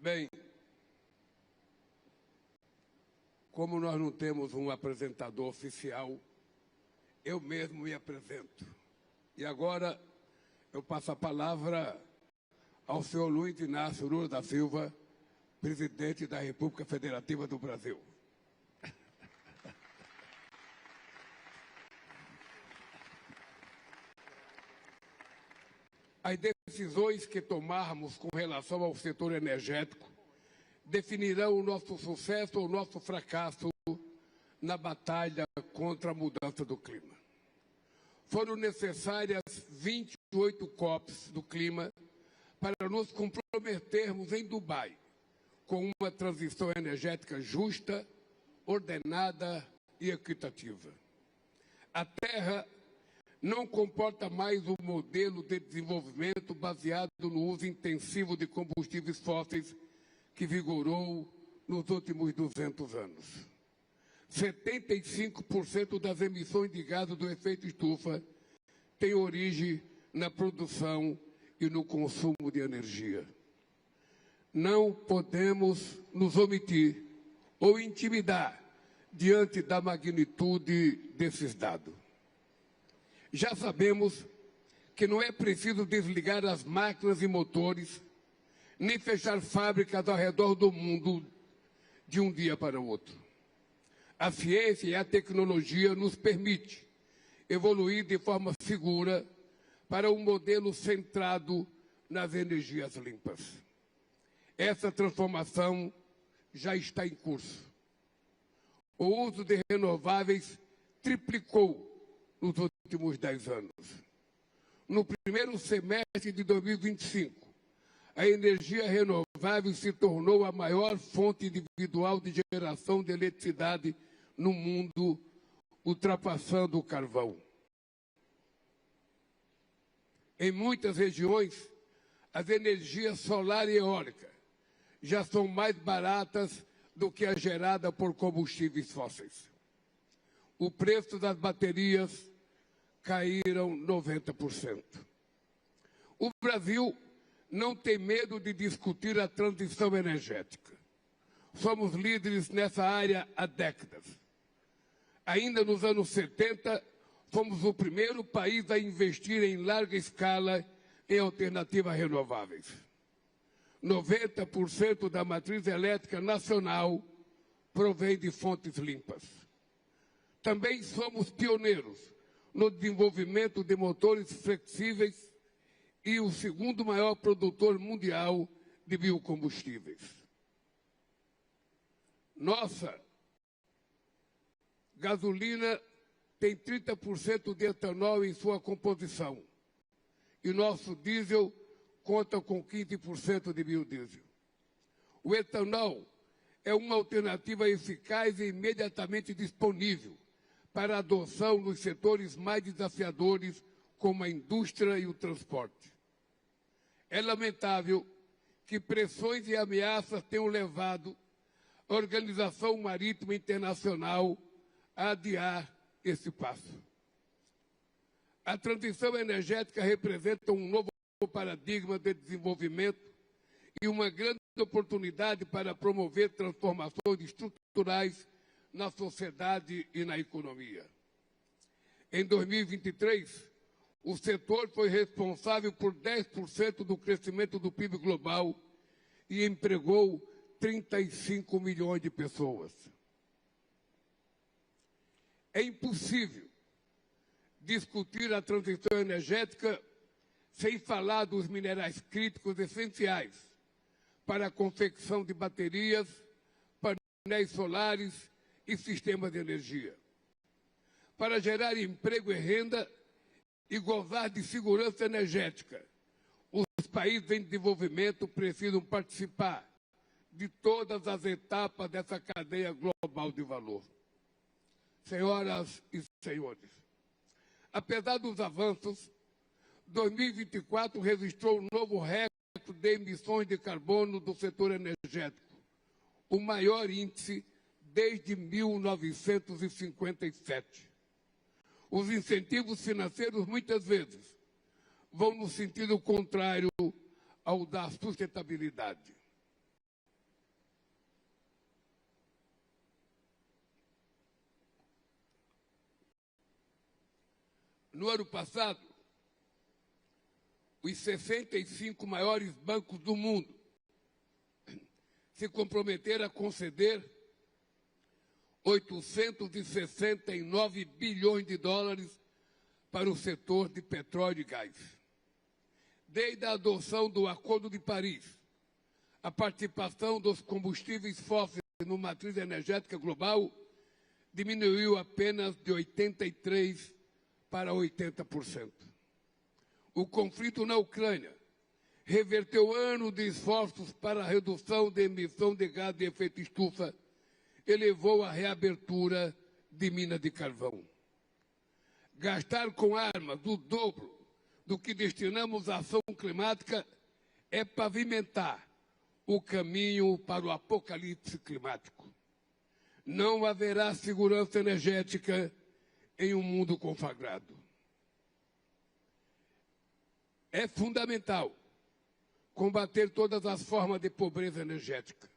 Bem, como nós não temos um apresentador oficial, eu mesmo me apresento. E agora eu passo a palavra ao senhor Luiz Inácio Lula da Silva, presidente da República Federativa do Brasil. As decisões que tomarmos com relação ao setor energético definirão o nosso sucesso ou o nosso fracasso na batalha contra a mudança do clima. Foram necessárias 28 COPs do clima para nos comprometermos em Dubai com uma transição energética justa, ordenada e equitativa. A Terra não comporta mais um modelo de desenvolvimento baseado no uso intensivo de combustíveis fósseis que vigorou nos últimos 200 anos. 75% das emissões de gases do efeito estufa têm origem na produção e no consumo de energia. Não podemos nos omitir ou intimidar diante da magnitude desses dados. Já sabemos que não é preciso desligar as máquinas e motores, nem fechar fábricas ao redor do mundo de um dia para o outro. A ciência e a tecnologia nos permitem evoluir de forma segura para um modelo centrado nas energias limpas. Essa transformação já está em curso. O uso de renováveis triplicou nos últimos 10 anos. No primeiro semestre de 2025, a energia renovável se tornou a maior fonte individual de geração de eletricidade no mundo, ultrapassando o carvão. Em muitas regiões, as energias solar e eólica já são mais baratas do que a gerada por combustíveis fósseis. O preço das baterias caíram 90%. O Brasil não tem medo de discutir a transição energética. Somos líderes nessa área há décadas. Ainda nos anos 70, fomos o primeiro país a investir em larga escala em alternativas renováveis. 90% da matriz elétrica nacional provém de fontes limpas. Também somos pioneiros no desenvolvimento de motores flexíveis e o segundo maior produtor mundial de biocombustíveis. Nossa gasolina tem 30% de etanol em sua composição e nosso diesel conta com 15% de biodiesel. O etanol é uma alternativa eficaz e imediatamente disponível para adoção nos setores mais desafiadores, como a indústria e o transporte. É lamentável que pressões e ameaças tenham levado a Organização Marítima Internacional a adiar esse passo. A transição energética representa um novo paradigma de desenvolvimento e uma grande oportunidade para promover transformações estruturais na sociedade e na economia. Em 2023, o setor foi responsável por 10% do crescimento do PIB global e empregou 35 milhões de pessoas. É impossível discutir a transição energética sem falar dos minerais críticos essenciais para a confecção de baterias, painéis solares e sistemas de energia. Para gerar emprego e renda e gozar de segurança energética, os países em desenvolvimento precisam participar de todas as etapas dessa cadeia global de valor. Senhoras e senhores, apesar dos avanços, 2024 registrou um novo recorde de emissões de carbono do setor energético, o maior índice desde 1957. Os incentivos financeiros, muitas vezes, vão no sentido contrário ao da sustentabilidade. No ano passado, os 65 maiores bancos do mundo se comprometeram a conceder 869 bilhões de dólares para o setor de petróleo e gás. Desde a adoção do Acordo de Paris, a participação dos combustíveis fósseis na matriz energética global diminuiu apenas de 83% para 80%. O conflito na Ucrânia reverteu anos de esforços para a redução da emissão de gás de efeito estufa e levou à reabertura de minas de carvão. Gastar com armas o dobro do que destinamos à ação climática é pavimentar o caminho para o apocalipse climático. Não haverá segurança energética em um mundo conflagrado. É fundamental combater todas as formas de pobreza energética.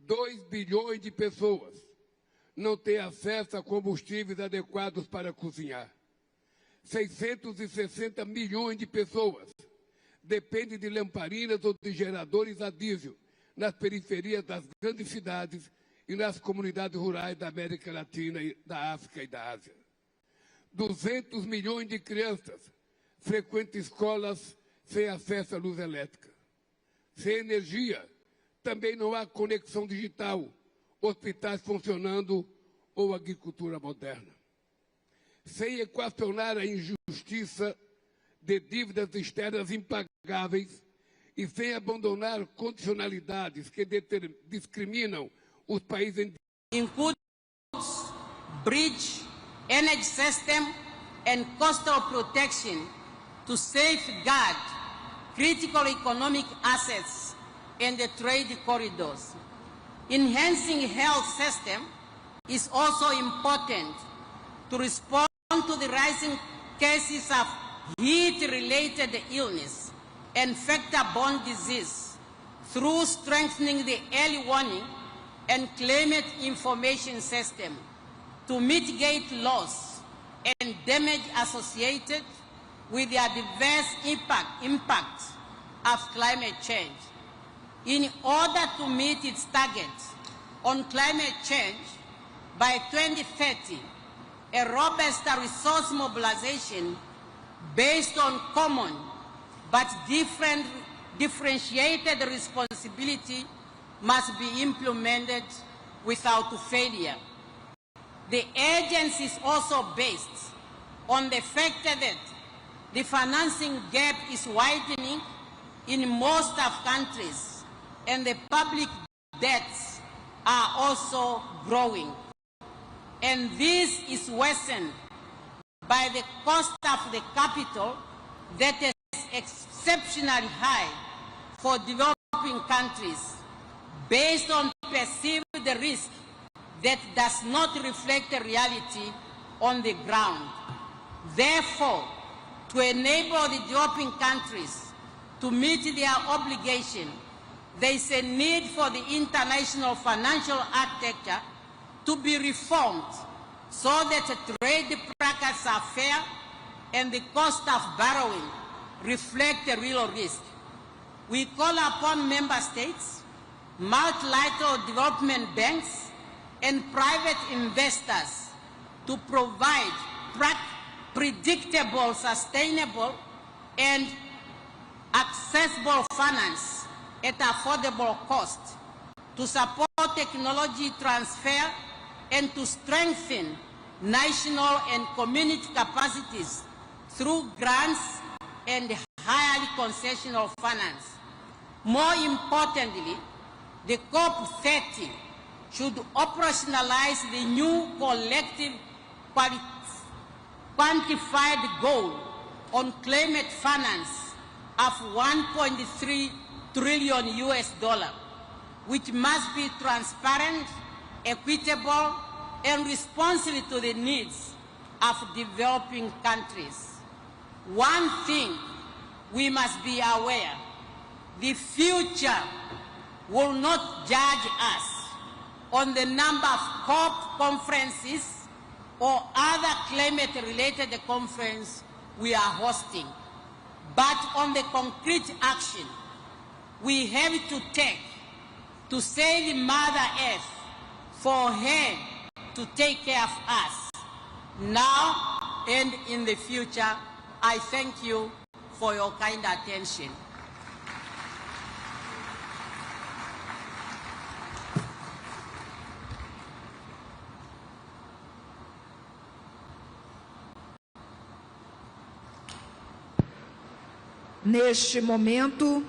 2 bilhões de pessoas não têm acesso a combustíveis adequados para cozinhar. 660 milhões de pessoas dependem de lamparinas ou de geradores a diesel nas periferias das grandes cidades e nas comunidades rurais da América Latina, da África e da Ásia. 200 milhões de crianças frequentam escolas sem acesso à luz elétrica. Sem energia, também não há conexão digital, hospitais funcionando ou agricultura moderna. Sem equacionar a injustiça de dívidas externas impagáveis e sem abandonar condicionalidades que discriminam os países includes bridge, energy system and coastal protection to safeguard critical economic assets and the trade corridors. Enhancing health system is also important to respond to the rising cases of heat-related illness and vector-borne disease through strengthening the early warning and climate information system to mitigate loss and damage associated with the adverse impact of climate change. In order to meet its targets on climate change, by 2030, a robust resource mobilization based on common but differentiated responsibility must be implemented without failure. The agency is also based on the fact that the financing gap is widening in most of countries and the public debts are also growing. And this is worsened by the cost of the capital that is exceptionally high for developing countries based on perceived risk that does not reflect the reality on the ground. Therefore, to enable the developing countries to meet their obligation, there is a need for the international financial architecture to be reformed so that trade practices are fair and the cost of borrowing reflect the real risk. We call upon member states, multilateral development banks, and private investors to provide predictable, sustainable, and accessible finance at affordable cost to support technology transfer and to strengthen national and community capacities through grants and highly concessional finance. More importantly, the COP30 should operationalize the new collective quantified goal on climate finance of $1.3 trillion US, which must be transparent equitable, and responsive to the needs of developing countries. One thing we must be aware: the future will not judge us on the number of COP conferences or other climate-related conferences we are hosting, but on the concrete action we have to take to save Mother Earth, for her to take care of us now and in the future. I thank you for your kind attention. Neste momento,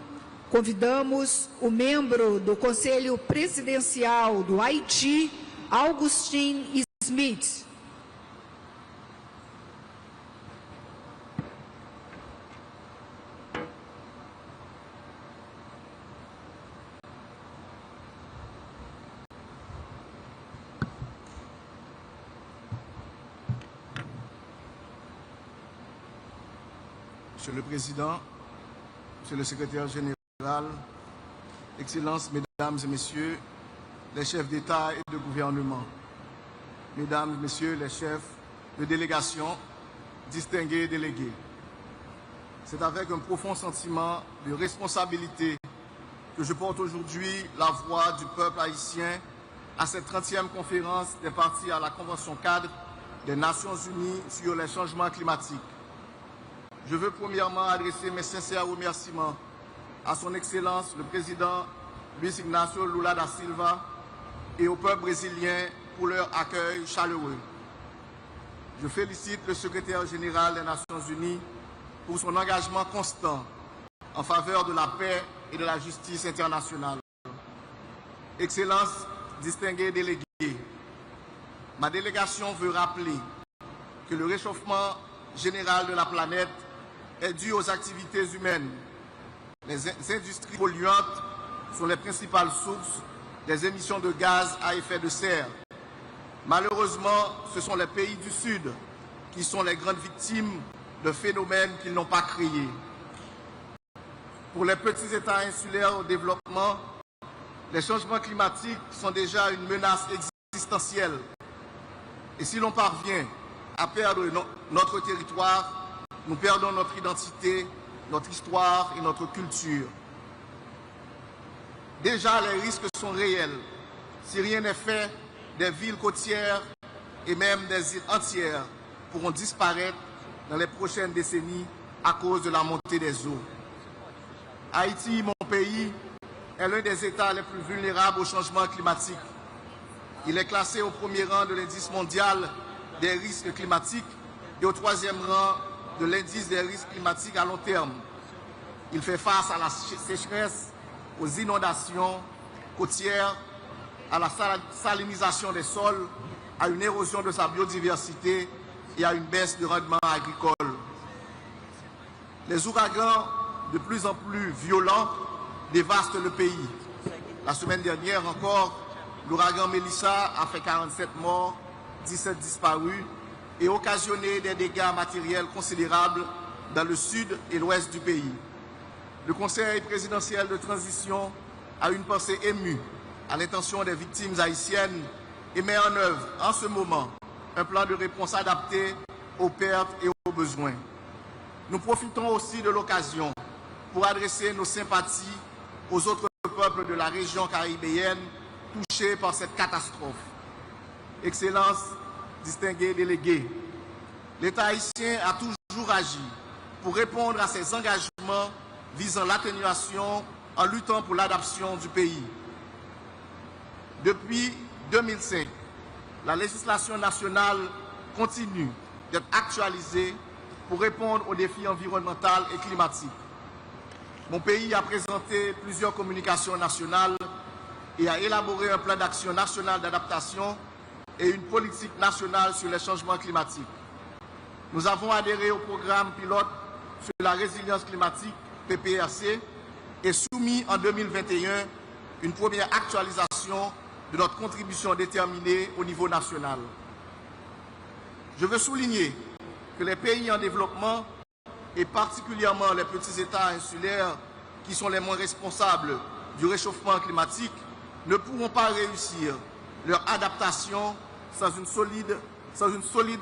convidamos o membro do Conselho Presidencial do Haiti, Augustin Smith. Monsieur le Président, Monsieur le Secrétaire général, Excellences, Mesdames et Messieurs, les chefs d'État et de gouvernement, Mesdames et Messieurs les chefs de délégation, distingués délégués. C'est avec un profond sentiment de responsabilité que je porte aujourd'hui la voix du peuple haïtien à cette 30e conférence des parties à la Convention cadre des Nations Unies sur les changements climatiques. Je veux premièrement adresser mes sincères remerciements à son Excellence le Président Luis Ignacio Lula da Silva et au peuple brésilien pour leur accueil chaleureux. Je félicite le Secrétaire général des Nations Unies pour son engagement constant en faveur de la paix et de la justice internationale. Excellences, distingués délégués, ma délégation veut rappeler que le réchauffement général de la planète est dû aux activités humaines. Les industries polluantes sont les principales sources des émissions de gaz à effet de serre. Malheureusement, ce sont les pays du Sud qui sont les grandes victimes de phénomènes qu'ils n'ont pas créés. Pour les petits États insulaires au développement, les changements climatiques sont déjà une menace existentielle. Et si l'on parvient à perdre notre territoire, nous perdons notre identité, notre histoire et notre culture. Déjà, les risques sont réels. Si rien n'est fait, des villes côtières et même des îles entières pourront disparaître dans les prochaines décennies à cause de la montée des eaux. Haïti, mon pays, est l'un des États les plus vulnérables au changement climatique. Il est classé au premier rang de l'indice mondial des risques climatiques et au troisième rang de l'indice des risques climatiques à long terme. Il fait face à la sécheresse, aux inondations côtières, à la salinisation des sols, à une érosion de sa biodiversité et à une baisse du rendement agricole. Les ouragans, de plus en plus violents, dévastent le pays. La semaine dernière encore, l'ouragan Melissa a fait 47 morts, 17 disparus et occasionné des dégâts matériels considérables dans le sud et l'ouest du pays. Le Conseil présidentiel de transition a une pensée émue à l'intention des victimes haïtiennes et met en œuvre en ce moment un plan de réponse adapté aux pertes et aux besoins. Nous profitons aussi de l'occasion pour adresser nos sympathies aux autres peuples de la région caribéenne touchés par cette catastrophe. Excellences, distingués délégués, l'État haïtien a toujours agi pour répondre à ses engagements visant l'atténuation en luttant pour l'adaptation du pays. Depuis 2005, la législation nationale continue d'être actualisée pour répondre aux défis environnementaux et climatiques. Mon pays a présenté plusieurs communications nationales et a élaboré un plan d'action national d'adaptation et une politique nationale sur les changements climatiques. Nous avons adhéré au programme pilote sur la résilience climatique, PPRC, et soumis en 2021 une première actualisation de notre contribution déterminée au niveau national. Je veux souligner que les pays en développement, et particulièrement les petits États insulaires qui sont les moins responsables du réchauffement climatique, ne pourront pas réussir leur adaptation sans une solide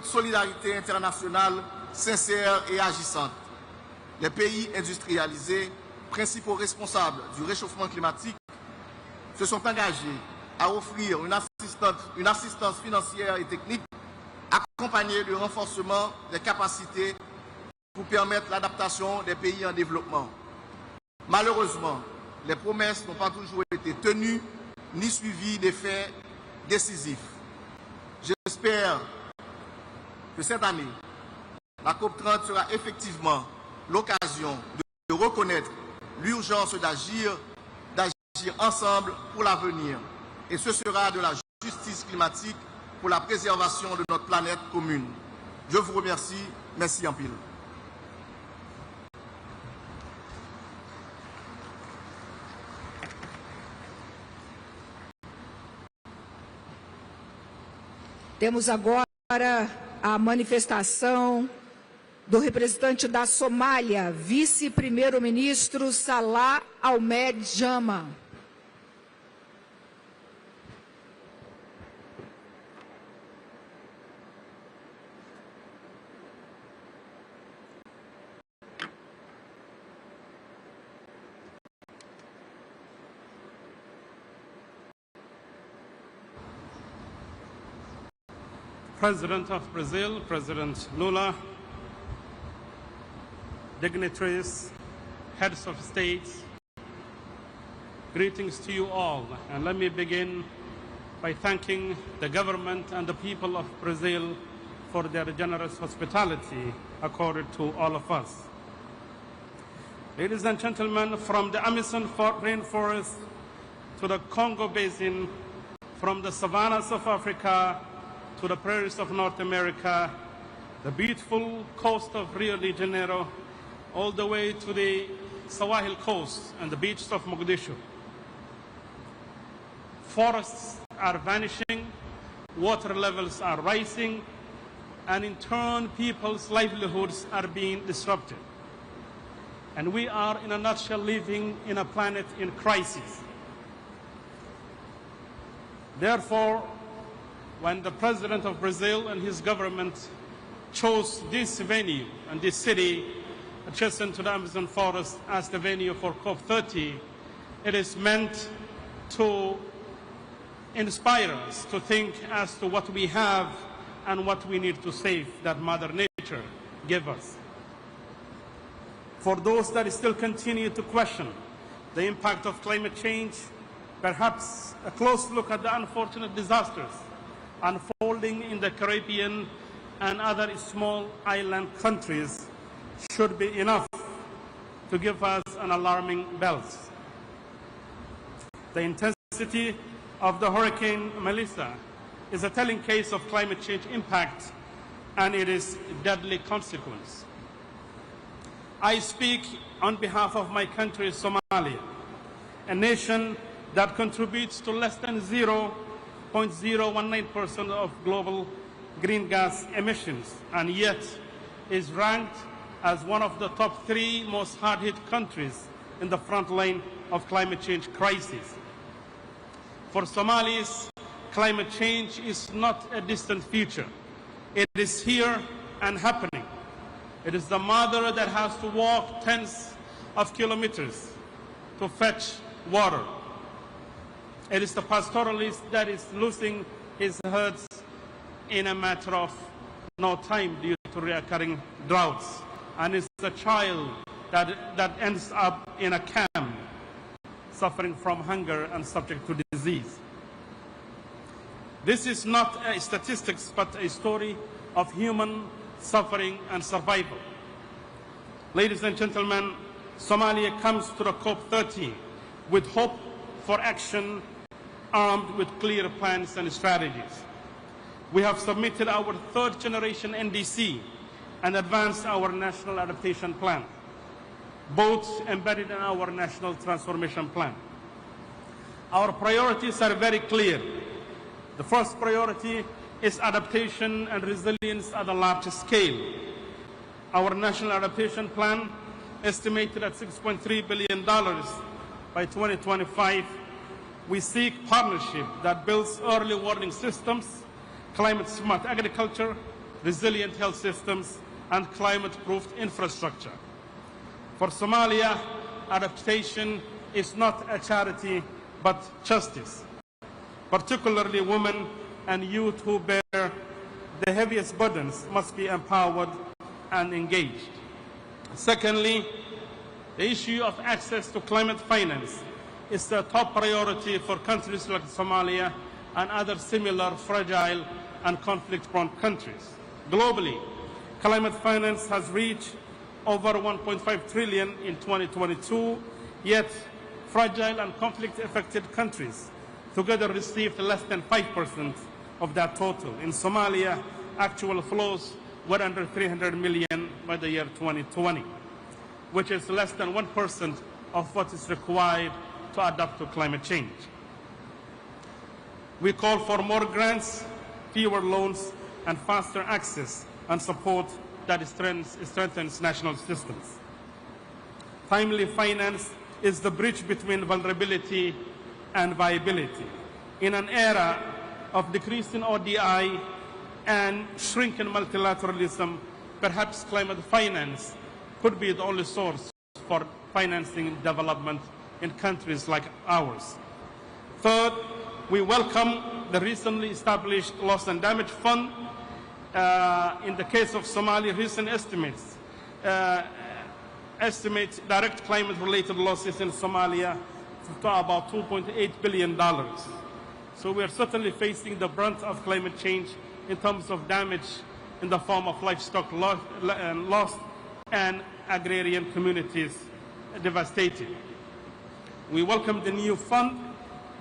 solidarité internationale sincère et agissante. Les pays industrialisés, principaux responsables du réchauffement climatique, se sont engagés à offrir une assistance financière et technique accompagnée du renforcement des capacités pour permettre l'adaptation des pays en développement. Malheureusement, les promesses n'ont pas toujours été tenues ni suivies d'effets décisifs. J'espère que cette année, la COP30 sera effectivement l'occasion de reconnaître l'urgence d'agir ensemble pour l'avenir. Et ce sera de la justice climatique pour la préservation de notre planète commune. Je vous remercie. Merci en pile. Temos agora a manifestação do representante da Somália, vice-primeiro-ministro Salah Ahmed Jama. President of Brazil, President Lula, dignitaries, heads of states, greetings to you all. And let me begin by thanking the government and the people of Brazil for their generous hospitality accorded to all of us. Ladies and gentlemen, from the Amazon rainforest to the Congo Basin, from the savannas of Africa to the prairies of North America, the beautiful coast of Rio de Janeiro, all the way to the Sahel coast and the beaches of Mogadishu. Forests are vanishing, water levels are rising, and in turn people's livelihoods are being disrupted. And we are, in a nutshell, living in a planet in crisis. Therefore, when the President of Brazil and his government chose this venue and this city adjacent to the Amazon forest as the venue for COP30, it is meant to inspire us to think as to what we have and what we need to save that Mother Nature gave us. For those that still continue to question the impact of climate change, perhaps a close look at the unfortunate disasters unfolding in the Caribbean and other small island countries should be enough to give us an alarming bells. The intensity of the Hurricane Melissa is a telling case of climate change impact and it is deadly consequence. I speak on behalf of my country, Somalia, a nation that contributes to less than 0.019% of global green gas emissions, and yet is ranked as one of the top 3 most hard-hit countries in the front line of climate change crisis. For Somalis, climate change is not a distant future. It is here and happening. It is the mother that has to walk tens of kilometers to fetch water. It is the pastoralist that is losing his herds in a matter of no time due to recurring droughts. And it's the child that ends up in a camp suffering from hunger and subject to disease. This is not a statistics, but a story of human suffering and survival. Ladies and gentlemen, Somalia comes to the COP30 with hope for action, armed with clear plans and strategies. We have submitted our 3rd generation NDC and advanced our National Adaptation Plan, both embedded in our National Transformation Plan. Our priorities are very clear. The first priority is adaptation and resilience at a large scale. Our National Adaptation Plan, estimated at $6.3 billion by 2025, we seek partnership that builds early warning systems, climate-smart agriculture, resilient health systems, and climate-proofed infrastructure. For Somalia, adaptation is not a charity, but justice. Particularly women and youth who bear the heaviest burdens must be empowered and engaged. Secondly, the issue of access to climate finance is the top priority for countries like Somalia and other similar fragile and conflict-prone countries. Globally, climate finance has reached over $1.5 trillion in 2022, yet fragile and conflict-affected countries together received less than 5% of that total. In Somalia, actual flows were under 300 million by the year 2020, which is less than 1% of what is required to adapt to climate change. We call for more grants, fewer loans, and faster access and support that strengthens national systems. Timely finance is the bridge between vulnerability and viability. In an era of decreasing ODI and shrinking multilateralism, perhaps climate finance could be the only source for financing development in countries like ours. Third, we welcome the recently established Loss and Damage Fund. In the case of Somalia, recent estimates estimate direct climate-related losses in Somalia to about $2.8 billion. So we are certainly facing the brunt of climate change in terms of damage in the form of livestock lost and agrarian communities devastated. We welcome the new fund,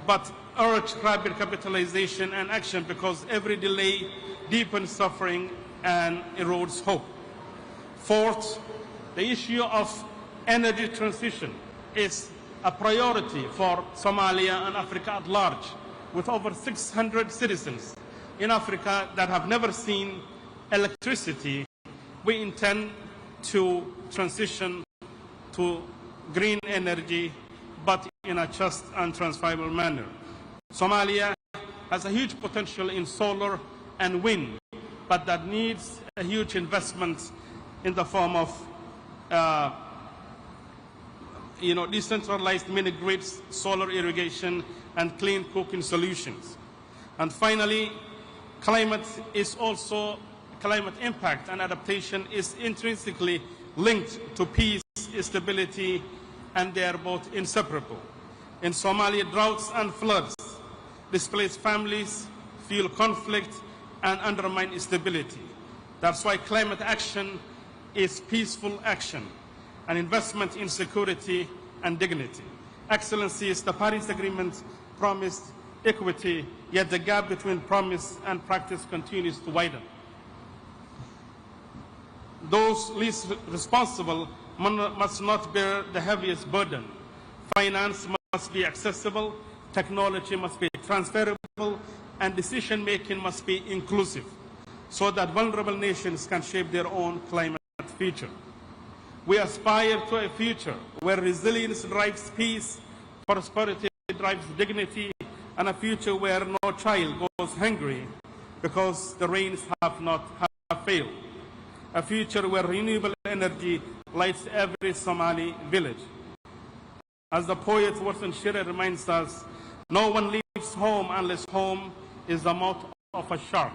but urge rapid capitalization and action because every delay deepens suffering and erodes hope. Fourth, the issue of energy transition is a priority for Somalia and Africa at large, with over 600 citizens in Africa that have never seen electricity. We intend to transition to green energy, but in a just and transferable manner. Somalia has a huge potential in solar and wind, but that needs a huge investment in the form of decentralized mini-grids, solar irrigation, and clean cooking solutions. And finally, climate impact and adaptation is intrinsically linked to peace, stability, and they are both inseparable. In Somalia, droughts and floods displace families, fuel conflict, and undermine stability. That's why climate action is peaceful action, an investment in security and dignity. Excellencies, the Paris Agreement promised equity, yet the gap between promise and practice continues to widen. Those least responsible must not bear the heaviest burden. Finance must be accessible, technology must be transferable, and decision-making must be inclusive, so that vulnerable nations can shape their own climate future. We aspire to a future where resilience drives peace, prosperity drives dignity, and a future where no child goes hungry because the rains have failed. A future where renewable energy lights every Somali village. As the poet Warsan Shire reminds us, no one leaves home unless home is the mouth of a shark.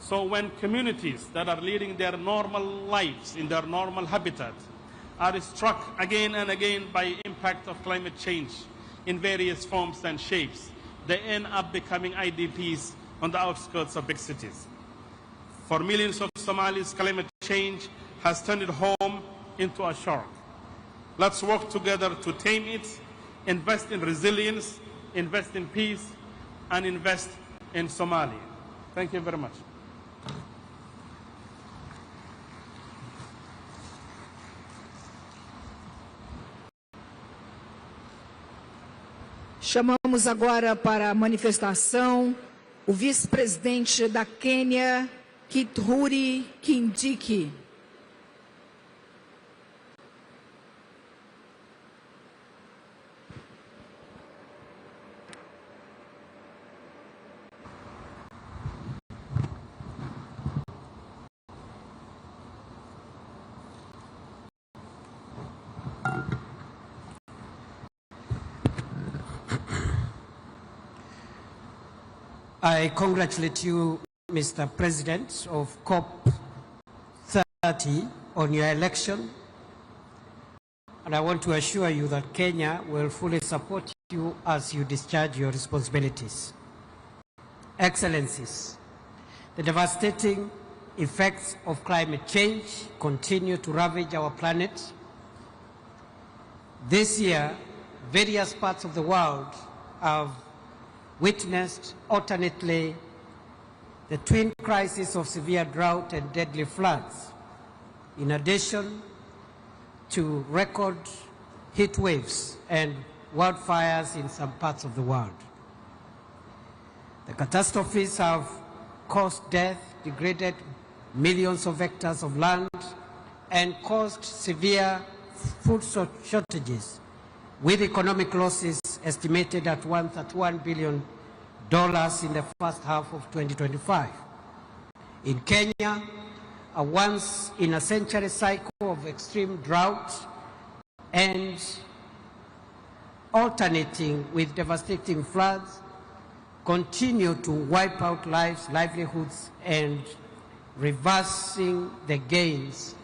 So when communities that are leading their normal lives in their normal habitat are struck again and again by impact of climate change in various forms and shapes, they end up becoming IDPs on the outskirts of big cities. For millions of Somalis, climate change has turned home into a shark. Let's work together to tame it, invest in resilience, invest in peace, and invest in Somalia. Thank you very much. Chamamos agora para a manifestação o vice-presidente da Quênia, Kithure Kindiki. I congratulate you, Mr. President of COP30 on your election, and I want to assure you that Kenya will fully support you as you discharge your responsibilities. Excellencies, the devastating effects of climate change continue to ravage our planet. This year, various parts of the world have witnessed alternately the twin crises of severe drought and deadly floods, in addition to record heat waves and wildfires in some parts of the world. The catastrophes have caused death, degraded millions of hectares of land, and caused severe food shortages, with economic losses estimated at $131 billion in the first half of 2025. In Kenya, a once-in-a-century cycle of extreme drought and alternating with devastating floods continue to wipe out lives, livelihoods, and reversing the gains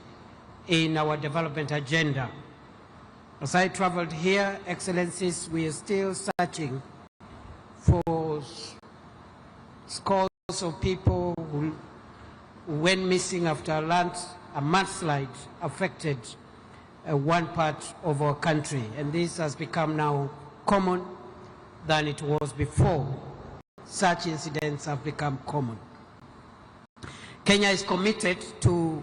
in our development agenda. As I traveled here, Excellencies, we are still searching for scores of people who went missing after a mudslide affected one part of our country. And this has become now common than it was before. Such incidents have become common. Kenya is committed to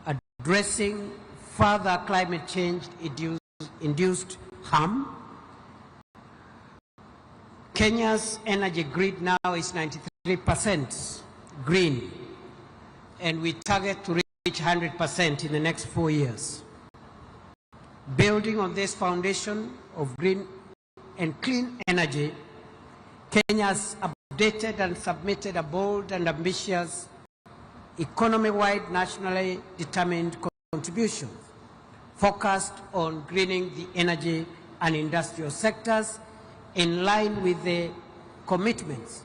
addressing further climate change-induced harm. Kenya's energy grid now is 93% green, and we target to reach 100% in the next 4 years. Building on this foundation of green and clean energy, Kenya has updated and submitted a bold and ambitious economy-wide, nationally determined contribution focused on greening the energy and industrial sectors in line with the commitments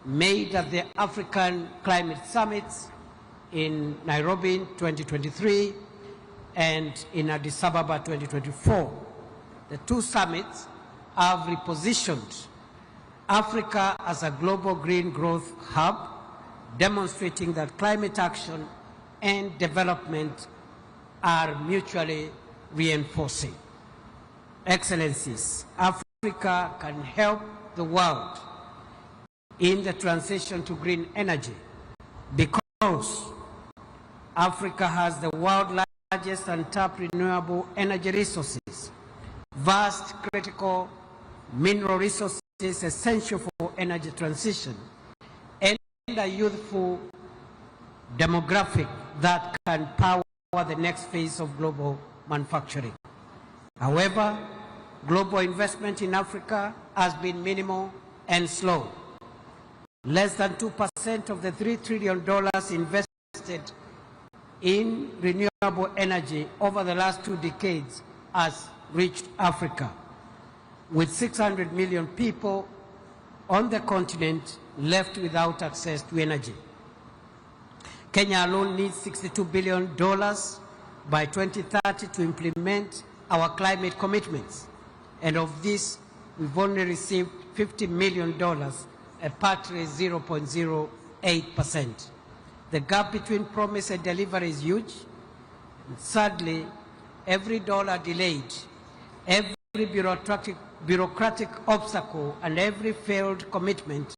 made at the African Climate Summits in Nairobi in 2023 and in Addis Ababa 2024. The two summits have repositioned Africa as a global green growth hub, demonstrating that climate action and development are mutually reinforcing. Excellencies, Africa can help the world in the transition to green energy because Africa has the world's largest and top renewable energy resources, vast critical mineral resources essential for energy transition, and a youthful demographic that can power the next phase of global manufacturing. However, global investment in Africa has been minimal and slow. Less than 2% of the $3 trillion invested in renewable energy over the last 2 decades has reached Africa, with 600 million people on the continent left without access to energy. Kenya alone needs $62 billion by 2030 to implement our climate commitments. And of this, we've only received $50 million, a paltry 0.08%. The gap between promise and delivery is huge. And sadly, every dollar delayed, every bureaucratic obstacle, and every failed commitment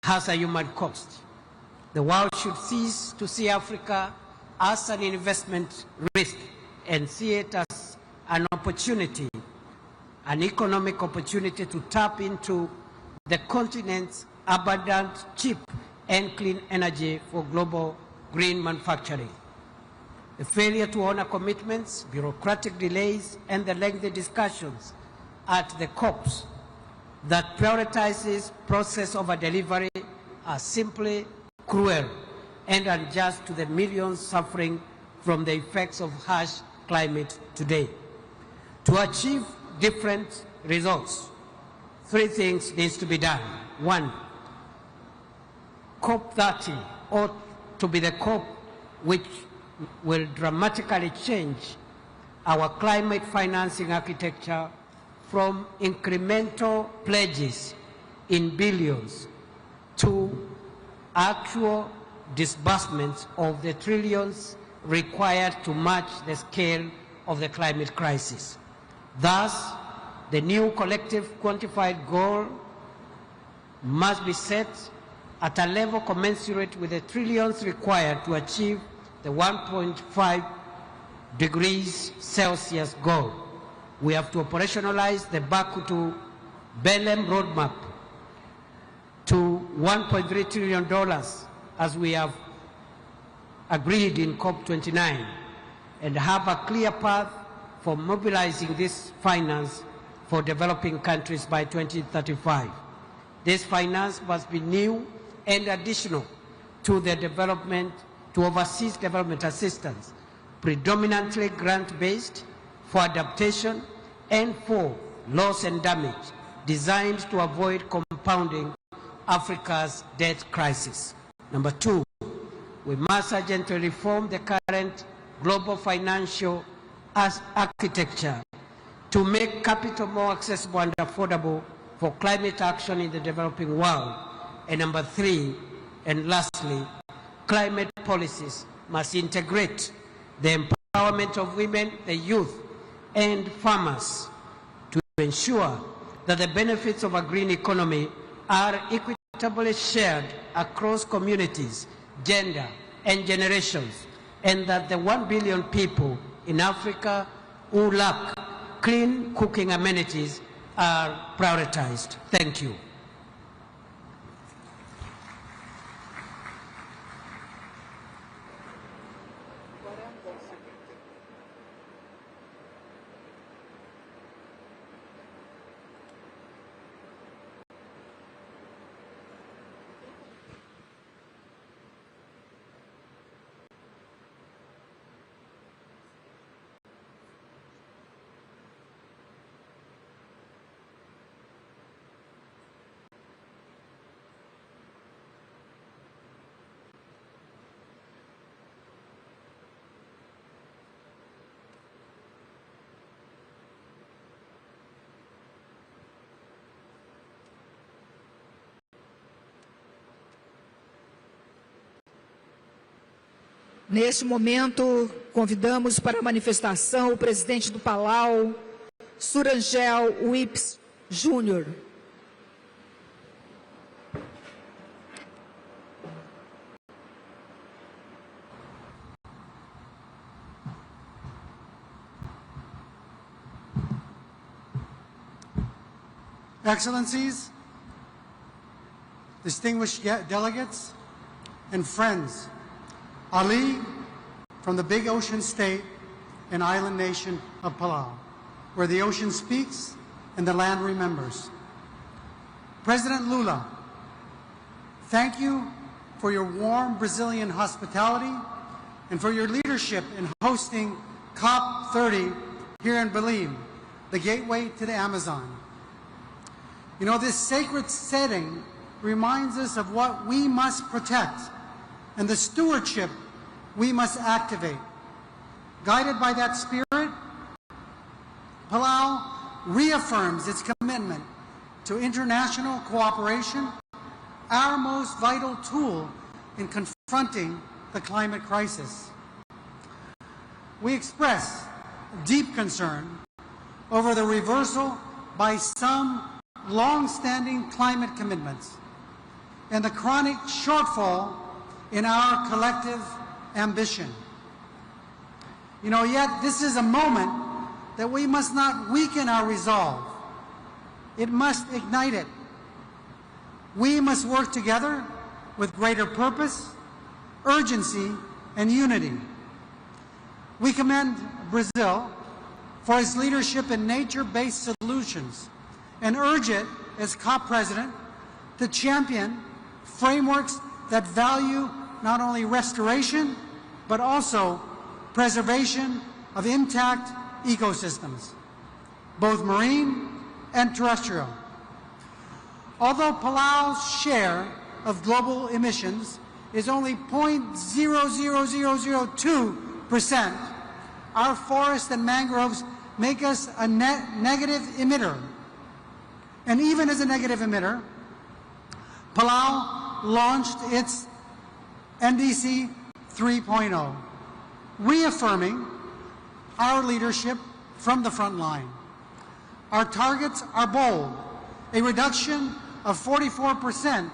has a human cost. The world should cease to see Africa as an investment risk and see it as an opportunity, an economic opportunity to tap into the continent's abundant, cheap, and clean energy for global green manufacturing. The failure to honor commitments, bureaucratic delays, and the lengthy discussions at the COPs that prioritizes process over delivery are simply cruel and unjust to the millions suffering from the effects of harsh climate today. To achieve different results, three things need to be done. One, COP30 ought to be the COP which will dramatically change our climate financing architecture from incremental pledges in billions to actual disbursements of the trillions required to match the scale of the climate crisis. Thus, the new collective quantified goal must be set at a level commensurate with the trillions required to achieve the 1.5 degrees Celsius goal. We have to operationalize the Baku to Belem roadmap to $1.3 trillion as we have agreed in COP29 and have a clear path for mobilizing this finance for developing countries by 2035. This finance must be new and additional to the development, to overseas development assistance, predominantly grant-based for adaptation and for loss and damage, designed to avoid compounding Africa's debt crisis. Number two, we must urgently reform the current global financial architecture to make capital more accessible and affordable for climate action in the developing world. And number three, and lastly, climate policies must integrate the empowerment of women, the youth, and farmers to ensure that the benefits of a green economy are equitably shared across communities, gender, and generations, and that the 1 billion people in Africa who lack clean cooking amenities are prioritized. Thank you. Neste momento, convidamos para a manifestação o presidente do Palau, Surangel Wips Júnior. Excellencies, distinguished delegates, and friends, Ali from the big ocean state and island nation of Palau, where the ocean speaks and the land remembers. President Lula, thank you for your warm Brazilian hospitality and for your leadership in hosting COP30 here in Belem, the gateway to the Amazon. You know, this sacred setting reminds us of what we must protect and the stewardship we must activate. Guided by that spirit, Palau reaffirms its commitment to international cooperation, our most vital tool in confronting the climate crisis. We express deep concern over the reversal by some long-standing climate commitments and the chronic shortfall in our collective ambition. You know, yet this is a moment that we must not weaken our resolve it must ignite it. We must work together with greater purpose, urgency, and unity. We commend Brazil for its leadership in nature-based solutions and urge it, as COP President, to champion frameworks that value not only restoration, but also preservation of intact ecosystems, both marine and terrestrial. Although Palau's share of global emissions is only 0.00002%, our forests and mangroves make us a negative emitter. And even as a negative emitter, Palau launched its NDC 3.0, reaffirming our leadership from the front line. Our targets are bold: a reduction of 44%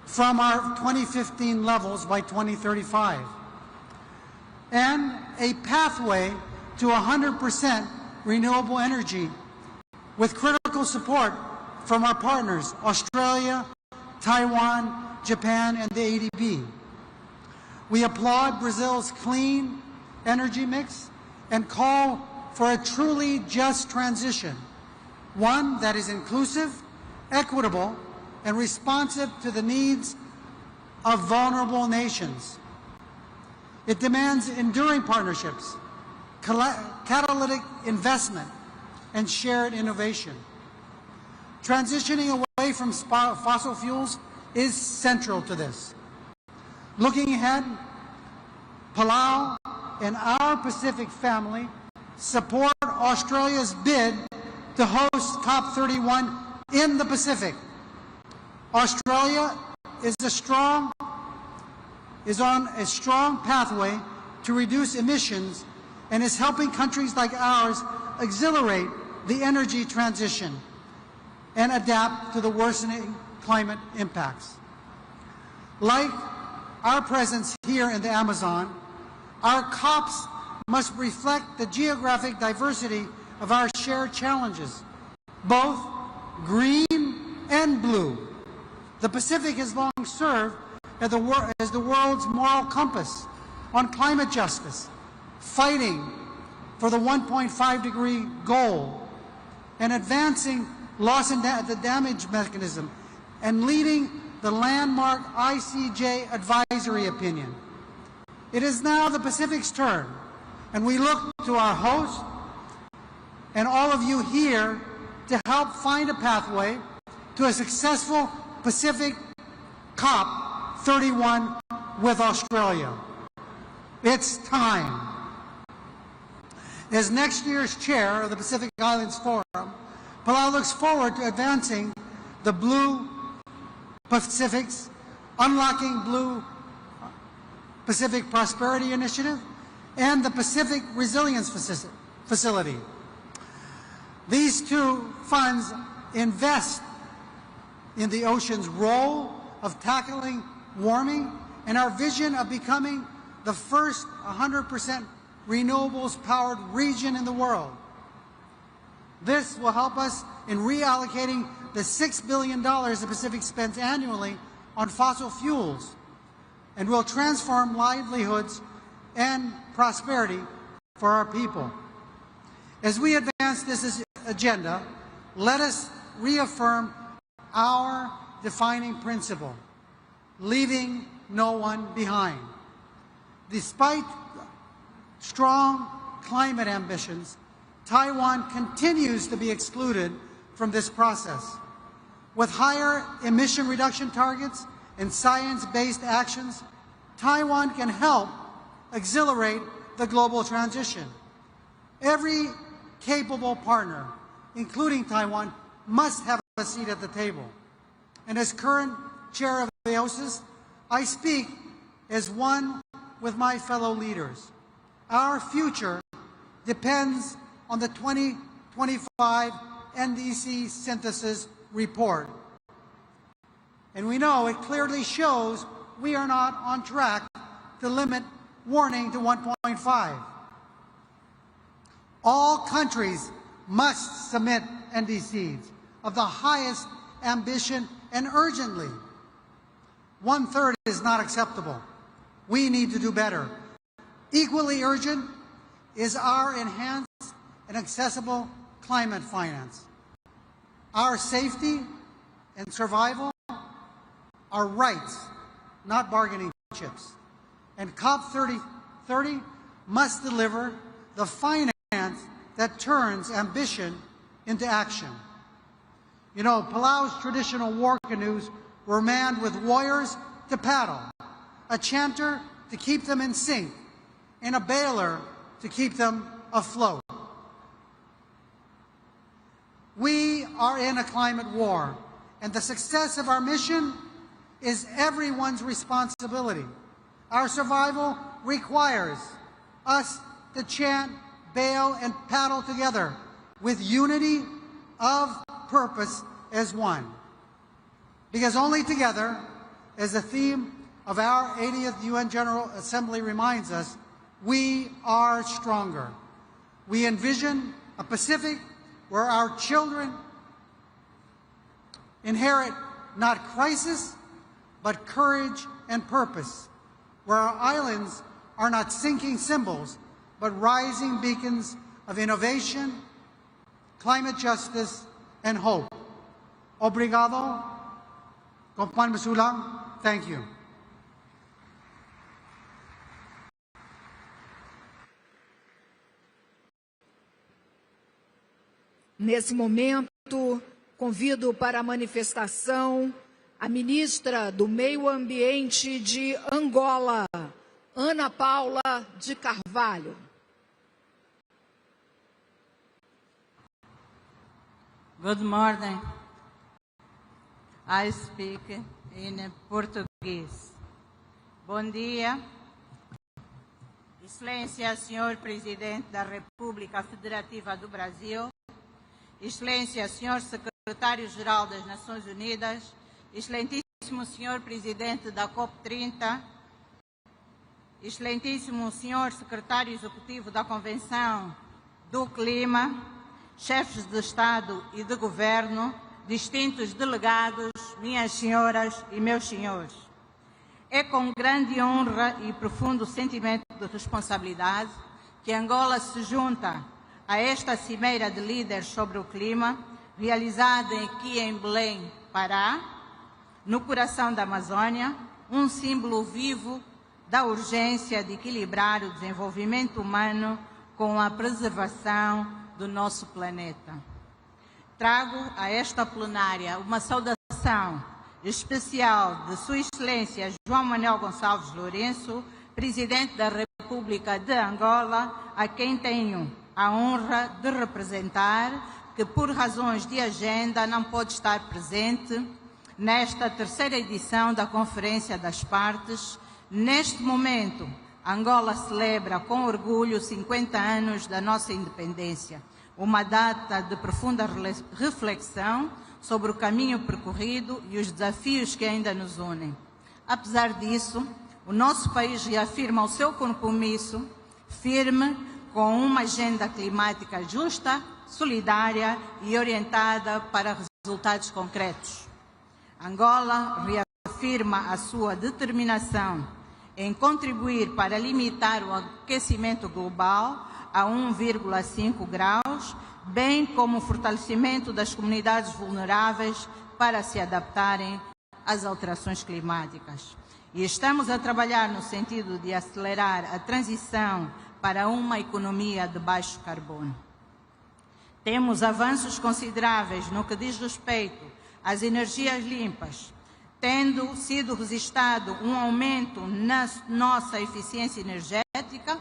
from our 2015 levels by 2035, and a pathway to 100% renewable energy with critical support from our partners, Australia, Taiwan, Japan, and the ADB. We applaud Brazil's clean energy mix and call for a truly just transition, one that is inclusive, equitable, and responsive to the needs of vulnerable nations. It demands enduring partnerships, catalytic investment, and shared innovation. Transitioning away from fossil fuels is central to this. Looking ahead, Palau and our Pacific family support Australia's bid to host COP31 in the Pacific. Australia is on a strong pathway to reduce emissions and is helping countries like ours accelerate the energy transition and adapt to the worsening climate impacts. Like our presence here in the Amazon, our COPs must reflect the geographic diversity of our shared challenges, both green and blue. The Pacific has long served as the world's moral compass on climate justice, fighting for the 1.5-degree goal, and advancing loss and the damage mechanism, and leading the landmark ICJ advisory opinion. It is now the Pacific's turn, and we look to our host and all of you here to help find a pathway to a successful Pacific COP31 with Australia. It's time. As next year's chair of the Pacific Islands Forum, Palau looks forward to advancing the Blue Pacific's Unlocking Blue Pacific Prosperity Initiative and the Pacific Resilience Facility. These two funds invest in the ocean's role of tackling warming and our vision of becoming the first 100% renewables-powered region in the world. This will help us in reallocating the $6 billion the Pacific spends annually on fossil fuels, and will transform livelihoods and prosperity for our people. As we advance this agenda, let us reaffirm our defining principle: leaving no one behind. Despite strong climate ambitions, Taiwan continues to be excluded from this process. With higher emission reduction targets and science-based actions, Taiwan can help accelerate the global transition. Every capable partner, including Taiwan, must have a seat at the table. And as current chair of AOSIS, I speak as one with my fellow leaders. Our future depends on the 2025 NDC Synthesis Report. And we know it clearly shows we are not on track to limit warming to 1.5. All countries must submit NDCs of the highest ambition and urgently. 1/3 is not acceptable. We need to do better. Equally urgent is our enhanced and accessible climate finance. Our safety and survival are rights, not bargaining chips. And COP30 must deliver the finance that turns ambition into action. You know, Palau's traditional war canoes were manned with warriors to paddle, a chanter to keep them in sync, and a bailer to keep them afloat. We are in a climate war, and the success of our mission is everyone's responsibility. Our survival requires us to chant, bail, and paddle together with unity of purpose as one. Because only together, as the theme of our 80th UN General Assembly reminds us, we are stronger. We envision a Pacific where our children inherit not crisis, but courage and purpose, where our islands are not sinking symbols, but rising beacons of innovation, climate justice, and hope. Obrigado. Kompan Masulang. Thank you. Nesse momento, convido para a manifestação a ministra do Meio Ambiente de Angola, Ana Paula de Carvalho. Good morning. I speak in Portuguese. Bom dia. Excelência, Senhor Presidente da República Federativa do Brasil, Excelência, Senhor Secretário-Geral das Nações Unidas, Excelentíssimo Senhor Presidente da COP30, Excelentíssimo Senhor Secretário Executivo da Convenção do Clima, chefes de Estado e de Governo, distintos delegados, minhas senhoras e meus senhores. É com grande honra e profundo sentimento de responsabilidade que Angola se junta a esta cimeira de líderes sobre o clima, realizada aqui em Belem, Pará, no coração da Amazônia, um símbolo vivo da urgência de equilibrar o desenvolvimento humano com a preservação do nosso planeta. Trago a esta plenária uma saudação especial de Sua Excelência João Manuel Gonçalves Lourenço, Presidente da República de Angola, a quem tenho a honra de representar, que por razões de agenda não pode estar presente nesta terceira edição da Conferência das Partes. Neste momento, Angola celebra com orgulho 50 anos da nossa independência, uma data de profunda reflexão sobre o caminho percorrido e os desafios que ainda nos unem. Apesar disso, o nosso país reafirma o seu compromisso firme com uma agenda climática justa, solidária e orientada para resultados concretos. Angola reafirma a sua determinação em contribuir para limitar o aquecimento global a 1,5 graus, bem como o fortalecimento das comunidades vulneráveis para se adaptarem às alterações climáticas. E estamos a trabalhar no sentido de acelerar a transição para uma economia de baixo carbono. Temos avanços consideráveis no que diz respeito às energias limpas, tendo sido registrado um aumento na nossa eficiência energética,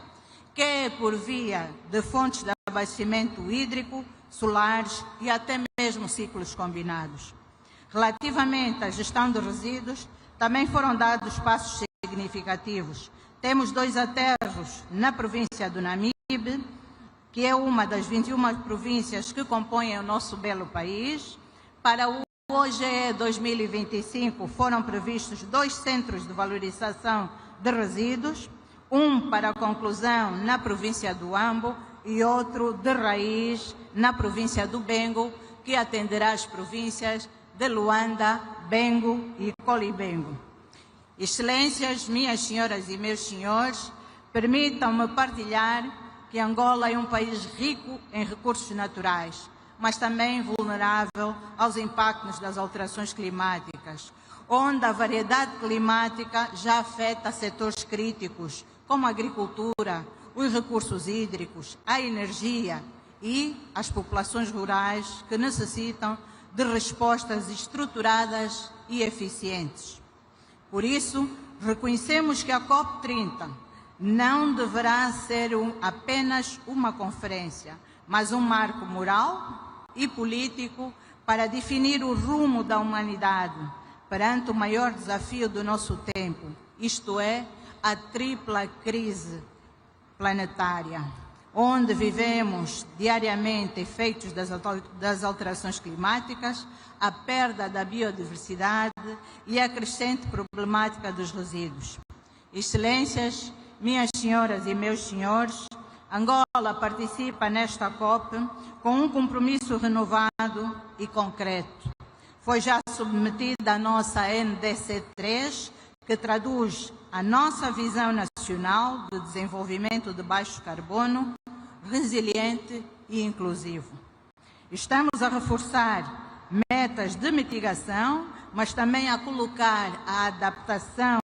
quer por via de fontes de abastecimento hídrico, solares e até mesmo ciclos combinados. Relativamente à gestão de resíduos, também foram dados passos significativos. Temos 2 aterros na província do Namibe, que é uma das 21 províncias que compõem o nosso belo país. Para o OGE 2025 foram previstos 2 centros de valorização de resíduos, um para a conclusão na província do Ambo e outro de raiz na província do Bengo, que atenderá as províncias de Luanda, Bengo e Colibengo. Excelências, minhas senhoras e meus senhores, permitam-me partilhar que Angola é um país rico em recursos naturais, mas também vulnerável aos impactos das alterações climáticas, onde a variedade climática já afeta setores críticos, como a agricultura, os recursos hídricos, a energia e as populações rurais que necessitam de respostas estruturadas e eficientes. Por isso, reconhecemos que a COP30 não deverá ser apenas uma conferência, mas um marco moral e político para definir o rumo da humanidade perante o maior desafio do nosso tempo, isto é, a tripla crise planetária, onde vivemos diariamente efeitos das alterações climáticas, a perda da biodiversidade e a crescente problemática dos resíduos. Excelências, minhas senhoras e meus senhores, Angola participa nesta COP com um compromisso renovado e concreto. Foi já submetida a nossa NDC3, que traduz a nossa visão nacional de desenvolvimento de baixo carbono, resiliente e inclusivo. Estamos a reforçar metas de mitigação, mas também a colocar a adaptação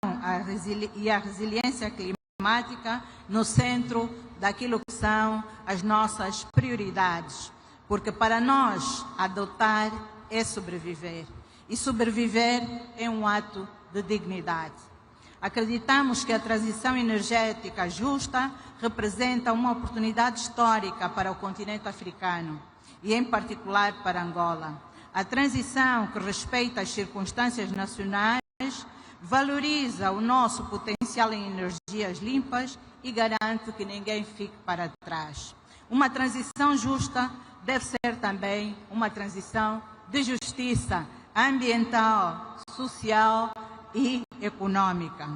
e a resiliência climática no centro daquilo que são as nossas prioridades, porque para nós adotar é sobreviver, e sobreviver é um ato de dignidade. Acreditamos que a transição energética justa representa uma oportunidade histórica para o continente africano e, em particular, para Angola. A transição que respeita as circunstâncias nacionais valoriza o nosso potencial em energias limpas e garante que ninguém fique para trás. Uma transição justa deve ser também uma transição de justiça ambiental, social e econômica.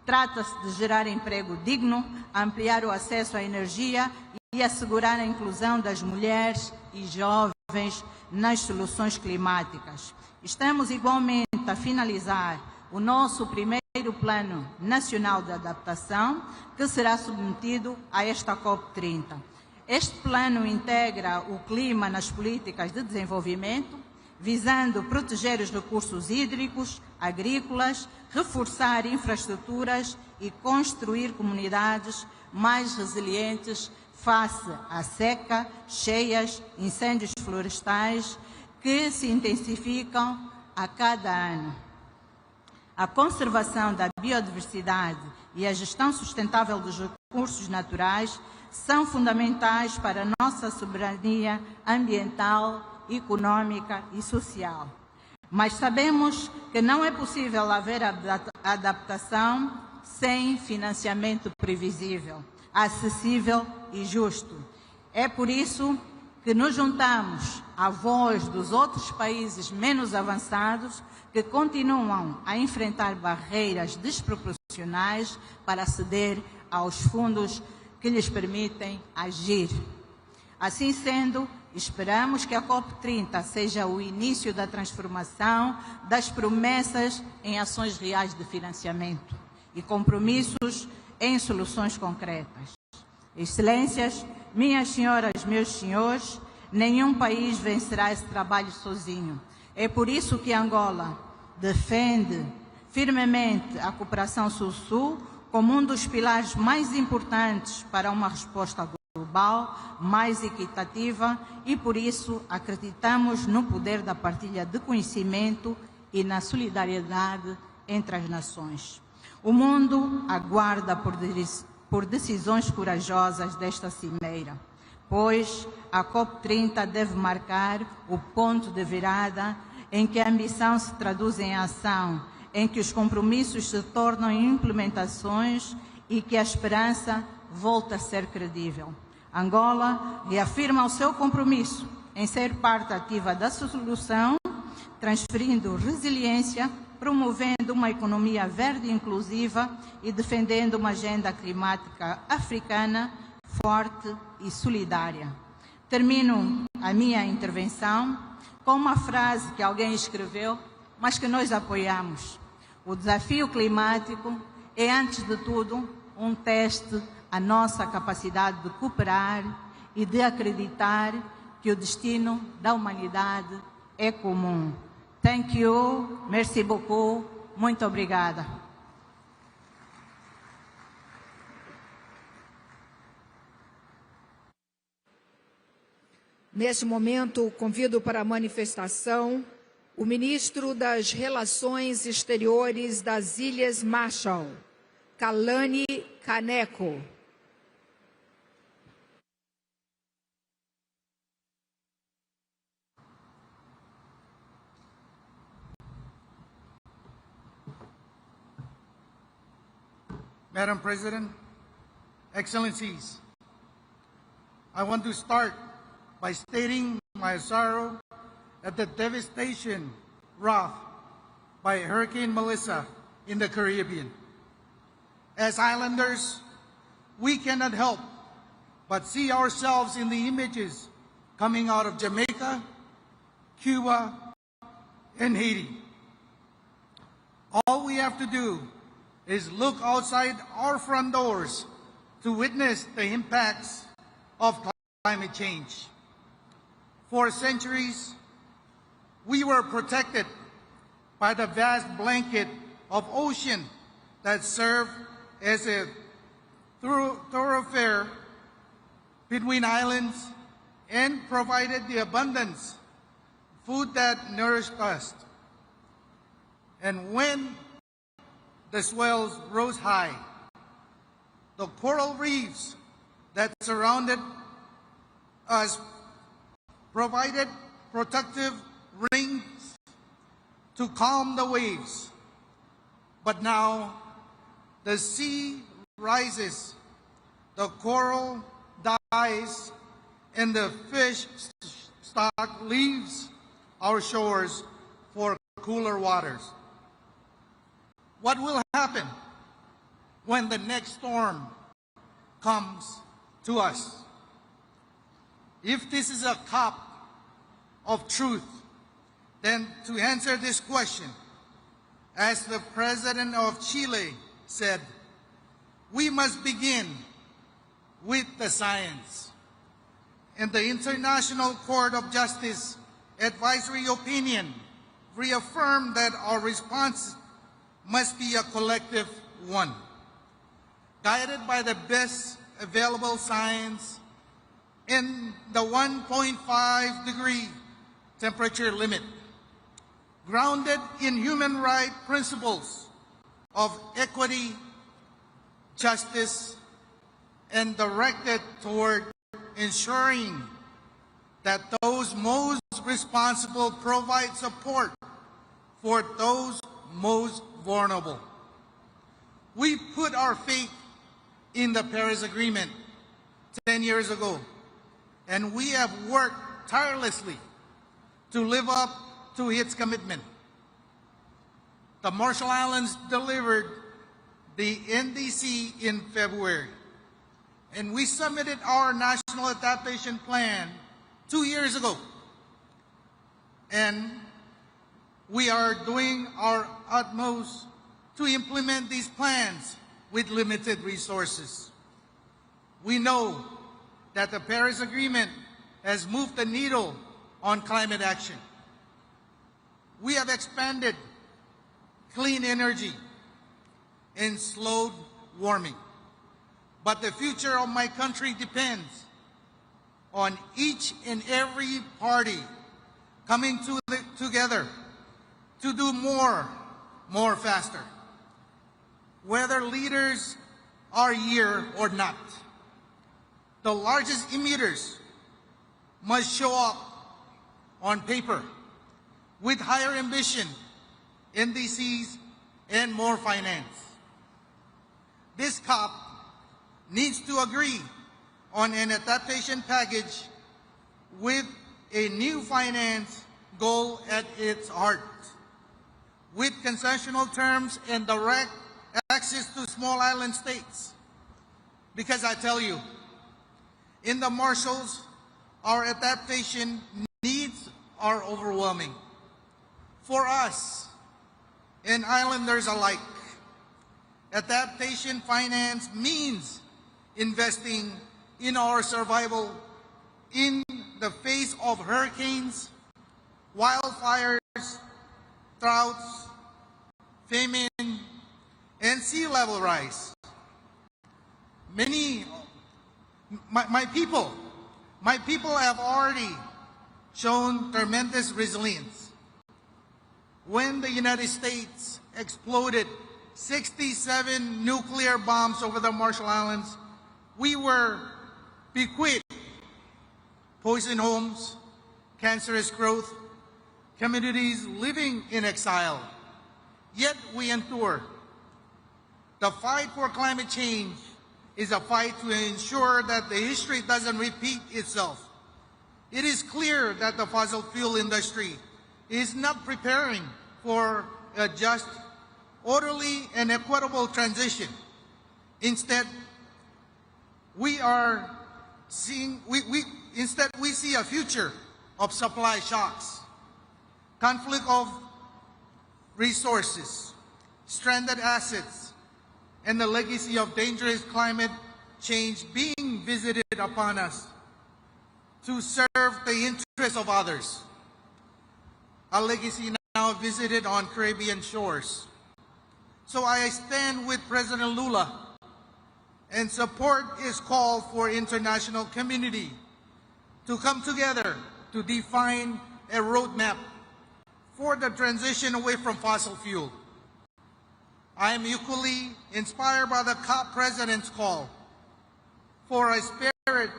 Trata-se de gerar emprego digno, ampliar o acesso à energia e assegurar a inclusão das mulheres e jovens nas soluções climáticas. Estamos igualmente a finalizar o nosso primeiro Plano Nacional de Adaptação, que será submetido a esta COP30. Este plano integra o clima nas políticas de desenvolvimento, visando proteger os recursos hídricos, agrícolas, reforçar infraestruturas e construir comunidades mais resilientes face à seca, cheias, incêndios florestais que se intensificam a cada ano. A conservação da biodiversidade e a gestão sustentável dos recursos naturais são fundamentais para a nossa soberania ambiental, econômica e social. Mas sabemos que não é possível haver adaptação sem financiamento previsível, acessível e justo. É por isso que nos juntamos à voz dos outros países menos avançados que continuam a enfrentar barreiras desproporcionais para aceder aos fundos que lhes permitem agir. Assim sendo, esperamos que a COP30 seja o início da transformação das promessas em ações reais de financiamento e compromissos em soluções concretas. Excelências, minhas senhoras, meus senhores, nenhum país vencerá esse trabalho sozinho. É por isso que Angola defende firmemente a cooperação Sul-Sul como um dos pilares mais importantes para uma resposta global mais equitativa e, por isso, acreditamos no poder da partilha de conhecimento e na solidariedade entre as nações. O mundo aguarda por decisões corajosas desta cimeira, pois a COP30 deve marcar o ponto de virada em que a ambição se traduz em ação, em que os compromissos se tornam implementações e que a esperança volta a ser credível. Angola reafirma o seu compromisso em ser parte ativa da solução, transferindo resiliência, promovendo uma economia verde e inclusiva e defendendo uma agenda climática africana forte e solidária. Termino a minha intervenção com uma frase que alguém escreveu, mas que nós apoiamos. O desafio climático é, antes de tudo, um teste à nossa capacidade de cooperar e de acreditar que o destino da humanidade é comum. Thank you, merci beaucoup, muito obrigada. Neste momento, convido para a manifestação o ministro das Relações Exteriores das Ilhas Marshall, Kalani Kaneko. Madam President, Excellencies, I want to start by stating my sorrow at the devastation wrought by Hurricane Melissa in the Caribbean. As islanders, we cannot help but see ourselves in the images coming out of Jamaica, Cuba, and Haiti. All we have to do is look outside our front doors to witness the impacts of climate change. For centuries, we were protected by the vast blanket of ocean that served as a thoroughfare between islands and provided the abundance food that nourished us. And when the swells rose high, the coral reefs that surrounded us provided protective rings to calm the waves. But now the sea rises, the coral dies, and the fish stock leaves our shores for cooler waters. What will happen when the next storm comes to us? If this is a COP of truth, then to answer this question, as the President of Chile said, we must begin with the science. And the International Court of Justice advisory opinion reaffirmed that our response must be a collective one, guided by the best available science in the 1.5 degree temperature limit, grounded in human rights principles of equity, justice, and directed toward ensuring that those most responsible provide support for those most vulnerable. We put our faith in the Paris Agreement 10 years ago, and we have worked tirelessly to live up to its commitment. The Marshall Islands delivered the NDC in February, and we submitted our National Adaptation Plan 2 years ago. And we are doing our utmost to implement these plans with limited resources. We know that the Paris Agreement has moved the needle on climate action. We have expanded clean energy and slowed warming. But the future of my country depends on each and every party coming together to do more faster. Whether leaders are here or not, the largest emitters must show up on paper with higher ambition, NDCs, and more finance. This COP needs to agree on an adaptation package with a new finance goal at its heart, with concessional terms and direct access to small island states. Because I tell you, In the Marshalls, our adaptation needs are overwhelming. For us and islanders alike, adaptation finance means investing in our survival in the face of hurricanes, wildfires, droughts, famine, and sea level rise. My people have already shown tremendous resilience. When the United States exploded 67 nuclear bombs over the Marshall Islands, we were bequeathed poisoned homes, cancerous growth, communities living in exile. Yet we endure. The fight for climate change is a fight to ensure that the history doesn't repeat itself. It is clear that the fossil fuel industry is not preparing for a just, orderly, and equitable transition. Instead, we see a future of supply shocks, conflict of resources, stranded assets, and the legacy of dangerous climate change being visited upon us to serve the interests of others. A legacy now visited on Caribbean shores. So I stand with President Lula and support his call for international community to come together to define a roadmap for the transition away from fossil fuel. I am equally inspired by the COP President's call for a spirit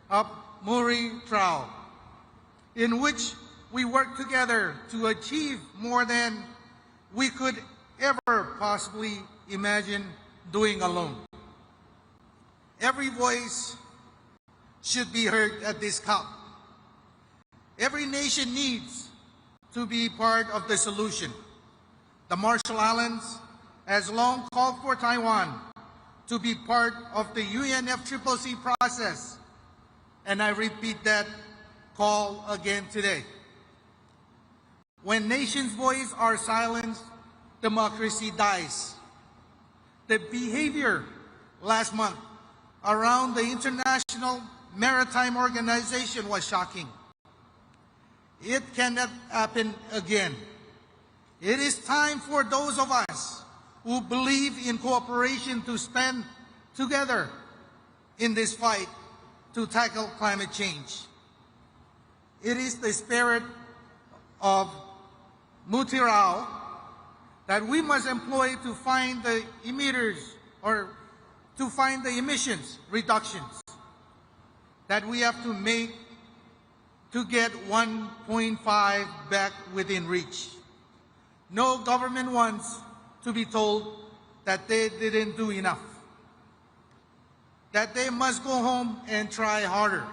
of Muri Trao, in which we work together to achieve more than we could ever possibly imagine doing alone. Every voice should be heard at this COP. Every nation needs to be part of the solution. The Marshall Islands has long called for Taiwan to be part of the UNFCCC process, and I repeat that call again today. When nations' voices are silenced, democracy dies. The behavior last month around the International Maritime Organization was shocking. It cannot happen again. It is time for those of us who believe in cooperation to stand together in this fight to tackle climate change. It is the spirit of Mutirao that we must employ to find the emitters, or to find the emissions reductions that we have to make to get 1.5 back within reach. No government wants to be told that they didn't do enough, that they must go home and try harder.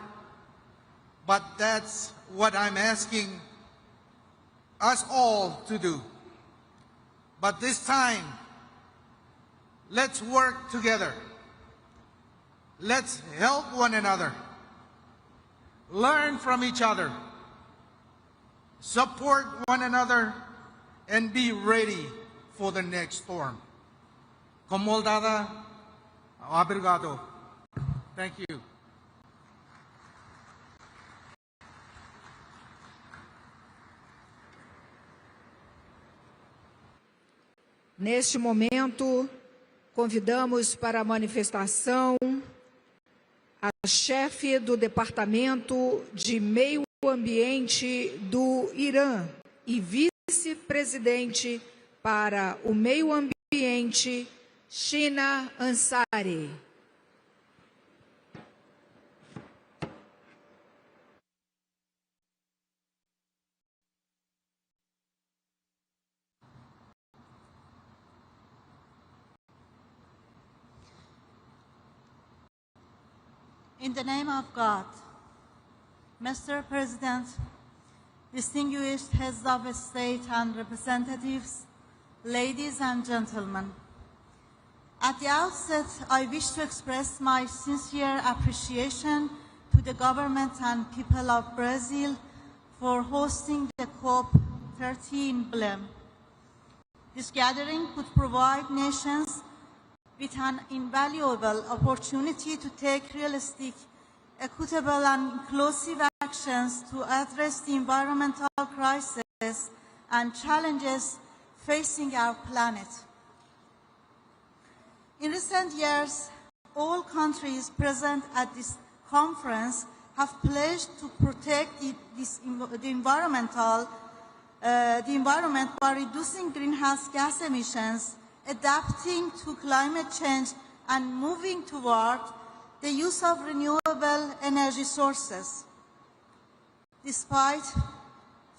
But that's what I'm asking us all to do. But this time, let's work together. Let's help one another. Learn from each other. Support one another and be ready for the next storm. Comoldada, obrigado. Thank you. Neste momento, convidamos para a manifestação a chefe do Departamento de Meio Ambiente do Irã e vice-presidente para o Meio Ambiente, Shina Ansari. In the name of God, Mr. President, distinguished heads of state and representatives, ladies and gentlemen, At the outset, I wish to express my sincere appreciation to the government and people of Brazil for hosting the COP30 in Belem. This gathering could provide nations with an invaluable opportunity to take realistic, equitable and inclusive actions to address the environmental crisis and challenges facing our planet. In recent years, all countries present at this conference have pledged to protect the environment by reducing greenhouse gas emissions, adapting to climate change, and moving toward the use of renewable energy sources. Despite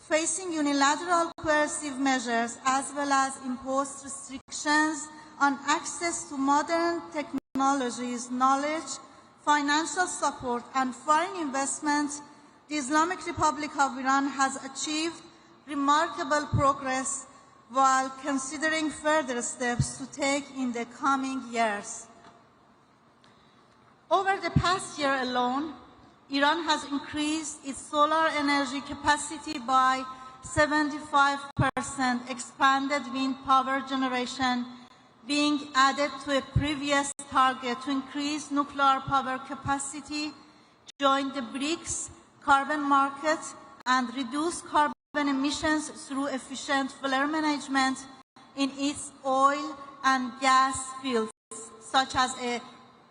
facing unilateral coercive measures as well as imposed restrictions on access to modern technologies, knowledge, financial support, and foreign investment, the Islamic Republic of Iran has achieved remarkable progress while considering further steps to take in the coming years. Over the past year alone, Iran has increased its solar energy capacity by 75%, expanded wind power generation, being added to a previous target to increase nuclear power capacity, join the BRICS carbon market, and reduce carbon emissions through efficient flare management in its oil and gas fields, such as a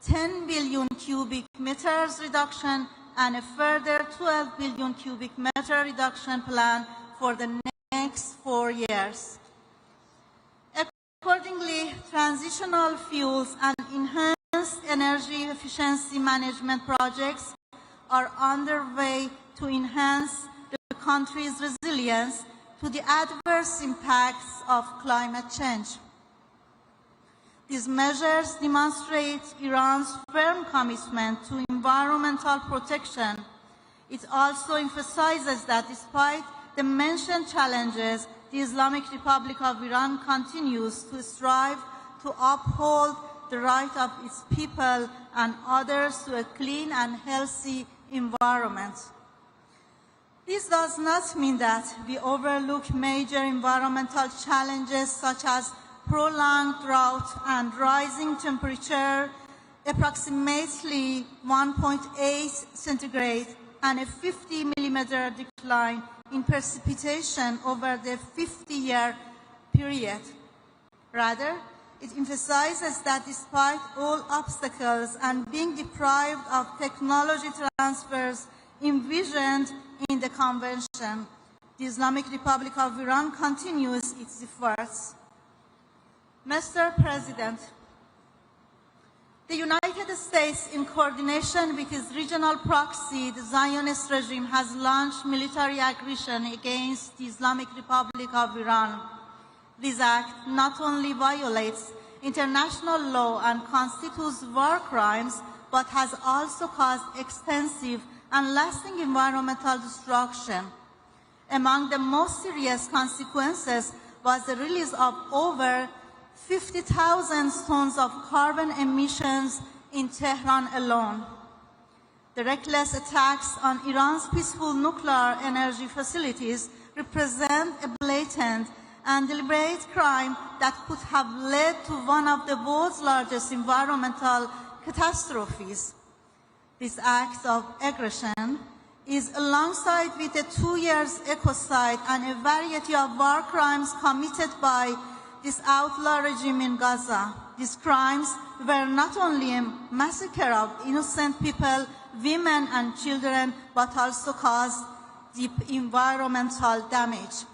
10 billion cubic meters reduction and a further 12 billion cubic meter reduction plan for the next 4 years. Accordingly, transitional fuels and enhanced energy efficiency management projects are underway to enhance the country's resilience to the adverse impacts of climate change. These measures demonstrate Iran's firm commitment to environmental protection. It also emphasizes that despite the mentioned challenges, the Islamic Republic of Iran continues to strive to uphold the right of its people and others to a clean and healthy environment. This does not mean that we overlook major environmental challenges such as prolonged drought and rising temperature, approximately 1.8 centigrade, and a 50 millimeter decline in precipitation over the 50-year period. Rather, it emphasizes that despite all obstacles and being deprived of technology transfers envisioned in the Convention, the Islamic Republic of Iran continues its efforts. Mr. President, the United States, in coordination with its regional proxy, the Zionist regime, has launched military aggression against the Islamic Republic of Iran. This act not only violates international law and constitutes war crimes, but has also caused extensive and lasting environmental destruction. Among the most serious consequences was the release of over 50,000 tons of carbon emissions in Tehran alone. The reckless attacks on Iran's peaceful nuclear energy facilities represent a blatant and deliberate crime that could have led to one of the world's largest environmental catastrophes. This act of aggression is alongside with the 2 years ecocide and a variety of war crimes committed by this outlaw regime in Gaza. These crimes were not only a massacre of innocent people, women and children, but also caused deep environmental damage.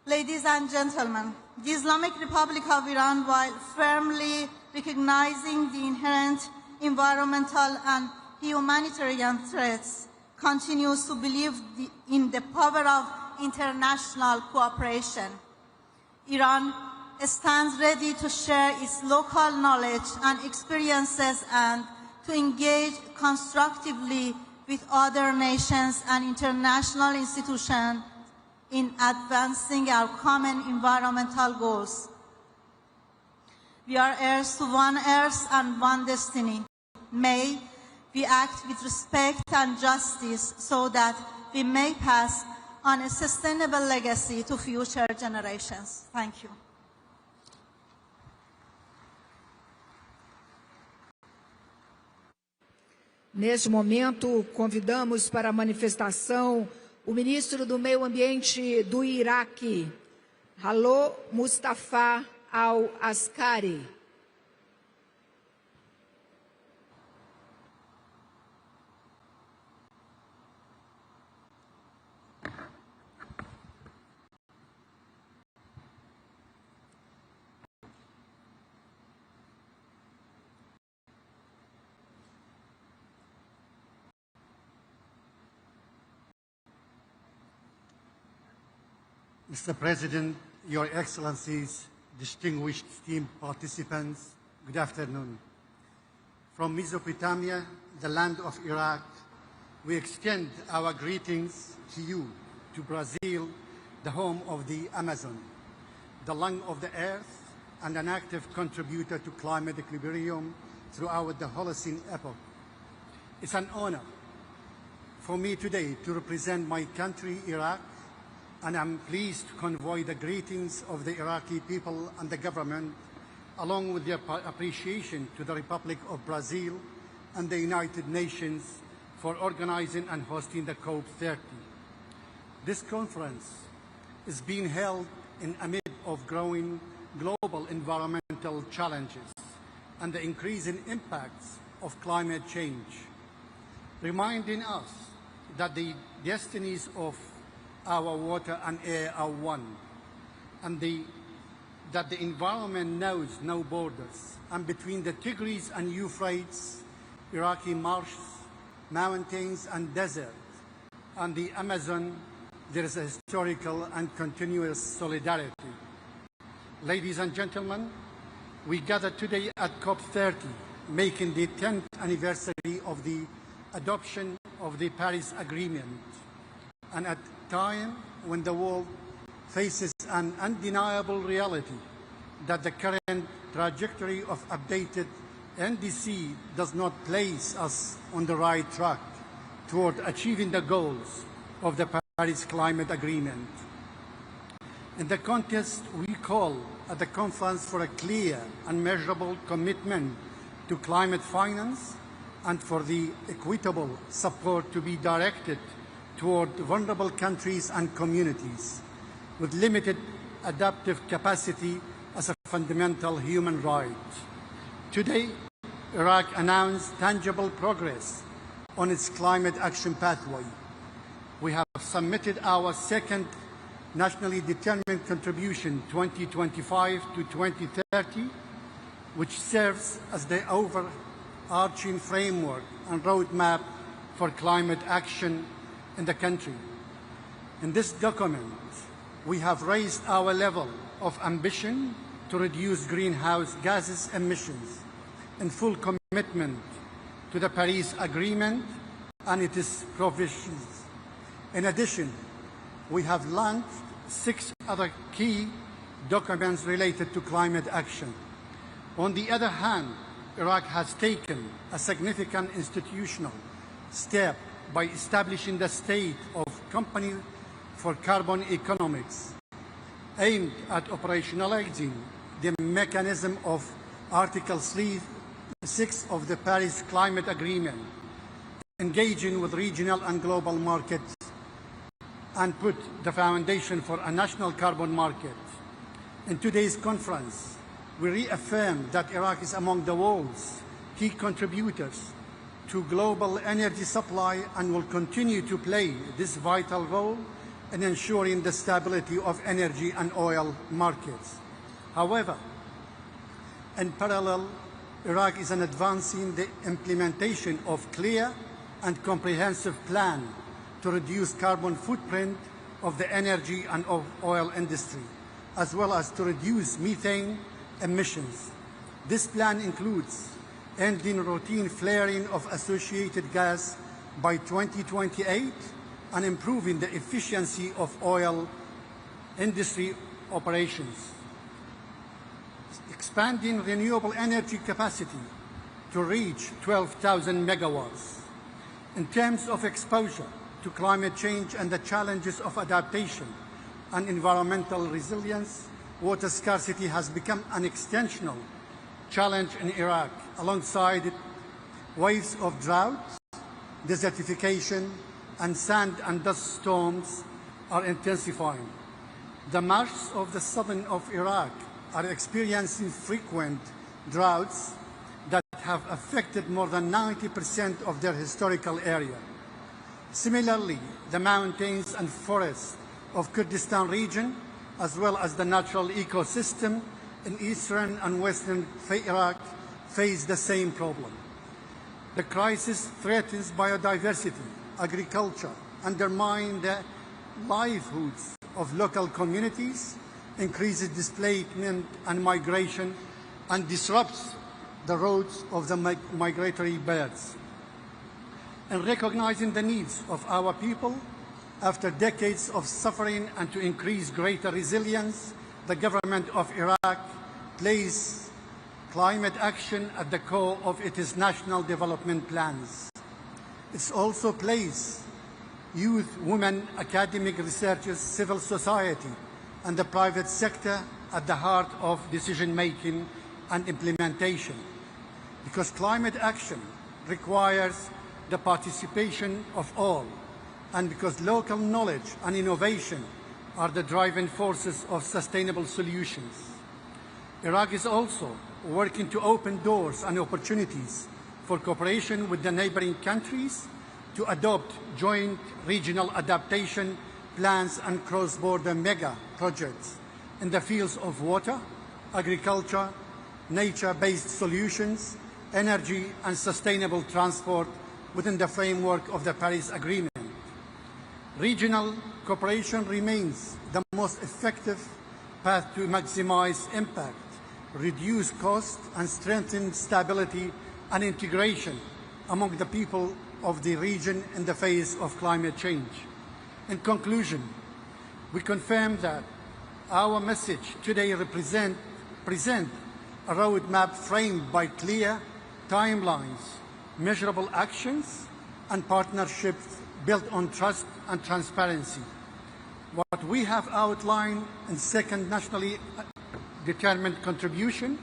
Ladies and gentlemen, the Islamic Republic of Iran, while firmly recognizing the inherent environmental and humanitarian threats, continues to believe in the power of international cooperation. Iran stands ready to share its local knowledge and experiences and to engage constructively with other nations and international institutions in advancing our common environmental goals. We are heirs to one earth and one destiny. May we act with respect and justice so that we may pass on a sustainable legacy to future generations. Thank you. Neste momento, convidamos para a manifestação o ministro do Meio Ambiente do Iraque, Halo Mustafa Al-Askari. Mr. President, Your Excellencies, distinguished esteemed participants, good afternoon. From Mesopotamia, the land of Iraq, we extend our greetings to you, to Brazil, the home of the Amazon, the lung of the earth, and an active contributor to climate equilibrium throughout the Holocene epoch. It's an honor for me today to represent my country, Iraq, and I'm pleased to convey the greetings of the Iraqi people and the government, along with their appreciation to the Republic of Brazil and the United Nations for organizing and hosting the COP30. This conference is being held in amid of growing global environmental challenges and the increasing impacts of climate change, reminding us that the destinies of our water and air are one, and that the environment knows no borders. And between the Tigris and Euphrates, Iraqi marshes, mountains and deserts, and the Amazon, there is a historical and continuous solidarity. Ladies and gentlemen, we gather today at COP30, making the 10th anniversary of the adoption of the Paris Agreement, and at time when the world faces an undeniable reality that the current trajectory of updated NDC does not place us on the right track toward achieving the goals of the Paris Climate Agreement. In the context, we call at the conference for a clear and measurable commitment to climate finance and for the equitable support to be directed toward vulnerable countries and communities with limited adaptive capacity as a fundamental human right. Today, Iraq announced tangible progress on its climate action pathway. We have submitted our second nationally determined contribution 2025 to 2030, which serves as the overarching framework and roadmap for climate action in the country. In this document, we have raised our level of ambition to reduce greenhouse gases emissions in full commitment to the Paris Agreement and its provisions. In addition, we have launched 6 other key documents related to climate action. On the other hand, Iraq has taken a significant institutional step by establishing the State of Company for Carbon Economics, aimed at operationalizing the mechanism of Article 6 of the Paris Climate Agreement, engaging with regional and global markets, and put the foundation for a national carbon market. In today's conference, we reaffirm that Iraq is among the world's key contributors to global energy supply and will continue to play this vital role in ensuring the stability of energy and oil markets. However, in parallel, Iraq is advancing the implementation of clear and comprehensive plan to reduce carbon footprint of the energy and of oil industry, as well as to reduce methane emissions. This plan includes ending routine flaring of associated gas by 2028 and improving the efficiency of oil industry operations, expanding renewable energy capacity to reach 12,000 megawatts. In terms of exposure to climate change and the challenges of adaptation and environmental resilience, water scarcity has become an extensional challenge in Iraq, alongside waves of drought, desertification, and sand and dust storms are intensifying. The marshes of the southern of Iraq are experiencing frequent droughts that have affected more than 90% of their historical area. Similarly, the mountains and forests of Kurdistan region, as well as the natural ecosystem in eastern and western Iraq, face the same problem. The crisis threatens biodiversity, agriculture, undermines the livelihoods of local communities, increases displacement and migration, and disrupts the routes of the migratory birds. In recognizing the needs of our people, after decades of suffering and to increase greater resilience, the government of Iraq placed climate action at the core of its national development plans. It also placed youth, women, academic researchers, civil society, and the private sector at the heart of decision-making and implementation. Because climate action requires the participation of all, and because local knowledge and innovation are the driving forces of sustainable solutions. Iraq is also working to open doors and opportunities for cooperation with the neighboring countries to adopt joint regional adaptation plans and cross-border mega projects in the fields of water, agriculture, nature-based solutions, energy, and sustainable transport within the framework of the Paris Agreement. Regional cooperation remains the most effective path to maximize impact, reduce cost, and strengthen stability and integration among the people of the region in the face of climate change. In conclusion, we confirm that our message today present a roadmap framed by clear timelines, measurable actions, and partnerships built on trust and transparency. What we have outlined in second nationally determined contribution,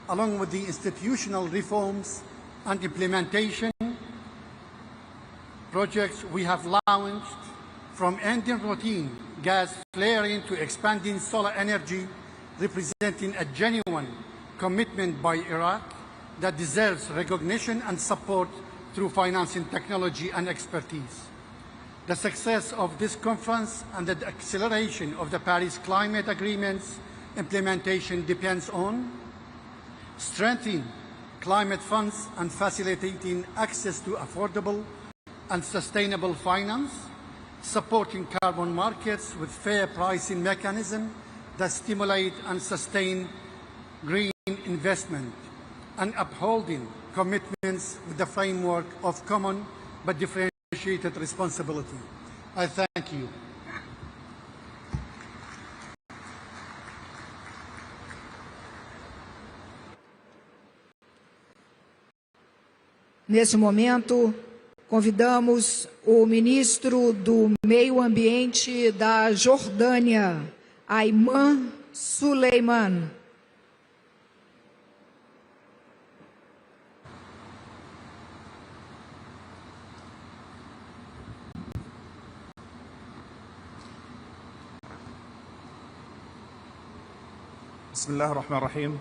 along with the institutional reforms and implementation projects we have launched, from ending routine gas flaring to expanding solar energy, representing a genuine commitment by Iraq that deserves recognition and support through financing, technology, and expertise. The success of this conference and the acceleration of the Paris Climate Agreement's implementation depends on strengthening climate funds and facilitating access to affordable and sustainable finance, supporting carbon markets with fair pricing mechanisms that stimulate and sustain green investment, and upholding commitments with the framework of common but differentiated responsibility. I thank you. Nesse momento, convidamos o ministro do Meio Ambiente da Jordânia, Ayman Suleiman. Bismillah ar-Rahman ar-Rahim.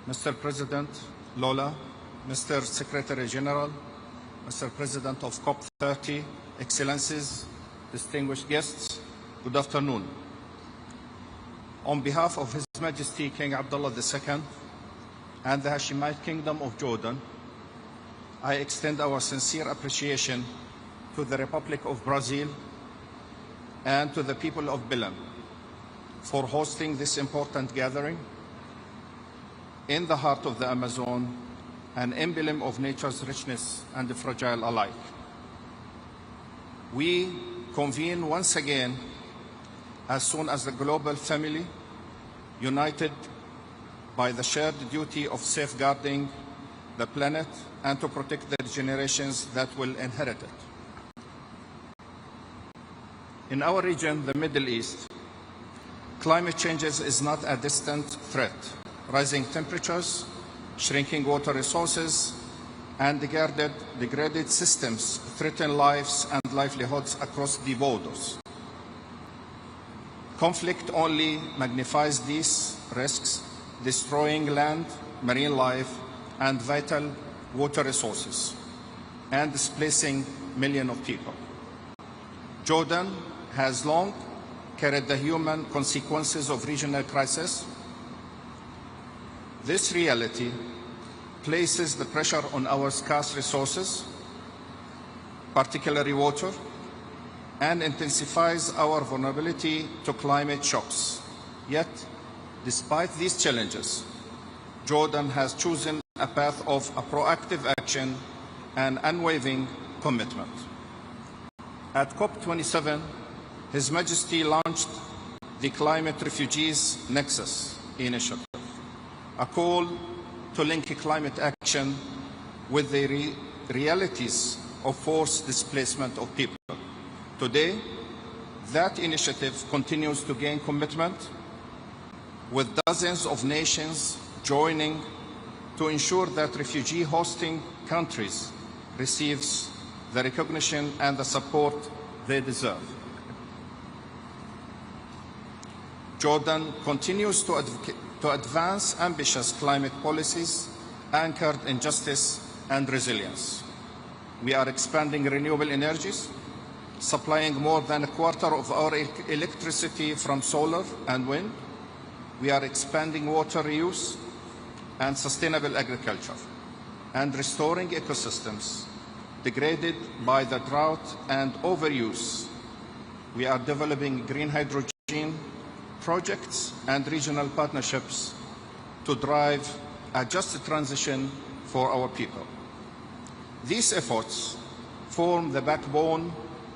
Mr. President Lola, Mr. Secretary General, Mr. President of COP30, Excellencies, distinguished guests, good afternoon. On behalf of His Majesty King Abdullah II and the Hashemite Kingdom of Jordan, I extend our sincere appreciation to the Republic of Brazil and to the people of Belem for hosting this important gathering in the heart of the Amazon, an emblem of nature's richness and fragile alike. We convene once again as soon as the global family, united by the shared duty of safeguarding the planet and to protect the generations that will inherit it. In our region, the Middle East, climate change is not a distant threat. Rising temperatures, shrinking water resources, and degraded systems threaten lives and livelihoods across the borders. Conflict only magnifies these risks, destroying land, marine life, and vital water resources, and displacing millions of people. Jordan has long carried the human consequences of regional crisis. This reality places the pressure on our scarce resources, particularly water, and intensifies our vulnerability to climate shocks. Yet, despite these challenges, Jordan has chosen a path of a proactive action and unwavering commitment. At COP27, His Majesty launched the Climate Refugees Nexus initiative, a call to link climate action with the realities of forced displacement of people. Today, that initiative continues to gain commitment, with dozens of nations joining to ensure that refugee hosting countries receives the recognition and the support they deserve. Jordan continues to advance ambitious climate policies anchored in justice and resilience. We are expanding renewable energies, supplying more than a quarter of our electricity from solar and wind. We are expanding water reuse and sustainable agriculture, and restoring ecosystems degraded by the drought and overuse. We are developing green hydrogen projects and regional partnerships to drive a just transition for our people. These efforts form the backbone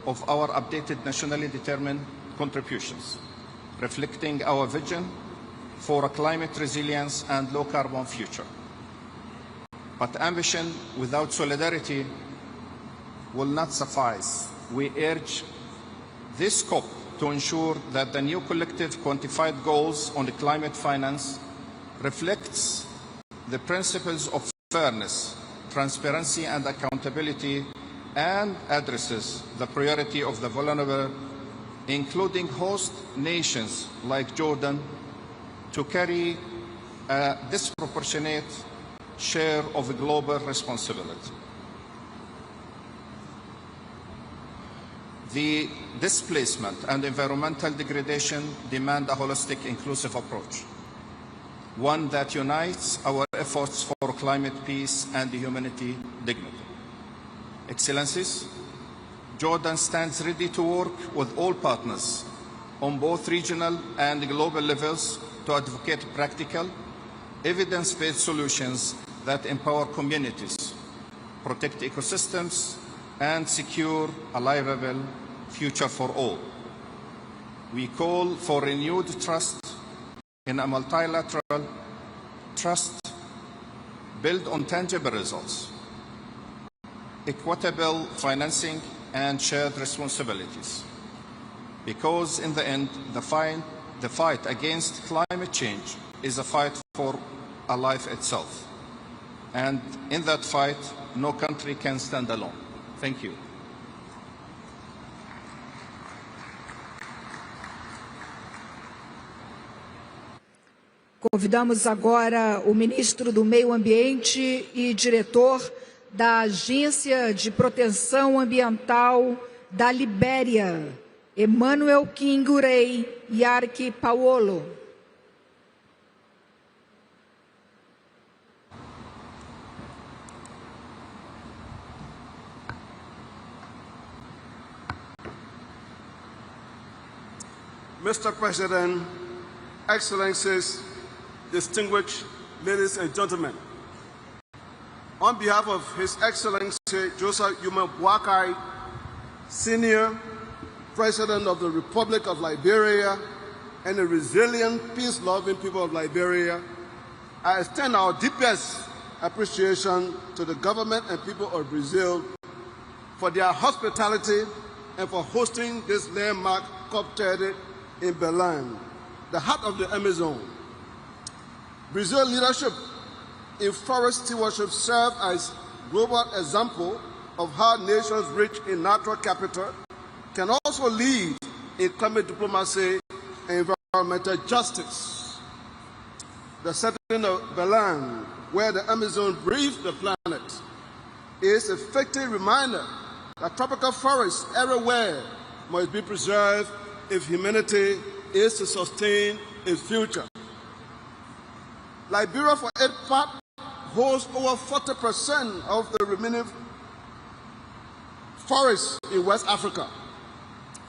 of our updated nationally determined contributions, reflecting our vision for a climate resilience and low-carbon future. But ambition without solidarity will not suffice. We urge this COP to ensure that the new collective quantified goals on the climate finance reflects the principles of fairness, transparency and accountability, and addresses the priority of the vulnerable, including host nations like Jordan, to carry a disproportionate share of global responsibility. The displacement and environmental degradation demand a holistic, inclusive approach, one that unites our efforts for climate peace and humanity dignity. Excellencies, Jordan stands ready to work with all partners on both regional and global levels to advocate practical, evidence-based solutions that empower communities, protect ecosystems, and secure a livable future for all. We call for renewed trust in a multilateral trust built on tangible results, equitable financing, and shared responsibilities. Because in the end, the fight against climate change is a fight for a life itself. And in that fight, no country can stand alone. Thank you. Convidamos agora o ministro do Meio Ambiente e diretor da Agência de Proteção Ambiental da Libéria, Emmanuel Kingurei Yarki Paolo. Mr. President, Excellencies, distinguished ladies and gentlemen, on behalf of His Excellency Joseph Yuma Boakai, Senior President of the Republic of Liberia and the resilient, peace-loving people of Liberia, I extend our deepest appreciation to the government and people of Brazil for their hospitality and for hosting this landmark COP30 in Belem, the heart of the Amazon. Brazil's leadership in forest stewardship serves as a global example of how nations rich in natural capital can also lead in climate diplomacy and environmental justice. The setting of Belem, where the Amazon breathes the planet, is a fitting reminder that tropical forests everywhere must be preserved if humanity is to sustain its future. Liberia, for its part, holds over 40% of the remaining forests in West Africa,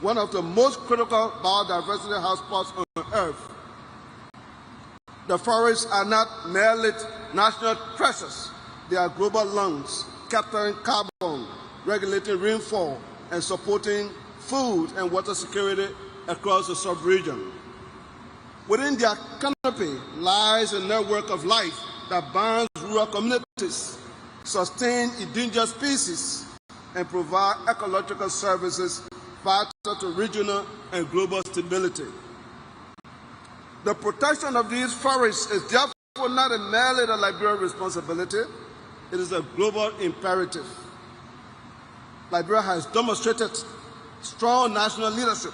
one of the most critical biodiversity hotspots on Earth. The forests are not merely national treasures, they are global lungs, capturing carbon, regulating rainfall, and supporting food and water security across the sub-region. Within their canopy lies a network of life that binds rural communities, sustains endangered species, and provides ecological services vital to regional and global stability. The protection of these forests is therefore not merely the Liberian responsibility, it is a global imperative. Liberia has demonstrated strong national leadership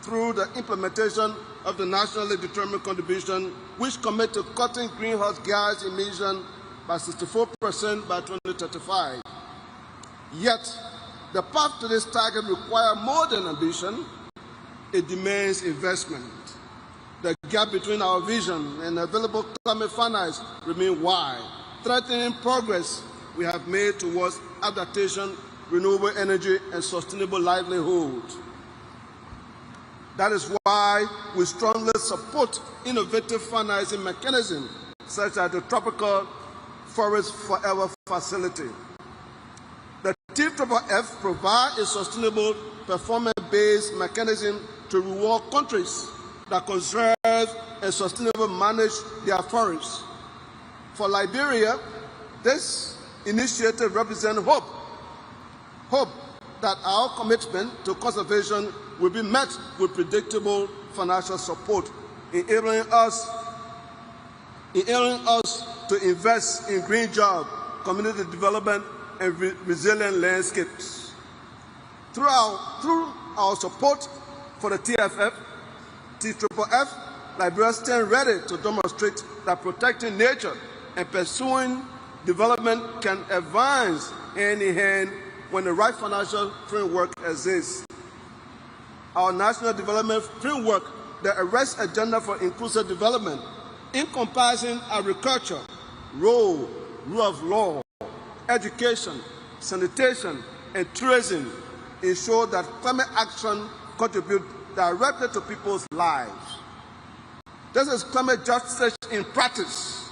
through the implementation of the nationally determined contribution, which commit to cutting greenhouse gas emissions by 64% by 2035. Yet, the path to this target requires more than ambition, it demands investment. The gap between our vision and available climate finance remains wide, threatening progress we have made towards adaptation, renewable energy, and sustainable livelihood. That is why we strongly support innovative financing mechanisms such as the Tropical Forest Forever Facility. The TFFF provides a sustainable performance-based mechanism to reward countries that conserve and sustainably manage their forests. For Liberia, this initiative represents hope that our commitment to conservation will be met with predictable financial support, enabling us to invest in green jobs, community development, and resilient landscapes. Through our support for the TFFF, Liberia stands ready to demonstrate that protecting nature and pursuing development can advance hand in hand when the right financial framework exists. Our national development framework, the arrest agenda for inclusive development, encompassing agriculture, rule of law, education, sanitation, and tourism, ensure that climate action contributes directly to people's lives. This is climate justice in practice.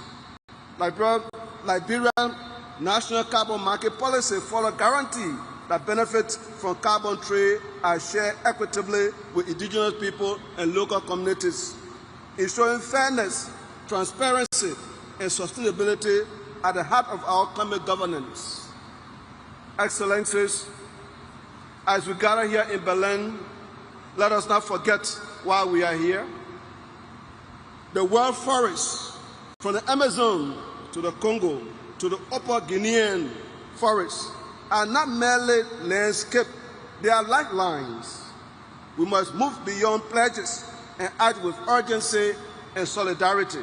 Liberian national carbon market policy for a guarantee that benefits from carbon trade are shared equitably with indigenous people and local communities, ensuring fairness, transparency, and sustainability at the heart of our climate governance. Excellencies, as we gather here in Belem, let us not forget why we are here. The world forests, from the Amazon to the Congo to the Upper Guinean forests, are not merely landscape, they are lifelines. We must move beyond pledges and act with urgency and solidarity.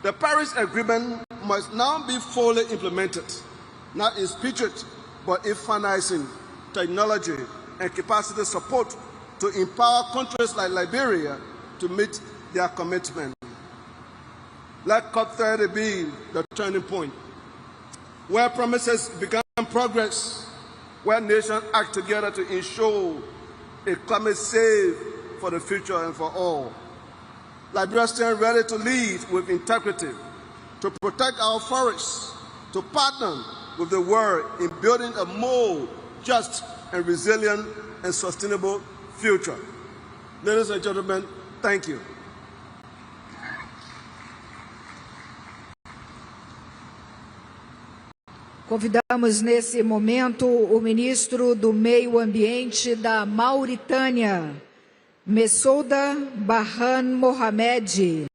The Paris Agreement must now be fully implemented, not in spirit, but in financing, technology, and capacity support to empower countries like Liberia to meet their commitment. Let COP30 be the turning point, where promises become progress, where nations act together to ensure a climate safe for the future and for all. Liberia stands ready to lead with integrity, to protect our forests, to partner with the world in building a more just and resilient and sustainable future. Ladies and gentlemen, thank you. Convidamos nesse momento o ministro do Meio Ambiente da Mauritânia, Messouda Barhan Mohamed.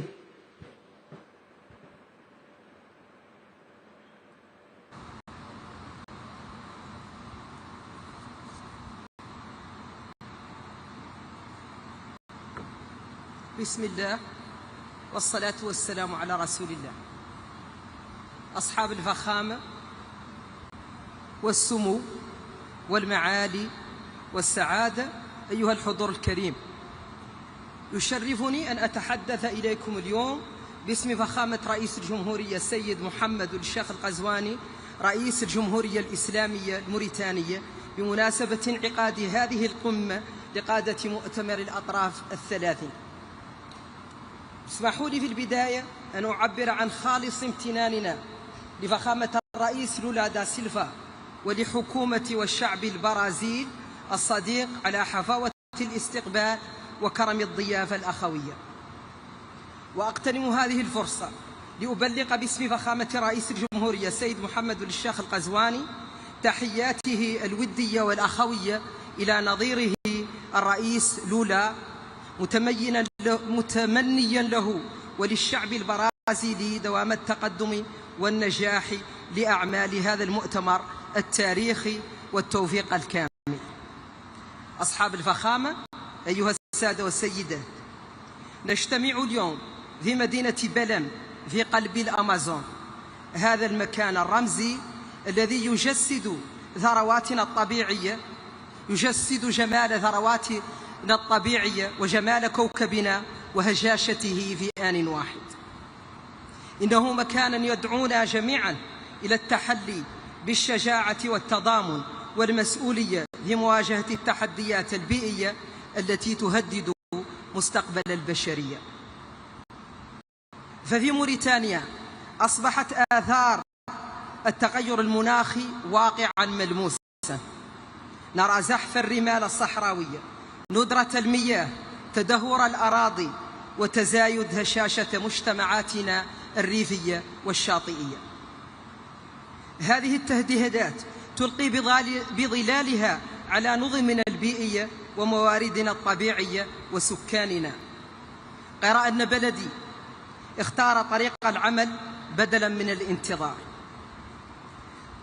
بسم الله والصلاة والسلام على رسول الله. أصحاب الفخامة والسمو والمعالي والسعادة، أيها الحضور الكريم، يشرفني أن أتحدث إليكم اليوم باسم فخامة رئيس الجمهورية السيد محمد الشيخ القزواني رئيس الجمهورية الإسلامية الموريتانية بمناسبة انعقاد هذه القمة لقادة مؤتمر الأطراف الثلاثين. اسمحوا لي في البداية أن أعبر عن خالص امتناننا لفخامة الرئيس لولا دا سيلفا ولحكومة والشعب البرازيل الصديق على حفاوة الاستقبال وكرم الضيافة الأخوية. وأغتنم هذه الفرصة لأبلغ باسم فخامة رئيس الجمهورية السيد محمد الشيخ القزواني تحياته الودية والأخوية إلى نظيره الرئيس لولا، متمنيا له وللشعب البرازيلي دوام التقدم والنجاح لأعمال هذا المؤتمر التاريخي والتوفيق الكامل. أصحاب الفخامة، أيها السادة والسيدات، نجتمع اليوم في مدينة بلم في قلب الأمازون، هذا المكان الرمزي الذي يجسد ثرواتنا الطبيعية، يجسد جمال ثرواتنا الطبيعية وجمال كوكبنا وهجاشته في آن واحد. إنه مكان يدعونا جميعا إلى التحلي بالشجاعة والتضامن والمسؤولية في مواجهة التحديات البيئية التي تهدد مستقبل البشرية. ففي موريتانيا أصبحت آثار التغير المناخي واقعا ملموسا. نرى زحف الرمال الصحراوية، ندرة المياه، تدهور الأراضي، وتزايد هشاشة مجتمعاتنا الريفية والشاطئية. هذه التهديدات تلقي بظلالها على نظمنا البيئية ومواردنا الطبيعية وسكاننا. غير أن بلدي اختار طريق العمل بدلا من الانتظار.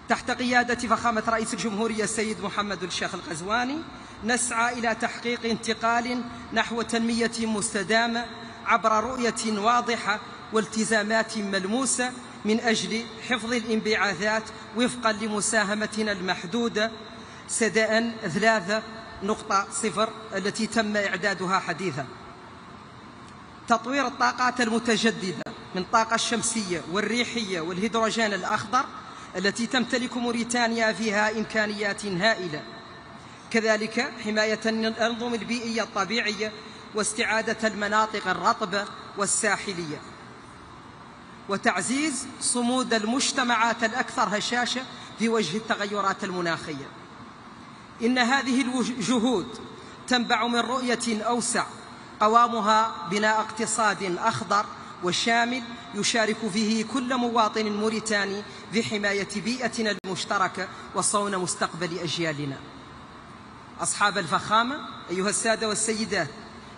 تحت قيادة فخامة رئيس الجمهورية السيد محمد الشيخ القزواني نسعى إلى تحقيق انتقال نحو تنمية مستدامة عبر رؤية واضحة والتزامات ملموسة من أجل حفظ الانبعاثات وفقا لمساهمتنا المحدودة سداء 3.0 التي تم إعدادها حديثا. تطوير الطاقات المتجددة من الطاقة الشمسية والريحية والهيدروجين الأخضر التي تمتلك موريتانيا فيها إمكانيات هائلة. كذلك حماية الأنظمة البيئية الطبيعية واستعادة المناطق الرطبة والساحلية، وتعزيز صمود المجتمعات الأكثر هشاشة في وجه التغيرات المناخية. إن هذه الجهود تنبع من رؤية أوسع قوامها بناء اقتصاد أخضر وشامل يشارك فيه كل مواطن موريتاني في حماية بيئتنا المشتركة وصون مستقبل أجيالنا. أصحاب الفخامة، أيها السادة والسيدات،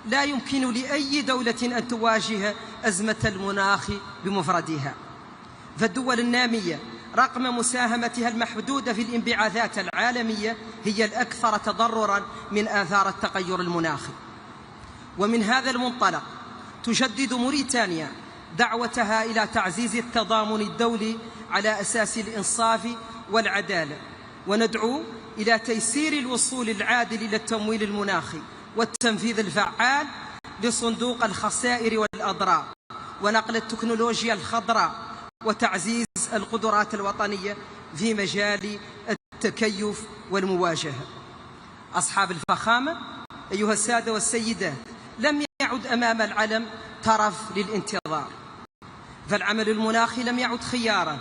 لا يمكن لأي دولة أن تواجه أزمة المناخ بمفردها، فالدول النامية رغم مساهمتها المحدودة في الانبعاثات العالمية هي الأكثر تضرراً من آثار التغير المناخي. ومن هذا المنطلق تجدد موريتانيا دعوتها إلى تعزيز التضامن الدولي على أساس الإنصاف والعدالة، وندعو إلى تيسير الوصول العادل إلى التمويل المناخي والتنفيذ الفعال لصندوق الخسائر والأضرار ونقل التكنولوجيا الخضراء وتعزيز القدرات الوطنية في مجال التكيف والمواجهة. أصحاب الفخامة، أيها السادة والسيدات، لم يعد أمام العلم طرف للانتظار، فالعمل المناخي لم يعد خياراً،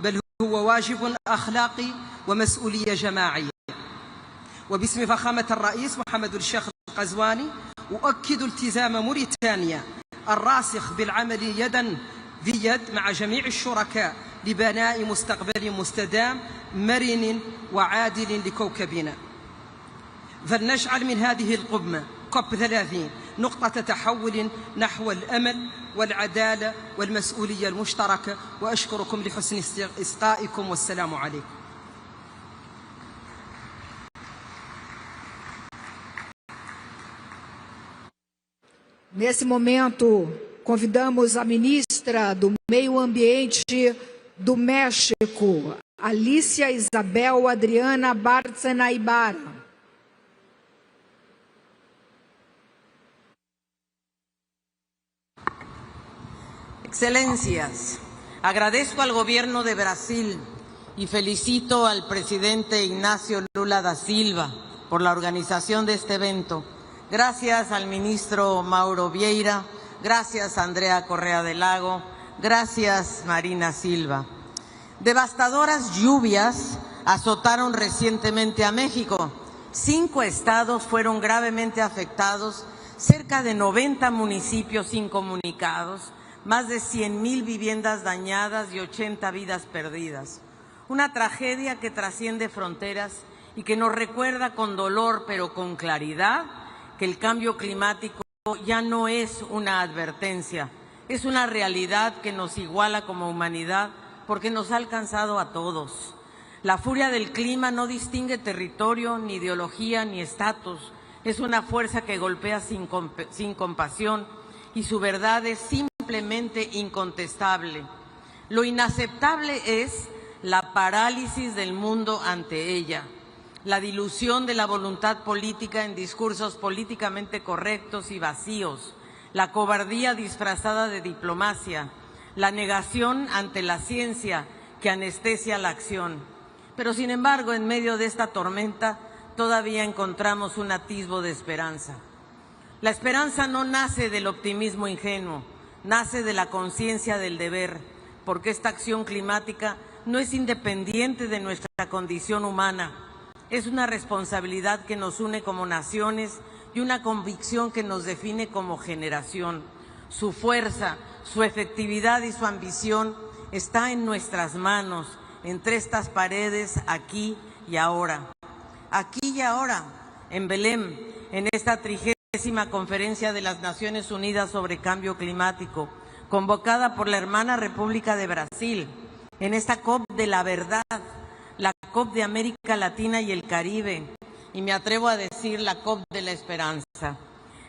بل هو واجب أخلاقي ومسؤولية جماعية. وباسم فخامة الرئيس محمد الشيخ القزواني أؤكد التزام موريتانيا الراسخ بالعمل يداً بيد مع جميع الشركاء لبناء مستقبل مستدام مرن وعادل لكوكبنا. فلنجعل من هذه القمة COP30 نقطة تحول نحو الأمل والعدالة والمسؤولية المشتركة، وأشكركم لحسن إصغائكم والسلام عليكم. Nesse momento, convidamos a ministra do Meio Ambiente do México, Alicia Isabel Adriana Bárcena Ibarra. Excelencias, agradezco al Gobierno de Brasil y felicito al presidente Ignacio Lula da Silva por la organización de este evento. Gracias al ministro Mauro Vieira, gracias Andrea Correa del Lago, gracias Marina Silva. Devastadoras lluvias azotaron recientemente a México. 5 estados fueron gravemente afectados, cerca de 90 municipios incomunicados, más de 100,000 viviendas dañadas y 80 vidas perdidas. Una tragedia que trasciende fronteras y que nos recuerda con dolor pero con claridad que el cambio climático ya no es una advertencia, es una realidad que nos iguala como humanidad porque nos ha alcanzado a todos. La furia del clima no distingue territorio, ni ideología, ni estatus. Es una fuerza que golpea sin compasión y su verdad es simplemente incontestable. Lo inaceptable es la parálisis del mundo ante ella, la dilución de la voluntad política en discursos políticamente correctos y vacíos, la cobardía disfrazada de diplomacia, la negación ante la ciencia que anestesia la acción. Pero sin embargo, en medio de esta tormenta todavía encontramos un atisbo de esperanza. La esperanza no nace del optimismo ingenuo, nace de la conciencia del deber, porque esta acción climática no es independiente de nuestra condición humana. Es una responsabilidad que nos une como naciones y una convicción que nos define como generación. Su fuerza, su efectividad y su ambición está en nuestras manos, entre estas paredes, aquí y ahora. Aquí y ahora, en Belem, en esta 30ª Conferencia de las Naciones Unidas sobre Cambio Climático, convocada por la hermana República de Brasil, en esta COP de la verdad, la COP de América Latina y el Caribe, y me atrevo a decir la COP de la esperanza.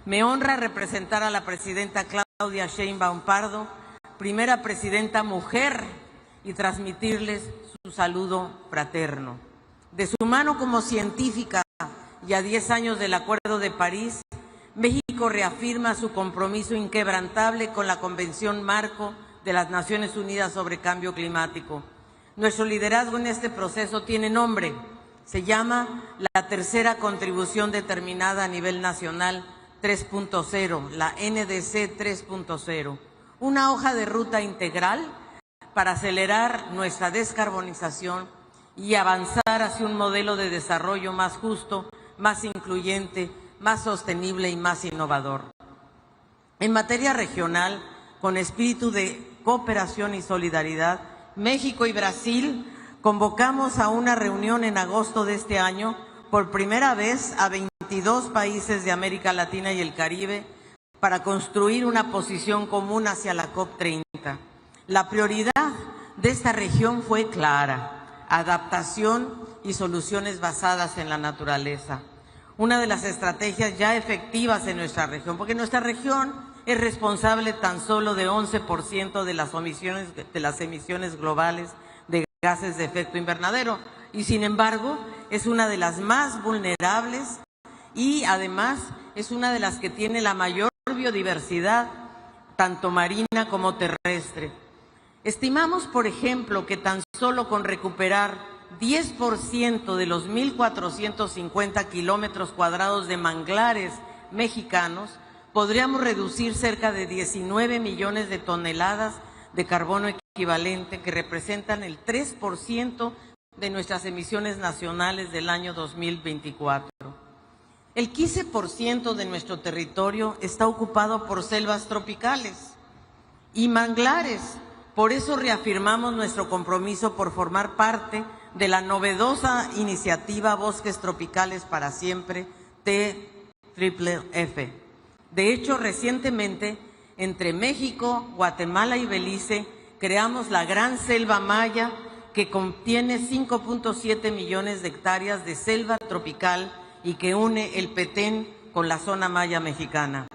Me honra representar a la presidenta Claudia Sheinbaum Pardo, primera presidenta mujer, y transmitirles su saludo fraterno. De su mano como científica y a 10 años del Acuerdo de París, México reafirma su compromiso inquebrantable con la Convención Marco de las Naciones Unidas sobre Cambio Climático. Nuestro liderazgo en este proceso tiene nombre, se llama la Tercera Contribución Determinada a Nivel Nacional 3.0, la NDC 3.0, una hoja de ruta integral para acelerar nuestra descarbonización y avanzar hacia un modelo de desarrollo más justo, más incluyente, más sostenible y más innovador. En materia regional, con espíritu de cooperación y solidaridad, México y Brasil convocamos a una reunión en agosto de este año, por primera vez a 22 países de América Latina y el Caribe, para construir una posición común hacia la COP30. La prioridad de esta región fue clara: adaptación y soluciones basadas en la naturaleza. Una de las estrategias ya efectivas en nuestra región, porque nuestra región es responsable tan solo de 11% de las emisiones globales de gases de efecto invernadero, y sin embargo es una de las más vulnerables y además es una de las que tiene la mayor biodiversidad, tanto marina como terrestre. Estimamos, por ejemplo, que tan solo con recuperar 10% de los 1.450 kilómetros cuadrados de manglares mexicanos, podríamos reducir cerca de 19 millones de toneladas de carbono equivalente, que representan el 3% de nuestras emisiones nacionales del año 2024. El 15% de nuestro territorio está ocupado por selvas tropicales y manglares. Por eso reafirmamos nuestro compromiso por formar parte de la novedosa iniciativa Bosques Tropicales para Siempre, TFFF. De hecho, recientemente, entre México, Guatemala y Belice, creamos la Gran Selva Maya, que contiene 5.7 millones de hectáreas de selva tropical y que une el Petén con la zona maya mexicana.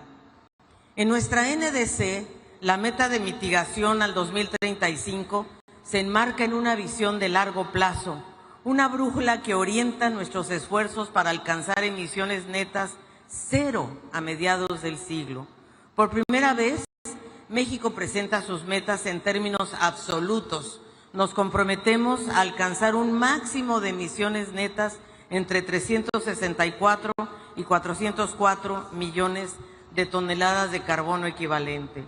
En nuestra NDC, la meta de mitigación al 2035 se enmarca en una visión de largo plazo, una brújula que orienta nuestros esfuerzos para alcanzar emisiones netas cero a mediados del siglo. Por primera vez, México presenta sus metas en términos absolutos. Nos comprometemos a alcanzar un máximo de emisiones netas entre 364 y 404 millones de toneladas de carbono equivalente,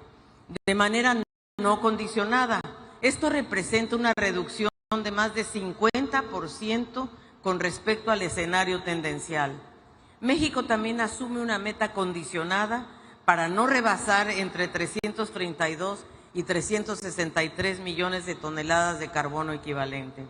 de manera no condicionada. Esto representa una reducción de más de 50% con respecto al escenario tendencial. México también asume una meta condicionada para no rebasar entre 332 y 363 millones de toneladas de carbono equivalente.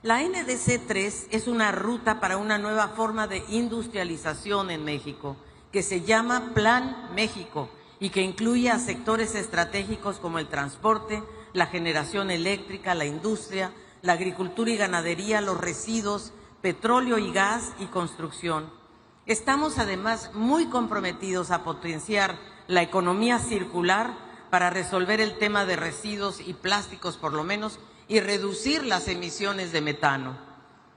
La NDC 3 es una ruta para una nueva forma de industrialización en México, que se llama Plan México y que incluye a sectores estratégicos como el transporte, la generación eléctrica, la industria, la agricultura y ganadería, los residuos, petróleo y gas y construcción. Estamos además muy comprometidos a potenciar la economía circular para resolver el tema de residuos y plásticos por lo menos y reducir las emisiones de metano.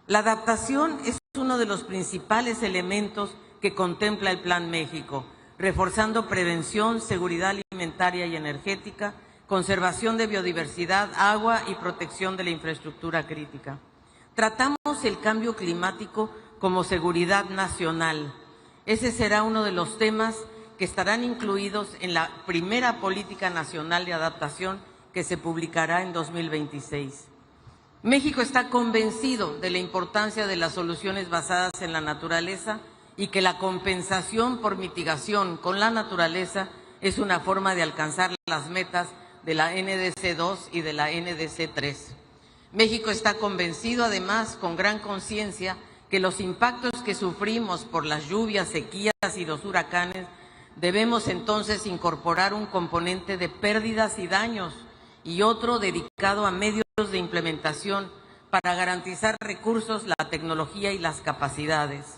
La adaptación es uno de los principales elementos que contempla el Plan México, reforzando prevención, seguridad alimentaria y energética, conservación de biodiversidad, agua y protección de la infraestructura crítica. Tratamos el cambio climático como seguridad nacional. Ese será uno de los temas que estarán incluidos en la primera Política Nacional de Adaptación que se publicará en 2026. México está convencido de la importancia de las soluciones basadas en la naturaleza y que la compensación por mitigación con la naturaleza es una forma de alcanzar las metas de la NDC 2 y de la NDC 3. México está convencido además con gran conciencia que los impactos que sufrimos por las lluvias, sequías y los huracanes debemos entonces incorporar un componente de pérdidas y daños y otro dedicado a medios de implementación para garantizar recursos, la tecnología y las capacidades.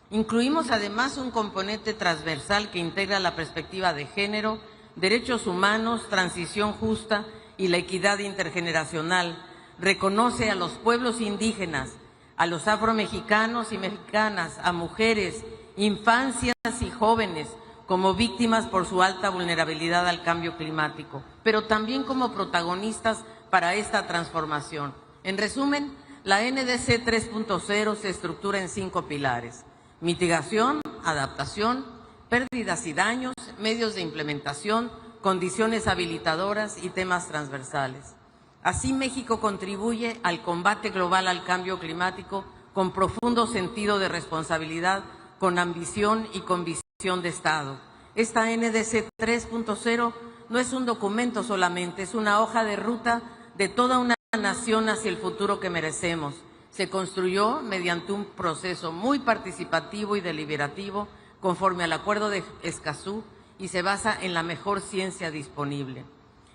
Incluimos además un componente transversal que integra la perspectiva de género, derechos humanos, transición justa y la equidad intergeneracional. Reconoce a los pueblos indígenas, a los afromexicanos y mexicanas, a mujeres, infancias y jóvenes como víctimas por su alta vulnerabilidad al cambio climático, pero también como protagonistas para esta transformación. En resumen, la NDC 3.0 se estructura en 5 pilares: mitigación, adaptación, pérdidas y daños, medios de implementación, condiciones habilitadoras y temas transversales. Así, México contribuye al combate global al cambio climático con profundo sentido de responsabilidad, con ambición y con visión de Estado. Esta NDC 3.0 no es un documento solamente, es una hoja de ruta de toda una nación hacia el futuro que merecemos. Se construyó mediante un proceso muy participativo y deliberativo conforme al Acuerdo de Escazú y se basa en la mejor ciencia disponible.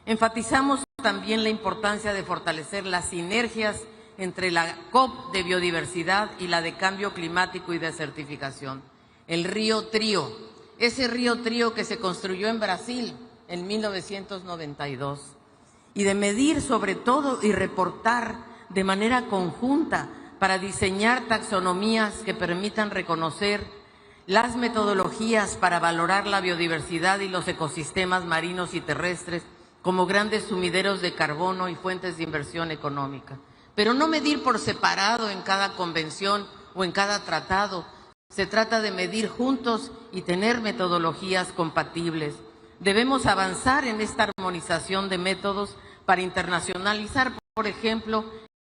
Enfatizamos también la importancia de fortalecer las sinergias entre la COP de biodiversidad y la de cambio climático y desertificación. El río Trío, ese río Trío que se construyó en Brasil en 1992, y de medir sobre todo y reportar de manera conjunta para diseñar taxonomías que permitan reconocer las metodologías para valorar la biodiversidad y los ecosistemas marinos y terrestres como grandes sumideros de carbono y fuentes de inversión económica. Pero no medir por separado en cada convención o en cada tratado. Se trata de medir juntos y tener metodologías compatibles. Debemos avanzar en esta armonización de métodos para internacionalizar, por ejemplo,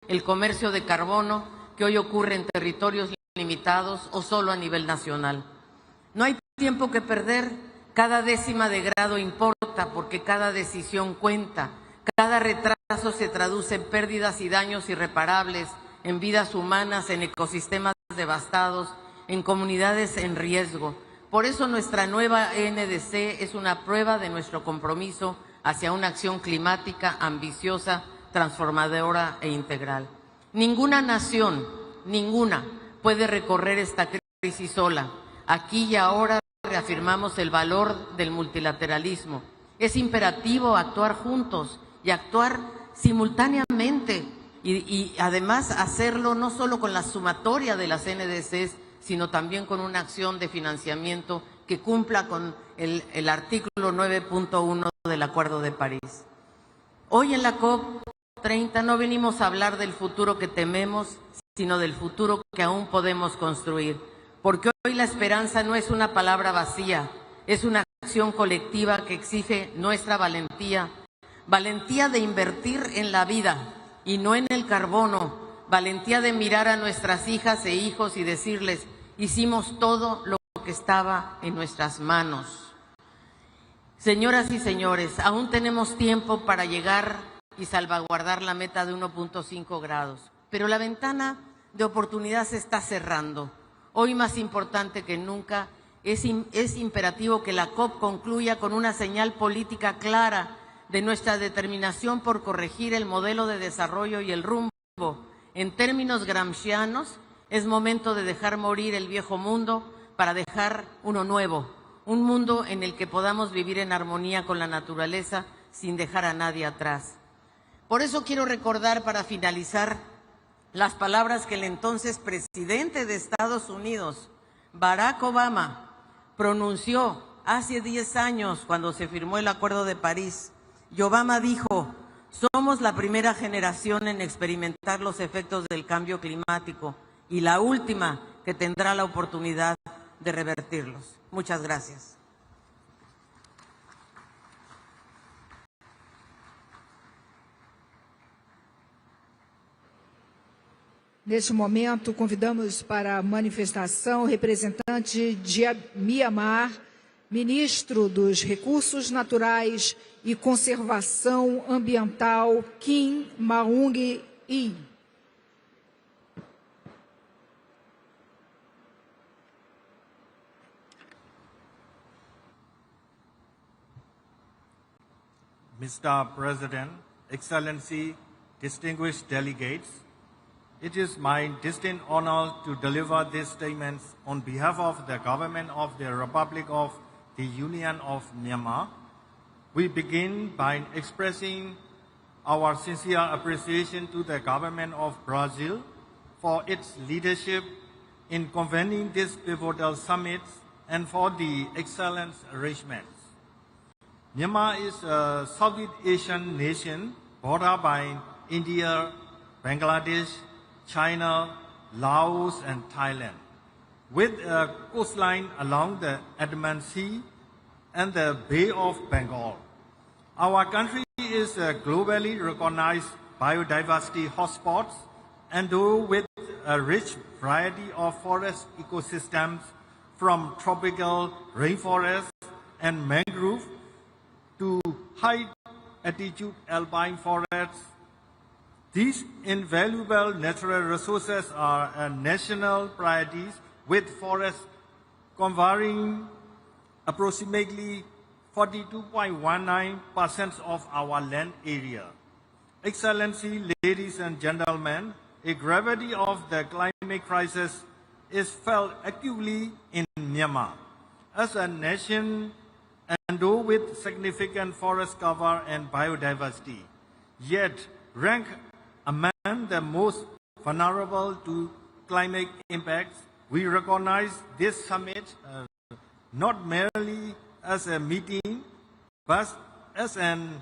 el comercio de carbono que hoy ocurre en territorios limitados o solo a nivel nacional. No hay tiempo que perder. Cada décima de grado importa porque cada decisión cuenta. Cada retraso se traduce en pérdidas y daños irreparables, en vidas humanas, en ecosistemas devastados, en comunidades en riesgo. Por eso nuestra nueva NDC es una prueba de nuestro compromiso hacia una acción climática ambiciosa, transformadora e integral. Ninguna nación, ninguna, puede recorrer esta crisis sola. Aquí y ahora reafirmamos el valor del multilateralismo. Es imperativo actuar juntos y actuar simultáneamente y además hacerlo no solo con la sumatoria de las NDCs, sino también con una acción de financiamiento que cumpla con el artículo 9.1 del Acuerdo de París. Hoy en la COP30 no venimos a hablar del futuro que tememos, sino del futuro que aún podemos construir, porque hoy la esperanza no es una palabra vacía, es una acción colectiva que exige nuestra valentía, valentía de invertir en la vida y no en el carbono, valentía de mirar a nuestras hijas e hijos y decirles, hicimos todo lo que estaba en nuestras manos. Señoras y señores, aún tenemos tiempo para llegar y salvaguardar la meta de 1.5 grados, pero la ventana de oportunidad se está cerrando. Hoy más importante que nunca es imperativo que la COP concluya con una señal política clara de nuestra determinación por corregir el modelo de desarrollo y el rumbo. En términos gramscianos, es momento de dejar morir el viejo mundo para dejar uno nuevo, un mundo en el que podamos vivir en armonía con la naturaleza sin dejar a nadie atrás. Por eso quiero recordar para finalizar las palabras que el entonces presidente de Estados Unidos, Barack Obama, pronunció hace 10 años cuando se firmó el Acuerdo de París. Y Obama dijo, somos la primera generación en experimentar los efectos del cambio climático y la última que tendrá la oportunidad de revertirlos. Muchas gracias. Neste momento, convidamos para a manifestação o representante de Mianmar, ministro dos Recursos Naturais e Conservação Ambiental, Kim Maung-hee. Mr. President, Excellency, distinguished delegates, it is my distinct honor to deliver these statements on behalf of the government of the Republic of the Union of Myanmar. We begin by expressing our sincere appreciation to the government of Brazil for its leadership in convening this pivotal summit and for the excellent arrangements. Myanmar is a Southeast Asian nation bordered by India, Bangladesh, China, Laos, and Thailand, with a coastline along the Andaman Sea and the Bay of Bengal. Our country is a globally recognized biodiversity hotspot, endowed with a rich variety of forest ecosystems, from tropical rainforests and mangrove to high-altitude alpine forests. These invaluable natural resources are national priorities, with forests covering approximately 42.19% of our land area. Excellency, ladies and gentlemen, the gravity of the climate crisis is felt acutely in Myanmar. As a nation endowed with significant forest cover and biodiversity, yet ranked among the most vulnerable to climate impacts, we recognize this summit not merely as a meeting, but as an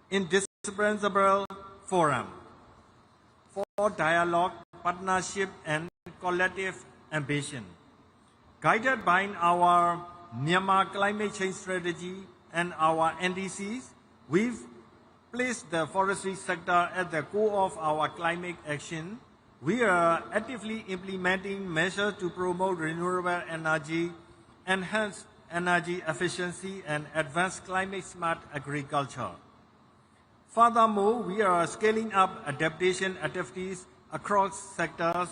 indispensable forum for dialogue, partnership, and collective ambition. Guided by our Myanmar climate change strategy and our NDCs, we've placed the forestry sector at the core of our climate action. We are actively implementing measures to promote renewable energy, enhance energy efficiency, and advanced climate-smart agriculture. Furthermore, we are scaling up adaptation activities across sectors,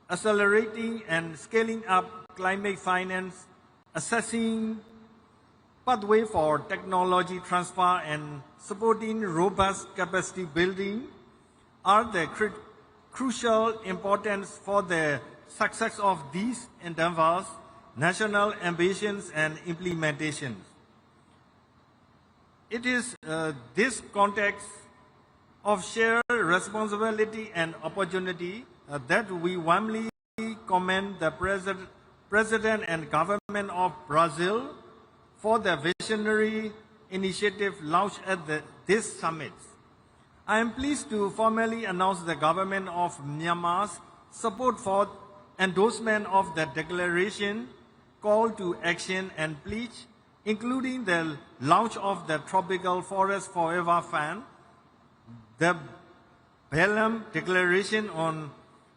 accelerating and scaling up climate finance, assessing pathway for technology transfer, and supporting robust capacity building are the crucial importance for the success of these endeavors, national ambitions, and implementations. It is this context of shared responsibility and opportunity that we warmly commend the President and Government of Brazil for the visionary initiative launched at this summit. I am pleased to formally announce the Government of Myanmar's support for endorsement of the declaration, call to action and pledge, including the launch of the Tropical Forest Forever Fund, the Belem Declaration on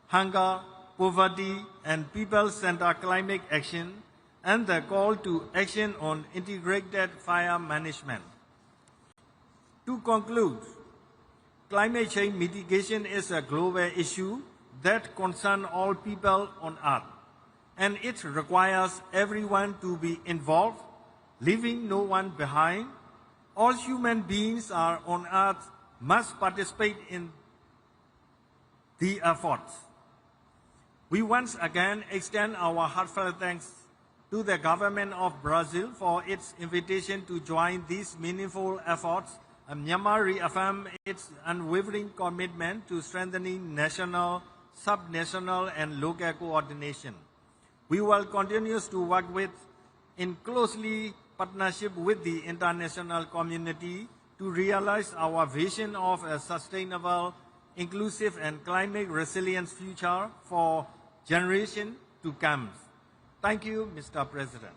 Hunger, Poverty, and People-Centered Climate Action, and the call to action on integrated fire management. To conclude, climate change mitigation is a global issue that concerns all people on Earth, and it requires everyone to be involved, leaving no one behind. All human beings are on Earth must participate in the efforts. We once again extend our heartfelt thanks to the Government of Brazil for its invitation to join these meaningful efforts, and Myanmar reaffirms its unwavering commitment to strengthening national, subnational, and local coordination. We will continue to work in closely partnership with the international community to realize our vision of a sustainable, inclusive, and climate-resilient future for generations to come. Thank you, Mr. President.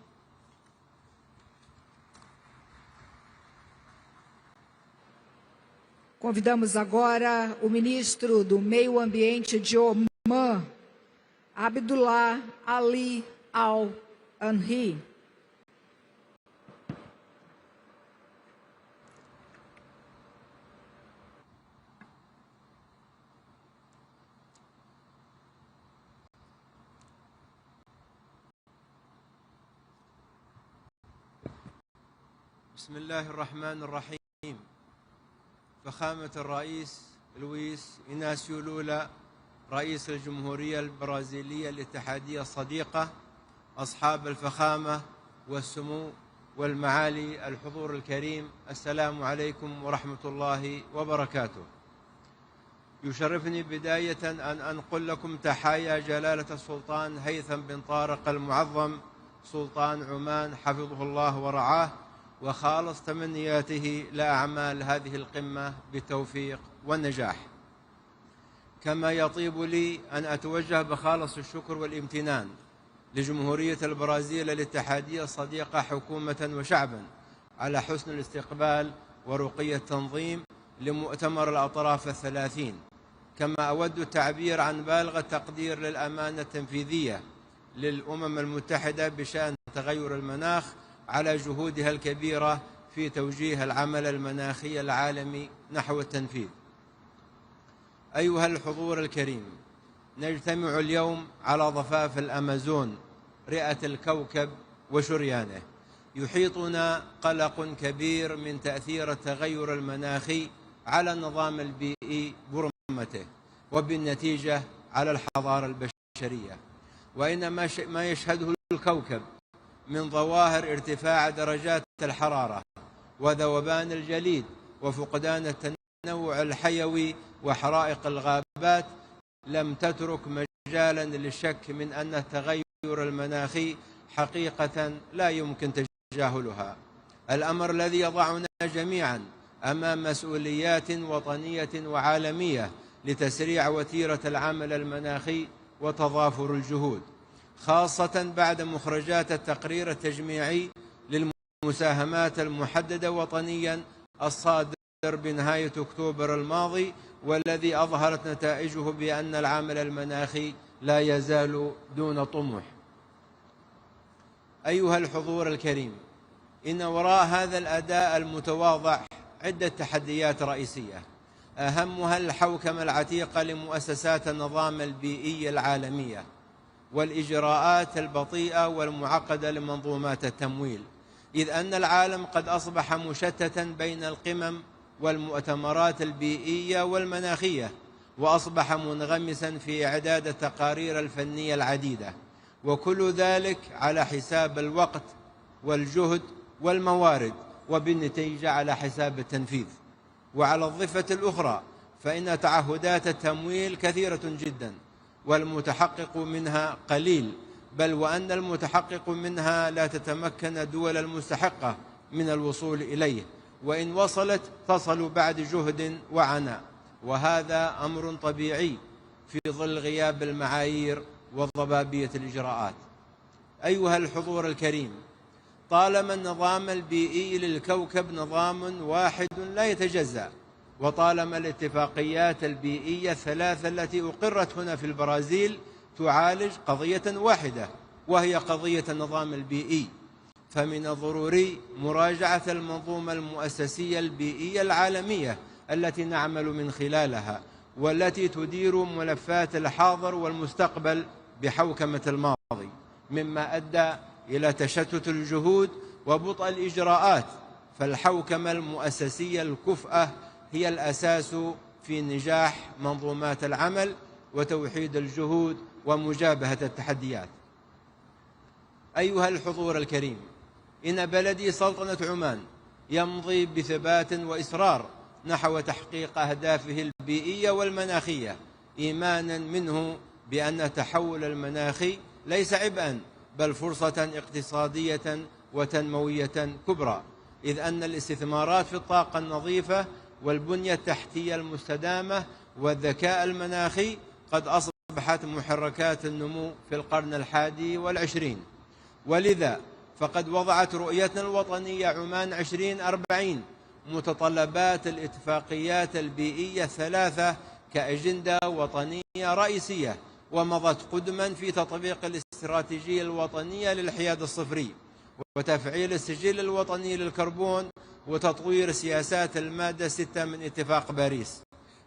Convidamos agora o ministro do Meio Ambiente de Omã, Abdullah Ali Al-Anhi. بسم الله الرحمن الرحيم. فخامة الرئيس لويس إناسيو لولا رئيس الجمهورية البرازيلية الاتحادية الصديقة، أصحاب الفخامة والسمو والمعالي الحضور الكريم، السلام عليكم ورحمة الله وبركاته. يشرفني بداية أن أنقل لكم تحايا جلالة السلطان هيثم بن طارق المعظم سلطان عمان حفظه الله ورعاه، وخالص تمنياته لأعمال هذه القمة بالتوفيق والنجاح. كما يطيب لي أن أتوجه بخالص الشكر والامتنان لجمهورية البرازيل الاتحادية الصديقة حكومة وشعبا على حسن الاستقبال ورقي التنظيم لمؤتمر الأطراف الثلاثين. كما أود التعبير عن بالغ التقدير للأمانة التنفيذية للأمم المتحدة بشأن تغير المناخ على جهودها الكبيرة في توجيه العمل المناخي العالمي نحو التنفيذ. أيها الحضور الكريم، نجتمع اليوم على ضفاف الأمازون رئة الكوكب وشريانه. يحيطنا قلق كبير من تأثير التغير المناخي على النظام البيئي برمته، وبالنتيجة على الحضارة البشرية. وإن ما يشهده الكوكب من ظواهر ارتفاع درجات الحرارة وذوبان الجليد وفقدان التنوع الحيوي وحرائق الغابات لم تترك مجالا للشك من أن التغير المناخي حقيقة لا يمكن تجاهلها. الأمر الذي يضعنا جميعا أمام مسؤوليات وطنية وعالمية لتسريع وتيرة العمل المناخي وتضافر الجهود، خاصة بعد مخرجات التقرير التجميعي للمساهمات المحددة وطنيا الصادر بنهاية أكتوبر الماضي، والذي أظهرت نتائجه بأن العمل المناخي لا يزال دون طموح. أيها الحضور الكريم، إن وراء هذا الأداء المتواضع عدة تحديات رئيسية، أهمها الحوكمة العتيقة لمؤسسات النظام البيئي العالمية والإجراءات البطيئة والمعقدة لمنظومات التمويل، إذ أن العالم قد أصبح مشتتا بين القمم والمؤتمرات البيئية والمناخية، وأصبح منغمسا في إعداد التقارير الفنية العديدة، وكل ذلك على حساب الوقت والجهد والموارد، وبالنتيجة على حساب التنفيذ. وعلى الضفة الأخرى فإن تعهدات التمويل كثيرة جدا والمتحقق منها قليل، بل وأن المتحقق منها لا تتمكن الدول المستحقة من الوصول إليه، وإن وصلت تصل بعد جهد وعناء، وهذا أمر طبيعي في ظل غياب المعايير وضبابية الإجراءات. أيها الحضور الكريم، طالما النظام البيئي للكوكب نظام واحد لا يتجزأ، وطالما الاتفاقيات البيئية الثلاثة التي أقرت هنا في البرازيل تعالج قضية واحدة وهي قضية النظام البيئي، فمن الضروري مراجعة المنظومة المؤسسية البيئية العالمية التي نعمل من خلالها، والتي تدير ملفات الحاضر والمستقبل بحوكمة الماضي، مما أدى إلى تشتت الجهود وبطء الإجراءات. فالحوكمة المؤسسية الكفءة هي الأساس في نجاح منظومات العمل وتوحيد الجهود ومجابهة التحديات. أيها الحضور الكريم، إن بلدي سلطنة عمان يمضي بثبات وإصرار نحو تحقيق أهدافه البيئية والمناخية، إيمانا منه بأن التحول المناخي ليس عبئا بل فرصة اقتصادية وتنموية كبرى، إذ أن الاستثمارات في الطاقة النظيفة والبنية التحتية المستدامة والذكاء المناخي قد أصبحت محركات النمو في القرن 21. ولذا فقد وضعت رؤيتنا الوطنية عمان 2040 متطلبات الاتفاقيات البيئية الثلاثة كأجندة وطنية رئيسية، ومضت قدما في تطبيق الاستراتيجية الوطنية للحياد الصفري وتفعيل السجل الوطني للكربون وتطوير سياسات المادة 6 من اتفاق باريس.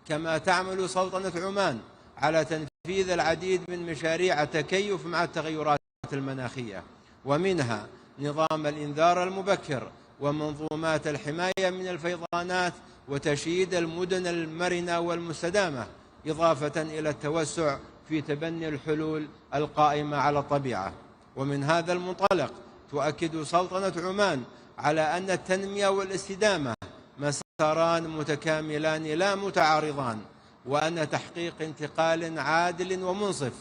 كما تعمل سلطنة عمان على تنفيذ العديد من مشاريع التكيف مع التغيرات المناخية، ومنها نظام الإنذار المبكر ومنظومات الحماية من الفيضانات وتشييد المدن المرنة والمستدامة، إضافة إلى التوسع في تبني الحلول القائمة على الطبيعة. ومن هذا المنطلق تؤكد سلطنة عمان على أن التنمية والاستدامة مساران متكاملان لا متعارضان، وأن تحقيق انتقال عادل ومنصف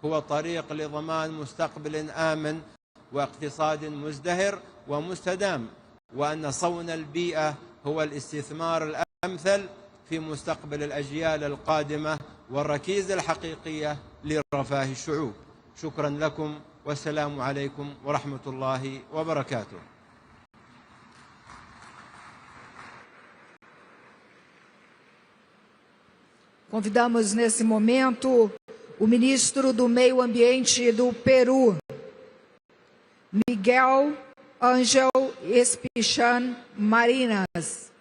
هو الطريق لضمان مستقبل آمن واقتصاد مزدهر ومستدام، وأن صون البيئة هو الاستثمار الأمثل في مستقبل الأجيال القادمة والركيزة الحقيقية لرفاه الشعوب. شكرا لكم والسلام عليكم ورحمة الله وبركاته. Convidamos nesse momento o ministro do Meio Ambiente do Peru, Miguel Ángel Espichan Marinas.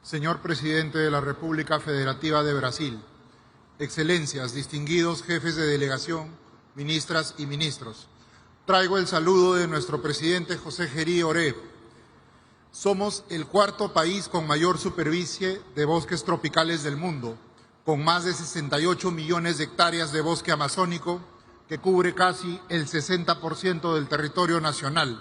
Señor Presidente de la República Federativa de Brasil, Excelencias, distinguidos jefes de delegación, ministras y ministros, traigo el saludo de nuestro presidente José Gerí Oré. Somos el cuarto país con mayor superficie de bosques tropicales del mundo, con más de 68 millones de hectáreas de bosque amazónico, que cubre casi el 60% del territorio nacional.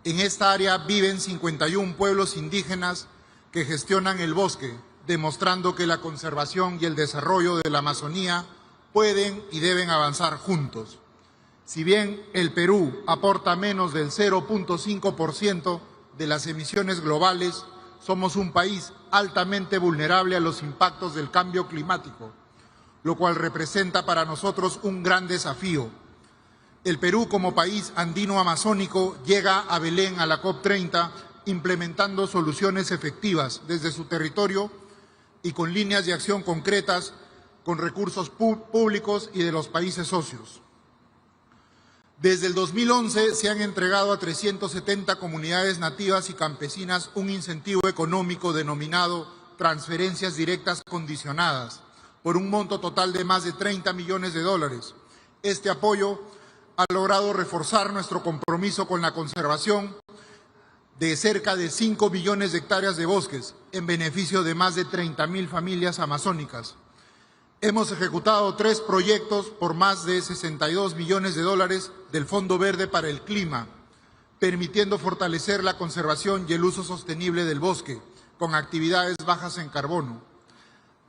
En esta área viven 51 pueblos indígenas que gestionan el bosque, demostrando que la conservación y el desarrollo de la Amazonía pueden y deben avanzar juntos. Si bien el Perú aporta menos del 0.5% de las emisiones globales, somos un país altamente vulnerable a los impactos del cambio climático, lo cual representa para nosotros un gran desafío. El Perú, como país andino-amazónico, llega a Belén a la COP30 implementando soluciones efectivas desde su territorio y con líneas de acción concretas con recursos públicos y de los países socios. Desde el 2011 se han entregado a 370 comunidades nativas y campesinas un incentivo económico denominado transferencias directas condicionadas por un monto total de más de 30 millones de dólares. Este apoyo ha logrado reforzar nuestro compromiso con la conservación de cerca de 5 millones de hectáreas de bosques en beneficio de más de 30.000 familias amazónicas. Hemos ejecutado 3 proyectos por más de 62 millones de dólares del Fondo Verde para el Clima, permitiendo fortalecer la conservación y el uso sostenible del bosque con actividades bajas en carbono.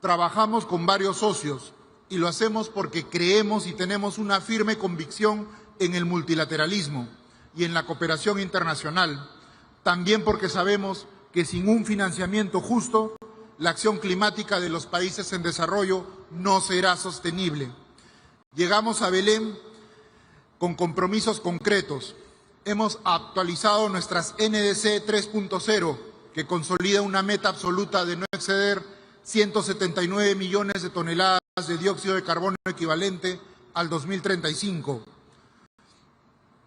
Trabajamos con varios socios y lo hacemos porque creemos y tenemos una firme convicción en el multilateralismo y en la cooperación internacional, también porque sabemos que sin un financiamiento justo, la acción climática de los países en desarrollo no será sostenible. Llegamos a Belén con compromisos concretos. Hemos actualizado nuestras NDC 3.0, que consolida una meta absoluta de no exceder 179 millones de toneladas de dióxido de carbono equivalente al 2035.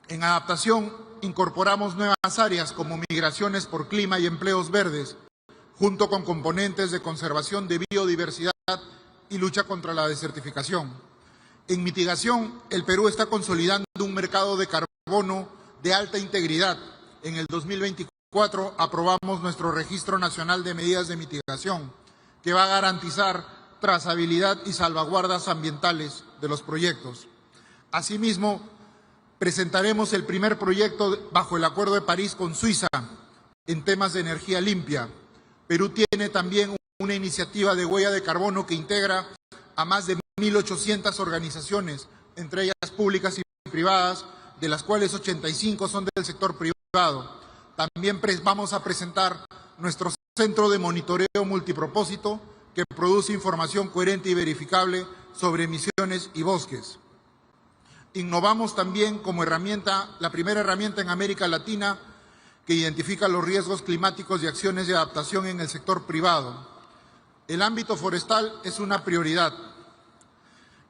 En adaptación, incorporamos nuevas áreas como migraciones por clima y empleos verdes, junto con componentes de conservación de biodiversidad y lucha contra la desertificación. En mitigación, el Perú está consolidando un mercado de carbono de alta integridad. En el 2024 aprobamos nuestro Registro Nacional de Medidas de Mitigación, que va a garantizar trazabilidad y salvaguardas ambientales de los proyectos. Asimismo, presentaremos el primer proyecto bajo el Acuerdo de París con Suiza en temas de energía limpia. Perú tiene también una iniciativa de huella de carbono que integra a más de 1.800 organizaciones, entre ellas públicas y privadas, de las cuales 85 son del sector privado. También vamos a presentar nuestro centro de monitoreo multipropósito que produce información coherente y verificable sobre emisiones y bosques. Innovamos también como herramienta, la primera herramienta en América Latina que identifica los riesgos climáticos y acciones de adaptación en el sector privado. El ámbito forestal es una prioridad.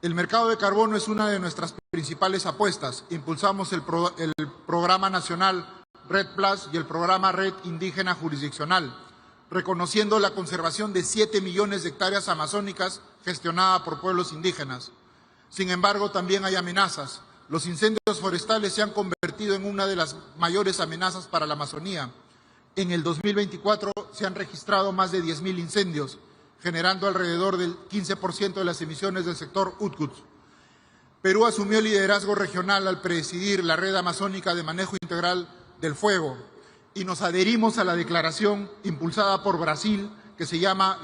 El mercado de carbono es una de nuestras principales apuestas. Impulsamos el programa nacional Red Plus y el programa Red Indígena Jurisdiccional, reconociendo la conservación de 7 millones de hectáreas amazónicas gestionadas por pueblos indígenas. Sin embargo, también hay amenazas. Los incendios forestales se han convertido en una de las mayores amenazas para la Amazonía. En el 2024 se han registrado más de 10.000 incendios, generando alrededor del 15% de las emisiones del sector UTCUT. Perú asumió el liderazgo regional al presidir la Red Amazónica de Manejo Integral del Fuego y nos adherimos a la declaración impulsada por Brasil que se llama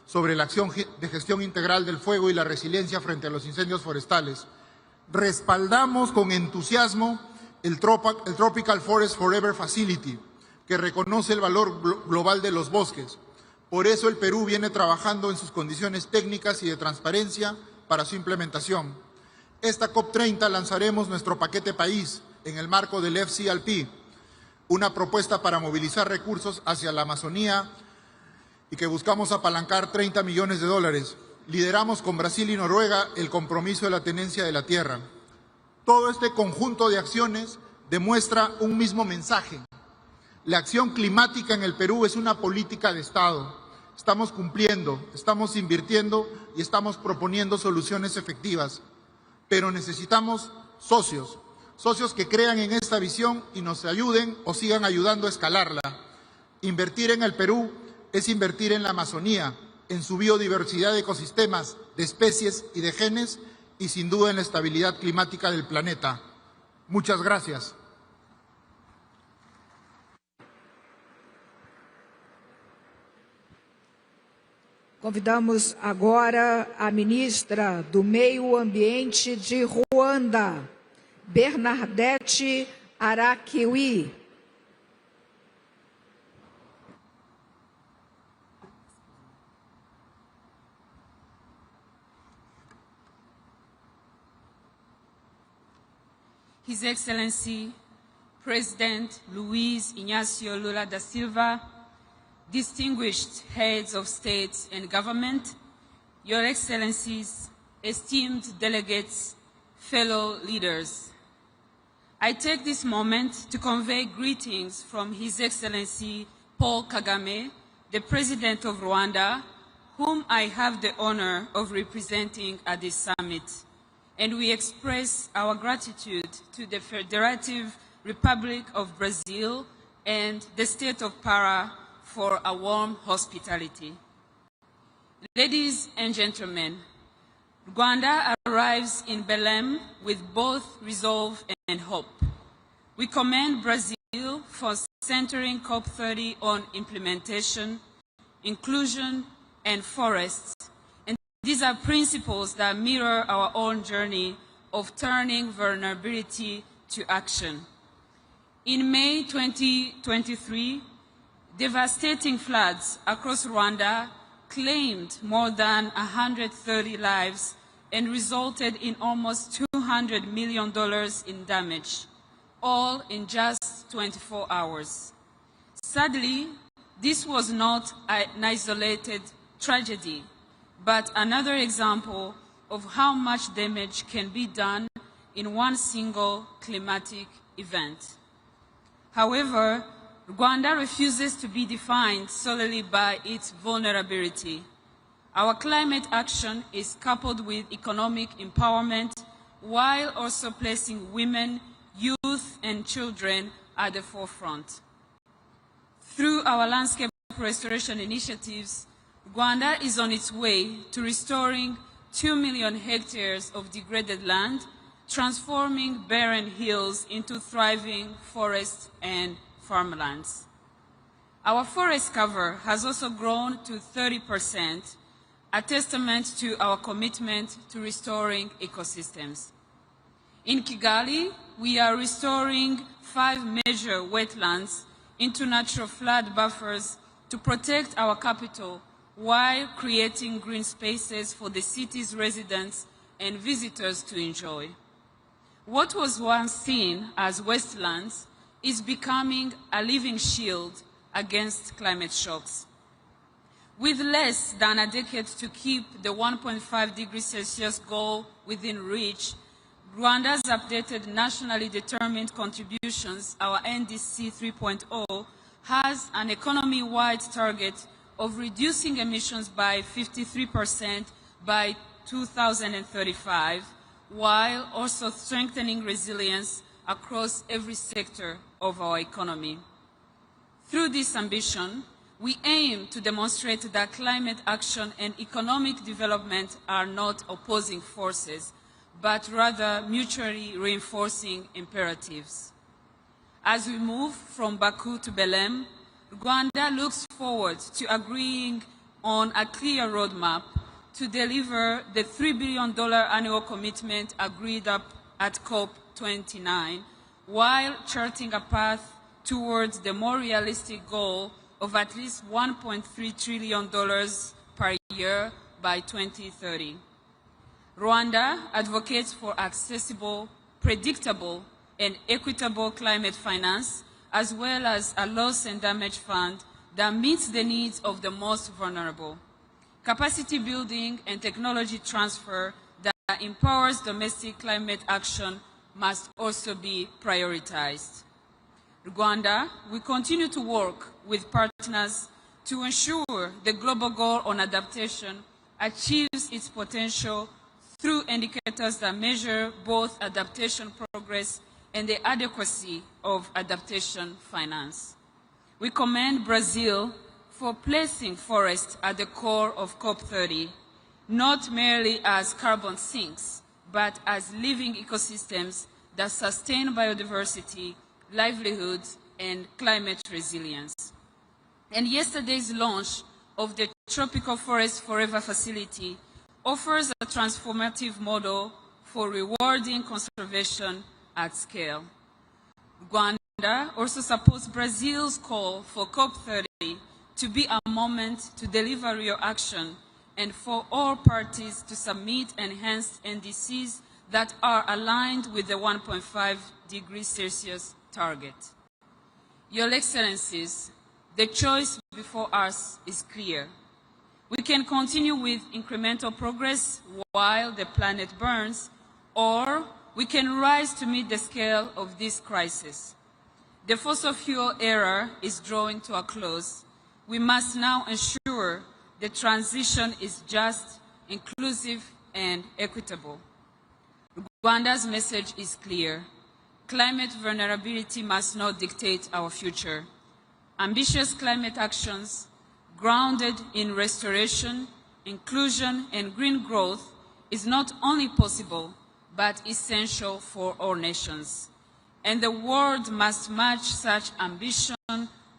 sobre la acción de gestión integral del fuego y la resiliencia frente a los incendios forestales. Respaldamos con entusiasmo el Tropical Forest Forever Facility, que reconoce el valor global de los bosques. Por eso el Perú viene trabajando en sus condiciones técnicas y de transparencia para su implementación. Esta COP30 lanzaremos nuestro paquete país en el marco del FCLP, una propuesta para movilizar recursos hacia la Amazonía y que buscamos apalancar 30 millones de dólares. Lideramos con Brasil y Noruega el compromiso de la tenencia de la tierra. Todo este conjunto de acciones demuestra un mismo mensaje. La acción climática en el Perú es una política de Estado. Estamos cumpliendo, estamos invirtiendo y estamos proponiendo soluciones efectivas. Pero necesitamos socios que crean en esta visión y nos ayuden o sigan ayudando a escalarla. Invertir en el Perú es invertir en la Amazonía, en su biodiversidad de ecosistemas, de especies y de genes, y sin duda en la estabilidad climática del planeta. Muchas gracias. Convidamos agora a ministra do Meio Ambiente de Ruanda, Bernadette Arakiwi. His Excellency President Luiz Inácio Lula da Silva, distinguished heads of state and government, Your Excellencies, esteemed delegates, fellow leaders. I take this moment to convey greetings from His Excellency Paul Kagame, the President of Rwanda, whom I have the honor of representing at this summit. And we express our gratitude to the Federative Republic of Brazil and the State of Pará for a warm hospitality. Ladies and gentlemen, Rwanda arrives in Belem with both resolve and hope. We commend Brazil for centering COP30 on implementation, inclusion, and forests. And these are principles that mirror our own journey of turning vulnerability to action. In May 2023, devastating floods across Rwanda claimed more than 130 lives and resulted in almost $200 million in damage, all in just 24 hours. Sadly, this was not an isolated tragedy, but another example of how much damage can be done in one single climatic event. However, Rwanda refuses to be defined solely by its vulnerability. Our climate action is coupled with economic empowerment while also placing women, youth, and children at the forefront. Through our landscape restoration initiatives, Rwanda is on its way to restoring 2 million hectares of degraded land, transforming barren hills into thriving forests and farmlands. Our forest cover has also grown to 30%, a testament to our commitment to restoring ecosystems. In Kigali, we are restoring 5 major wetlands into natural flood buffers to protect our capital while creating green spaces for the city's residents and visitors to enjoy. What was once seen as wastelands is becoming a living shield against climate shocks. With less than a decade to keep the 1.5 degrees Celsius goal within reach, Rwanda's updated nationally determined contributions, our NDC 3.0, has an economy-wide target of reducing emissions by 53% by 2035, while also strengthening resilience across every sector of our economy. Through this ambition, we aim to demonstrate that climate action and economic development are not opposing forces, but rather mutually reinforcing imperatives. As we move from Baku to Belem, Rwanda looks forward to agreeing on a clear roadmap to deliver the $3 billion annual commitment agreed up at COP29, while charting a path towards the more realistic goal of at least $1.3 trillion per year by 2030. Rwanda advocates for accessible, predictable, and equitable climate finance, as well as a loss and damage fund that meets the needs of the most vulnerable. Capacity building and technology transfer that empowers domestic climate action must also be prioritized. Rwanda will continue to work with partners to ensure the global goal on adaptation achieves its potential through indicators that measure both adaptation progress and the adequacy of adaptation finance. We commend Brazil for placing forests at the core of COP30, not merely as carbon sinks, but as living ecosystems that sustain biodiversity, livelihoods, and climate resilience. And yesterday's launch of the Tropical Forest Forever facility offers a transformative model for rewarding conservation at scale. Rwanda also supports Brazil's call for COP30 to be a moment to deliver real action and for all parties to submit enhanced NDCs that are aligned with the 1.5 degrees Celsius target. Your Excellencies, the choice before us is clear. We can continue with incremental progress while the planet burns, or we can rise to meet the scale of this crisis. The fossil fuel era is drawing to a close. We must now ensure the transition is just, inclusive, and equitable. Rwanda's message is clear. Climate vulnerability must not dictate our future. Ambitious climate actions grounded in restoration, inclusion, and green growth is not only possible, but essential for all nations. And the world must match such ambition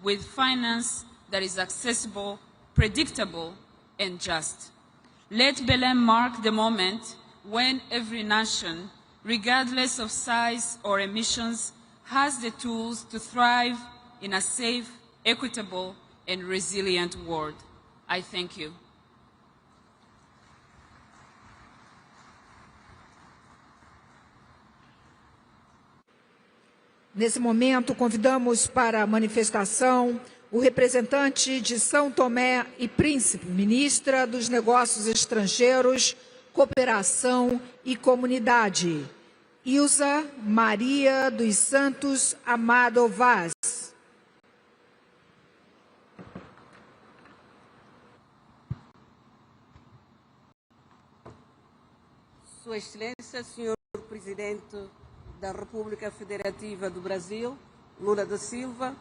with finance that is accessible, predictable, and just. Let Belem mark the moment when every nation, regardless of size or emissions, has the tools to thrive in a safe, equitable, and resilient world. I thank you. Nesse momento, convidamos para a manifestação o representante de São Tomé e Príncipe, ministra dos Negócios Estrangeiros, Cooperação e Comunidade, Ilza Maria dos Santos Amado Vaz. Sua Excelência, Senhor Presidente da República Federativa do Brasil, Lula da Silva,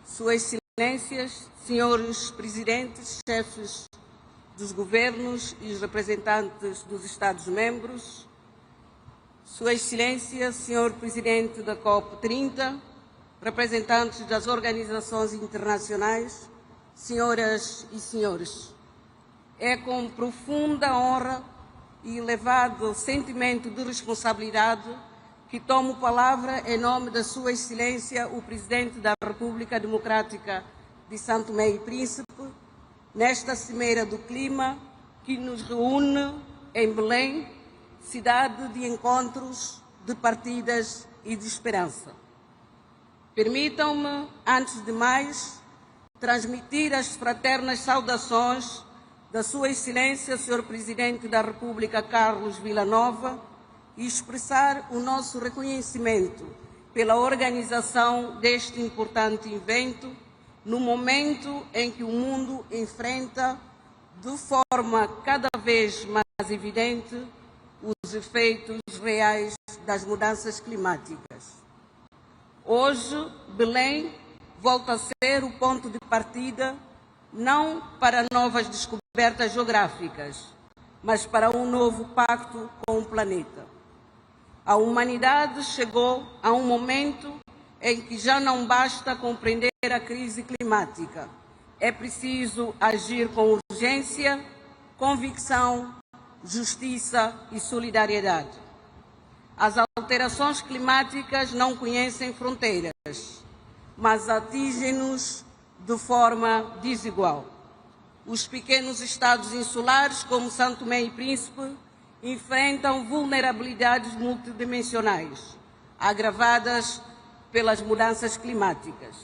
Suas Excelências, Senhores Presidentes, chefes dos governos e os representantes dos Estados-membros, Sua Excelência, Senhor Presidente da COP30, representantes das organizações internacionais, senhoras e senhores, é com profunda honra e elevado sentimento de responsabilidade que tomo palavra em nome da Sua Excelência, o Presidente da República Democrática de São Tomé e Príncipe, nesta Cimeira do Clima que nos reúne em Belém, cidade de encontros, de partidas e de esperança. Permitam-me, antes de mais, transmitir as fraternas saudações da Sua Excelência, Sr. Presidente da República Carlos Villanova, e expressar o nosso reconhecimento pela organização deste importante evento, no momento em que o mundo enfrenta, de forma cada vez mais evidente, os efeitos reais das mudanças climáticas. Hoje, Belém volta a ser o ponto de partida não para novas descobertas geográficas, mas para um novo pacto com o planeta. A humanidade chegou a um momento em que já não basta compreender a crise climática. É preciso agir com urgência, convicção, justiça e solidariedade. As alterações climáticas não conhecem fronteiras, mas atingem-nos de forma desigual. Os pequenos estados insulares, como São Tomé e Príncipe, enfrentam vulnerabilidades multidimensionais, agravadas pelas mudanças climáticas.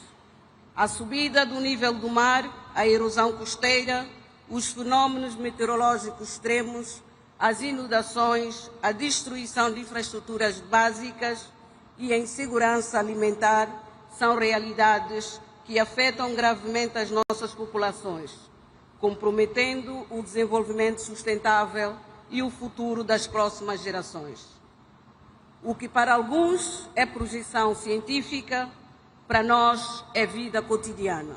A subida do nível do mar, a erosão costeira, os fenômenos meteorológicos extremos, as inundações, a destruição de infraestruturas básicas e a insegurança alimentar são realidades que afetam gravemente as nossas populações, comprometendo o desenvolvimento sustentável e o futuro das próximas gerações. O que para alguns é projeção científica, para nós é vida cotidiana.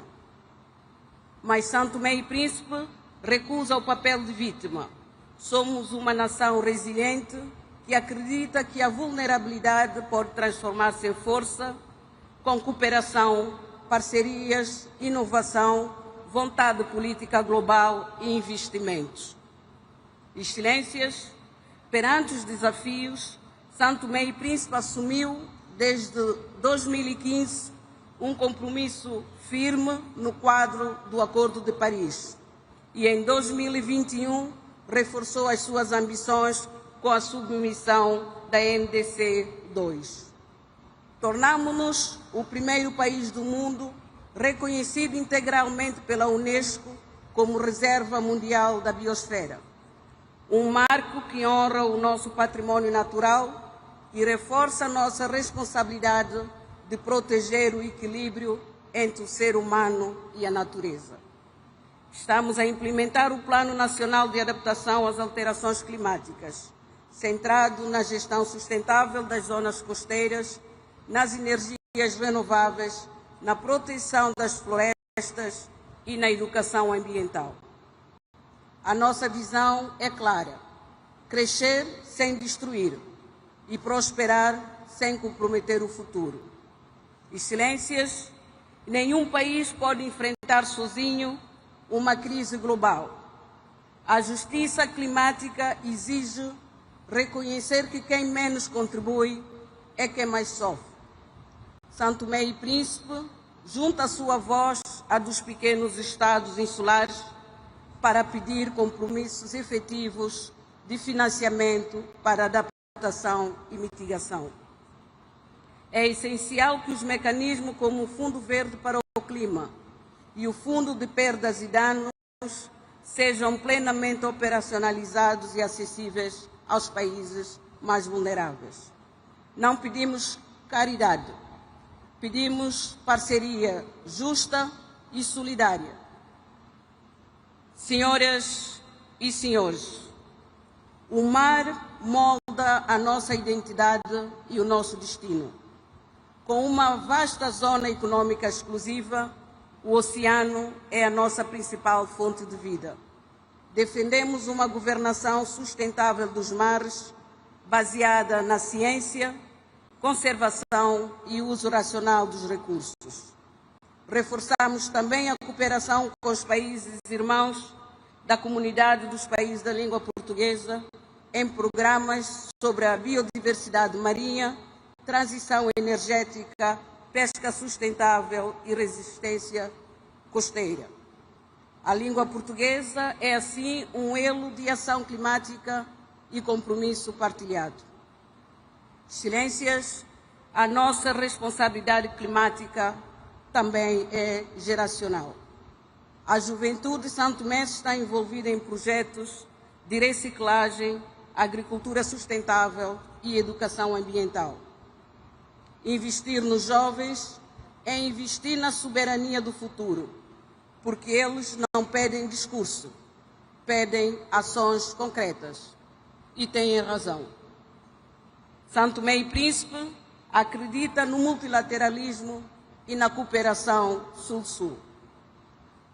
Mas São Tomé e Príncipe recusa o papel de vítima. Somos uma nação resiliente que acredita que a vulnerabilidade pode transformar-se em força, com cooperação, parcerias, inovação, vontade política global e investimentos. Excelências, perante os desafios, São Tomé e Príncipe assumiu, desde 2015, um compromisso firme no quadro do Acordo de Paris e, em 2021, reforçou as suas ambições com a submissão da NDC 2. Tornamo-nos o primeiro país do mundo reconhecido integralmente pela Unesco como Reserva Mundial da Biosfera, um marco que honra o nosso património natural e reforça a nossa responsabilidade de proteger o equilíbrio entre o ser humano e a natureza. Estamos a implementar o Plano Nacional de Adaptação às Alterações Climáticas, centrado na gestão sustentável das zonas costeiras, nas energias renováveis, na proteção das florestas e na educação ambiental. A nossa visão é clara: crescer sem destruir e prosperar sem comprometer o futuro. Excelências, nenhum país pode enfrentar sozinho uma crise global. A justiça climática exige reconhecer que quem menos contribui é quem mais sofre. São Tomé e Príncipe junta a sua voz à dos pequenos estados insulares para pedir compromissos efetivos de financiamento para adaptação e mitigação. É essencial que os mecanismos como o Fundo Verde para o Clima e o Fundo de Perdas e Danos sejam plenamente operacionalizados e acessíveis aos países mais vulneráveis. Não pedimos caridade, pedimos parceria justa e solidária. Senhoras e senhores, o mar molda a nossa identidade e o nosso destino. Com uma vasta zona econômica exclusiva, o oceano é a nossa principal fonte de vida. Defendemos uma governação sustentável dos mares, baseada na ciência, conservação e uso racional dos recursos. Reforçamos também a cooperação com os países irmãos da comunidade dos países da língua portuguesa em programas sobre a biodiversidade marinha, transição energética, pesca sustentável e resistência costeira. A língua portuguesa é, assim, um elo de ação climática e compromisso partilhado. Excelências, a nossa responsabilidade climática também é geracional. A juventude de São Tomé está envolvida em projetos de reciclagem, agricultura sustentável e educação ambiental. Investir nos jovens é investir na soberania do futuro, porque eles não pedem discurso, pedem ações concretas. E têm razão. São Tomé e Príncipe acredita no multilateralismo e na cooperação Sul-Sul.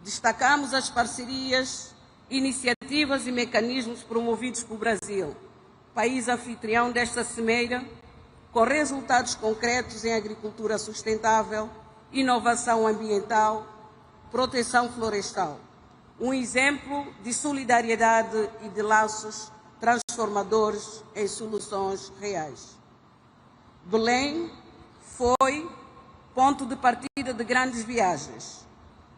Destacamos as parcerias, iniciativas e mecanismos promovidos pelo Brasil, país anfitrião desta cimeira, com resultados concretos em agricultura sustentável, inovação ambiental, proteção florestal. Um exemplo de solidariedade e de laços transformadores em soluções reais. Belém foi ponto de partida de grandes viagens.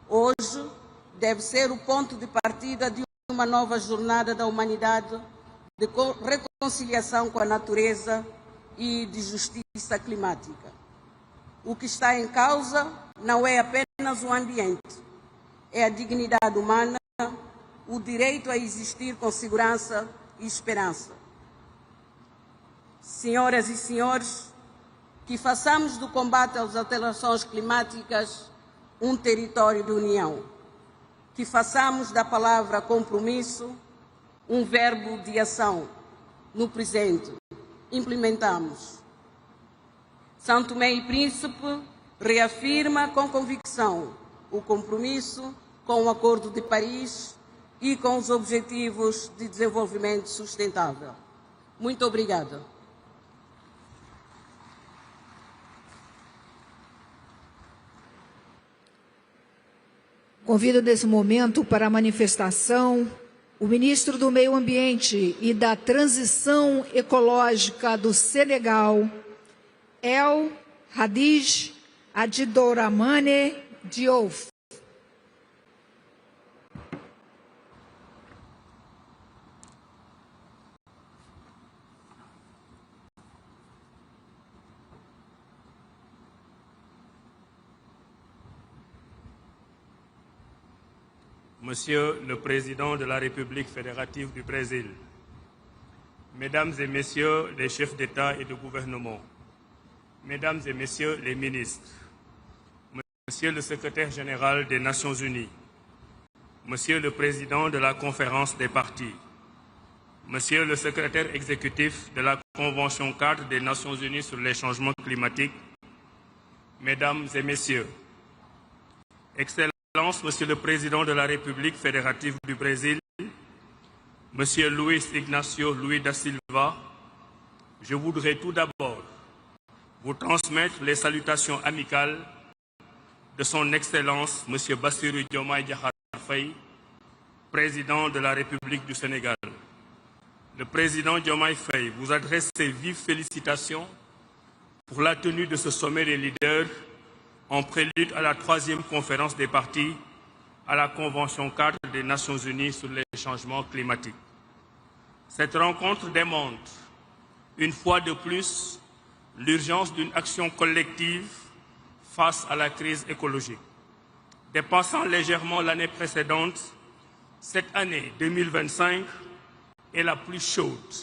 Hoje deve ser o ponto de partida de uma nova jornada da humanidade de reconciliação com a natureza e de justiça climática. O que está em causa não é apenas o ambiente, é a dignidade humana, o direito a existir com segurança e esperança. Senhoras e senhores, que façamos do combate às alterações climáticas um território de união, que façamos da palavra compromisso um verbo de ação no presente. Implementamos. São Tomé e Príncipe reafirma com convicção o compromisso com o Acordo de Paris e com os Objetivos de Desenvolvimento Sustentável. Muito obrigada. Convido nesse momento para a manifestação o ministro do Meio Ambiente e da Transição Ecológica do Senegal, El Hadj Adjidouramane Diouf. Monsieur le Président de la République fédérative du Brésil, Mesdames et Messieurs les chefs d'État et de gouvernement, Mesdames et Messieurs les ministres, Monsieur le Secrétaire général des Nations Unies, Monsieur le Président de la Conférence des partis, Monsieur le Secrétaire exécutif de la Convention cadre des Nations Unies sur les changements climatiques, Mesdames et Messieurs, Excellences, Monsieur le Président de la République fédérative du Brésil, Monsieur Luis Ignacio Lula da Silva, je voudrais tout d'abord vous transmettre les salutations amicales de son Excellence, Monsieur Bassirou Diomaye Diakhar Faye, Président de la République du Sénégal. Le Président Diomaye Faye vous adresse ses vives félicitations pour la tenue de ce sommet des leaders en prélude à la 3e conférence des partis à la Convention cadre des Nations Unies sur les changements climatiques. Cette rencontre démontre, une fois de plus, l'urgence d'une action collective face à la crise écologique. Dépassant légèrement l'année précédente, cette année 2025 est la plus chaude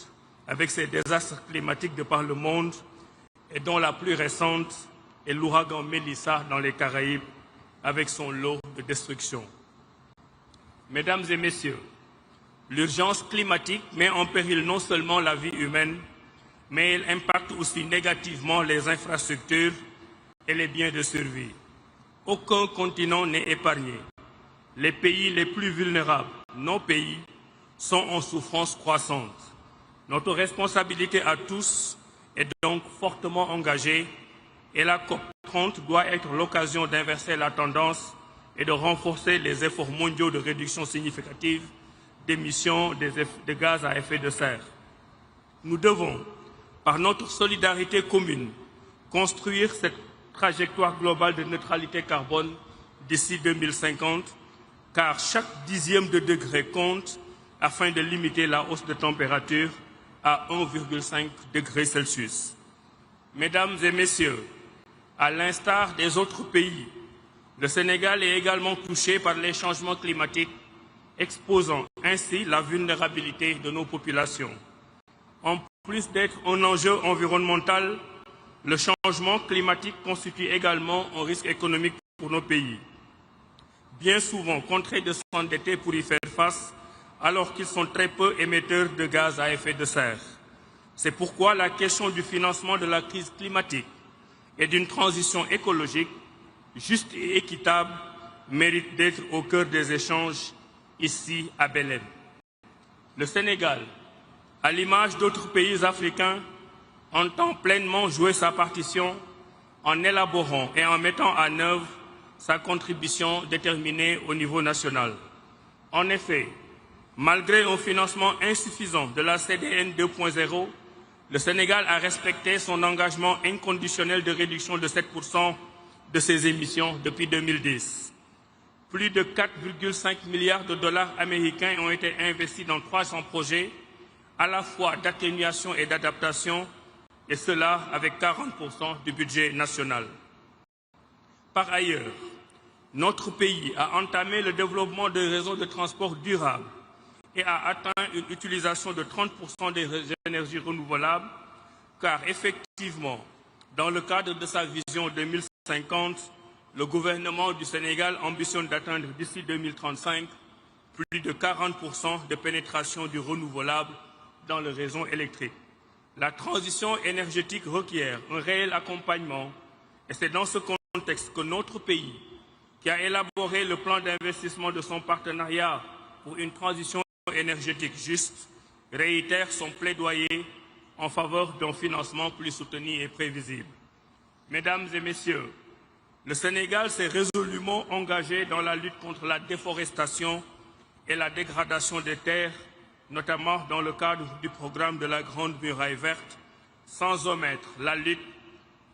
avec ces désastres climatiques de par le monde et dont la plus récente est l'ouragan Melissa dans les Caraïbes avec son lot de destruction. Mesdames et Messieurs, l'urgence climatique met en péril non seulement la vie humaine, mais elle impacte aussi négativement les infrastructures et les biens de survie. Aucun continent n'est épargné. Les pays les plus vulnérables, nos pays, sont en souffrance croissante. Notre responsabilité à tous est donc fortement engagée et la COP30 doit être l'occasion d'inverser la tendance et de renforcer les efforts mondiaux de réduction significative d'émissions de gaz à effet de serre. Nous devons, par notre solidarité commune, construire cette trajectoire globale de neutralité carbone d'ici 2050, car chaque dixième de degré compte afin de limiter la hausse de température à 1,5 degré Celsius. Mesdames et Messieurs, à l'instar des autres pays, le Sénégal est également touché par les changements climatiques, exposant ainsi la vulnérabilité de nos populations. En plus d'être un enjeu environnemental, le changement climatique constitue également un risque économique pour nos pays. Bien souvent contraints de s'endetter pour y faire face, alors qu'ils sont très peu émetteurs de gaz à effet de serre. C'est pourquoi la question du financement de la crise climatique et d'une transition écologique juste et équitable mérite d'être au cœur des échanges ici à Belem. Le Sénégal, à l'image d'autres pays africains, entend pleinement jouer sa partition en élaborant et en mettant en œuvre sa contribution déterminée au niveau national. En effet, malgré un financement insuffisant de la CDN 2.0, le Sénégal a respecté son engagement inconditionnel de réduction de 7% de ses émissions depuis 2010. Plus de 4,5 milliards de dollars américains ont été investis dans 300 projets, à la fois d'atténuation et d'adaptation, et cela avec 40% du budget national. Par ailleurs, notre pays a entamé le développement de réseaux de transport durables et a atteint une utilisation de 30% des énergies renouvelables, car effectivement, dans le cadre de sa vision 2050, le gouvernement du Sénégal ambitionne d'atteindre d'ici 2035 plus de 40% de pénétration du renouvelable dans le réseau électrique. La transition énergétique requiert un réel accompagnement et c'est dans ce contexte que notre pays, qui a élaboré le plan d'investissement de son partenariat pour une transition énergétique juste, réitère son plaidoyer en faveur d'un financement plus soutenu et prévisible. Mesdames et Messieurs, le Sénégal s'est résolument engagé dans la lutte contre la déforestation et la dégradation des terres, notamment dans le cadre du programme de la Grande Muraille Verte, sans omettre la lutte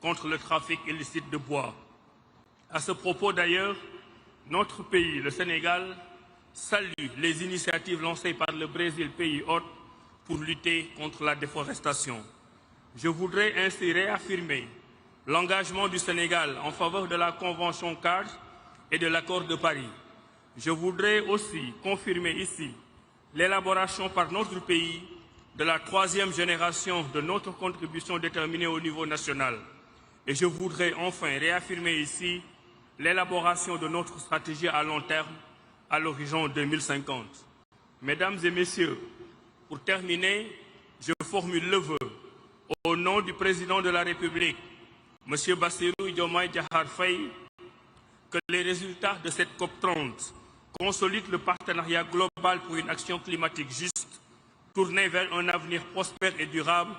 contre le trafic illicite de bois. À ce propos d'ailleurs, notre pays, le Sénégal, salue les initiatives lancées par le Brésil, pays hôte, pour lutter contre la déforestation. Je voudrais ainsi réaffirmer l'engagement du Sénégal en faveur de la Convention cadre et de l'accord de Paris. je voudrais aussi confirmer ici l'élaboration par notre pays de la 3e génération de notre contribution déterminée au niveau national. Et je voudrais enfin réaffirmer ici l'élaboration de notre stratégie à long terme à l'horizon 2050. Mesdames et messieurs, pour terminer, je formule le vœu au nom du président de la République, M. Bassirou Diomaye Diakhar Faye, que les résultats de cette COP30 consolident le partenariat global pour une action climatique juste, tournée vers un avenir prospère et durable,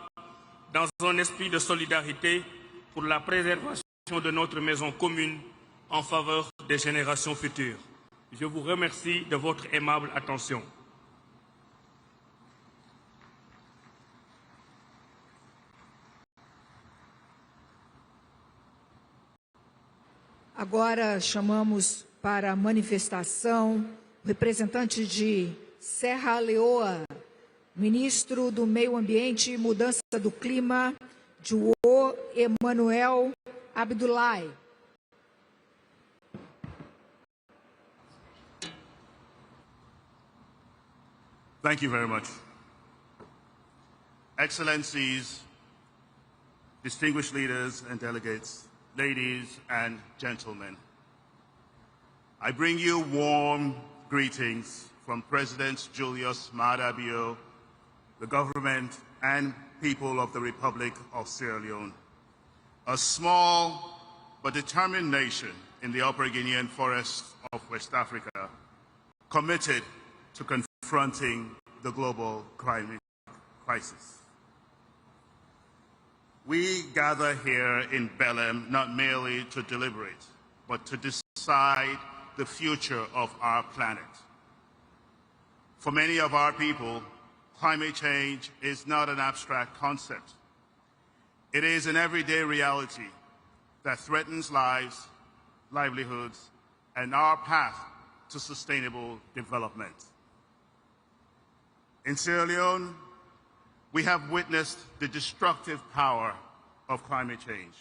dans un esprit de solidarité pour la préservation de notre maison commune en faveur des générations futures. Je vous remercie de votre aimable attention. Agora chamamos para a manifestação o representante de Serra Leoa, ministro do Meio Ambiente e Mudança do Clima, João Emanuel Abdullahi. Thank you very much. Excellencies, distinguished leaders and delegates, ladies and gentlemen, I bring you warm greetings from President Julius Maada Bio, the government and people of the Republic of Sierra Leone, a small but determined nation in the upper Guinean forests of West Africa, committed to confronting the global climate crisis. We gather here in Belem not merely to deliberate, but to decide the future of our planet. For many of our people, climate change is not an abstract concept. It is an everyday reality that threatens lives, livelihoods, and our path to sustainable development. In Sierra Leone, we have witnessed the destructive power of climate change.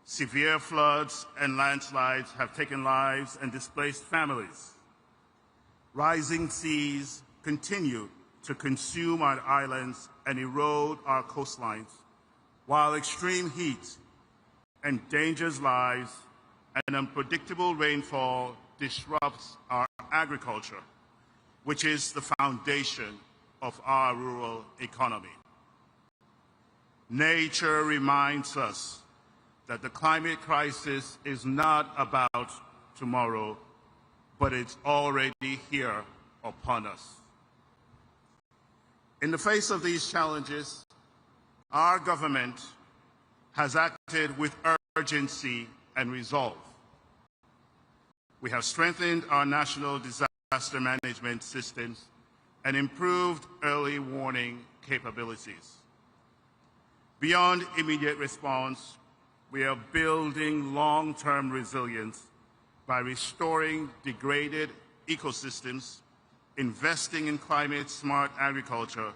Severe floods and landslides have taken lives and displaced families. Rising seas continue to consume our islands and erode our coastlines, while extreme heat endangers lives and unpredictable rainfall disrupts our agriculture, which is the foundation of our rural economy. Nature reminds us that the climate crisis is not about tomorrow, but it's already here upon us. In the face of these challenges, our government has acted with urgency and resolve. We have strengthened our national disaster management systems and improved early warning capabilities. Beyond immediate response, we are building long-term resilience by restoring degraded ecosystems, investing in climate-smart agriculture,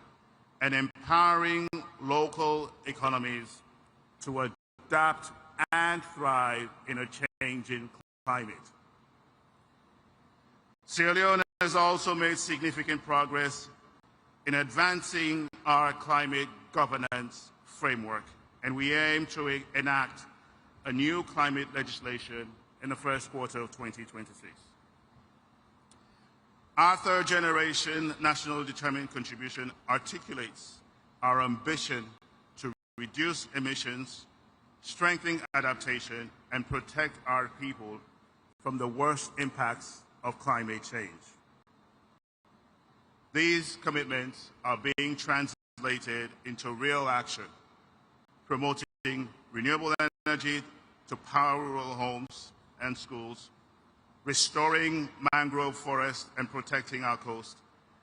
and empowering local economies to adapt and thrive in a changing climate. Sierra Leone has also made significant progress in advancing our climate governance framework, and we aim to enact a new climate legislation in the first quarter of 2026. Our third generation national determined contribution articulates our ambition to reduce emissions, strengthen adaptation, and protect our people from the worst impacts of climate change. These commitments are being translated into real action, promoting renewable energy to power rural homes and schools, restoring mangrove forests and protecting our coast,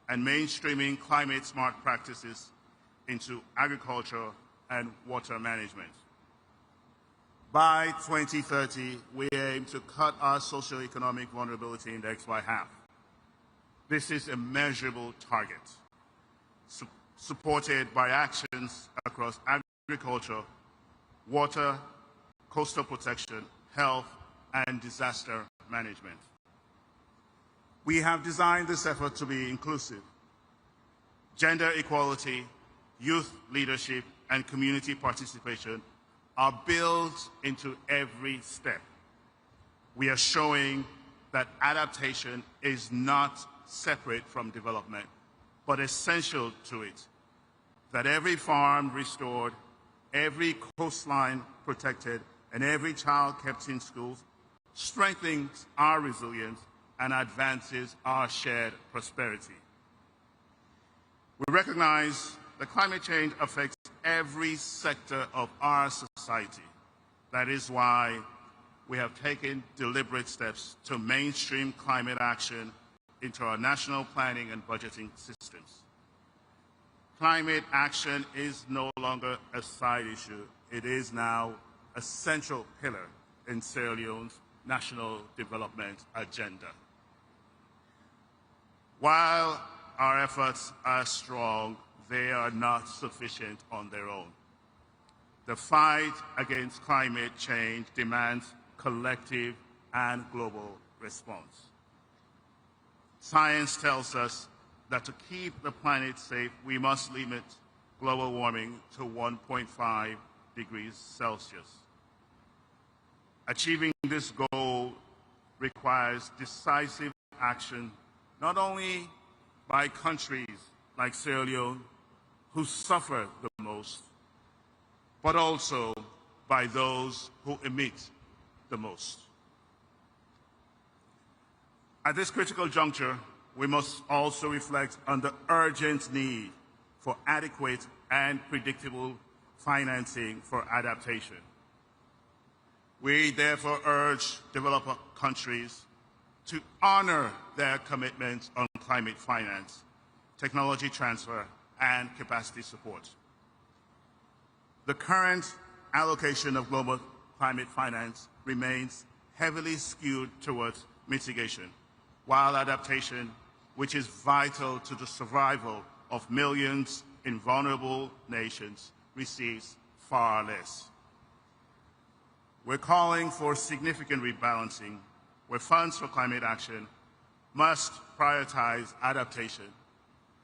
and mainstreaming climate-smart practices into agriculture and water management. By 2030, we aim to cut our socioeconomic vulnerability index by half. This is a measurable target, supported by actions across agriculture, water, coastal protection, health, and disaster management. We have designed this effort to be inclusive. Gender equality, youth leadership, and community participation are built into every step. We are showing that adaptation is not separate from development, but essential to it. That every farm restored, every coastline protected, and every child kept in schools strengthens our resilience and advances our shared prosperity. We recognize that climate change affects every sector of our society. That is why we have taken deliberate steps to mainstream climate action into our national planning and budgeting systems. Climate action is no longer a side issue. It is now a central pillar in Sierra Leone's national development agenda. While our efforts are strong, they are not sufficient on their own. The fight against climate change demands collective and global response. Science tells us that to keep the planet safe, we must limit global warming to 1.5 degrees Celsius. Achieving this goal requires decisive action, not only by countries like Sierra Leone, who suffer the most, but also by those who emit the most. At this critical juncture, we must also reflect on the urgent need for adequate and predictable financing for adaptation. We therefore urge developed countries to honor their commitments on climate finance, technology transfer, and capacity support. The current allocation of global climate finance remains heavily skewed towards mitigation, while adaptation, which is vital to the survival of millions in vulnerable nations, receives far less. We're calling for significant rebalancing, where funds for climate action must prioritize adaptation,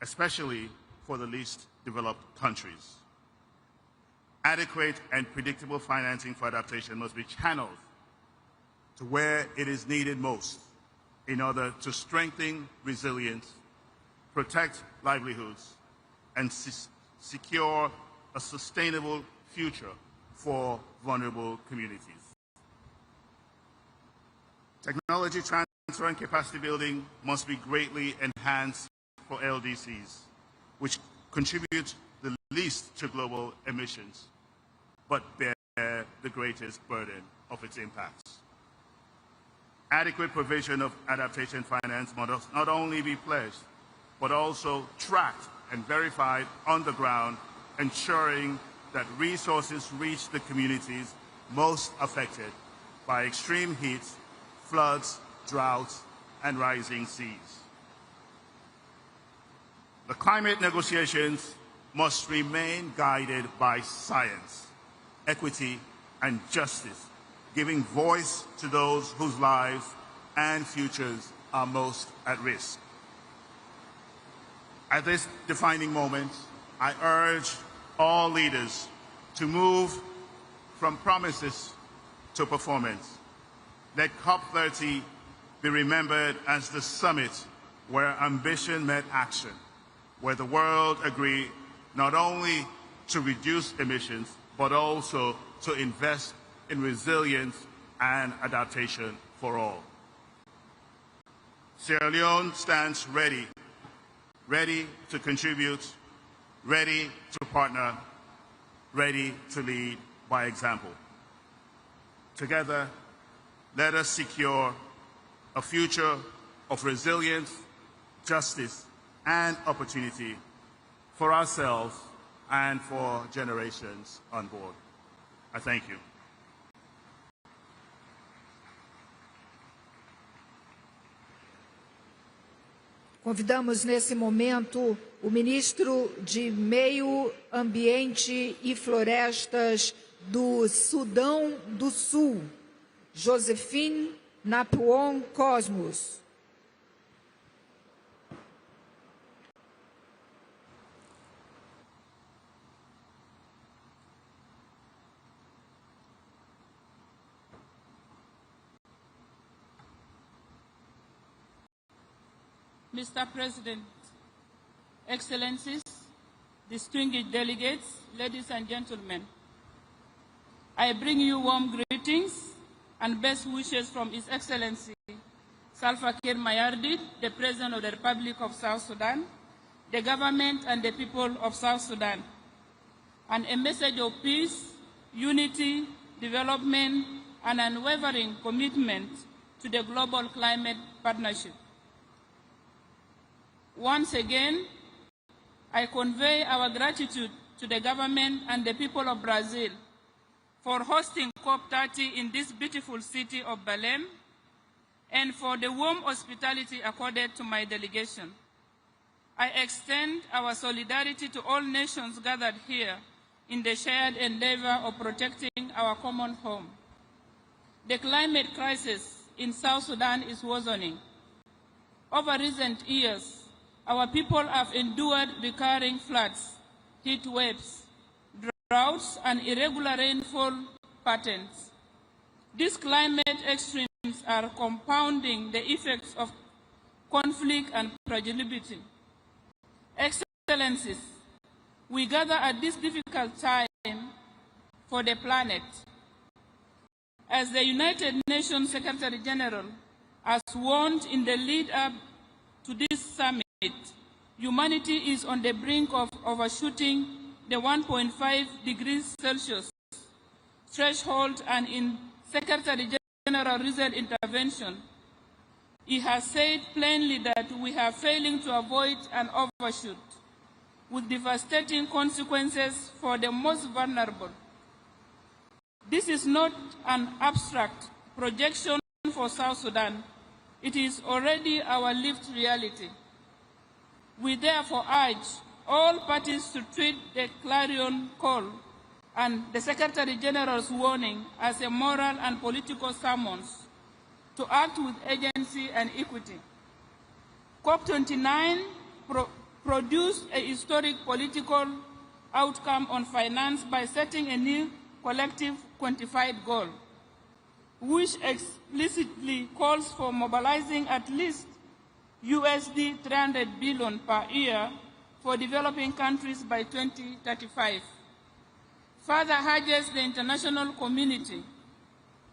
especially for the least developed countries. Adequate and predictable financing for adaptation must be channeled to where it is needed most in order to strengthen resilience, protect livelihoods, and secure a sustainable future for vulnerable communities. Technology transfer and capacity building must be greatly enhanced for LDCs, which contribute the least to global emissions, but bear the greatest burden of its impacts. Adequate provision of adaptation finance must not only be pledged, but also tracked and verified on the ground, ensuring that resources reach the communities most affected by extreme heat, floods, droughts, and rising seas. The climate negotiations must remain guided by science, equity, and justice, giving voice to those whose lives and futures are most at risk. At this defining moment, I urge all leaders to move from promises to performance. Let COP30 be remembered as the summit where ambition met action, where the world agreed not only to reduce emissions, but also to invest in resilience and adaptation for all. Sierra Leone stands ready to contribute, ready to partner, ready to lead by example. Together, let us secure a future of resilience, justice, and opportunity for ourselves and for generations on board. I thank you. Convidamos nesse momento o ministro de Meio Ambiente e Florestas do Sudão do Sul, Josephine Napuon Cosmos. Mr. President, Excellencies, distinguished delegates, ladies and gentlemen, I bring you warm greetings and best wishes from His Excellency Salva Kiir Mayardit, the President of the Republic of South Sudan, the government and the people of South Sudan, and a message of peace, unity, development, and unwavering commitment to the global climate partnership. Once again, I convey our gratitude to the government and the people of Brazil for hosting COP30 in this beautiful city of Belem, and for the warm hospitality accorded to my delegation. I extend our solidarity to all nations gathered here in the shared endeavor of protecting our common home. The climate crisis in South Sudan is worsening. Over recent years, our people have endured recurring floods, heat waves, droughts, and irregular rainfall patterns. These climate extremes are compounding the effects of conflict and fragility. Excellencies, we gather at this difficult time for the planet. As the United Nations Secretary General has warned in the lead-up to this summit, humanity is on the brink of overshooting the 1.5 degrees Celsius threshold, and in Secretary General's recent intervention, he has said plainly that we are failing to avoid an overshoot, with devastating consequences for the most vulnerable. This is not an abstract projection for South Sudan. It is already our lived reality. We therefore urge all parties to treat the clarion call and the Secretary General's warning as a moral and political summons to act with agency and equity. COP29 produced a historic political outcome on finance by setting a new collective quantified goal, which explicitly calls for mobilizing at least USD 300 billion per year for developing countries by 2035. Further urges the international community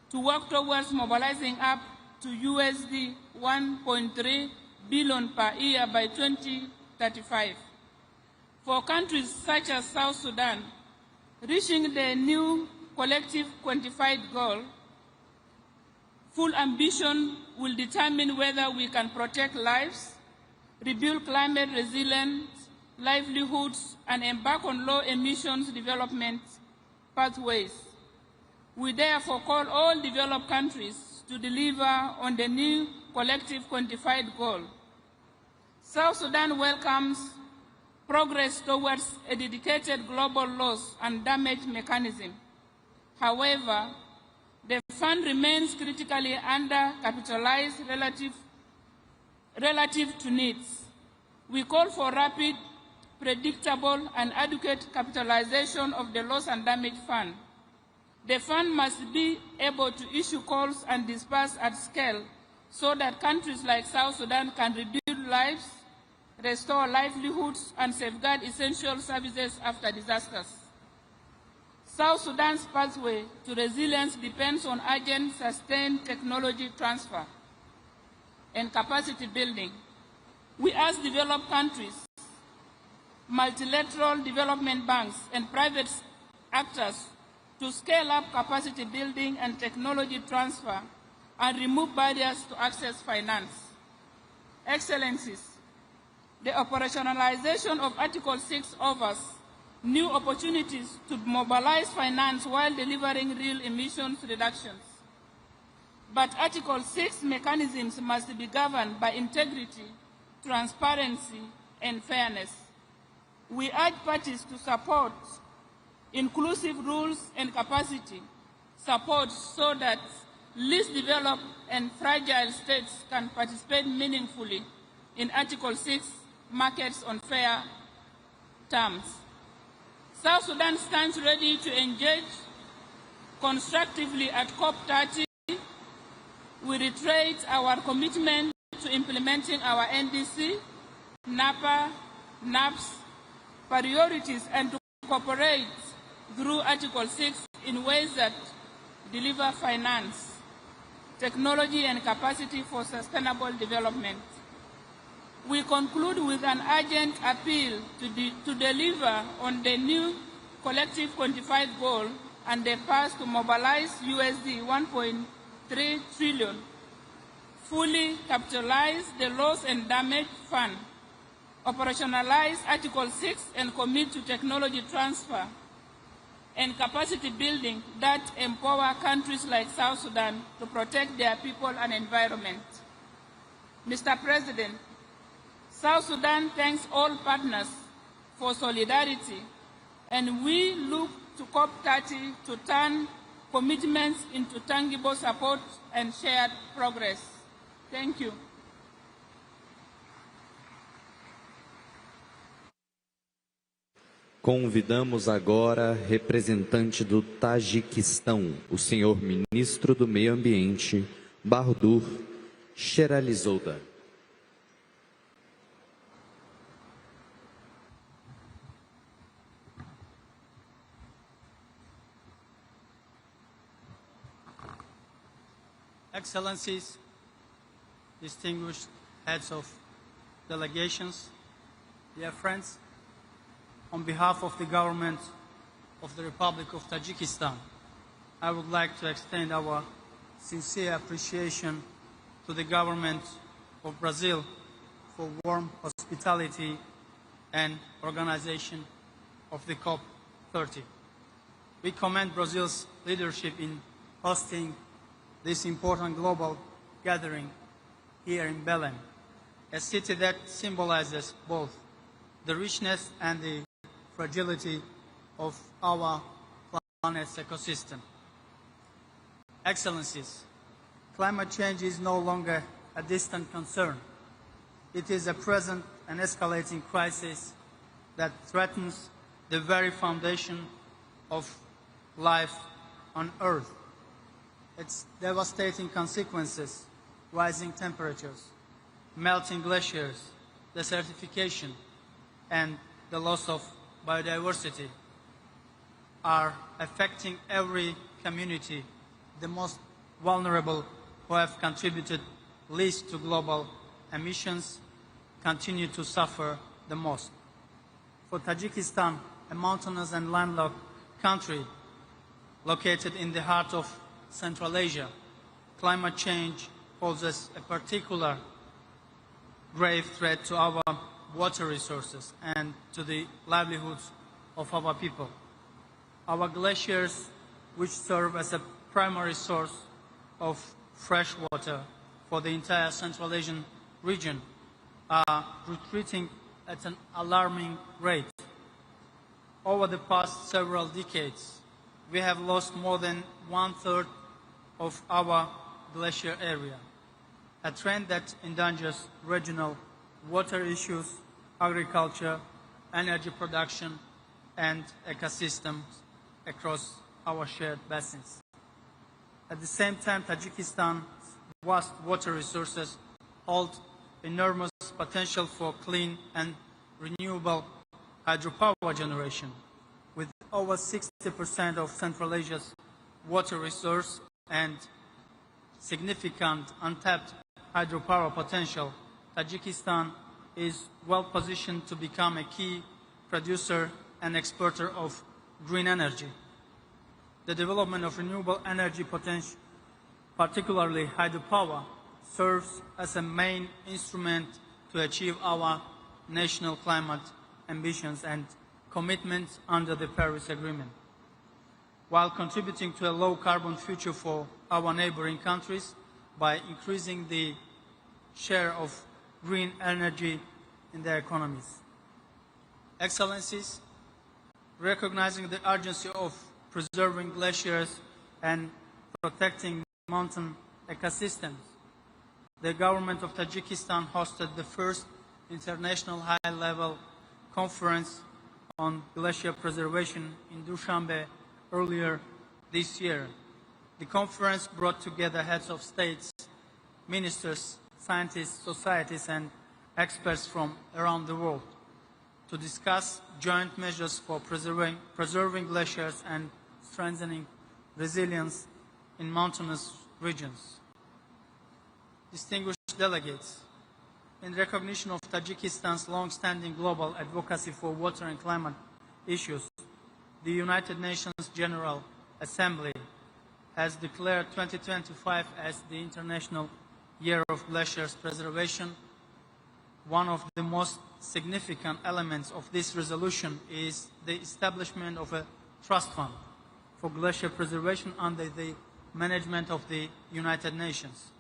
to work towards mobilizing up to USD 1.3 billion per year by 2035. For countries such as South Sudan, reaching the new collective quantified goal, full ambition will determine whether we can protect lives, rebuild climate resilient livelihoods, and embark on low emissions development pathways. We therefore call all developed countries to deliver on the new collective quantified goal. South Sudan welcomes progress towards a dedicated global loss and damage mechanism. However, the fund remains critically undercapitalized relative to needs. We call for rapid, predictable, and adequate capitalization of the loss and damage fund. The fund must be able to issue calls and disperse at scale so that countries like South Sudan can rebuild lives, restore livelihoods, and safeguard essential services after disasters. South Sudan's pathway to resilience depends on urgent, sustained technology transfer and capacity building. We ask developed countries, multilateral development banks, and private actors to scale up capacity building and technology transfer and remove barriers to access finance. Excellencies, the operationalization of Article 6 offers new opportunities to mobilize finance while delivering real emissions reductions. But Article 6 mechanisms must be governed by integrity, transparency, and fairness. We urge parties to support inclusive rules and capacity support so that least developed and fragile states can participate meaningfully in Article 6 markets on fair terms. South Sudan stands ready to engage constructively at COP30. We reiterate our commitment to implementing our NDC, NAPA, NAPS priorities and to cooperate through Article 6 in ways that deliver finance, technology and capacity for sustainable development. We conclude with an urgent appeal to deliver on the new collective quantified goal and the path to mobilize USD 1.3 trillion, fully capitalize the loss and damage fund, operationalize Article 6 and commit to technology transfer and capacity building that empower countries like South Sudan to protect their people and environment. Mr. President, South Sudan thanks all partners for solidarity, and we look to COP30 to turn commitments into tangible support and shared progress. Thank you. Convidamos agora representante do Tajiquistão, o senhor ministro do Meio Ambiente, Bahadur Sheralizada. Excellencies, distinguished heads of delegations, dear friends, on behalf of the government of the Republic of Tajikistan, I would like to extend our sincere appreciation to the government of Brazil for warm hospitality and organization of the COP30. We commend Brazil's leadership in hosting this important global gathering here in Belem, a city that symbolizes both the richness and the fragility of our planet's ecosystem. Excellencies, climate change is no longer a distant concern. It is a present and escalating crisis that threatens the very foundation of life on Earth. Its devastating consequences, rising temperatures, melting glaciers, desertification, and the loss of biodiversity are affecting every community. The most vulnerable, who have contributed least to global emissions, continue to suffer the most. For Tajikistan, a mountainous and landlocked country located in the heart of Central Asia, climate change poses a particular grave threat to our water resources and to the livelihoods of our people. Our glaciers, which serve as a primary source of fresh water for the entire Central Asian region, are retreating at an alarming rate. Over the past several decades, we have lost more than 1/3 of our glacier area, a trend that endangers regional water issues, agriculture, energy production, and ecosystems across our shared basins. At the same time, Tajikistan's vast water resources hold enormous potential for clean and renewable hydropower generation. With over 60% of Central Asia's water resource and significant untapped hydropower potential, Tajikistan is well positioned to become a key producer and exporter of green energy. The development of renewable energy potential, particularly hydropower, serves as a main instrument to achieve our national climate ambitions and commitments under the Paris Agreement, while contributing to a low-carbon future for our neighboring countries by increasing the share of green energy in their economies. Excellencies, recognizing the urgency of preserving glaciers and protecting mountain ecosystems, the government of Tajikistan hosted the first international high-level conference on glacier preservation in Dushanbe earlier this year. The conference brought together heads of states, ministers, scientists, societies, and experts from around the world to discuss joint measures for preserving glaciers and strengthening resilience in mountainous regions. Distinguished delegates, in recognition of Tajikistan's long-standing global advocacy for water and climate issues, the United Nations General Assembly has declared 2025 as the International Year of Glaciers Preservation. One of the most significant elements of this resolution is the establishment of a trust fund for glacier preservation under the management of the United Nations.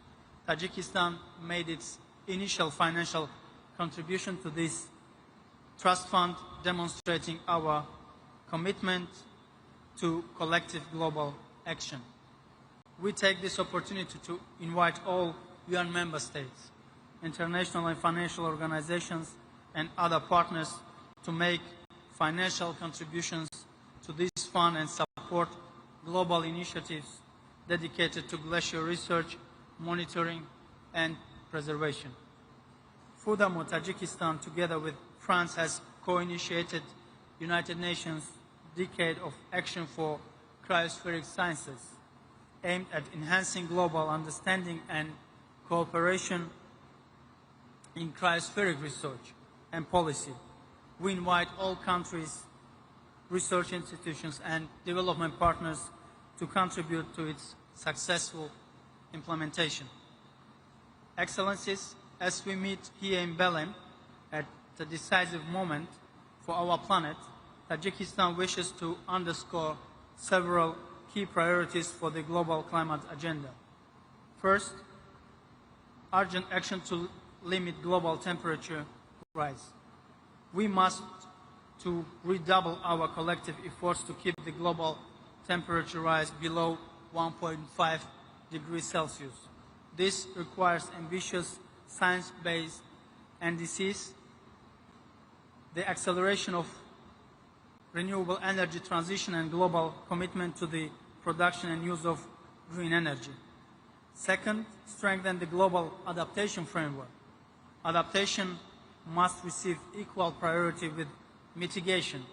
Tajikistan made its initial financial contribution to this trust fund, demonstrating our commitment to collective global action. We take this opportunity to invite all UN member states, international and financial organizations, and other partners to make financial contributions to this fund and support global initiatives dedicated to glacier research, monitoring, and preservation. Furthermore, Tajikistan, together with France, has co-initiated United Nations Decade of Action for Cryospheric Sciences, aimed at enhancing global understanding and cooperation in cryospheric research and policy. We invite all countries, research institutions, and development partners to contribute to its successful implementation. Excellencies, as we meet here in Belem at a decisive moment for our planet, Tajikistan wishes to underscore several key priorities for the global climate agenda. First, urgent action to limit global temperature rise. We must to redouble our collective efforts to keep the global temperature rise below 1.5 degrees Celsius. This requires ambitious science-based indices, the acceleration of renewable energy transition, and global commitment to the production and use of green energy. Second, strengthen the global adaptation framework. Adaptation must receive equal priority with mitigation.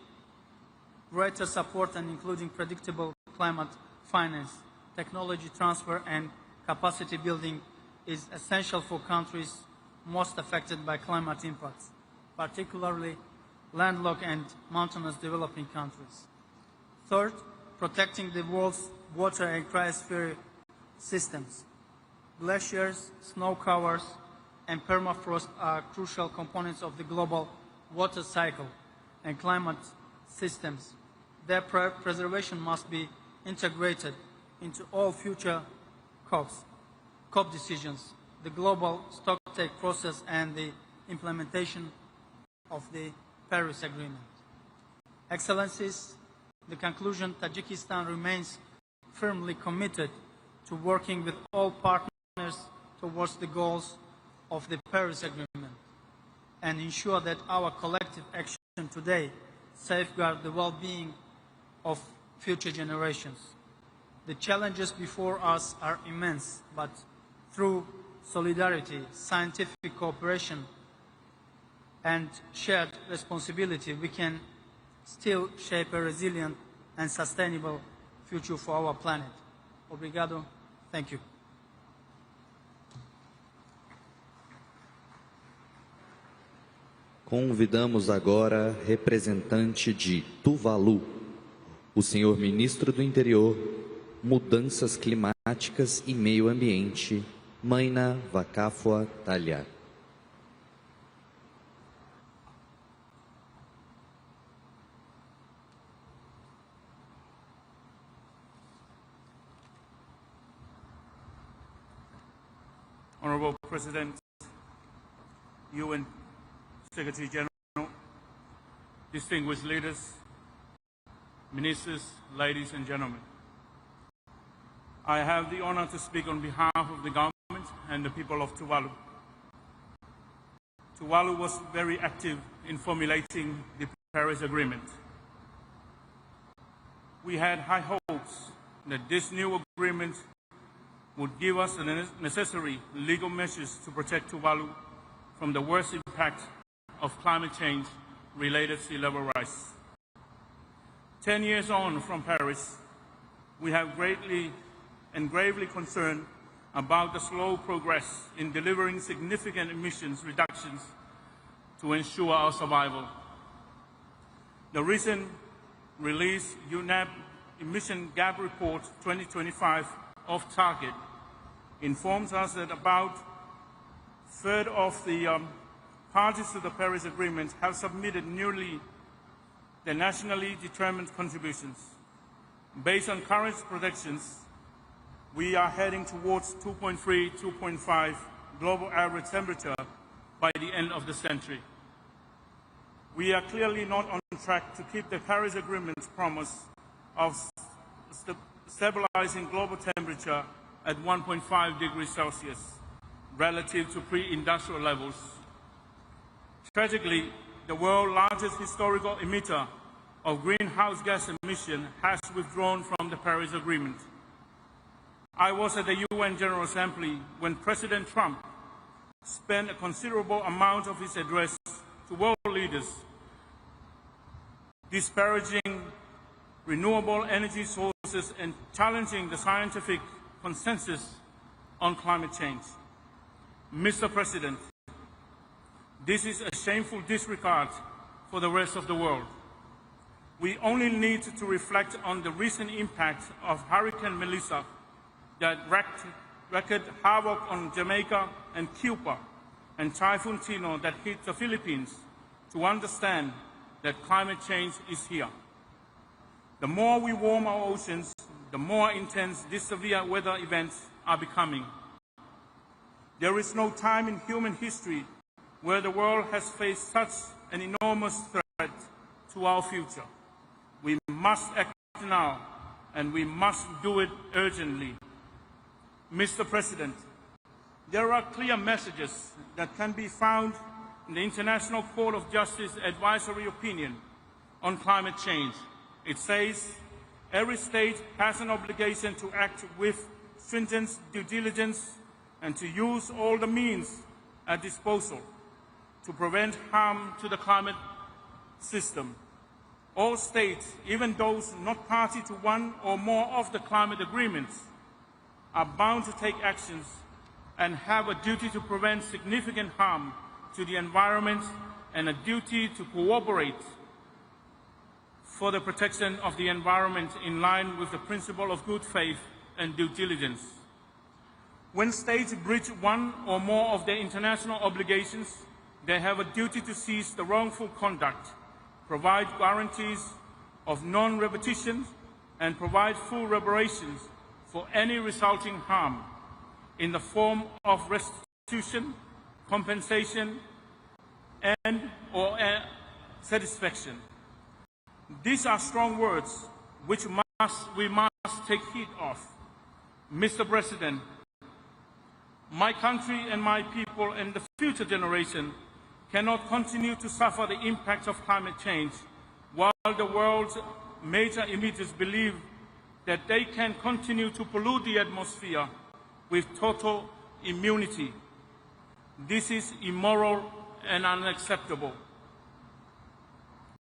Greater support and including predictable climate finance, technology transfer, and capacity building is essential for countries most affected by climate impacts, particularly landlocked and mountainous developing countries. Third, protecting the world's water and cryosphere systems. Glaciers, snow covers, and permafrost are crucial components of the global water cycle and climate systems. Their preservation must be integrated into all future COP decisions, the global stocktake process, and the implementation of the Paris Agreement. Excellencies, in conclusion, Tajikistan remains firmly committed to working with all partners towards the goals of the Paris Agreement and ensure that our collective action today safeguard the well-being of future generations. The challenges before us are immense, but through solidarity, scientific cooperation, and shared responsibility, we can still shape a resilient and sustainable future for our planet. Obrigado. Thank you. Convidamos agora representante de Tuvalu, o senhor ministro do Interior, Mudanças Climáticas e Meio Ambiente, Maina Vakafua Talha. Honorable President, UN Secretary General, distinguished leaders, ministers, ladies and gentlemen. I have the honor to speak on behalf of the government and the people of Tuvalu. Tuvalu was very active in formulating the Paris Agreement. We had high hopes that this new agreement would give us the necessary legal measures to protect Tuvalu from the worst impact of climate change-related sea level rise. 10 years on from Paris, we have greatly and gravely concerned about the slow progress in delivering significant emissions reductions to ensure our survival. The recent released UNEP Emission Gap Report 2025 of target informs us that about a third of the parties to the Paris Agreement have submitted newly their nationally determined contributions. Based on current projections, we are heading towards 2.3, 2.5 global average temperature by the end of the century. We are clearly not on track to keep the Paris Agreement's promise of stabilizing global temperature at 1.5 degrees Celsius relative to pre-industrial levels. Tragically, the world's largest historical emitter of greenhouse gas emission has withdrawn from the Paris Agreement. I was at the UN General Assembly when President Trump spent a considerable amount of his address to world leaders disparaging renewable energy sources and challenging the scientific consensus on climate change. Mr. President, this is a shameful disregard for the rest of the world. We only need to reflect on the recent impact of Hurricane Melissa that wreaked havoc on Jamaica and Cuba, and Typhoon Tino that hit the Philippines, to understand that climate change is here. The more we warm our oceans, the more intense these severe weather events are becoming. There is no time in human history where the world has faced such an enormous threat to our future. We must act now, and we must do it urgently. Mr. President, there are clear messages that can be found in the International Court of Justice advisory opinion on climate change. It says every state has an obligation to act with stringent due diligence and to use all the means at disposal to prevent harm to the climate system. All states, even those not party to one or more of the climate agreements, are bound to take actions and have a duty to prevent significant harm to the environment and a duty to cooperate for the protection of the environment in line with the principle of good faith and due diligence. When states breach one or more of their international obligations, they have a duty to cease the wrongful conduct, provide guarantees of non-repetition, and provide full reparations for any resulting harm in the form of restitution, compensation, and/or satisfaction. These are strong words which we must take heed of. Mr. President, my country and my people and the future generation cannot continue to suffer the impact of climate change while the world's major emitters believe that they can continue to pollute the atmosphere with total immunity. This is immoral and unacceptable.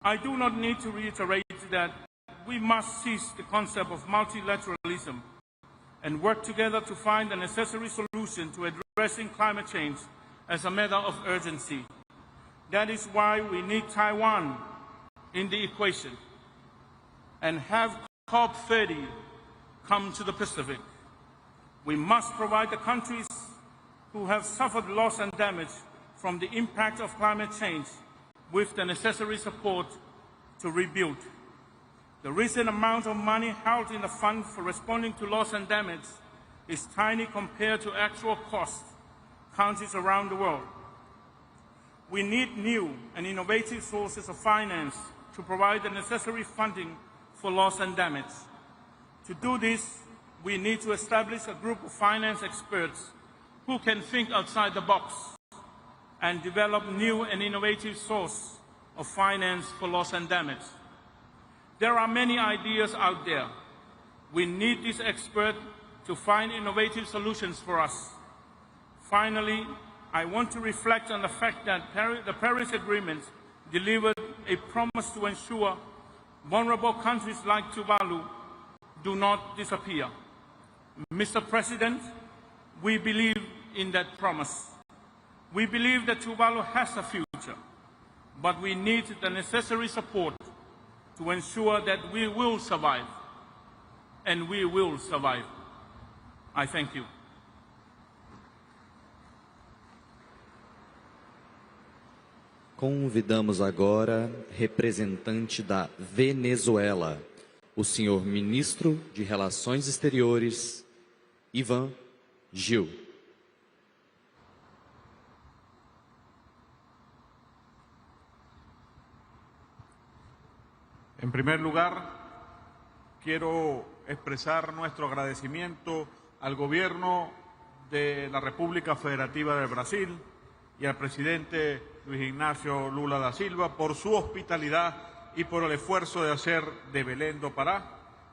I do not need to reiterate that we must seize the concept of multilateralism and work together to find the necessary solution to addressing climate change as a matter of urgency. That is why we need Taiwan in the equation and have COP30 come to the Pacific. We must provide the countries who have suffered loss and damage from the impact of climate change with the necessary support to rebuild. The recent amount of money held in the fund for responding to loss and damage is tiny compared to actual costs countries around the world. We need new and innovative sources of finance to provide the necessary funding for loss and damage. To do this, we need to establish a group of finance experts who can think outside the box and develop new and innovative sources of finance for loss and damage. There are many ideas out there. We need these experts to find innovative solutions for us. Finally, I want to reflect on the fact that the Paris Agreement delivered a promise to ensure vulnerable countries like Tuvalu do not disappear. Mr. President, we believe in that promise. We believe that Tuvalu has a future, but we need the necessary support to ensure that we will survive, and we will survive. I thank you. Convidamos agora representante da Venezuela, o senhor ministro de Relações Exteriores, Ivan Gil. En primer lugar, quiero expresar nuestro agradecimiento al Gobierno de la República Federativa de Brasil y al presidente Luis Ignacio Lula da Silva por su hospitalidad y por el esfuerzo de hacer de Belém do Pará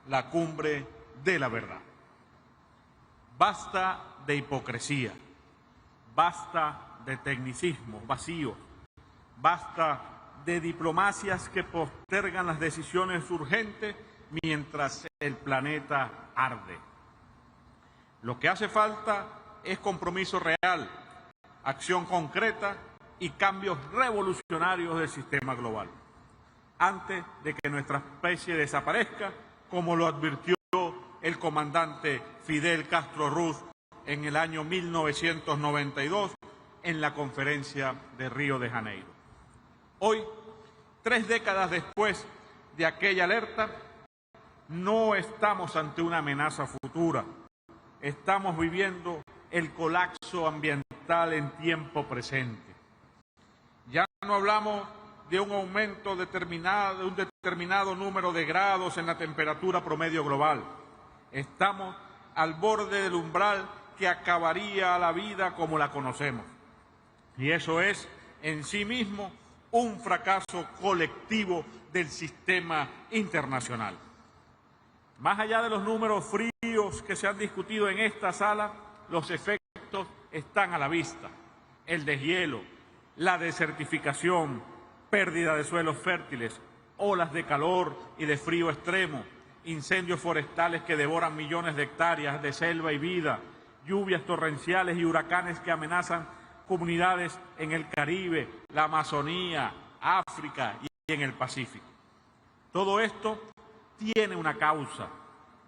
la cumbre de la verdad. Basta de hipocresía, basta de tecnicismo vacío, basta de diplomacias que postergan las decisiones urgentes mientras el planeta arde. Lo que hace falta es compromiso real, acción concreta y cambios revolucionarios del sistema global, antes de que nuestra especie desaparezca, como lo advirtió el comandante Fidel Castro Ruz en el año 1992 en la conferencia de Río de Janeiro. Hoy, 3 décadas después de aquella alerta, no estamos ante una amenaza futura. Estamos viviendo el colapso ambiental en tiempo presente. Ya no hablamos de un aumento de un determinado número de grados en la temperatura promedio global. Estamos al borde del umbral que acabaría la vida como la conocemos. Y eso es, en sí mismo, un fracaso colectivo del sistema internacional. Más allá de los números fríos que se han discutido en esta sala, los efectos están a la vista. El deshielo, la desertificación, pérdida de suelos fértiles, olas de calor y de frío extremo, incendios forestales que devoran millones de hectáreas de selva y vida, lluvias torrenciales y huracanes que amenazan comunidades en el Caribe, la Amazonía, África y en el Pacífico. Todo esto tiene una causa: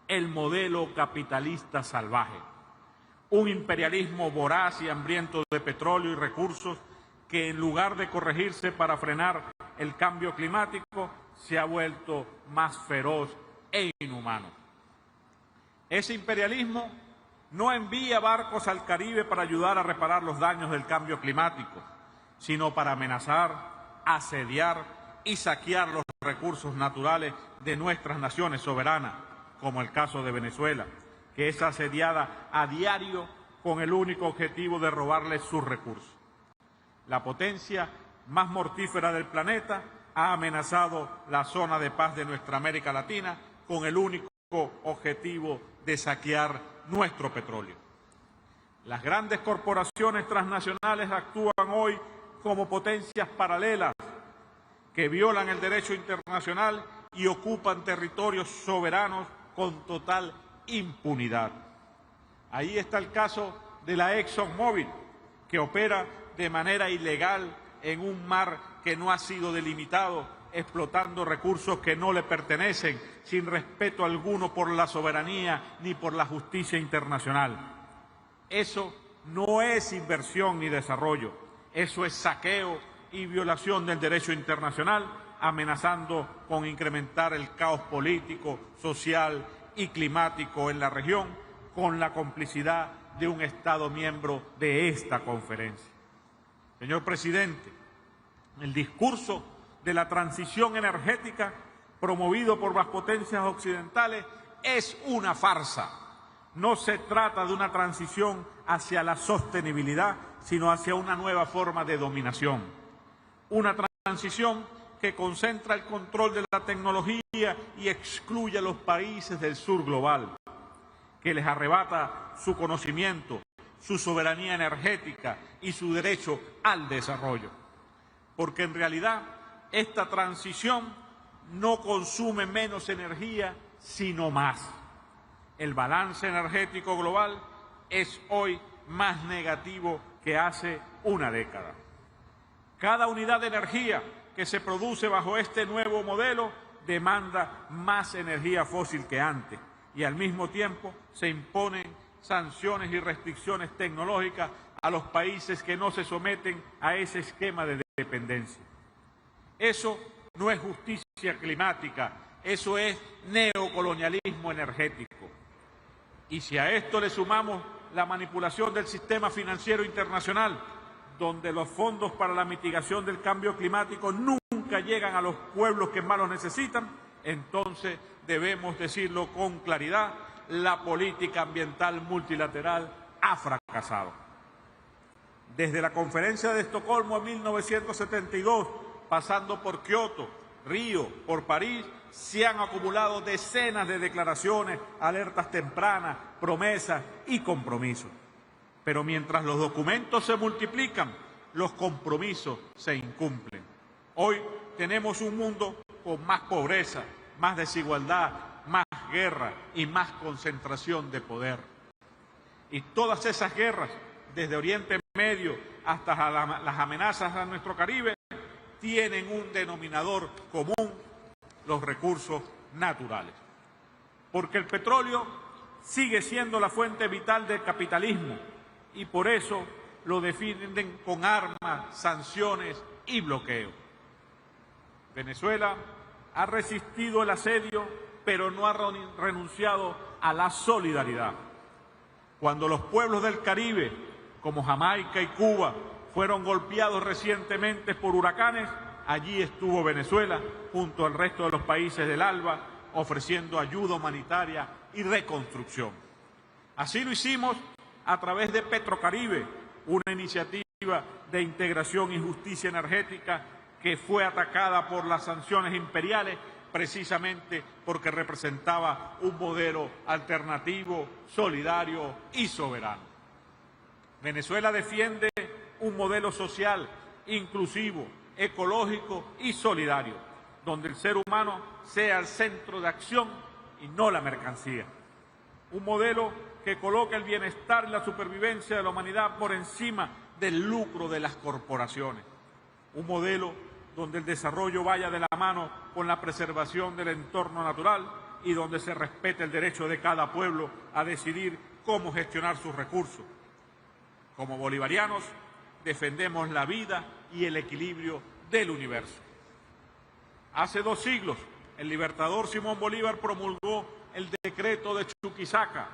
el modelo capitalista salvaje, un imperialismo voraz y hambriento de petróleo y recursos que, en lugar de corregirse para frenar el cambio climático, se ha vuelto más feroz e inhumano. Ese imperialismo no envía barcos al Caribe para ayudar a reparar los daños del cambio climático, sino para amenazar, asediar y saquear los recursos naturales de nuestras naciones soberanas, como el caso de Venezuela, que es asediada a diario con el único objetivo de robarles sus recursos. La potencia más mortífera del planeta ha amenazado la zona de paz de nuestra América Latina con el único objetivo de saquear nuestro petróleo. Las grandes corporaciones transnacionales actúan hoy como potencias paralelas que violan el derecho internacional y ocupan territorios soberanos con total impunidad. Ahí está el caso de la ExxonMobil, que opera de manera ilegal en un mar que no ha sido delimitado, explotando recursos que no le pertenecen, sin respeto alguno por la soberanía ni por la justicia internacional. Eso no es inversión ni desarrollo, eso es saqueo y violación del derecho internacional, amenazando con incrementar el caos político, social y climático en la región, con la complicidad de un Estado miembro de esta conferencia. Señor presidente, el discurso de la transición energética promovido por las potencias occidentales es una farsa. No se trata de una transición hacia la sostenibilidad, sino hacia una nueva forma de dominación. Una transición que concentra el control de la tecnología y excluye a los países del sur global. que les arrebata su conocimiento, su soberanía energética y su derecho al desarrollo. Porque en realidad esta transición no consume menos energía, sino más. El balance energético global es hoy más negativo que hace una década. Cada unidad de energía que se produce bajo este nuevo modelo demanda más energía fósil que antes y al mismo tiempo se imponen sanciones y restricciones tecnológicas a los países que no se someten a ese esquema de dependencia. Eso no es justicia climática, eso es neocolonialismo energético. Y si a esto le sumamos la manipulación del sistema financiero internacional, donde los fondos para la mitigación del cambio climático nunca llegan a los pueblos que más los necesitan, entonces debemos decirlo con claridad, la política ambiental multilateral ha fracasado. Desde la Conferencia de Estocolmo en 1972, pasando por Kioto, Río, por París, se han acumulado decenas de declaraciones, alertas tempranas, promesas y compromisos. Pero mientras los documentos se multiplican, los compromisos se incumplen. Hoy tenemos un mundo con más pobreza, más desigualdad, más guerra y más concentración de poder. Y todas esas guerras, desde Oriente Medio hasta las amenazas a nuestro Caribe, tienen un denominador común: los recursos naturales. Porque el petróleo sigue siendo la fuente vital del capitalismo y por eso lo defienden con armas, sanciones y bloqueo. Venezuela ha resistido el asedio, pero no ha renunciado a la solidaridad. Cuando los pueblos del Caribe, como Jamaica y Cuba, fueron golpeados recientemente por huracanes, allí estuvo Venezuela, junto al resto de los países del ALBA, ofreciendo ayuda humanitaria y reconstrucción. Así lo hicimos a través de Petrocaribe, una iniciativa de integración y justicia energética que fue atacada por las sanciones imperiales precisamente porque representaba un modelo alternativo, solidario y soberano. Venezuela defiende un modelo social, inclusivo, ecológico y solidario, donde el ser humano sea el centro de acción y no la mercancía. Un modelo que coloca el bienestar y la supervivencia de la humanidad por encima del lucro de las corporaciones. Un modelo donde el desarrollo vaya de la mano con la preservación del entorno natural y donde se respete el derecho de cada pueblo a decidir cómo gestionar sus recursos. Como bolivarianos, defendemos la vida y el equilibrio del universo. Hace 2 siglos, el libertador Simón Bolívar promulgó el decreto de Chuquisaca,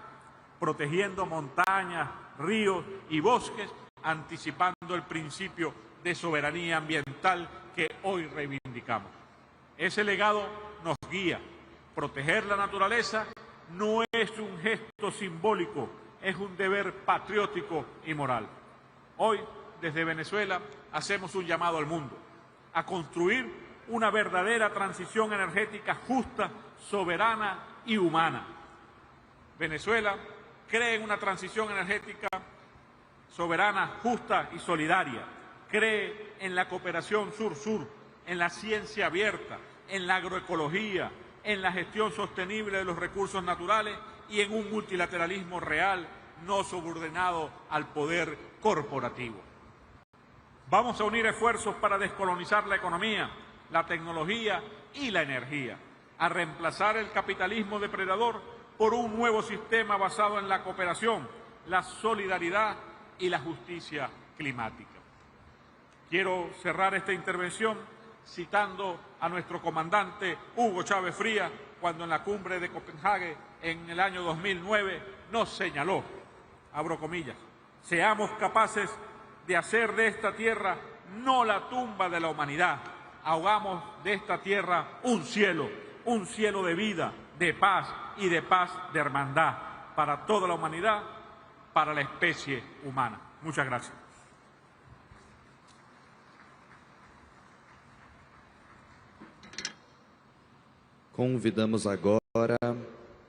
protegiendo montañas, ríos y bosques, anticipando el principio de soberanía ambiental que hoy reivindicamos. Ese legado nos guía. Proteger la naturaleza no es un gesto simbólico, es un deber patriótico y moral. Hoy, desde Venezuela, hacemos un llamado al mundo a construir una verdadera transición energética justa, soberana y humana. Venezuela cree en una transición energética soberana, justa y solidaria. Cree en la cooperación sur-sur, en la ciencia abierta, en la agroecología, en la gestión sostenible de los recursos naturales y en un multilateralismo real, no subordinado al poder corporativo. Vamos a unir esfuerzos para descolonizar la economía, la tecnología y la energía, a reemplazar el capitalismo depredador por un nuevo sistema basado en la cooperación, la solidaridad y la justicia climática. Quiero cerrar esta intervención citando a nuestro comandante Hugo Chávez Frías, cuando en la cumbre de Copenhague en el año 2009 nos señaló, abro comillas, seamos capaces de hacer de esta tierra no la tumba de la humanidad, hagamos de esta tierra un cielo de vida, de paz y de hermandad para toda la humanidad, para la especie humana. Muchas gracias. Convidamos agora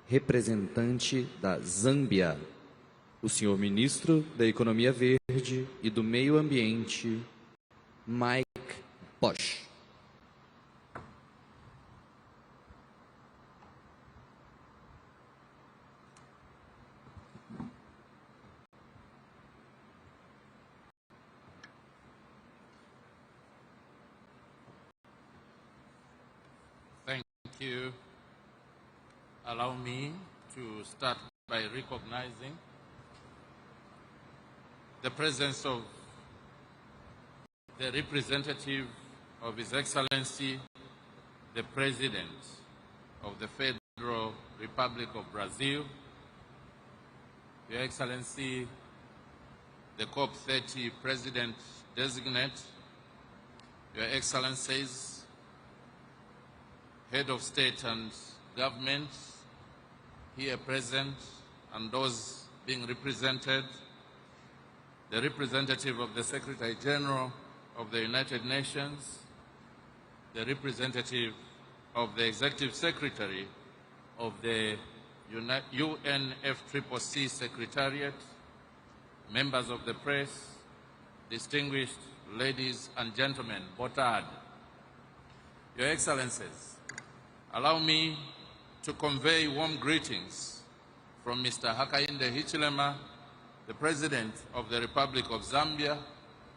representante da Zâmbia, o senhor ministro da Economia Verde e do Meio Ambiente, Mike Bosch. Thank you. Allow me to start by recognizing the presence of the representative of His Excellency, the President of the Federal Republic of Brazil, Your Excellency, the COP30 President-designate, Your Excellencies, Head of State and Government here present, and those being represented, the representative of the Secretary General of the United Nations, the representative of the Executive Secretary of the UNFCCC Secretariat, members of the press, distinguished ladies and gentlemen, boa tarde. Your Excellencies, allow me to convey warm greetings from Mr. Hakainde Hichilema, the President of the Republic of Zambia,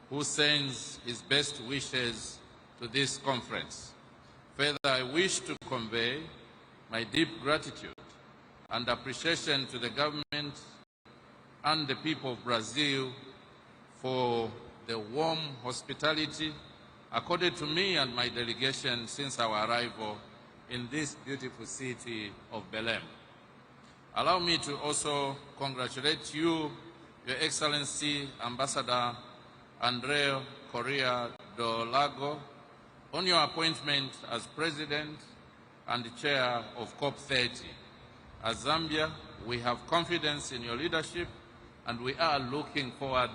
who sends his best wishes to this conference. Further, I wish to convey my deep gratitude and appreciation to the government and the people of Brazil for the warm hospitality accorded to me and my delegation since our arrival in this beautiful city of Belem. Allow me to also congratulate you, Your Excellency Ambassador André Correa do Lago, on your appointment as President and Chair of COP30. As Zambia, we have confidence in your leadership and we are looking forward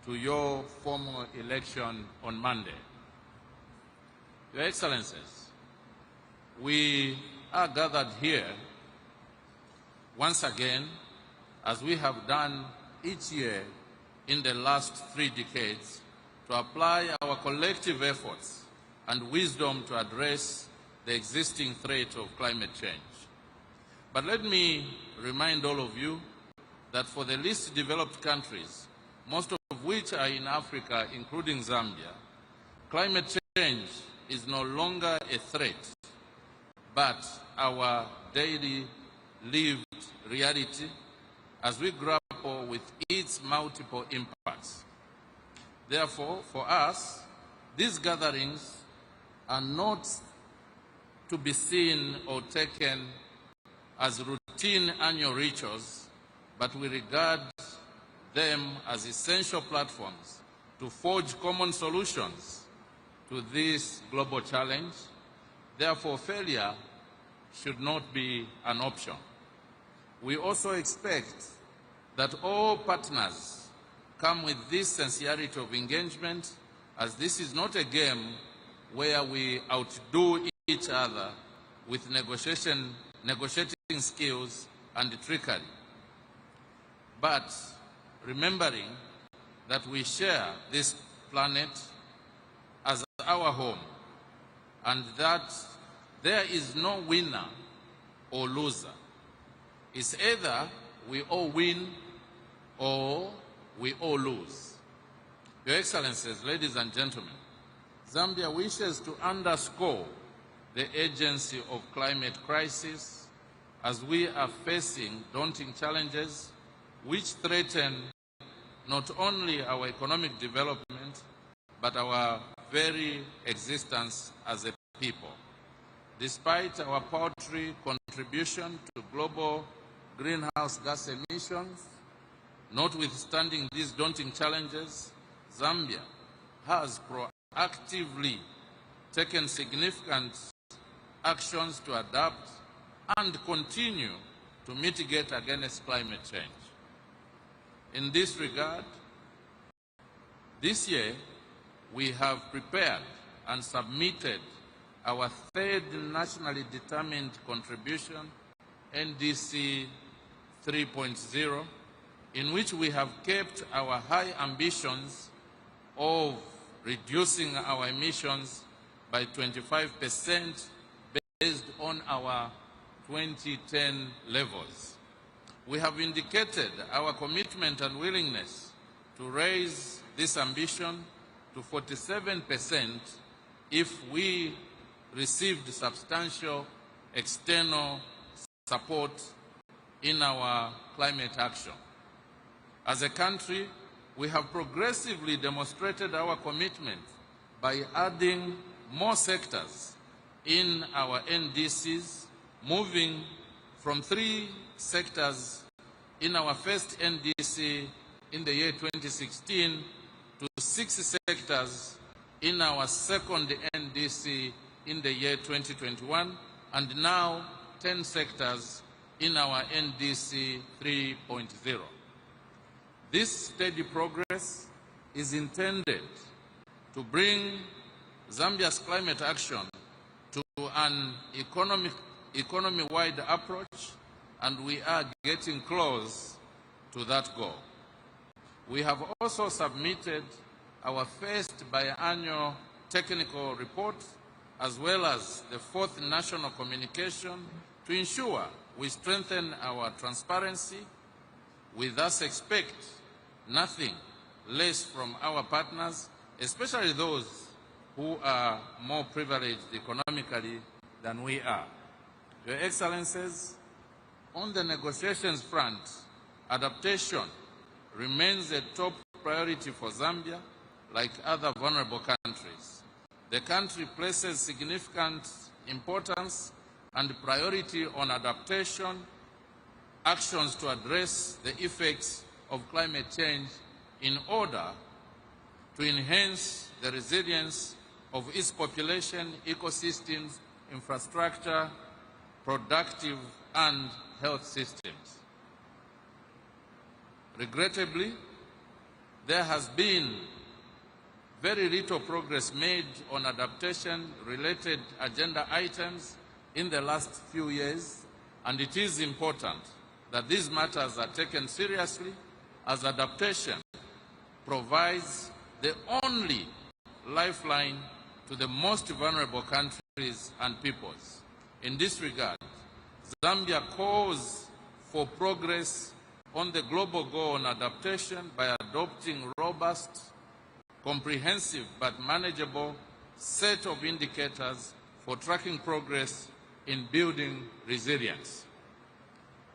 to your formal election on Monday. Your Excellencies, we are gathered here once again, as we have done each year in the last 3 decades, to apply our collective efforts and wisdom to address the existing threat of climate change. But let me remind all of you that for the least developed countries, most of which are in Africa, including Zambia, climate change is no longer a threat, but our daily lived reality as we grapple with its multiple impacts. Therefore, for us, these gatherings are not to be seen or taken as routine annual rituals, but we regard them as essential platforms to forge common solutions to this global challenge. Therefore, failure should not be an option. We also expect that all partners come with this sincerity of engagement, as this is not a game where we outdo each other with negotiating skills and trickery, but remembering that we share this planet as our home and that there is no winner or loser. It's either we all win or we all lose. Your Excellencies, ladies and gentlemen, Zambia wishes to underscore the urgency of climate crisis as we are facing daunting challenges which threaten not only our economic development, but our very existence as a people. Despite our paltry contribution to global greenhouse gas emissions, notwithstanding these daunting challenges, Zambia has proactively taken significant actions to adapt and continue to mitigate against climate change. In this regard, this year we have prepared and submitted our third nationally determined contribution NDC 3.0, in which we have kept our high ambitions of reducing our emissions by 25% based on our 2010 levels. We have indicated our commitment and willingness to raise this ambition to 47% if we received substantial external support in our climate action. As a country, we have progressively demonstrated our commitment by adding more sectors in our NDCs, moving from 3 sectors in our first NDC in the year 2016 to 6 sectors in our second NDC in the year 2021, and now 10 sectors in our NDC 3.0. This steady progress is intended to bring Zambia's climate action to an economy-wide approach, and we are getting close to that goal. We have also submitted our first biannual technical report, as well as the 4th national communication, to ensure we strengthen our transparency. We thus expect nothing less from our partners, especially those who are more privileged economically than we are. Your Excellencies, on the negotiations front, adaptation remains a top priority for Zambia, like other vulnerable countries. The country places significant importance and priority on adaptation, actions to address the effects of climate change in order to enhance the resilience of its population, ecosystems, infrastructure, productive and health systems. Regrettably, there has been very little progress made on adaptation-related agenda items in the last few years, and it is important that these matters are taken seriously, as adaptation provides the only lifeline to the most vulnerable countries and peoples. In this regard, Zambia calls for progress on the global goal on adaptation by adopting robust, comprehensive but manageable set of indicators for tracking progress in building resilience.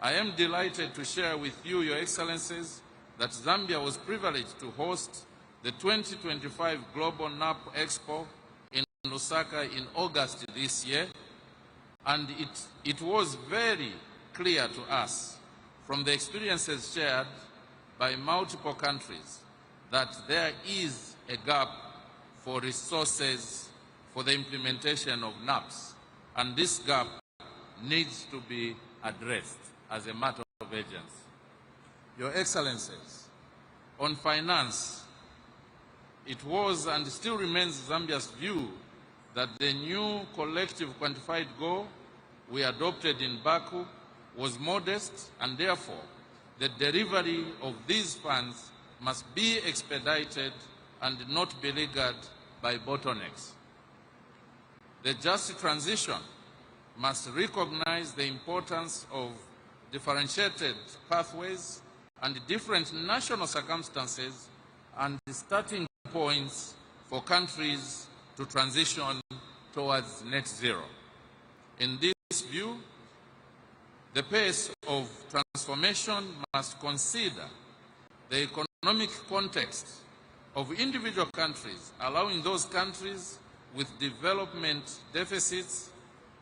I am delighted to share with you, Your Excellencies, that Zambia was privileged to host the 2025 Global NAP Expo in Lusaka in August this year, and it was very clear to us from the experiences shared by multiple countries that there is a gap for resources for the implementation of NAPs, and this gap needs to be addressed as a matter of urgency. Your Excellencies, on finance, it was and still remains Zambia's view that the new collective quantified goal we adopted in Baku was modest, and therefore the delivery of these funds must be expedited and not beleaguered by bottlenecks. The just transition must recognize the importance of differentiated pathways and different national circumstances and the starting points for countries to transition towards net zero. In this view, the pace of transformation must consider the economic context of individual countries, allowing those countries with development deficits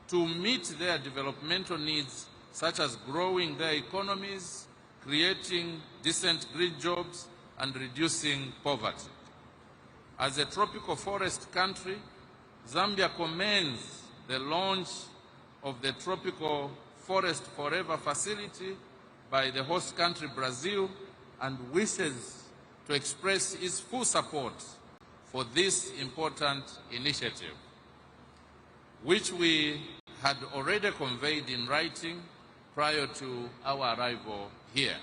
to meet their developmental needs, such as growing their economies, creating decent green jobs, and reducing poverty. As a tropical forest country, Zambia commends the launch of the Tropical Forest Forever facility by the host country Brazil, and wishes to express its full support for this important initiative, which we had already conveyed in writing prior to our arrival here.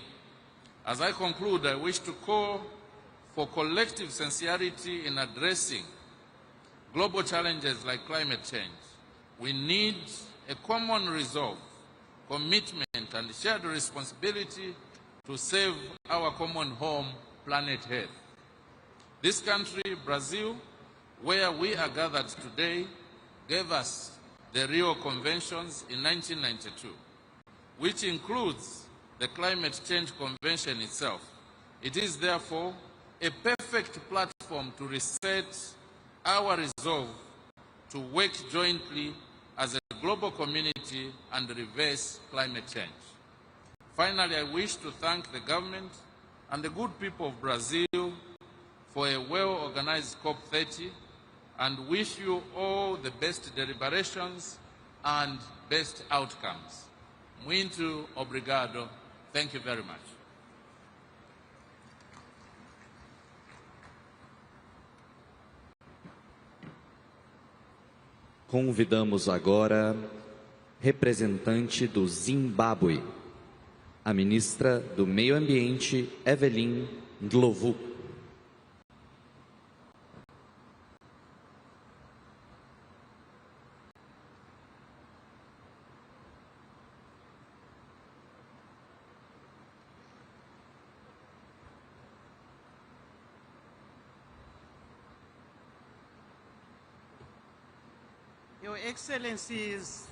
As I conclude, I wish to call for collective sincerity in addressing global challenges like climate change. We need a common resolve, commitment, and shared responsibility to save our common home, planet Earth. This country, Brazil, where we are gathered today, gave us the Rio Conventions in 1992, which includes the Climate Change Convention itself. It is therefore a perfect platform to reset our resolve to work jointly as a global community and reverse climate change. Finally, I wish to thank the government and the good people of Brazil for a well-organized COP30 and wish you all the best deliberations and best outcomes. Muito obrigado. Thank you very much. Convidamos agora representante do Zimbábue, a ministra do Meio Ambiente, Evelyn Ndlovu. Your Excellencies,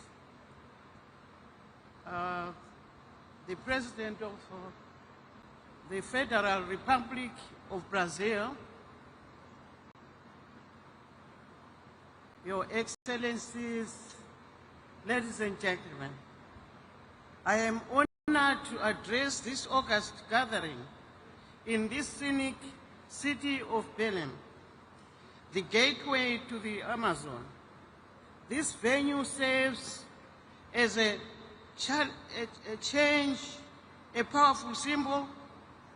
the President of the Federal Republic of Brazil, Your Excellencies, ladies and gentlemen, I am honored to address this August gathering in this scenic city of Belem, the gateway to the Amazon. This venue serves as a powerful symbol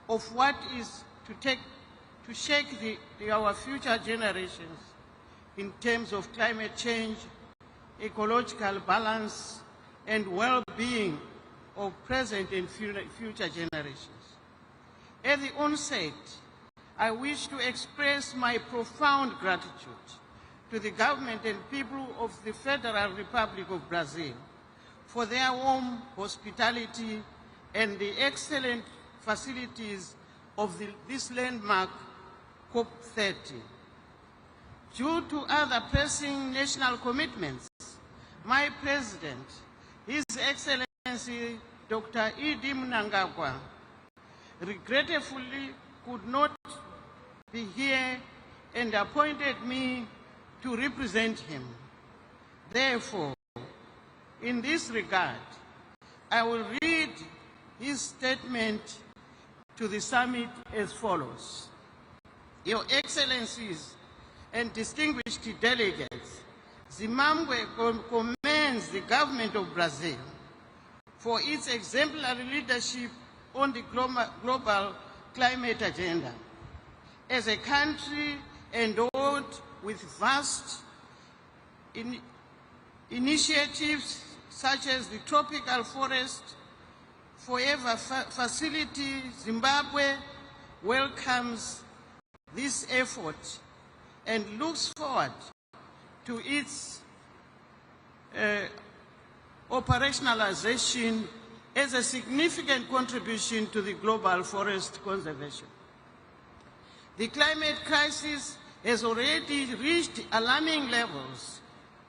of what is to shake our future generations in terms of climate change, ecological balance, and well-being of present and future generations. At the onset, I wish to express my profound gratitude to the government and people of the Federal Republic of Brazil for their warm hospitality and the excellent facilities of this landmark COP30. Due to other pressing national commitments, my President, His Excellency Dr. Edi Mnangagwa, regretfully could not be here and appointed me to represent him. Therefore, in this regard, I will read his statement to the summit as follows. Your Excellencies and distinguished delegates, Zimbabwe commends the government of Brazil for its exemplary leadership on the global climate agenda. As a country endowed with vast initiatives such as the Tropical Forest Forever facility, Zimbabwe welcomes this effort and looks forward to its operationalization as a significant contribution to the global forest conservation. The climate crisis has already reached alarming levels,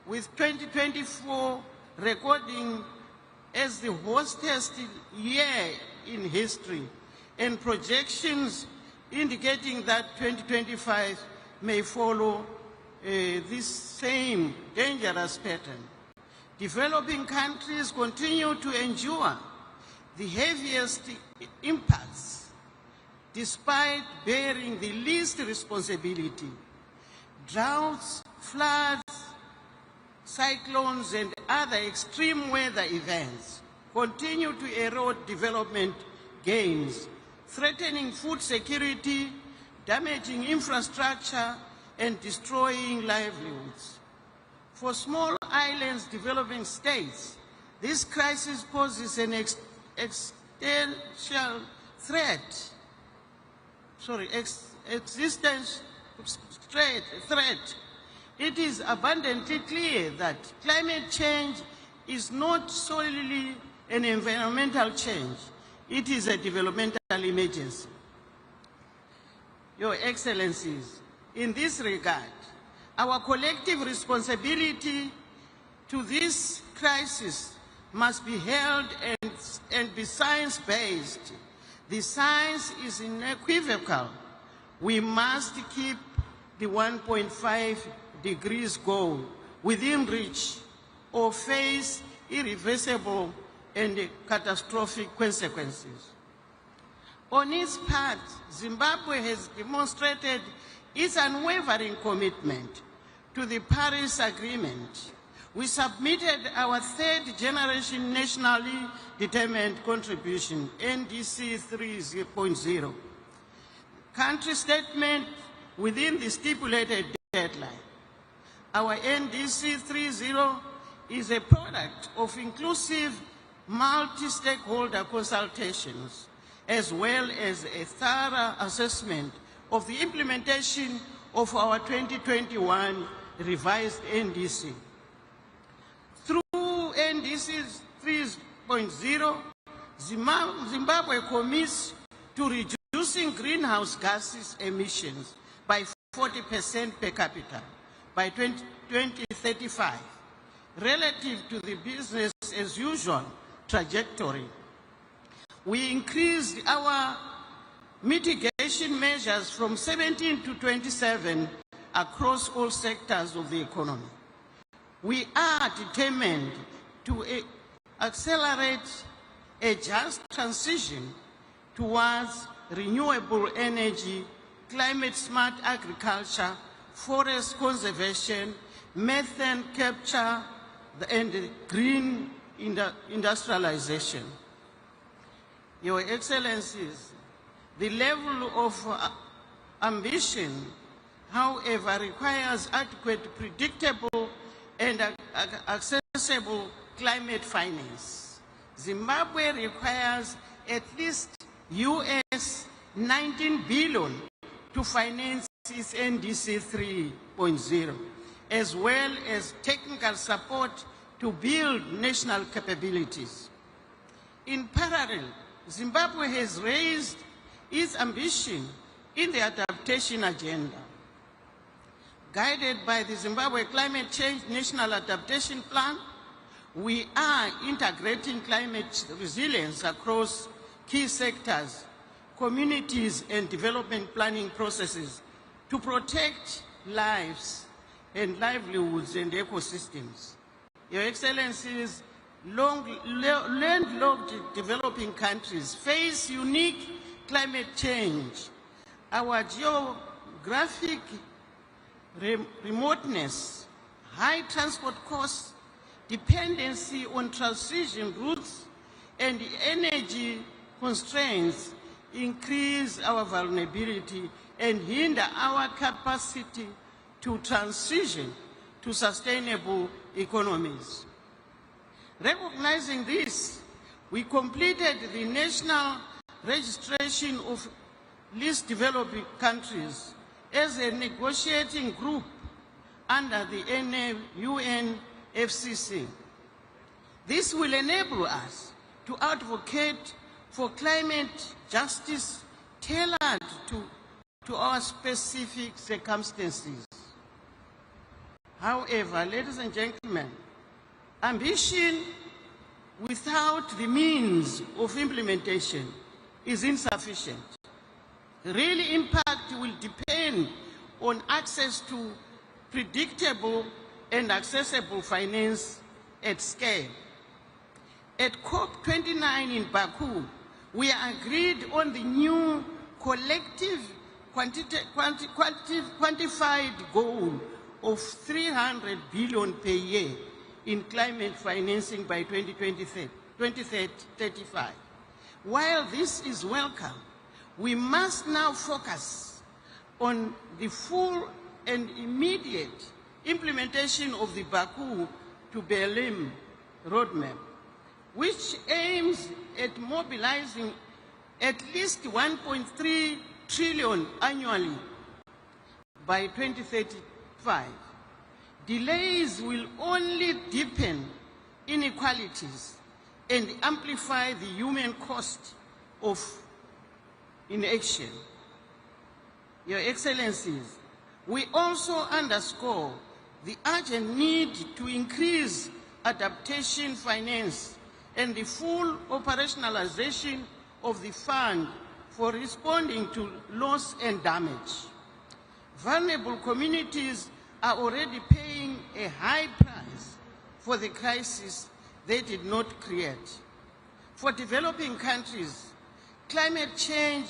with 2024 recording as the hottest year in history, and projections indicating that 2025 may follow this same dangerous pattern. Developing countries continue to endure the heaviest impacts despite bearing the least responsibility. Droughts, floods, cyclones, and other extreme weather events continue to erode development gains, threatening food security, damaging infrastructure, and destroying livelihoods. For small islands developing states, This crisis poses an existential threat. It is abundantly clear that climate change is not solely an environmental change. It is a developmental emergency. Your Excellencies, in this regard, our collective responsibility to this crisis must be held and be science-based. The science is unequivocal. We must keep the 1.5 degrees goal within reach or face irreversible and catastrophic consequences. On its part, Zimbabwe has demonstrated its unwavering commitment to the Paris Agreement. We submitted our third generation nationally determined contribution, NDC 3.0, country statement within the stipulated deadline. Our NDC 3.0 is a product of inclusive multi-stakeholder consultations, as well as a thorough assessment of the implementation of our 2021 revised NDC. Through NDC 3.0, Zimbabwe commits to reducing greenhouse gases emissions by 40% per capita by 2035, relative to the business as usual trajectory. We increased our mitigation measures from 17 to 27 across all sectors of the economy. We are determined to accelerate a just transition towards renewable energy, climate-smart agriculture, forest conservation, methane capture, and green industrialization. Your Excellencies, the level of ambition, however, requires adequate, predictable, and accessible climate finance. Zimbabwe requires at least US 19 billion to finance its NDC 3.0, as well as technical support to build national capabilities. In parallel, Zimbabwe has raised its ambition in the adaptation agenda. Guided by the Zimbabwe Climate Change National Adaptation Plan, we are integrating climate resilience across key sectors, communities, and development planning processes to protect lives and livelihoods and ecosystems. Your Excellencies, landlocked developing countries face unique climate change. Our geographic remoteness, high transport costs, dependency on transition routes, and energy constraints increase our vulnerability and hinder our capacity to transition to sustainable economies. Recognizing this, we completed the national registration of least developing countries as a negotiating group under the UNFCCC. This will enable us to advocate for climate justice tailored to our specific circumstances. However, ladies and gentlemen, ambition without the means of implementation is insufficient. The real impact will depend on access to predictable and accessible finance at scale. At COP29 in Baku, we agreed on the new collective quantified goal of 300 billion per year in climate financing by 2035. While this is welcome, we must now focus on the full and immediate implementation of the Baku to Belem roadmap. which aims at mobilizing at least 1.3 trillion annually by 2035. Delays will only deepen inequalities and amplify the human cost of inaction. Your Excellencies, we also underscore the urgent need to increase adaptation finance and the full operationalization of the fund for responding to loss and damage. Vulnerable communities are already paying a high price for the crisis they did not create. For developing countries, climate change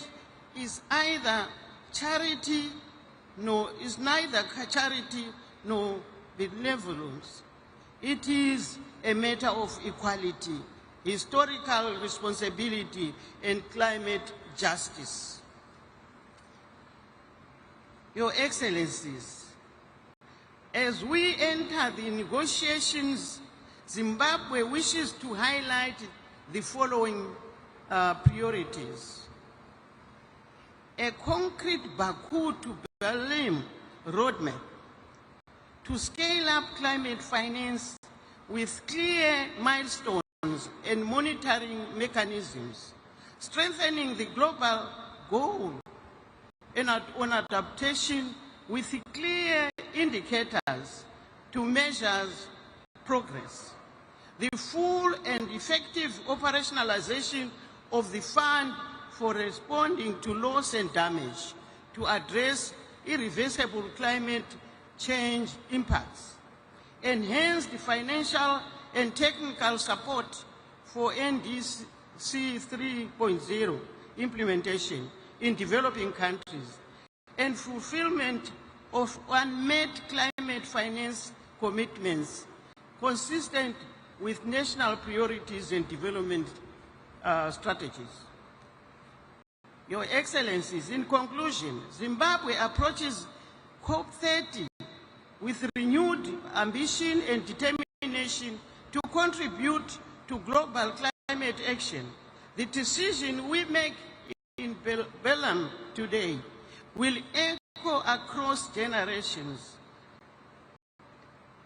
is neither charity nor benevolence. It is a matter of equality, historical responsibility, and climate justice. Your Excellencies, as we enter the negotiations, Zimbabwe wishes to highlight the following priorities. A concrete Baku to Belem roadmap to scale up climate finance with clear milestones and monitoring mechanisms, strengthening the global goal on adaptation with clear indicators to measure progress. The full and effective operationalization of the fund for responding to loss and damage to address irreversible climate change impacts. Enhance the financial and technical support for NDC 3.0 implementation in developing countries and fulfillment of unmet climate finance commitments consistent with national priorities and development strategies. Your Excellencies, in conclusion, Zimbabwe approaches COP30 with renewed ambition and determination to contribute to global climate action. The decision we make in Belem today will echo across generations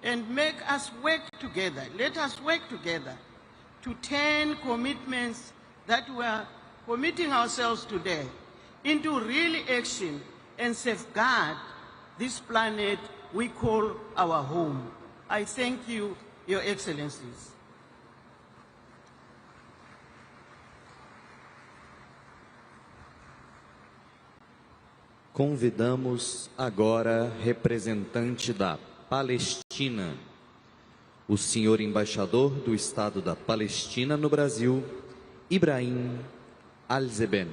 and make us work together. Let us work together to turn commitments that we are committing ourselves today into real action and safeguard this planet we call our home. I thank you, Your Excellencies. Convidamos agora representante da Palestina, o senhor embaixador do Estado da Palestina no Brasil, Ibrahim Al-Zeben.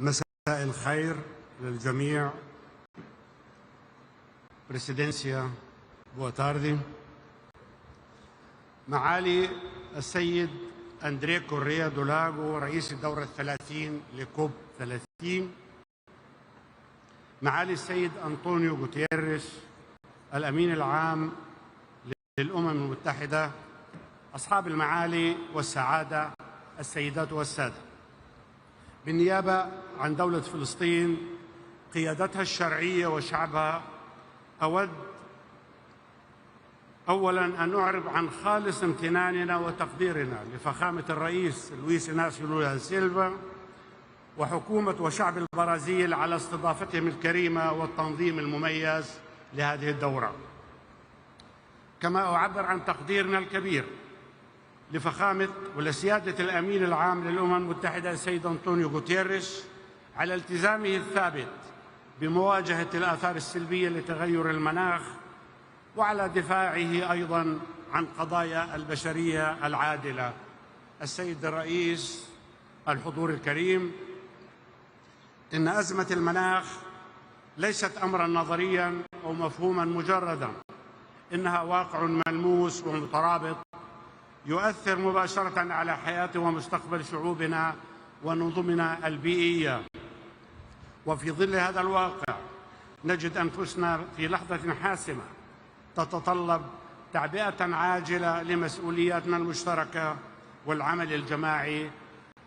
مساء الخير للجميع. بريسيدنسيا boa tarde. معالي السيد أندريه كوريا دولاغو رئيس الدورة الثلاثين لكوب 30، معالي السيد أنطونيو غوتيريس الأمين العام للأمم المتحدة، أصحاب المعالي والسعادة، السيدات والسادة، بالنيابة عن دولة فلسطين قيادتها الشرعية وشعبها، أود أولاً أن أعرب عن خالص امتناننا وتقديرنا لفخامة الرئيس لويس إناسيو لولا دا سيلفا وحكومة وشعب البرازيل على استضافتهم الكريمة والتنظيم المميز لهذه الدورة. كما أعبر عن تقديرنا الكبير لفخامة ولسيادة الأمين العام للأمم المتحدة السيد أنطونيو غوتيريس على التزامه الثابت بمواجهة الآثار السلبية لتغير المناخ وعلى دفاعه أيضاً عن قضايا البشرية العادلة. السيد الرئيس، الحضور الكريم، إن أزمة المناخ ليست أمراً نظرياً أو مفهوماً مجرداً، إنها واقع ملموس ومترابط يؤثر مباشرة على حياة ومستقبل شعوبنا ونظمنا البيئية. وفي ظل هذا الواقع نجد أنفسنا في لحظة حاسمة تتطلب تعبئة عاجلة لمسؤولياتنا المشتركة والعمل الجماعي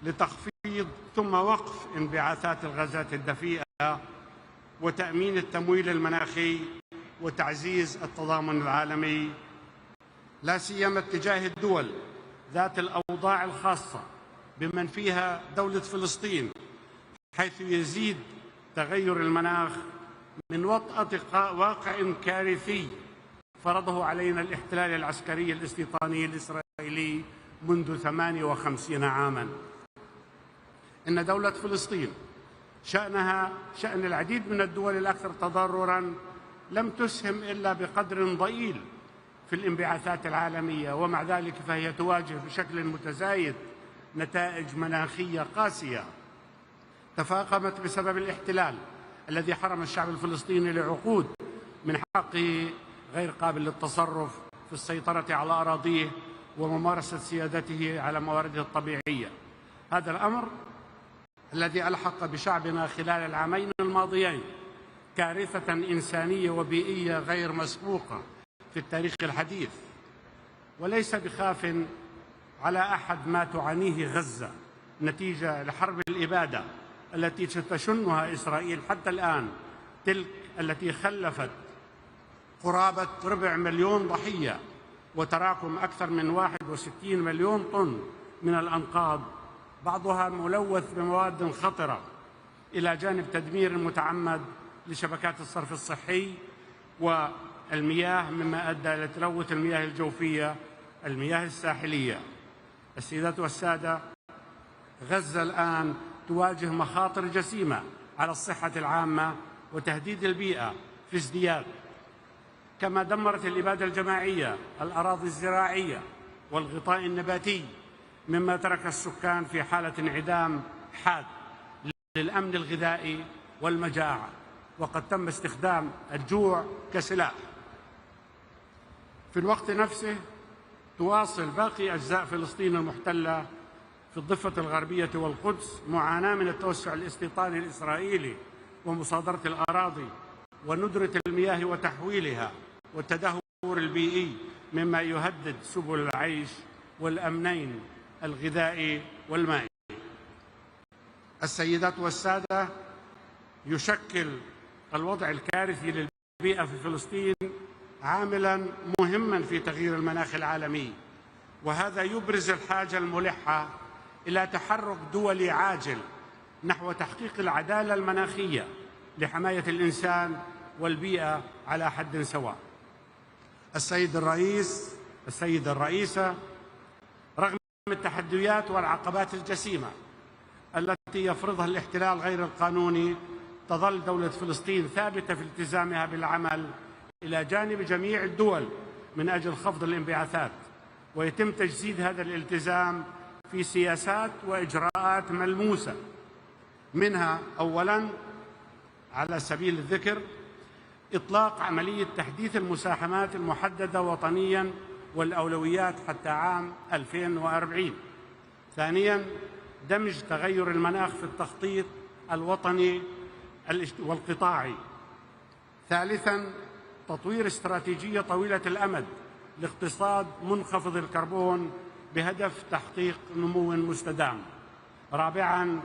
لتخفيض ثم وقف انبعاثات الغازات الدفيئة وتأمين التمويل المناخي وتعزيز التضامن العالمي، لا سيما اتجاه الدول ذات الأوضاع الخاصة بمن فيها دولة فلسطين، حيث يزيد تغير المناخ من وطأة واقع كارثي فرضه علينا الاحتلال العسكري الاستيطاني الإسرائيلي منذ 58 عاماً. إن دولة فلسطين شأنها شأن العديد من الدول الأكثر تضرراً لم تسهم إلا بقدر ضئيل في الانبعاثات العالمية، ومع ذلك فهي تواجه بشكل متزايد نتائج مناخية قاسية تفاقمت بسبب الاحتلال الذي حرم الشعب الفلسطيني لعقود من حقه غير قابل للتصرف في السيطرة على أراضيه وممارسة سيادته على موارده الطبيعية. هذا الأمر الذي ألحق بشعبنا خلال العامين الماضيين كارثة إنسانية وبيئية غير مسبوقة في التاريخ الحديث، وليس بخاف على أحد ما تعانيه غزة نتيجة لحرب الإبادة التي تشنها إسرائيل حتى الآن، تلك التي خلفت قرابة 250,000 ضحية وتراكم أكثر من 61 مليون طن من الأنقاض، بعضها ملوث بمواد خطرة، إلى جانب تدمير متعمد لشبكات الصرف الصحي والمياه، مما أدى إلى تلوث المياه الجوفية، المياه الساحلية. السيدات والسادة، غزة الآن تواجه مخاطر جسيمة على الصحة العامة وتهديد البيئة في ازدياد، كما دمرت الإبادة الجماعية الأراضي الزراعية والغطاء النباتي، مما ترك السكان في حالة انعدام حاد للأمن الغذائي والمجاعة، وقد تم استخدام الجوع كسلاح. في الوقت نفسه تواصل باقي أجزاء فلسطين المحتلة في الضفة الغربية والقدس معاناة من التوسع الاستيطاني الإسرائيلي ومصادرة الأراضي وندرة المياه وتحويلها والتدهور البيئي، مما يهدد سبل العيش والأمنين الغذائي والمائي. السيدات والسادة، يشكل الوضع الكارثي للبيئة في فلسطين عاملاً مهماً في تغيير المناخ العالمي، وهذا يبرز الحاجة الملحة إلى تحرك دولي عاجل نحو تحقيق العدالة المناخية لحماية الإنسان والبيئة على حد سواء. السيدة الرئيسة، رغم التحديات والعقبات الجسيمة التي يفرضها الاحتلال غير القانوني، تظل دولة فلسطين ثابتة في التزامها بالعمل إلى جانب جميع الدول من أجل خفض الانبعاثات، ويتم تجسيد هذا الالتزام في سياسات وإجراءات ملموسة، منها أولاً على سبيل الذكر إطلاق عملية تحديث المساهمات المحددة وطنياً والأولويات حتى عام 2040. ثانياً دمج تغير المناخ في التخطيط الوطني والقطاعي. ثالثاً تطوير استراتيجية طويلة الأمد لاقتصاد منخفض الكربون بهدف تحقيق نمو مستدام. رابعاً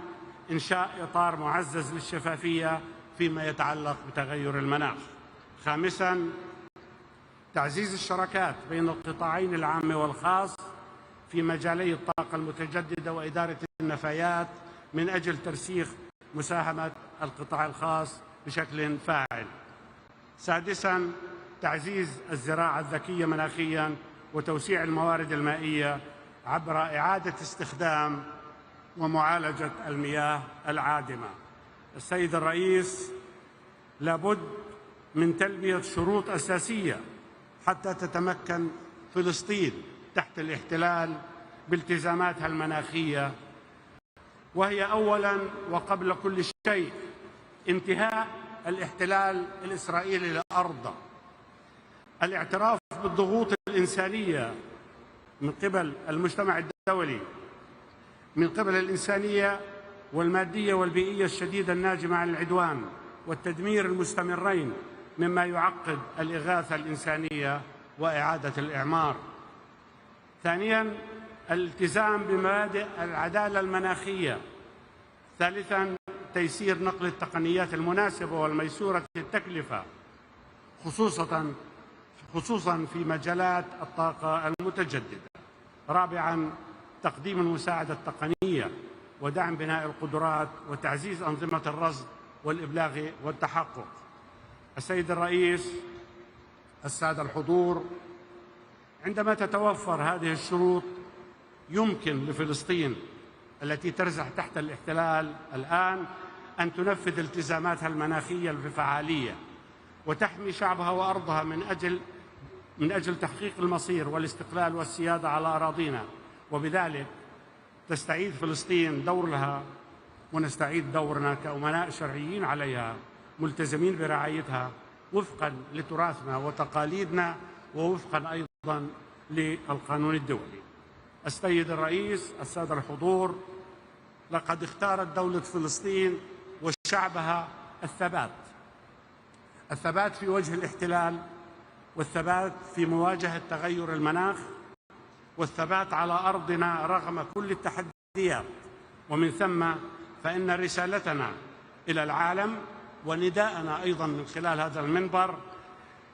إنشاء إطار معزز للشفافية فيما يتعلق بتغير المناخ. خامساً تعزيز الشراكات بين القطاعين العام والخاص في مجالي الطاقة المتجددة وإدارة النفايات من أجل ترسيخ مساهمة القطاع الخاص بشكل فاعل. سادساً تعزيز الزراعة الذكية مناخياً وتوسيع الموارد المائية عبر إعادة استخدام ومعالجة المياه العادمة. السيد الرئيس، لابد من تلبية شروط أساسية حتى تتمكن فلسطين تحت الاحتلال بالتزاماتها المناخية، وهي أولاً وقبل كل شيء انتهاء الاحتلال الإسرائيلي لأرضه، الاعتراف بالضغوط الإنسانية من قبل المجتمع الدولي، من قبل الإنسانية والمادية والبيئية الشديدة الناجمة عن العدوان، والتدمير المستمرين مما يعقد الإغاثة الإنسانية وإعادة الإعمار. ثانياً، الالتزام بمبادئ العدالة المناخية. ثالثاً، تيسير نقل التقنيات المناسبة والميسورة التكلفة خصوصاً في مجالات الطاقة المتجددة. رابعاً، تقديم المساعدة التقنية ودعم بناء القدرات وتعزيز أنظمة الرصد والإبلاغ والتحقق. السيد الرئيس، السادة الحضور، عندما تتوفر هذه الشروط يمكن لفلسطين التي ترزح تحت الاحتلال الآن أن تنفذ التزاماتها المناخية بفعالية وتحمي شعبها وأرضها من أجل تحقيق المصير والاستقلال والسيادة على أراضينا، وبذلك تستعيد فلسطين دورها ونستعيد دورنا كأمناء شرعيين عليها ملتزمين برعايتها وفقا لتراثنا وتقاليدنا ووفقا أيضا للقانون الدولي. السيد الرئيس، السادة الحضور، لقد اختارت دولة فلسطين وشعبها الثبات في وجه الاحتلال، والثبات في مواجهة تغير المناخ، والثبات على أرضنا رغم كل التحديات. ومن ثم فإن رسالتنا إلى العالم ونداءنا أيضا من خلال هذا المنبر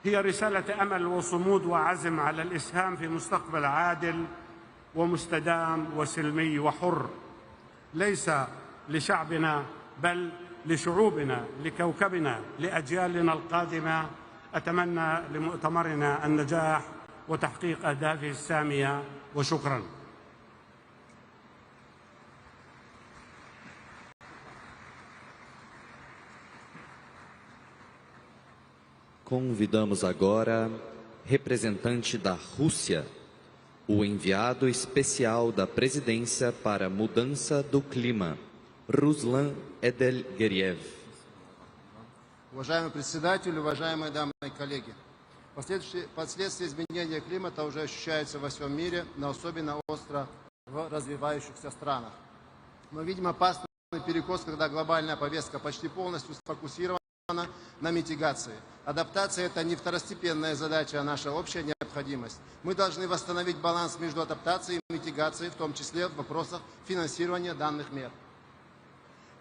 هي رسالة أمل وصمود وعزم على الإسهام في مستقبل عادل ومستدام وسلمي وحر، ليس لشعبنا بل لشعوبنا، لكوكبنا، لأجيالنا القادمة. أتمنى لمؤتمرنا النجاح وتحقيق أهدافه السامية، وشكرا. Convidamos agora representante da Rússia, o enviado especial da Presidência para a Mudança do Clima, Ruslan Edelgeriev. Уважаемый председатель, уважаемые дамы и коллеги, последствия изменения климата уже ощущаются во всем мире, но особенно остро в развивающихся странах. Мы видим опасный перекос, когда глобальная повестка почти полностью сфокусирована на митигации. Адаптация – это не второстепенная задача, а наша общая необходимость. Мы должны восстановить баланс между адаптацией и митигацией, в том числе в вопросах финансирования данных мер.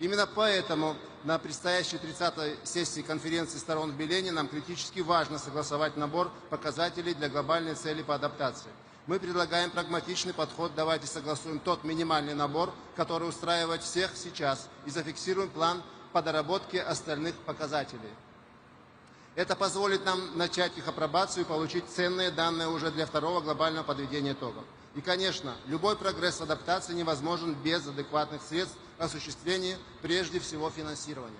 Именно поэтому на предстоящей 30-й сессии конференции сторон в Белене нам критически важно согласовать набор показателей для глобальной цели по адаптации. Мы предлагаем прагматичный подход, давайте согласуем тот минимальный набор, который устраивает всех сейчас, и зафиксируем план по доработке остальных показателей. Это позволит нам начать их апробацию и получить ценные данные уже для второго глобального подведения итогов. И, конечно, любой прогресс адаптации невозможен без адекватных средств осуществления, прежде всего, финансирования.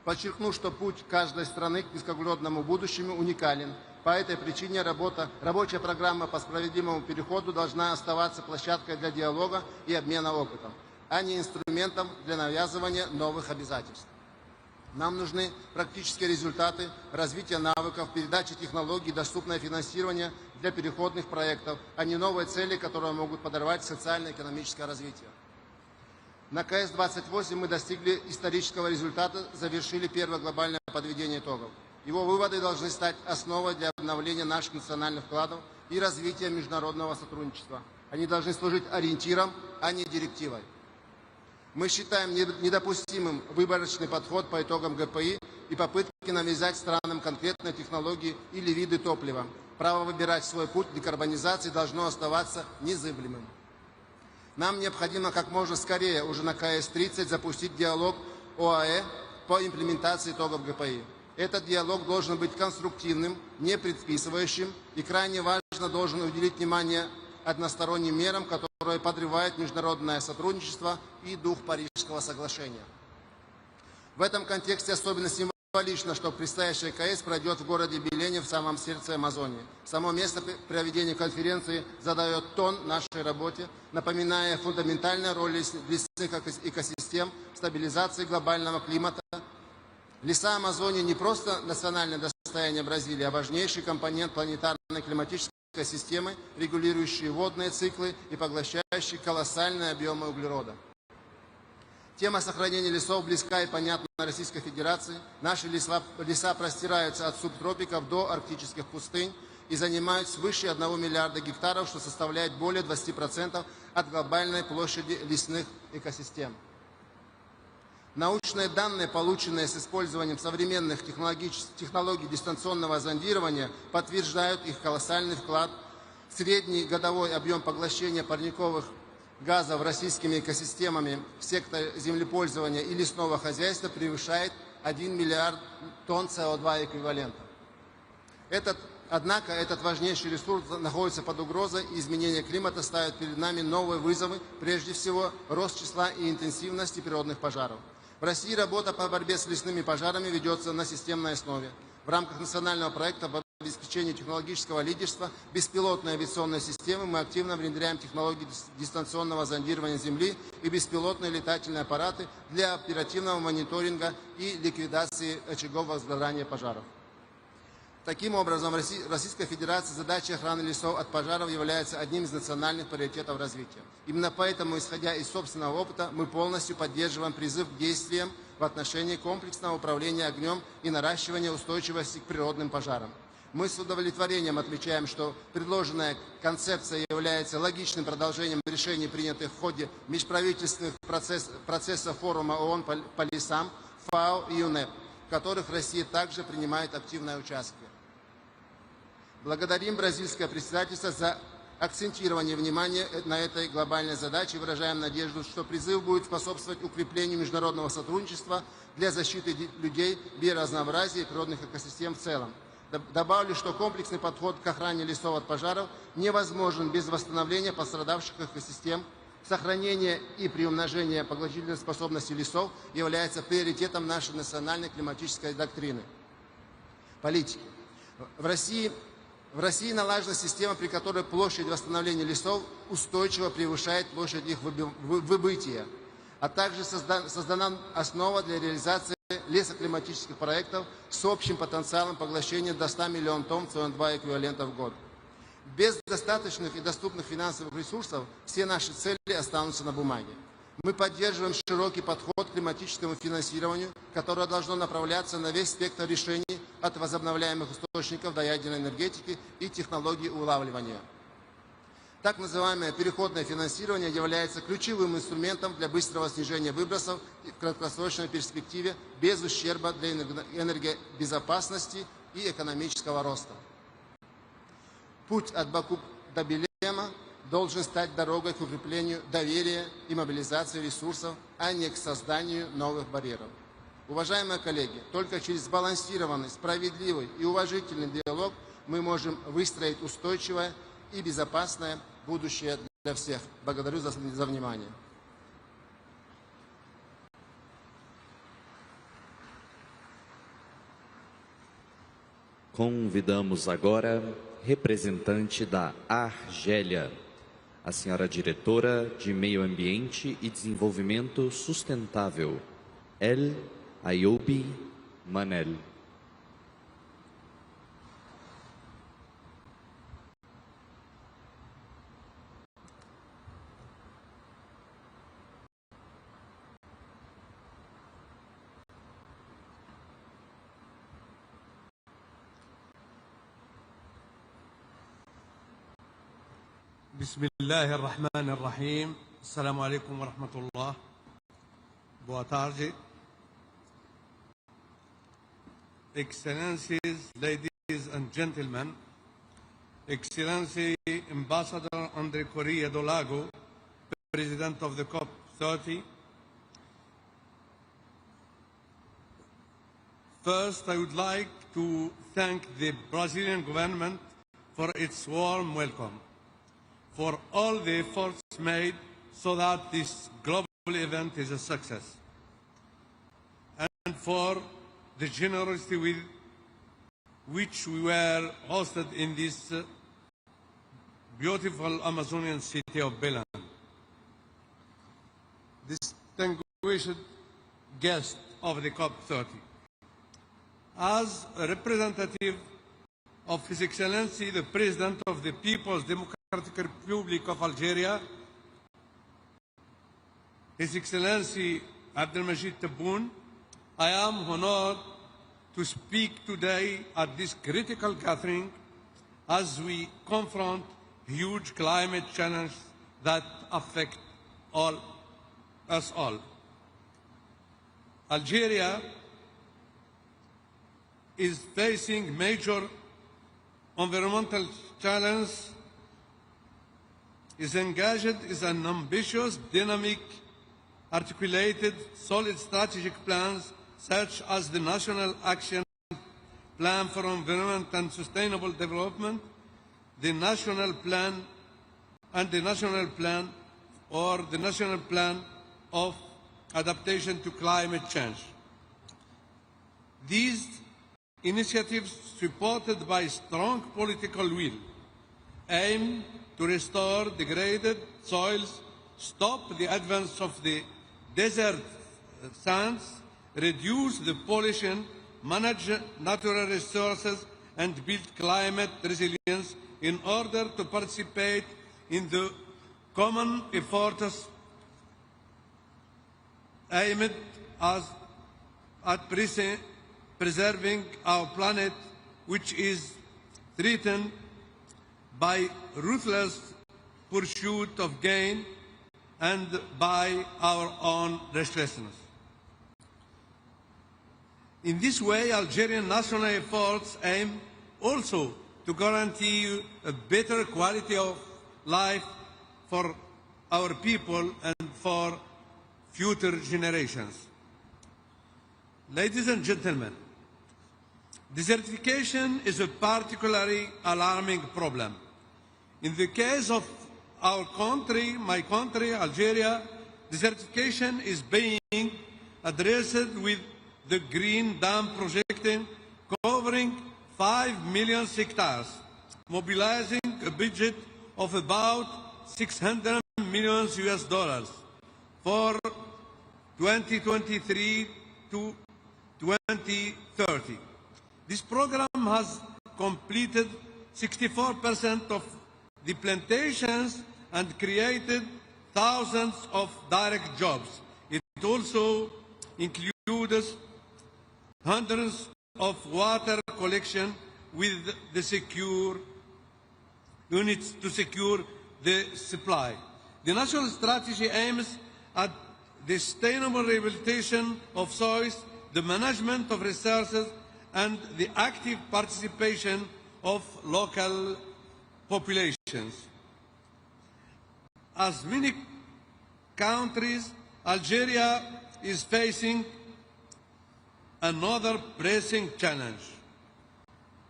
Подчеркну, что путь каждой страны к низкоуглеродному будущему уникален. По этой причине рабочая программа по справедливому переходу должна оставаться площадкой для диалога и обмена опытом, а не инструментом для навязывания новых обязательств. Нам нужны практические результаты, развитие навыков, передача технологий, доступное финансирование для переходных проектов, а не новые цели, которые могут подорвать социально-экономическое развитие. На КС-28 мы достигли исторического результата, завершили первое глобальное подведение итогов. Его выводы должны стать основой для обновления наших национальных вкладов и развития международного сотрудничества. Они должны служить ориентиром, а не директивой. Мы считаем недопустимым выборочный подход по итогам ГПИ и попытки навязать странам конкретные технологии или виды топлива. Право выбирать свой путь декарбонизации должно оставаться незыблемым. Нам необходимо как можно скорее уже на КС-30 запустить диалог ОАЭ по имплементации итогов ГПИ. Этот диалог должен быть конструктивным, не предписывающим и крайне важно должен уделить внимание односторонним мерам, которые подрывают международное сотрудничество и дух Парижского соглашения. В этом контексте особенно символично, что предстоящая КС пройдет в городе Белене в самом сердце Амазонии. Само место проведения конференции задает тон нашей работе, напоминая фундаментальную роль лесных экосистем в стабилизации глобального климата. Леса Амазонии не просто национальное достояние Бразилии, а важнейший компонент планетарной климатической системы, регулирующие водные циклы и поглощающие колоссальные объемы углерода. Тема сохранения лесов близка и понятна Российской Федерации. Наши леса простираются от субтропиков до арктических пустынь и занимают свыше 1 миллиарда гектаров, что составляет более 20% от глобальной площади лесных экосистем. Научные данные, полученные с использованием современных технологий дистанционного зондирования, подтверждают их колоссальный вклад. Средний годовой объем поглощения парниковых газов российскими экосистемами в секторе землепользования и лесного хозяйства превышает 1 миллиард тонн СО2 эквивалента. Однако этот важнейший ресурс находится под угрозой, и изменение климата ставит перед нами новые вызовы, прежде всего рост числа и интенсивности природных пожаров. В России работа по борьбе с лесными пожарами ведется на системной основе. В рамках национального проекта по обеспечению технологического лидерства беспилотной авиационной системы мы активно внедряем технологии дистанционного зондирования Земли и беспилотные летательные аппараты для оперативного мониторинга и ликвидации очагов возгорания пожаров. Таким образом, в Российской Федерации задача охраны лесов от пожаров является одним из национальных приоритетов развития. Именно поэтому, исходя из собственного опыта, мы полностью поддерживаем призыв к действиям в отношении комплексного управления огнем и наращивания устойчивости к природным пожарам. Мы с удовлетворением отмечаем, что предложенная концепция является логичным продолжением решений, принятых в ходе межправительственных процессов форума ООН по лесам, ФАО и ЮНЕП, в которых Россия также принимает активное участие. Благодарим бразильское председательство за акцентирование внимания на этой глобальной задаче и выражаем надежду, что призыв будет способствовать укреплению международного сотрудничества для защиты людей, биоразнообразия и природных экосистем в целом. Добавлю, что комплексный подход к охране лесов от пожаров невозможен без восстановления пострадавших экосистем. Сохранение и приумножение поглотительной способности лесов является приоритетом нашей национальной климатической доктрины. Политики. В России налажена система, при которой площадь восстановления лесов устойчиво превышает площадь их выбытия, а также создана основа для реализации лесоклиматических проектов с общим потенциалом поглощения до 100 миллионов тонн СО2 эквивалента в год. Без достаточных и доступных финансовых ресурсов все наши цели останутся на бумаге. Мы поддерживаем широкий подход к климатическому финансированию, которое должно направляться на весь спектр решений от возобновляемых источников до ядерной энергетики и технологий улавливания. Так называемое переходное финансирование является ключевым инструментом для быстрого снижения выбросов в краткосрочной перспективе без ущерба для энергобезопасности и экономического роста. Путь от Баку до Белема должен стать дорогой к укреплению доверия и мобилизации ресурсов, а не к созданию новых барьеров. Уважаемые коллеги, только через сбалансированный, справедливый и уважительный диалог мы можем выстроить устойчивое и безопасное будущее для всех. Благодарю за внимание. Convidamos agora representante da Argélia, a senhora diretora de Meio Ambiente e Desenvolvimento Sustentável, El Ayoub Manel. بسم الله الرحمن الرحيم. السلام عليكم ورحمة الله. Boa tarde. Excellencies, ladies and gentlemen, Excellency Ambassador André Correa do Lago, President of the COP30. First, I would like to thank the Brazilian government for its warm welcome, for all the efforts made so that this global event is a success, and for the generosity with which we were hosted in this beautiful Amazonian city of Belem. Distinguished guest of the COP30, as a representative of His Excellency the President of the People's Democratic Republic of Algeria, His Excellency Abdelmajid Tebboune. I am honored to speak today at this critical gathering as we confront huge climate challenges that affect us all. Algeria is facing major environmental challenges, is engaged in an ambitious, dynamic, articulated, solid strategic plans such as the National Action Plan for Environment and Sustainable Development, the National Plan and the National Plan of Adaptation to Climate Change. These initiatives, supported by strong political will, aim to restore degraded soils, stop the advance of the desert sands, reduce the pollution, manage natural resources, and build climate resilience in order to participate in the common efforts aimed at preserving our planet, which is threatened by ruthless pursuit of gain and by our own restlessness. In this way, Algerian national efforts aim also to guarantee a better quality of life for our people and for future generations. Ladies and gentlemen, desertification is a particularly alarming problem. In the case of our country, my country, Algeria, desertification is being addressed with the Green Dam project covering 5 million hectares, mobilizing a budget of about $600 million for 2023 to 2030. This program has completed 64% of the plantations and created thousands of direct jobs. It also includes hundreds of water collection with the secure units to secure the supply. The national strategy aims at the sustainable rehabilitation of soils, the management of resources, and the active participation of local populations. As many countries, Algeria is facing another pressing challenge: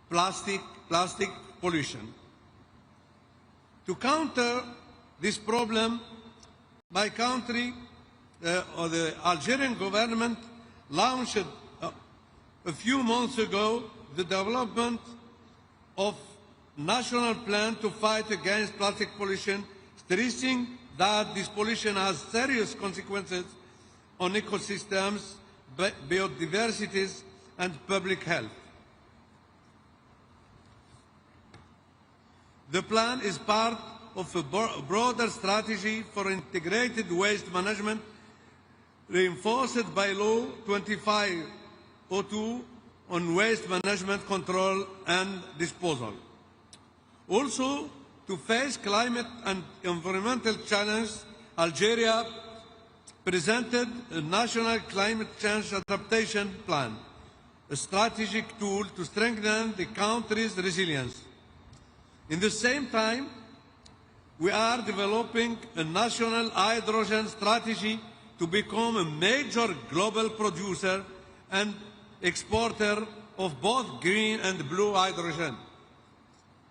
plastic pollution. To counter this problem, my country, or the Algerian government, launched a few months ago the development of national plan to fight against plastic pollution, stressing that this pollution has serious consequences on ecosystems, biodiversity, and public health. The plan is part of a broader strategy for integrated waste management, reinforced by Law 2502 on waste management control and disposal. Also, to face climate and environmental challenges, Algeria presented a national climate change adaptation plan, a strategic tool to strengthen the country's resilience. In the same time, we are developing a national hydrogen strategy to become a major global producer and exporter of both green and blue hydrogen,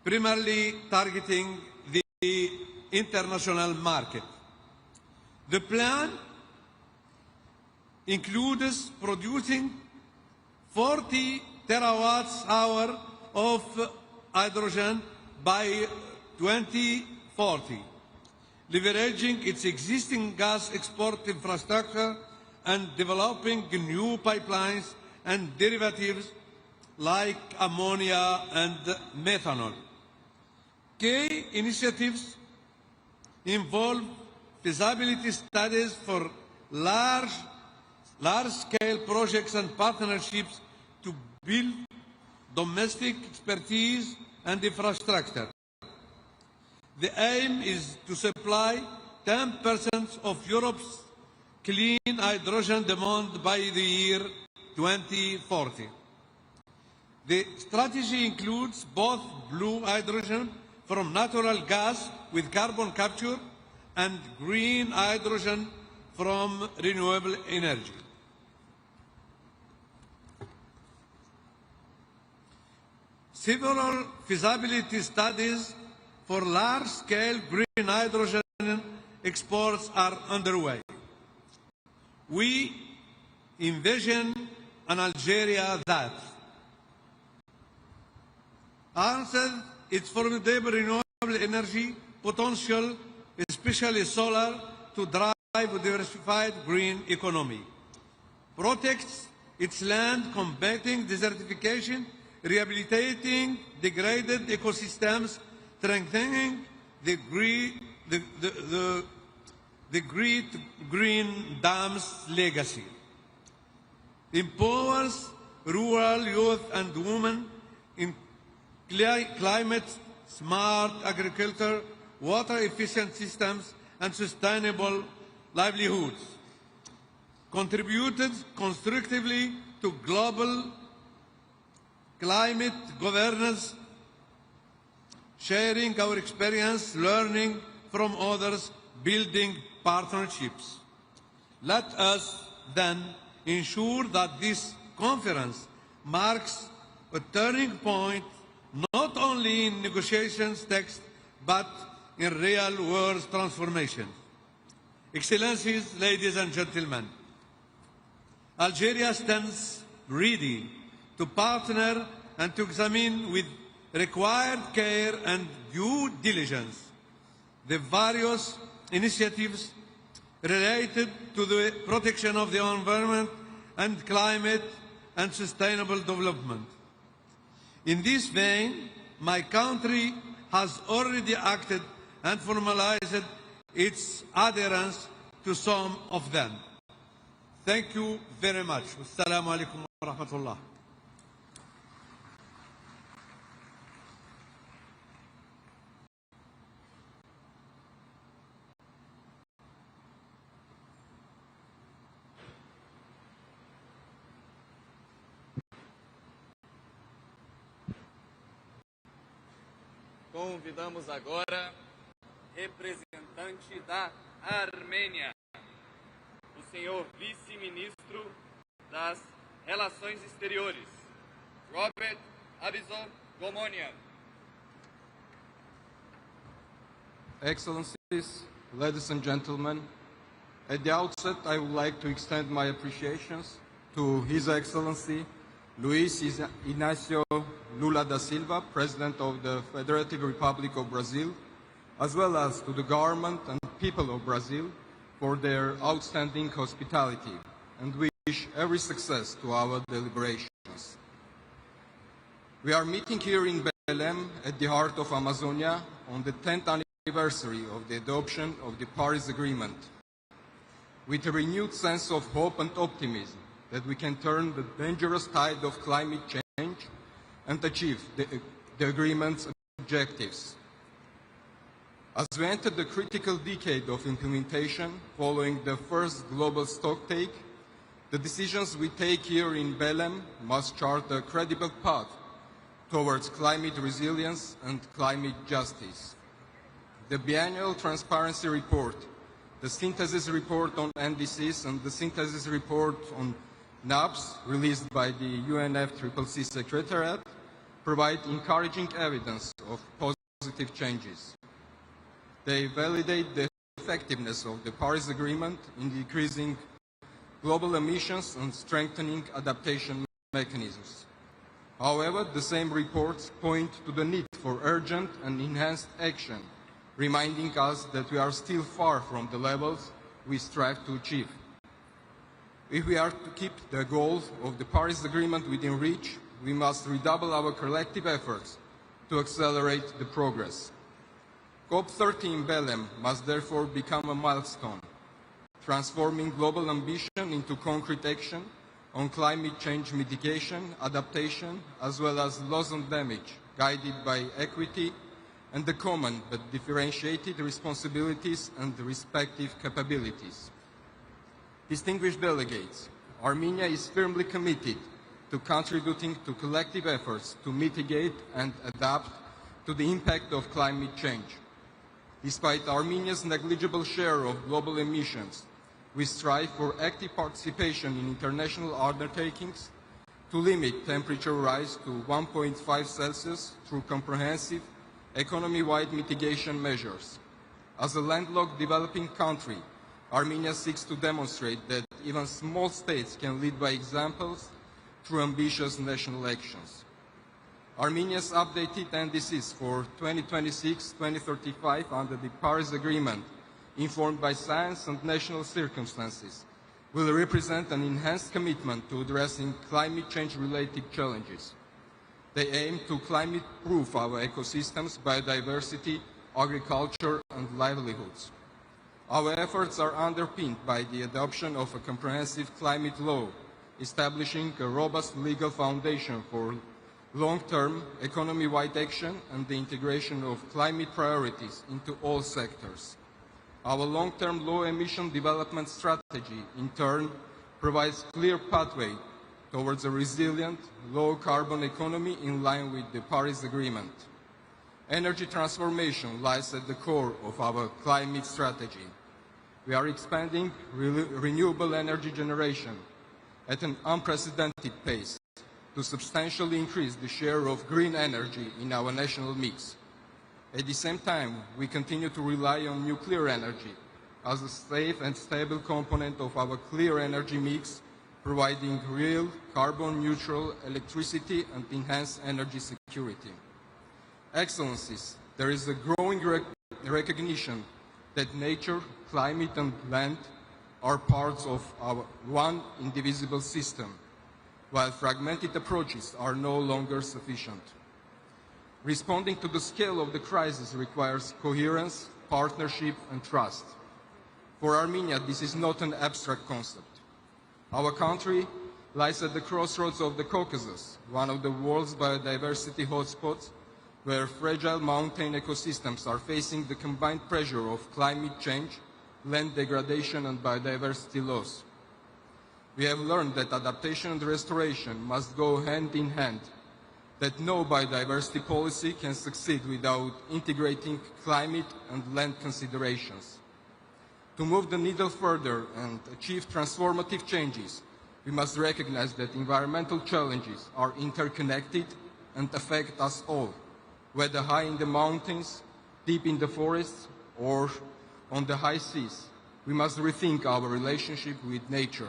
primarily targeting the international market. The plan includes producing 40 terawatt-hours of hydrogen by 2040, leveraging its existing gas export infrastructure and developing new pipelines and derivatives like ammonia and methanol. Key initiatives involve feasibility studies for large large-scale projects and partnerships to build domestic expertise and infrastructure. The aim is to supply 10% of Europe's clean hydrogen demand by the year 2040. The strategy includes both blue hydrogen from natural gas with carbon capture and green hydrogen from renewable energy. Several feasibility studies for large-scale green hydrogen exports are underway. We envision an Algeria that harnesses its formidable renewable energy potential, especially solar, to drive a diversified green economy, protects its land, combating desertification, rehabilitating degraded ecosystems, strengthening the great green dams legacy, empowers rural youth and women in climate-smart agriculture, water-efficient systems, and sustainable livelihoods, contributed constructively to global climate governance, sharing our experience, learning from others, building partnerships. Let us then ensure that this conference marks a turning point not only in negotiations text, but in real-world transformation. Excellencies, ladies and gentlemen, Algeria stands ready to partner and to examine with required care and due diligence the various initiatives related to the protection of the environment and climate and sustainable development. In this vein, my country has already acted and formalized its adherence to some of them. Thank you very much. Assalamu alaikum wa rahmatullah. Convidamos agora representante da Armênia, o senhor vice-ministro das Relações Exteriores, Robert Abizon Gomonian. Excellencies, ladies and gentlemen, at the outset I would like to extend my appreciations to His Excellency Luis Inácio Lula da Silva, President of the Federative Republic of Brazil, as well as to the government and people of Brazil for their outstanding hospitality, and wish every success to our deliberations. We are meeting here in Belem, at the heart of Amazonia, on the 10th anniversary of the adoption of the Paris Agreement, with a renewed sense of hope and optimism that we can turn the dangerous tide of climate change and achieve the agreement's objectives. As we enter the critical decade of implementation following the first global stocktake, the decisions we take here in Belem must chart a credible path towards climate resilience and climate justice. The biannual transparency report, the synthesis report on NDCs, and the synthesis report on NAPs released by the UNFCCC Secretariat provide encouraging evidence of positive changes. They validate the effectiveness of the Paris Agreement in decreasing global emissions and strengthening adaptation mechanisms. However, the same reports point to the need for urgent and enhanced action, reminding us that we are still far from the levels we strive to achieve. If we are to keep the goals of the Paris Agreement within reach, we must redouble our collective efforts to accelerate the progress. COP30 in Belem must therefore become a milestone, transforming global ambition into concrete action on climate change mitigation, adaptation, as well as loss and damage, guided by equity and the common but differentiated responsibilities and respective capabilities. Distinguished delegates, Armenia is firmly committed to contributing to collective efforts to mitigate and adapt to the impact of climate change. Despite Armenia's negligible share of global emissions, we strive for active participation in international undertakings to limit temperature rise to 1.5 Celsius through comprehensive economy-wide mitigation measures. As a landlocked developing country, Armenia seeks to demonstrate that even small states can lead by examples through ambitious national actions. Armenia's updated NDCs for 2026-2035 under the Paris Agreement, informed by science and national circumstances, will represent an enhanced commitment to addressing climate change-related challenges. They aim to climate-proof our ecosystems, biodiversity, agriculture, and livelihoods. Our efforts are underpinned by the adoption of a comprehensive climate law, establishing a robust legal foundation for long-term economy-wide action and the integration of climate priorities into all sectors. Our long-term low-emission development strategy, in turn, provides clear pathway towards a resilient, low-carbon economy in line with the Paris Agreement. Energy transformation lies at the core of our climate strategy. We are expanding renewable energy generation at an unprecedented pace to substantially increase the share of green energy in our national mix. At the same time, we continue to rely on nuclear energy as a safe and stable component of our clear energy mix, providing real carbon-neutral electricity and enhanced energy security. Excellencies, there is a growing recognition that nature, climate, and land are parts of our one indivisible system, while fragmented approaches are no longer sufficient. Responding to the scale of the crisis requires coherence, partnership, and trust. For Armenia, this is not an abstract concept. Our country lies at the crossroads of the Caucasus, one of the world's biodiversity hotspots, where fragile mountain ecosystems are facing the combined pressure of climate change, land degradation, and biodiversity loss. We have learned that adaptation and restoration must go hand in hand, that no biodiversity policy can succeed without integrating climate and land considerations. To move the needle further and achieve transformative changes, we must recognize that environmental challenges are interconnected and affect us all, whether high in the mountains, deep in the forests, or on the high seas. We must rethink our relationship with nature.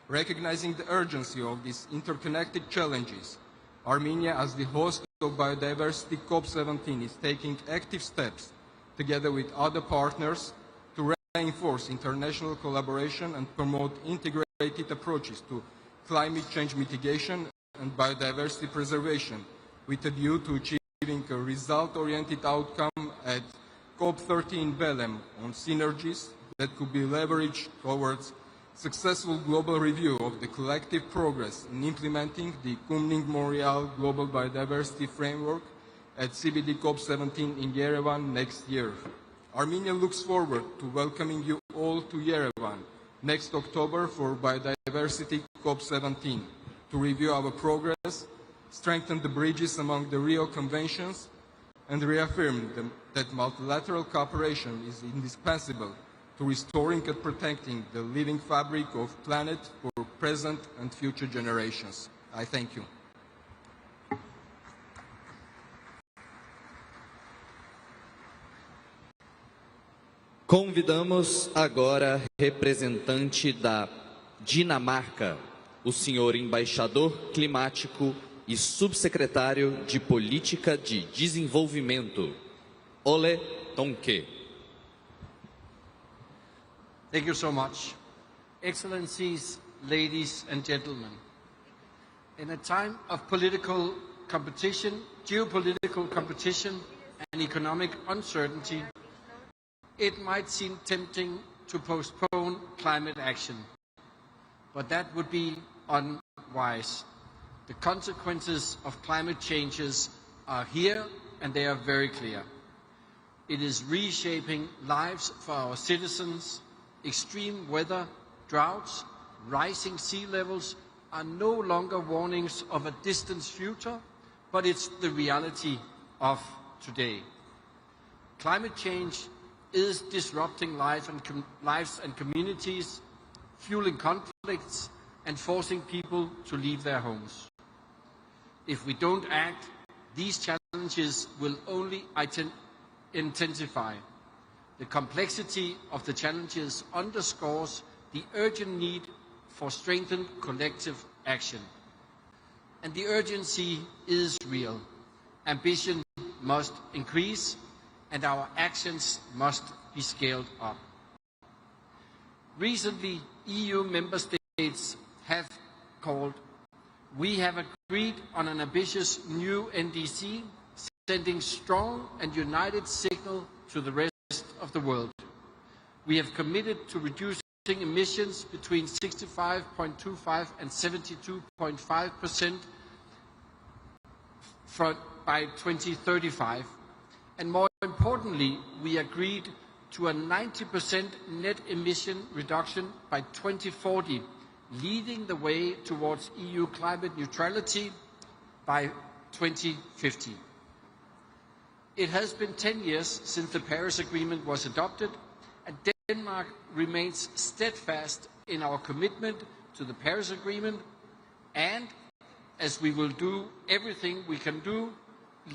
Recognizing the urgency of these interconnected challenges, Armenia, as the host of Biodiversity COP30, is taking active steps, together with other partners, to reinforce international collaboration and promote integrated approaches to climate change mitigation and biodiversity preservation, with a view to achieving a result-oriented outcome at COP30 in Belem on synergies that could be leveraged towards successful global review of the collective progress in implementing the Kumning-Montreal Global Biodiversity Framework at CBD COP17 in Yerevan next year. Armenia looks forward to welcoming you all to Yerevan next October for Biodiversity COP17 to review our progress, strengthen the bridges among the Rio Conventions, and reaffirm that multilateral cooperation is indispensable to restoring and protecting the living fabric of the planet for present and future generations. I thank you. Convidamos agora representante da Dinamarca, o senhor embaixador climático e subsecretário de Política de Desenvolvimento, Ole Tonke. Thank you so much. Excellencies, ladies and gentlemen, in a time of political competition, geopolitical competition, and economic uncertainty, it might seem tempting to postpone climate action. But that would be unwise. The consequences of climate changes are here and they are very clear. It is reshaping lives for our citizens. Extreme weather, droughts, rising sea levels are no longer warnings of a distant future, but it's the reality of today. Climate change is disrupting lives and communities, fueling conflicts and forcing people to leave their homes. If we don't act, these challenges will only intensify. The complexity of the challenges underscores the urgent need for strengthened collective action. And the urgency is real. Ambition must increase and our actions must be scaled up. Recently, EU member states have called. We have agreed on an ambitious new NDC, sending strong and united signal to the rest of the world. We have committed to reducing emissions between 65.25 and 72.5% by 2035. And more importantly, we agreed to a 90% net emission reduction by 2040, leading the way towards EU climate neutrality by 2050. It has been 10 years since the Paris Agreement was adopted, and Denmark remains steadfast in our commitment to the Paris Agreement, and as we will do everything we can do,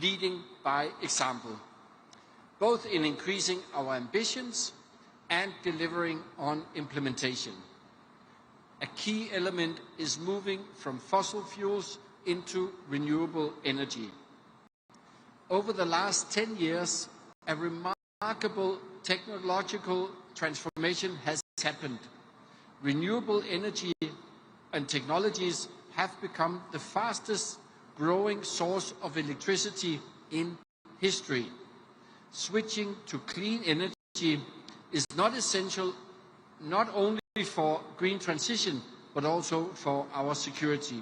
leading by example, both in increasing our ambitions and delivering on implementation. A key element is moving from fossil fuels into renewable energy. Over the last 10 years, a remarkable technological transformation has happened. Renewable energy and technologies have become the fastest growing source of electricity in history. Switching to clean energy is not essential not only for green transition, but also for our security,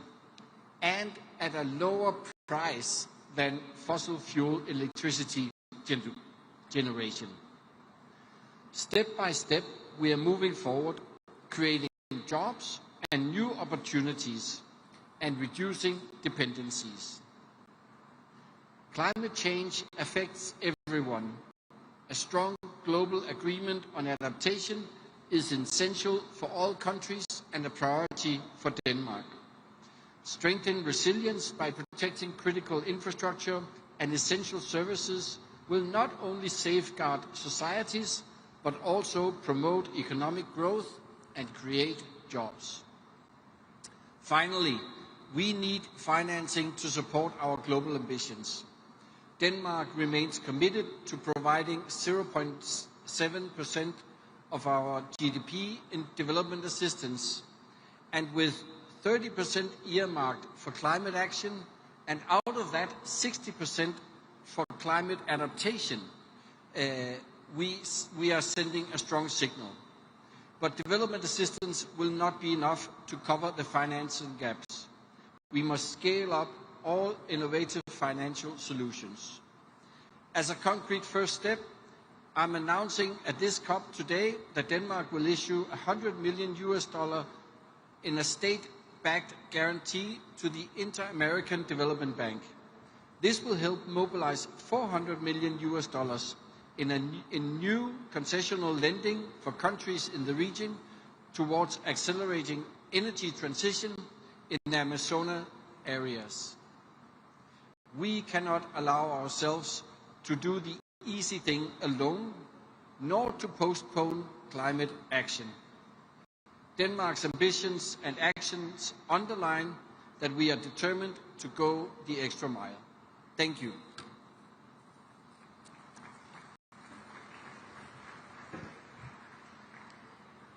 and at a lower price than fossil fuel electricity generation. Step by step, we are moving forward, creating jobs and new opportunities, and reducing dependencies. Climate change affects everyone. A strong global agreement on adaptation is essential for all countries and a priority for Denmark. Strengthen resilience by protecting critical infrastructure and essential services will not only safeguard societies, but also promote economic growth and create jobs. Finally, we need financing to support our global ambitions. Denmark remains committed to providing 0.7% of our GDP in development assistance, and with 30% earmarked for climate action, and out of that 60% for climate adaptation, we are sending a strong signal. But development assistance will not be enough to cover the financing gaps. We must scale up all innovative financial solutions. As a concrete first step, I'm announcing at this COP today that Denmark will issue $100 million in a state-backed guarantee to the Inter-American Development Bank. This will help mobilize $400 million in new concessional lending for countries in the region towards accelerating energy transition in the Amazon areas. We cannot allow ourselves to do the easy thing alone, nor to postpone climate action. Denmark's ambitions and actions underline that we are determined to go the extra mile. Thank you.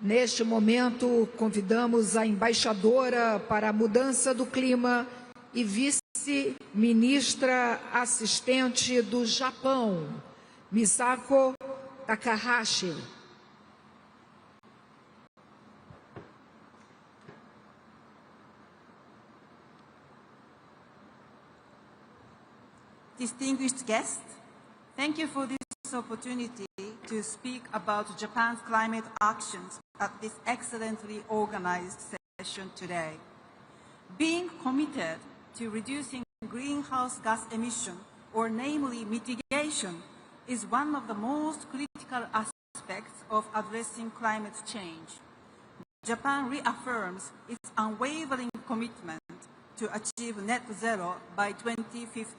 Neste momento, convidamos a embaixadora para a mudança do clima e vice-ministra assistente do Japão, Misako Takahashi. distinguished guests, thank you for this opportunity to speak about Japan's climate actions at this excellently organized session today. Being committed to reducing greenhouse gas emission, or namely mitigation, is one of the most critical aspects of addressing climate change. Japan reaffirms its unwavering commitment to achieve net zero by 2050.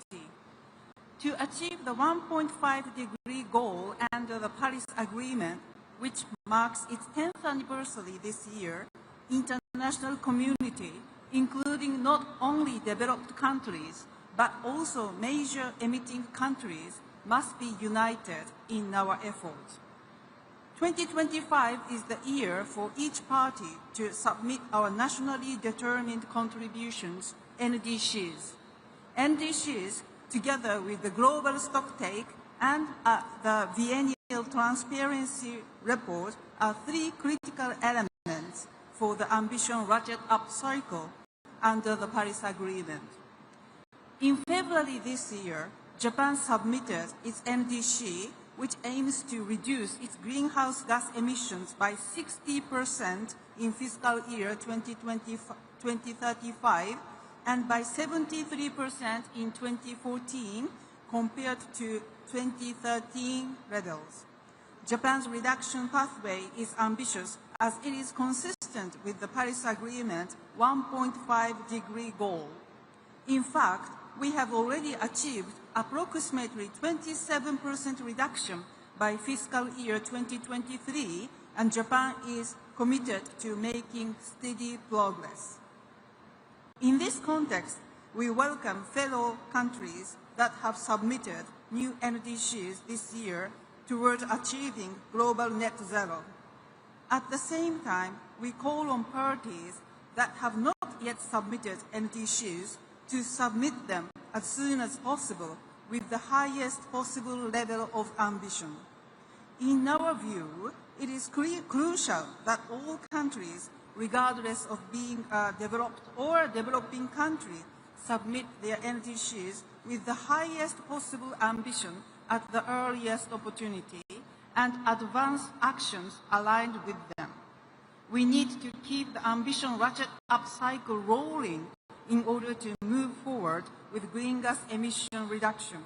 To achieve the 1.5-degree goal under the Paris Agreement, which marks its 10th anniversary this year, international community, including not only developed countries, but also major emitting countries, must be united in our efforts. 2025 is the year for each party to submit our nationally determined contributions, NDCs. NDCs, together with the global stocktake and the biennial transparency report, are three critical elements for the ambition ratchet-up cycle under the Paris Agreement. In February this year, Japan submitted its NDC, which aims to reduce its greenhouse gas emissions by 60% in fiscal year 2035 and by 73% in 2014 compared to 2013 levels. Japan's reduction pathway is ambitious as it is consistent with the Paris Agreement 1.5-degree goal. In fact, we have already achieved approximately 27% reduction by fiscal year 2023, and Japan is committed to making steady progress. In this context, we welcome fellow countries that have submitted new NDCs this year toward achieving global net zero. At the same time, we call on parties that have not yet submitted NDCs to submit them as soon as possible with the highest possible level of ambition. In our view, it is crucial that all countries, regardless of being a developed or a developing country, submit their NDCs with the highest possible ambition at the earliest opportunity and advance actions aligned with them. We need to keep the ambition ratchet-up cycle rolling in order to move forward with green gas emission reduction.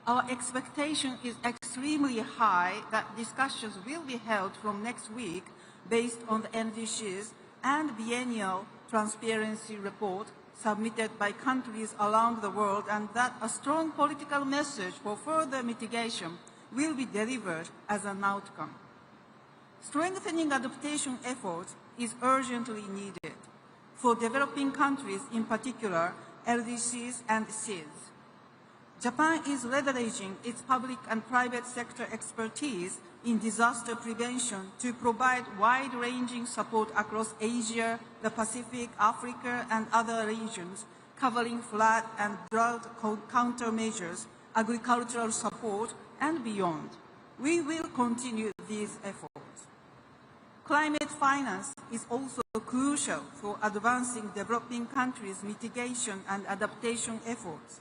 Our expectation is extremely high that discussions will be held from next week based on the NDCs and biennial transparency report submitted by countries around the world, and that a strong political message for further mitigation will be delivered as an outcome. Strengthening adaptation efforts is urgently needed for developing countries, in particular LDCs and SIDS. Japan is leveraging its public and private sector expertise in disaster prevention to provide wide-ranging support across Asia, the Pacific, Africa, and other regions, covering flood and drought countermeasures, agricultural support, and beyond. We will continue these efforts. Climate finance is also crucial for advancing developing countries' mitigation and adaptation efforts.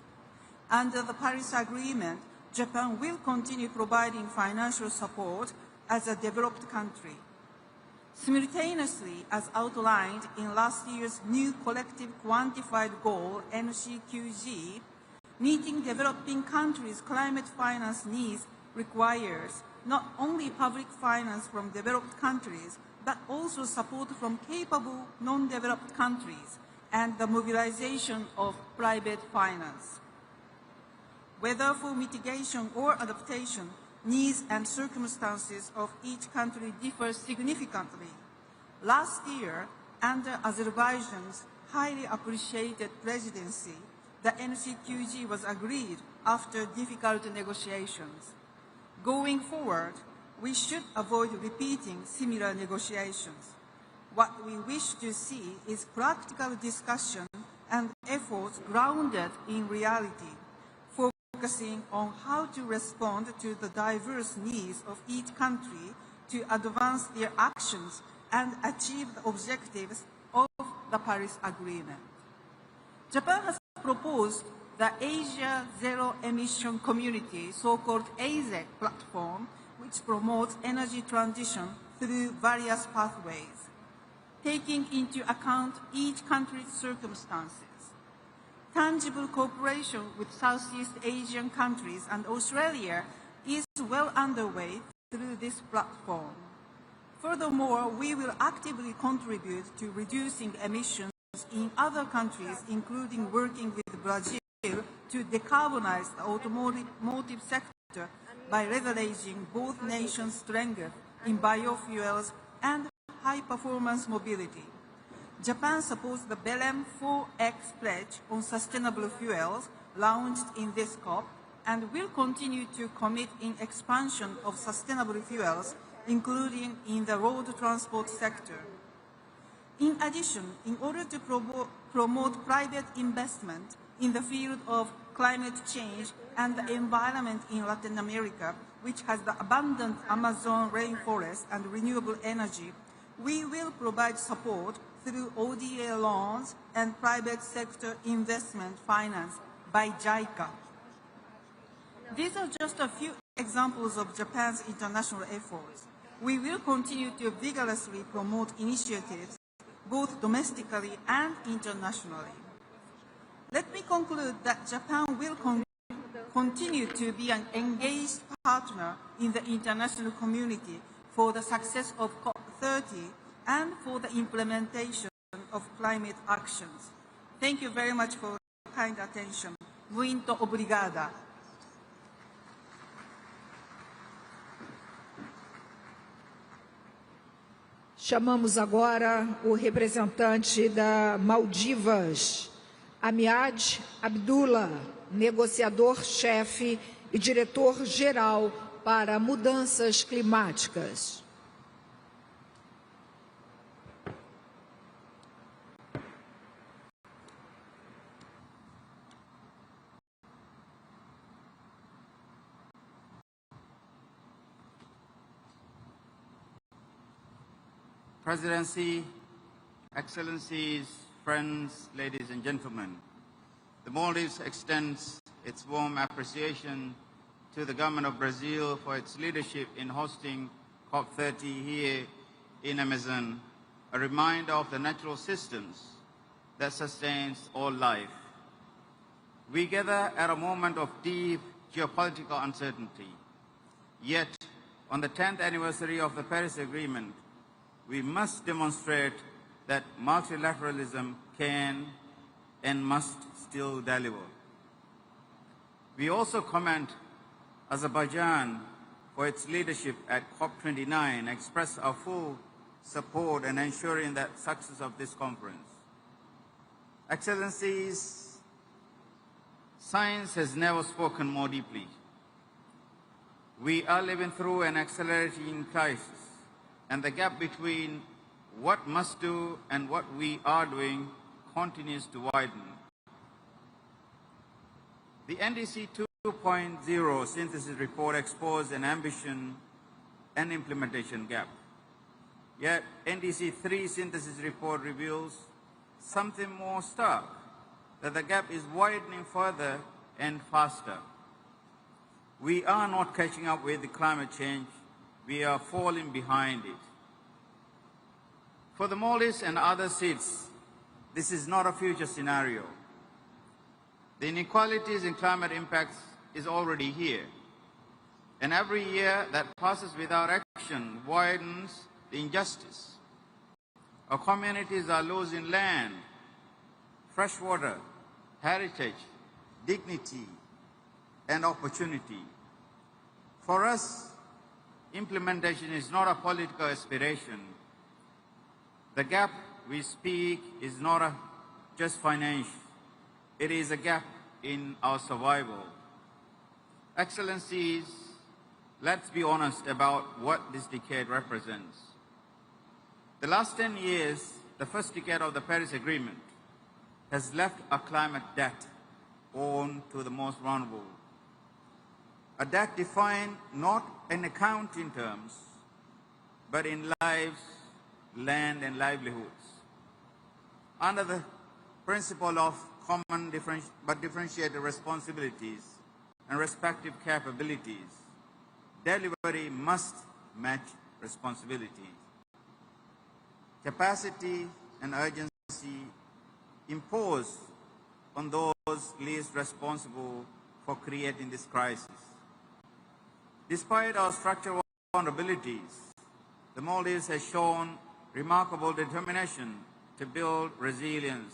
Under the Paris Agreement, Japan will continue providing financial support as a developed country. Simultaneously, as outlined in last year's new collective quantified goal, NCQG, meeting developing countries' climate finance needs requires not only public finance from developed countries, but also support from capable non-developed countries and the mobilization of private finance. Whether for mitigation or adaptation, needs and circumstances of each country differ significantly. Last year, under Azerbaijan's highly appreciated presidency, the NCQG was agreed after difficult negotiations. Going forward, we should avoid repeating similar negotiations. What we wish to see is practical discussion and efforts grounded in reality, focusing on how to respond to the diverse needs of each country to advance their actions and achieve the objectives of the Paris Agreement. Japan has proposed the Asia Zero Emission Community, so-called AZEC platform, which promotes energy transition through various pathways, taking into account each country's circumstances. Tangible cooperation with Southeast Asian countries and Australia is well underway through this platform. Furthermore, we will actively contribute to reducing emissions in other countries, including working with Brazil to decarbonize the automotive sector by leveraging both nations' strength in biofuels and high-performance mobility. Japan supports the Belem 4X pledge on sustainable fuels launched in this COP and will continue to commit in expansion of sustainable fuels, including in the road transport sector. In addition, in order to promote private investment in the field of climate change and the environment in Latin America, which has the abundant Amazon rainforest and renewable energy, we will provide support through ODA loans and private sector investment finance by JICA. These are just a few examples of Japan's international efforts. We will continue to vigorously promote initiatives both domestically and internationally. Let me conclude that Japan will continue to be an engaged partner in the international community for the success of COP30 and for the implementation of climate actions. Thank you very much for your kind attention. Muito obrigada. Chamamos agora o representante da Maldivas, Amiad Abdullah, negociador-chefe e diretor-geral para mudanças climáticas. Presidency, Excellencies, friends, ladies and gentlemen, the Maldives extends its warm appreciation to the government of Brazil for its leadership in hosting COP30 here in Amazon, a reminder of the natural systems that sustains all life. We gather at a moment of deep geopolitical uncertainty, yet on the 10th anniversary of the Paris Agreement, we must demonstrate that multilateralism can and must still deliver. We also commend Azerbaijan for its leadership at COP29, express our full support in ensuring the success of this conference. Excellencies, science has never spoken more deeply. We are living through an accelerating crisis, and the gap between what must do and what we are doing continues to widen. The NDC 2.0 synthesis report exposed an ambition and implementation gap. Yet NDC 3 synthesis report reveals something more stark, that the gap is widening further and faster. We are not catching up with the climate change. We are falling behind it. For the Maldives and other seats, this is not a future scenario. The inequalities in climate impacts is already here. And every year that passes without action widens the injustice. Our communities are losing land, fresh water, heritage, dignity, and opportunity. For us, implementation is not a political aspiration. The gap we speak is not just financial. It is a gap in our survival. Excellencies, let's be honest about what this decade represents. The last 10 years, the first decade of the Paris Agreement, has left a climate debt owed to the most vulnerable. A debt defined not in accounting terms, but in lives, land, and livelihoods. Under the principle of common but differentiated responsibilities and respective capabilities. Delivery must match responsibility. Capacity and urgency imposed on those least responsible for creating this crisis. Despite our structural vulnerabilities, the Maldives has shown remarkable determination to build resilience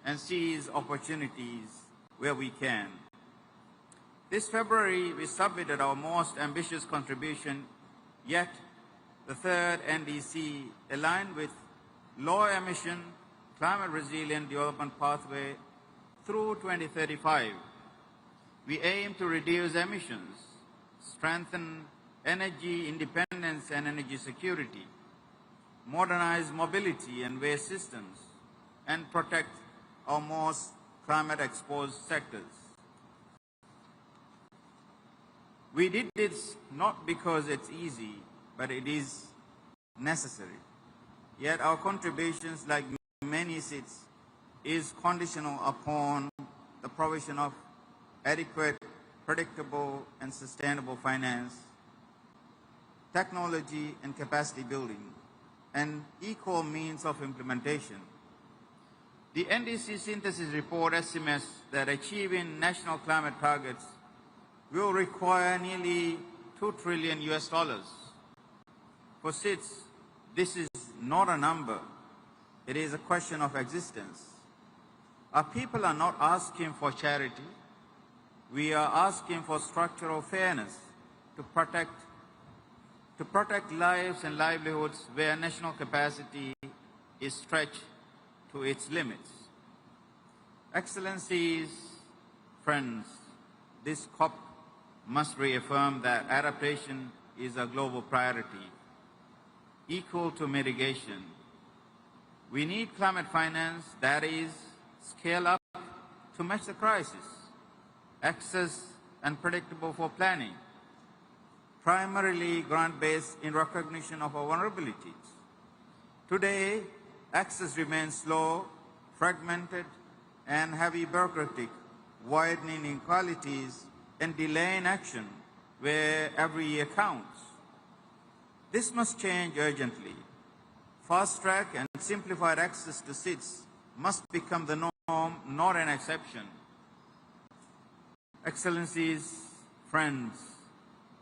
and seize opportunities where we can. This February, we submitted our most ambitious contribution yet, the third NDC, aligned with low-emission, climate-resilient development pathway through 2035. We aim to reduce emissions, strengthen energy independence and energy security, modernize mobility and waste systems, and protect our most climate-exposed sectors. We did this not because it's easy, but it is necessary. Yet our contributions, like many seats, is conditional upon the provision of adequate, predictable, and sustainable finance, technology and capacity building, and equal means of implementation. The NDC synthesis report estimates that achieving national climate targets will require nearly $2 trillion. For SIDS, this is not a number, it is a question of existence. Our people are not asking for charity, we are asking for structural fairness to protect lives and livelihoods where national capacity is stretched to its limits. Excellencies, friends, this COP must reaffirm that adaptation is a global priority, equal to mitigation. We need climate finance that is scale up to match the crisis, access and predictable for planning, primarily grant-based in recognition of our vulnerabilities. Today, access remains slow, fragmented, and heavy bureaucratic, widening inequalities and delaying action where every year counts. This must change urgently. Fast-track and simplified access to seats must become the norm, not an exception. Excellencies, friends,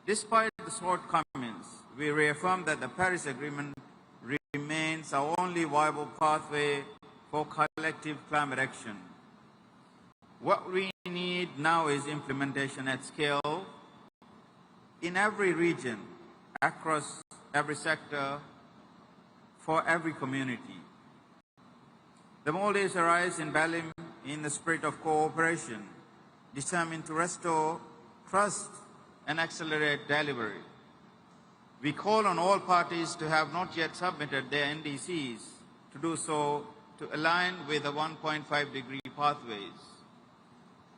despite the shortcomings, we reaffirm that the Paris Agreement remains our only viable pathway for collective climate action. What we need now is implementation at scale in every region, across every sector, for every community. The Maldives arrives in Belem in the spirit of cooperation, determined to restore trust and accelerate delivery. We call on all parties to have not yet submitted their NDCs to do so to align with the 1.5-degree pathways.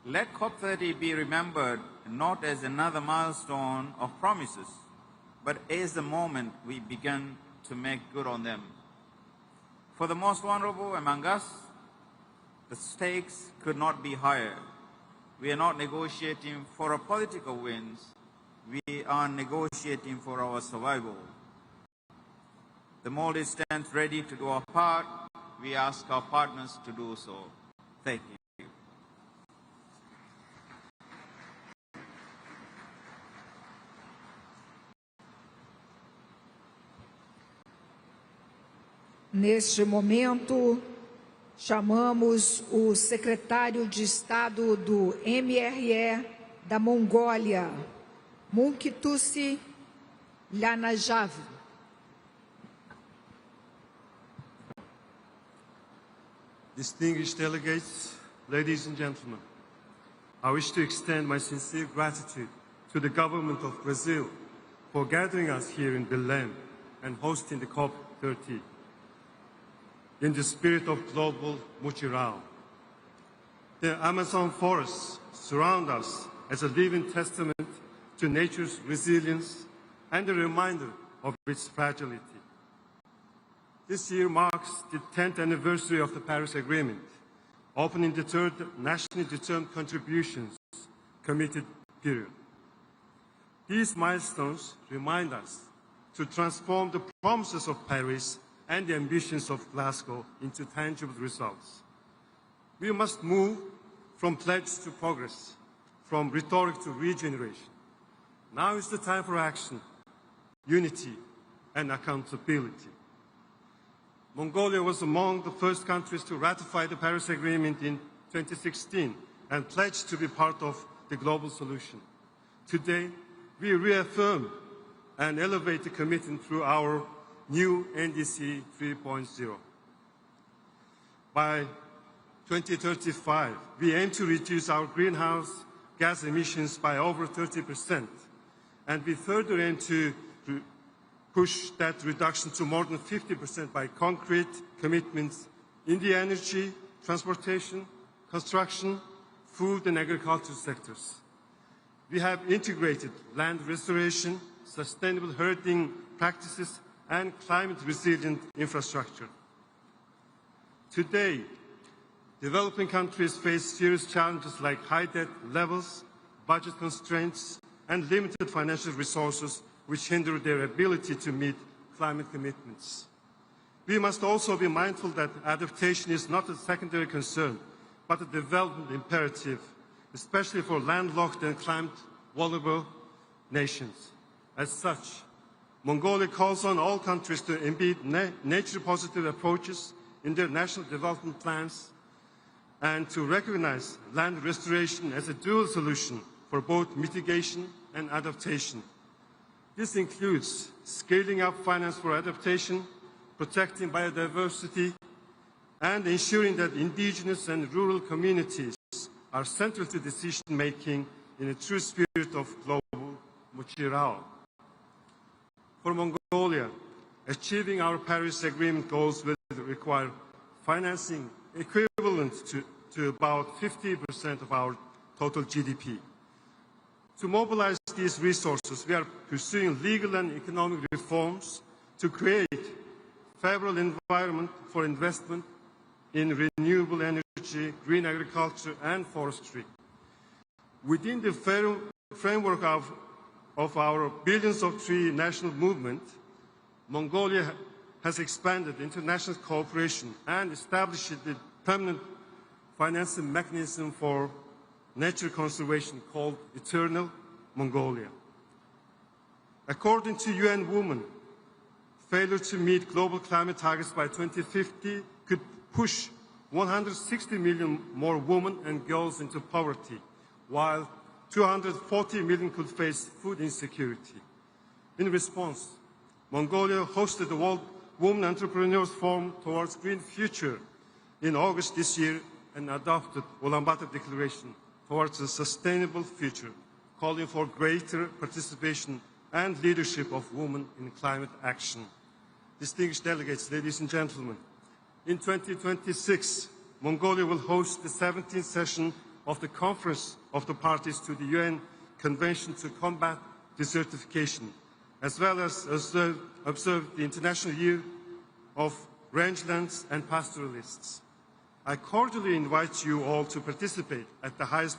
Let COP30 be remembered not as another milestone of promises, but as the moment we begin to make good on them. For the most vulnerable among us, the stakes could not be higher. We are not negotiating for a political wins, we are negotiating for our survival. The Maldives stands ready to do our part. We ask our partners to do so. Thank you. Neste momento, chamamos o secretário de Estado do MRE da Mongólia, Munkitusi Lanajav. Distinguished delegates, ladies and gentlemen, I wish to extend my sincere gratitude to the government of Brazil for gathering us here in Belem and hosting the COP30. In the spirit of global mutirao, the Amazon forests surround us as a living testament to nature's resilience and a reminder of its fragility. This year marks the 10th anniversary of the Paris Agreement, opening the third nationally determined contributions committed period. These milestones remind us to transform the promises of Paris and the ambitions of Glasgow into tangible results. We must move from pledge to progress, from rhetoric to regeneration. Now is the time for action, unity, and accountability. Mongolia was among the first countries to ratify the Paris Agreement in 2016 and pledged to be part of the global solution. Today, we reaffirm and elevate the commitment through our new NDC 3.0. By 2035, we aim to reduce our greenhouse gas emissions by over 30%, and we further aim to push that reduction to more than 50% by concrete commitments in the energy, transportation, construction, food and agriculture sectors. We have integrated land restoration, sustainable herding practices, and climate-resilient infrastructure. Today, developing countries face serious challenges like high debt levels, budget constraints, and limited financial resources which hinder their ability to meet climate commitments. We must also be mindful that adaptation is not a secondary concern, but a development imperative, especially for landlocked and climate-vulnerable nations. As such, Mongolia calls on all countries to embed nature-positive approaches in their national development plans and to recognize land restoration as a dual solution for both mitigation and adaptation. This includes scaling up finance for adaptation, protecting biodiversity, and ensuring that indigenous and rural communities are central to decision-making in a true spirit of global muchirao. For Mongolia, achieving our Paris Agreement goals will require financing equivalent to about 50% of our total GDP. To mobilize these resources, we are pursuing legal and economic reforms to create a favorable environment for investment in renewable energy, green agriculture, and forestry. Within the framework of our Billions of Trees national movement, Mongolia has expanded international cooperation and established the permanent financing mechanism for nature conservation called Eternal Mongolia. According to UN Women, failure to meet global climate targets by 2050 could push 160 million more women and girls into poverty, while 240 million could face food insecurity. In response, Mongolia hosted the World Women Entrepreneurs Forum Towards Green Future in August this year and adopted Ulaanbaatar Declaration Towards a Sustainable Future, calling for greater participation and leadership of women in climate action. Distinguished delegates, ladies and gentlemen, in 2026, Mongolia will host the 17th session of the Conference of the Parties to the UN Convention to Combat Desertification, as well as observe the International Year of Rangelands and Pastoralists. I cordially invite you all to participate at the highest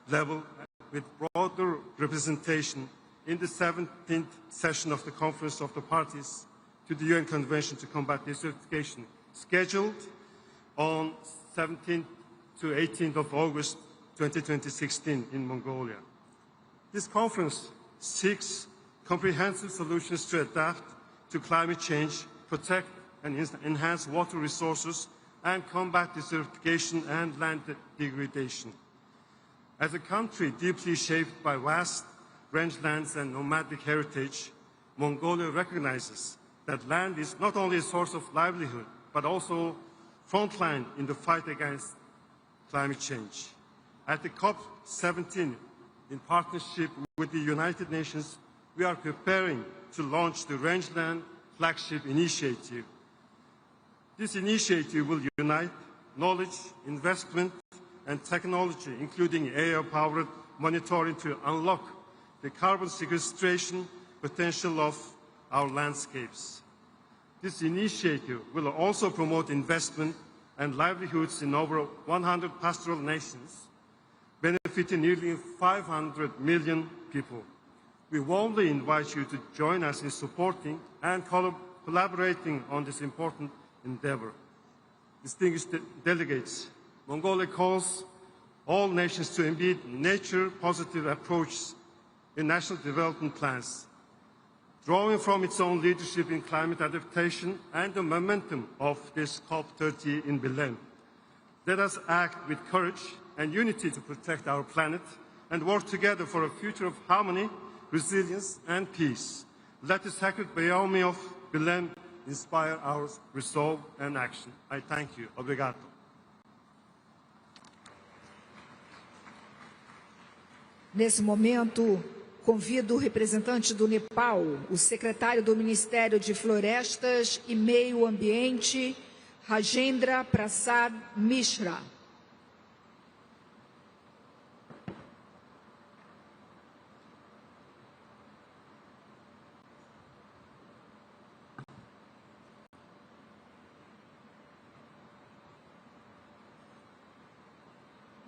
level with broader representation in the 17th session of the Conference of the Parties to the UN Convention to Combat Desertification, scheduled on 17th to 18th of August 2016 in Mongolia. This conference seeks comprehensive solutions to adapt to climate change, protect and enhance water resources, and combat desertification and land degradation. As a country deeply shaped by vast rangelands and nomadic heritage, Mongolia recognizes that land is not only a source of livelihood, but also frontline in the fight against climate change. At the COP30, in partnership with the United Nations, we are preparing to launch the Rangeland Flagship Initiative. This initiative will unite knowledge, investment, and technology, including AI-powered monitoring, to unlock the carbon sequestration potential of our landscapes. This initiative will also promote investment and livelihoods in over 100 pastoral nations, benefiting nearly 500 million people. We warmly invite you to join us in supporting and collaborating on this important endeavor. Distinguished delegates, Mongolia calls all nations to embed nature-positive approaches in national development plans, drawing from its own leadership in climate adaptation and the momentum of this COP30 in Belem. Let us act with courage and unity to protect our planet and work together for a future of harmony, resilience, and peace. Let the sacred Bayami of Belem inspire our resolve and action. I thank you. Obrigado. Nesse momento, convido o representante do Nepal, o secretário do Ministério de Florestas e Meio Ambiente, Rajendra Prasad Mishra.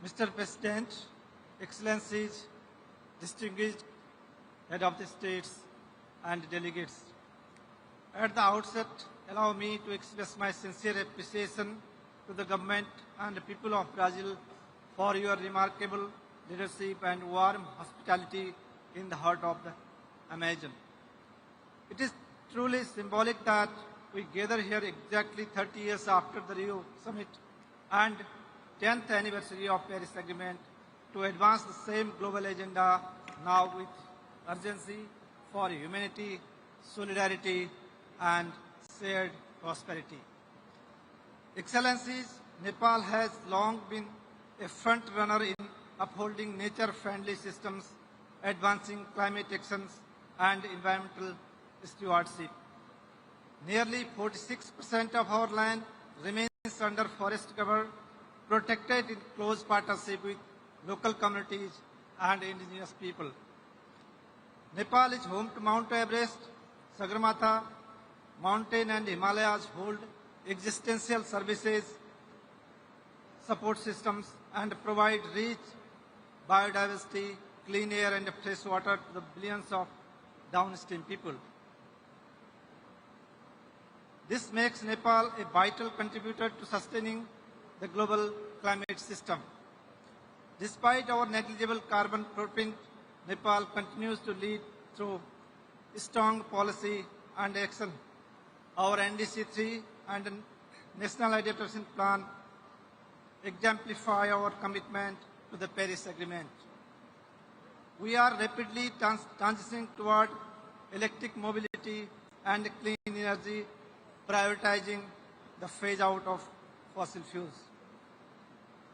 Mr. President, Excellencies, distinguished Head of the States and delegates. At the outset, allow me to express my sincere appreciation to the government and the people of Brazil for your remarkable leadership and warm hospitality in the heart of the Amazon. It is truly symbolic that we gather here exactly 30 years after the Rio Summit and 10th anniversary of Paris Agreement to advance the same global agenda now with urgency for humanity, solidarity, and shared prosperity. Excellencies, Nepal has long been a front runner in upholding nature-friendly systems, advancing climate actions, and environmental stewardship. Nearly 46% of our land remains under forest cover, protected in close partnership with local communities and indigenous people. Nepal is home to Mount Everest, Sagarmatha, mountain and Himalayas hold existential services, support systems, and provide rich biodiversity, clean air, and fresh water to the billions of downstream people. This makes Nepal a vital contributor to sustaining the global climate system. Despite our negligible carbon footprint, Nepal continues to lead through strong policy and action. Our NDC-3 and National Adaptation Plan exemplify our commitment to the Paris Agreement. We are rapidly transitioning toward electric mobility and clean energy, prioritizing the phase out of fossil fuels.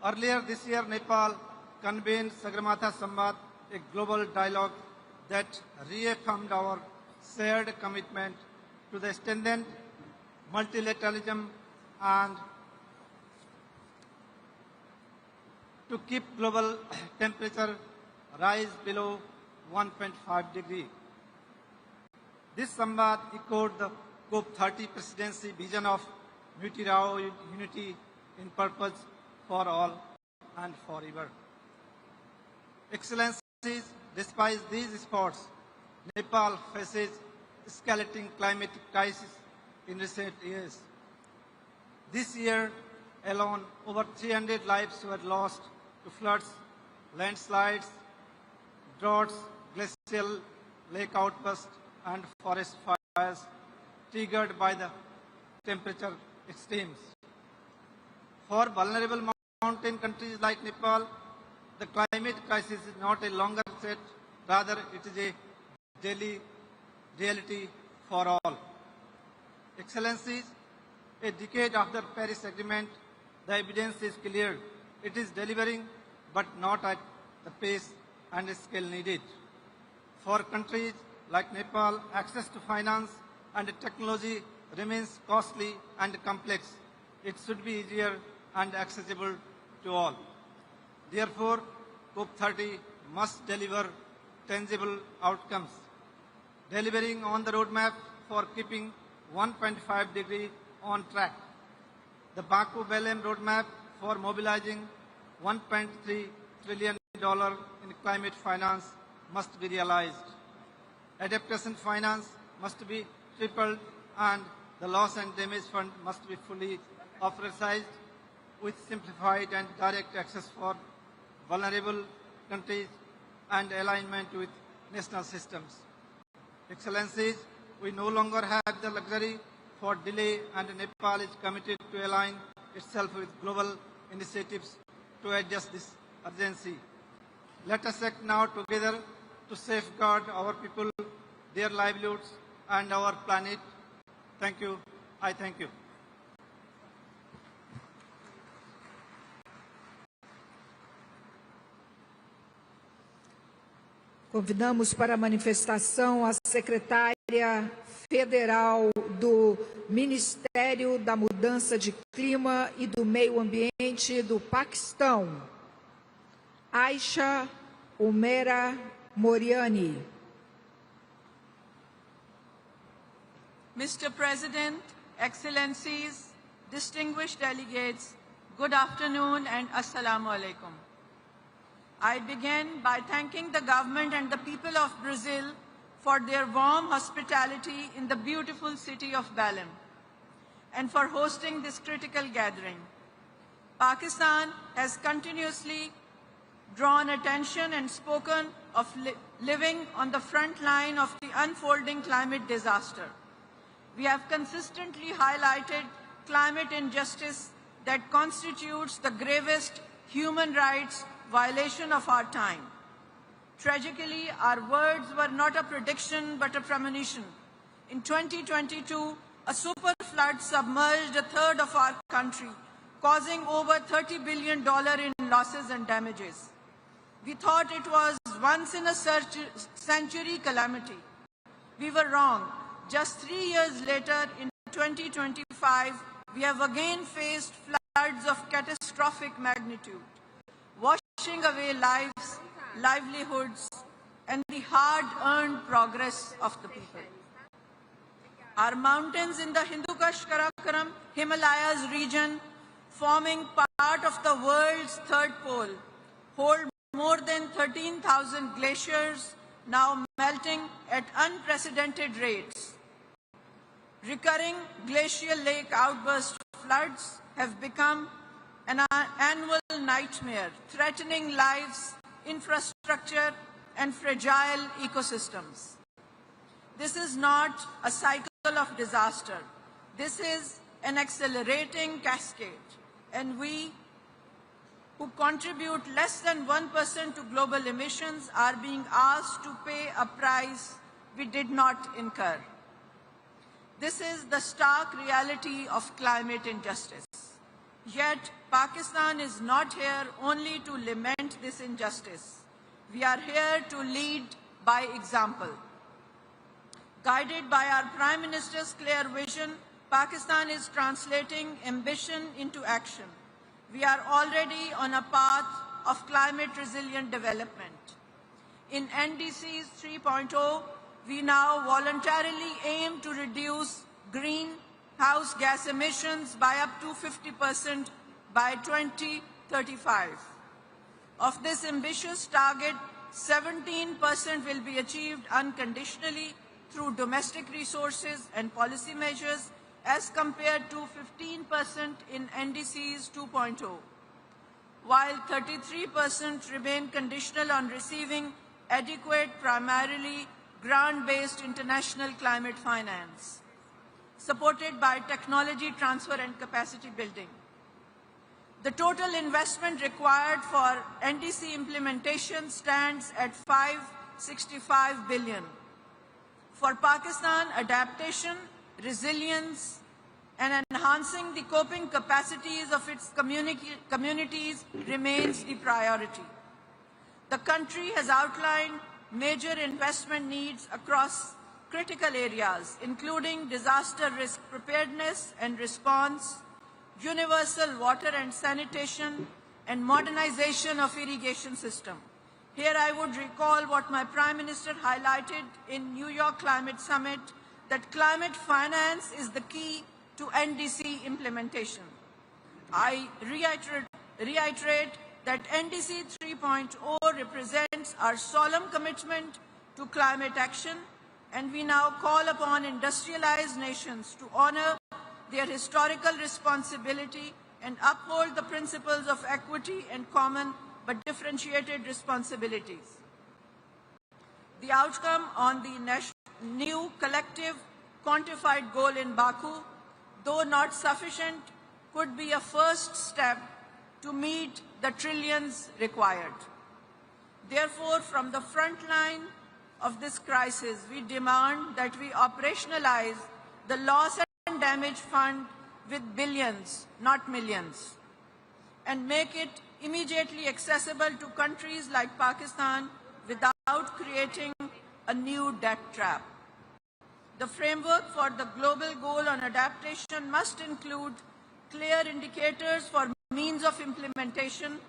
Earlier this year, Nepal convened Sagarmatha Samvad, a global dialogue that reaffirmed our shared commitment to the extended multilateralism and to keep global temperature rise below 1.5 degrees. This Samvad echoed the COP30 presidency vision of multilateral unity in purpose for all and forever. Excellencies, despite these efforts, Nepal faces escalating climate crisis in recent years. This year alone, over 300 lives were lost to floods, landslides, droughts, glacial lake outbursts, and forest fires triggered by the temperature extremes. For vulnerable mountain countries like Nepal, the climate crisis is not a longer threat, rather it is a daily reality for all. Excellencies, a decade after Paris Agreement, the evidence is clear. It is delivering, but not at the pace and scale needed. For countries like Nepal, access to finance and technology remains costly and complex. It should be easier and accessible to all. Therefore, COP30 must deliver tangible outcomes, delivering on the roadmap for keeping 1.5 degree on track. The Baku-Belem roadmap for mobilizing $1.3 trillion in climate finance must be realized. Adaptation finance must be tripled and the loss and damage fund must be fully authorized with simplified and direct access for vulnerable countries and alignment with national systems. Excellencies, we no longer have the luxury for delay, and Nepal is committed to align itself with global initiatives to address this urgency. Let us act now together to safeguard our people, their livelihoods, and our planet. Thank you. I thank you. Convidamos para a manifestação a secretária federal do Ministério da Mudança de Clima e do Meio Ambiente do Paquistão, Aisha Umera Moriani. Mr. President, Excellencies, distinguished delegates, good afternoon and Assalamu alaikum. I begin by thanking the government and the people of Brazil for their warm hospitality in the beautiful city of Belem and for hosting this critical gathering. Pakistan has continuously drawn attention and spoken of living on the front line of the unfolding climate disaster. We have consistently highlighted climate injustice that constitutes the gravest human rights violation of our time. Tragically, our words were not a prediction but a premonition. In 2022, a super flood submerged a third of our country, causing over $30 billion in losses and damages. We thought it was once in a century calamity. We were wrong. Just 3 years later, in 2025, we have again faced floods of catastrophic magnitude, washing away lives, livelihoods, and the hard-earned progress of the people. Our mountains in the Hindu Kush Karakoram Himalayas region, forming part of the world's third pole, hold more than 13,000 glaciers, now melting at unprecedented rates. Recurring glacial lake outburst floods have become an annual nightmare, threatening lives, infrastructure, and fragile ecosystems. This is not a cycle of disaster. This is an accelerating cascade, and we, who contribute less than 1% to global emissions, are being asked to pay a price we did not incur. This is the stark reality of climate injustice. Yet, Pakistan is not here only to lament this injustice. We are here to lead by example. Guided by our Prime Minister's clear vision, Pakistan is translating ambition into action. We are already on a path of climate-resilient development. In NDCs 3.0, we now voluntarily aim to reduce greenhouse gas emissions by up to 50% by 2035. Of this ambitious target, 17% will be achieved unconditionally through domestic resources and policy measures as compared to 15% in NDCs 2.0, while 33% remain conditional on receiving adequate, primarily grant-based international climate finance, supported by technology transfer and capacity building. The total investment required for NDC implementation stands at $565 billion. For Pakistan, adaptation, resilience, and enhancing the coping capacities of its communities remains the priority. The country has outlined major investment needs across critical areas, including disaster risk preparedness and response, universal water and sanitation, and modernization of irrigation system. Here I would recall what my Prime Minister highlighted in New York Climate Summit, that climate finance is the key to NDC implementation. I reiterate that NDC 3.0 represents our solemn commitment to climate action, and we now call upon industrialized nations to honor their historical responsibility and uphold the principles of equity and common but differentiated responsibilities. The outcome on the new collective quantified goal in Baku, though not sufficient, could be a first step to meet the trillions required. Therefore, from the front line of this crisis, we demand that we operationalize the loss and damage fund with billions, not millions, and make it immediately accessible to countries like Pakistan without creating a new debt trap. The framework for the global goal on adaptation must include clear indicators for means of implementation,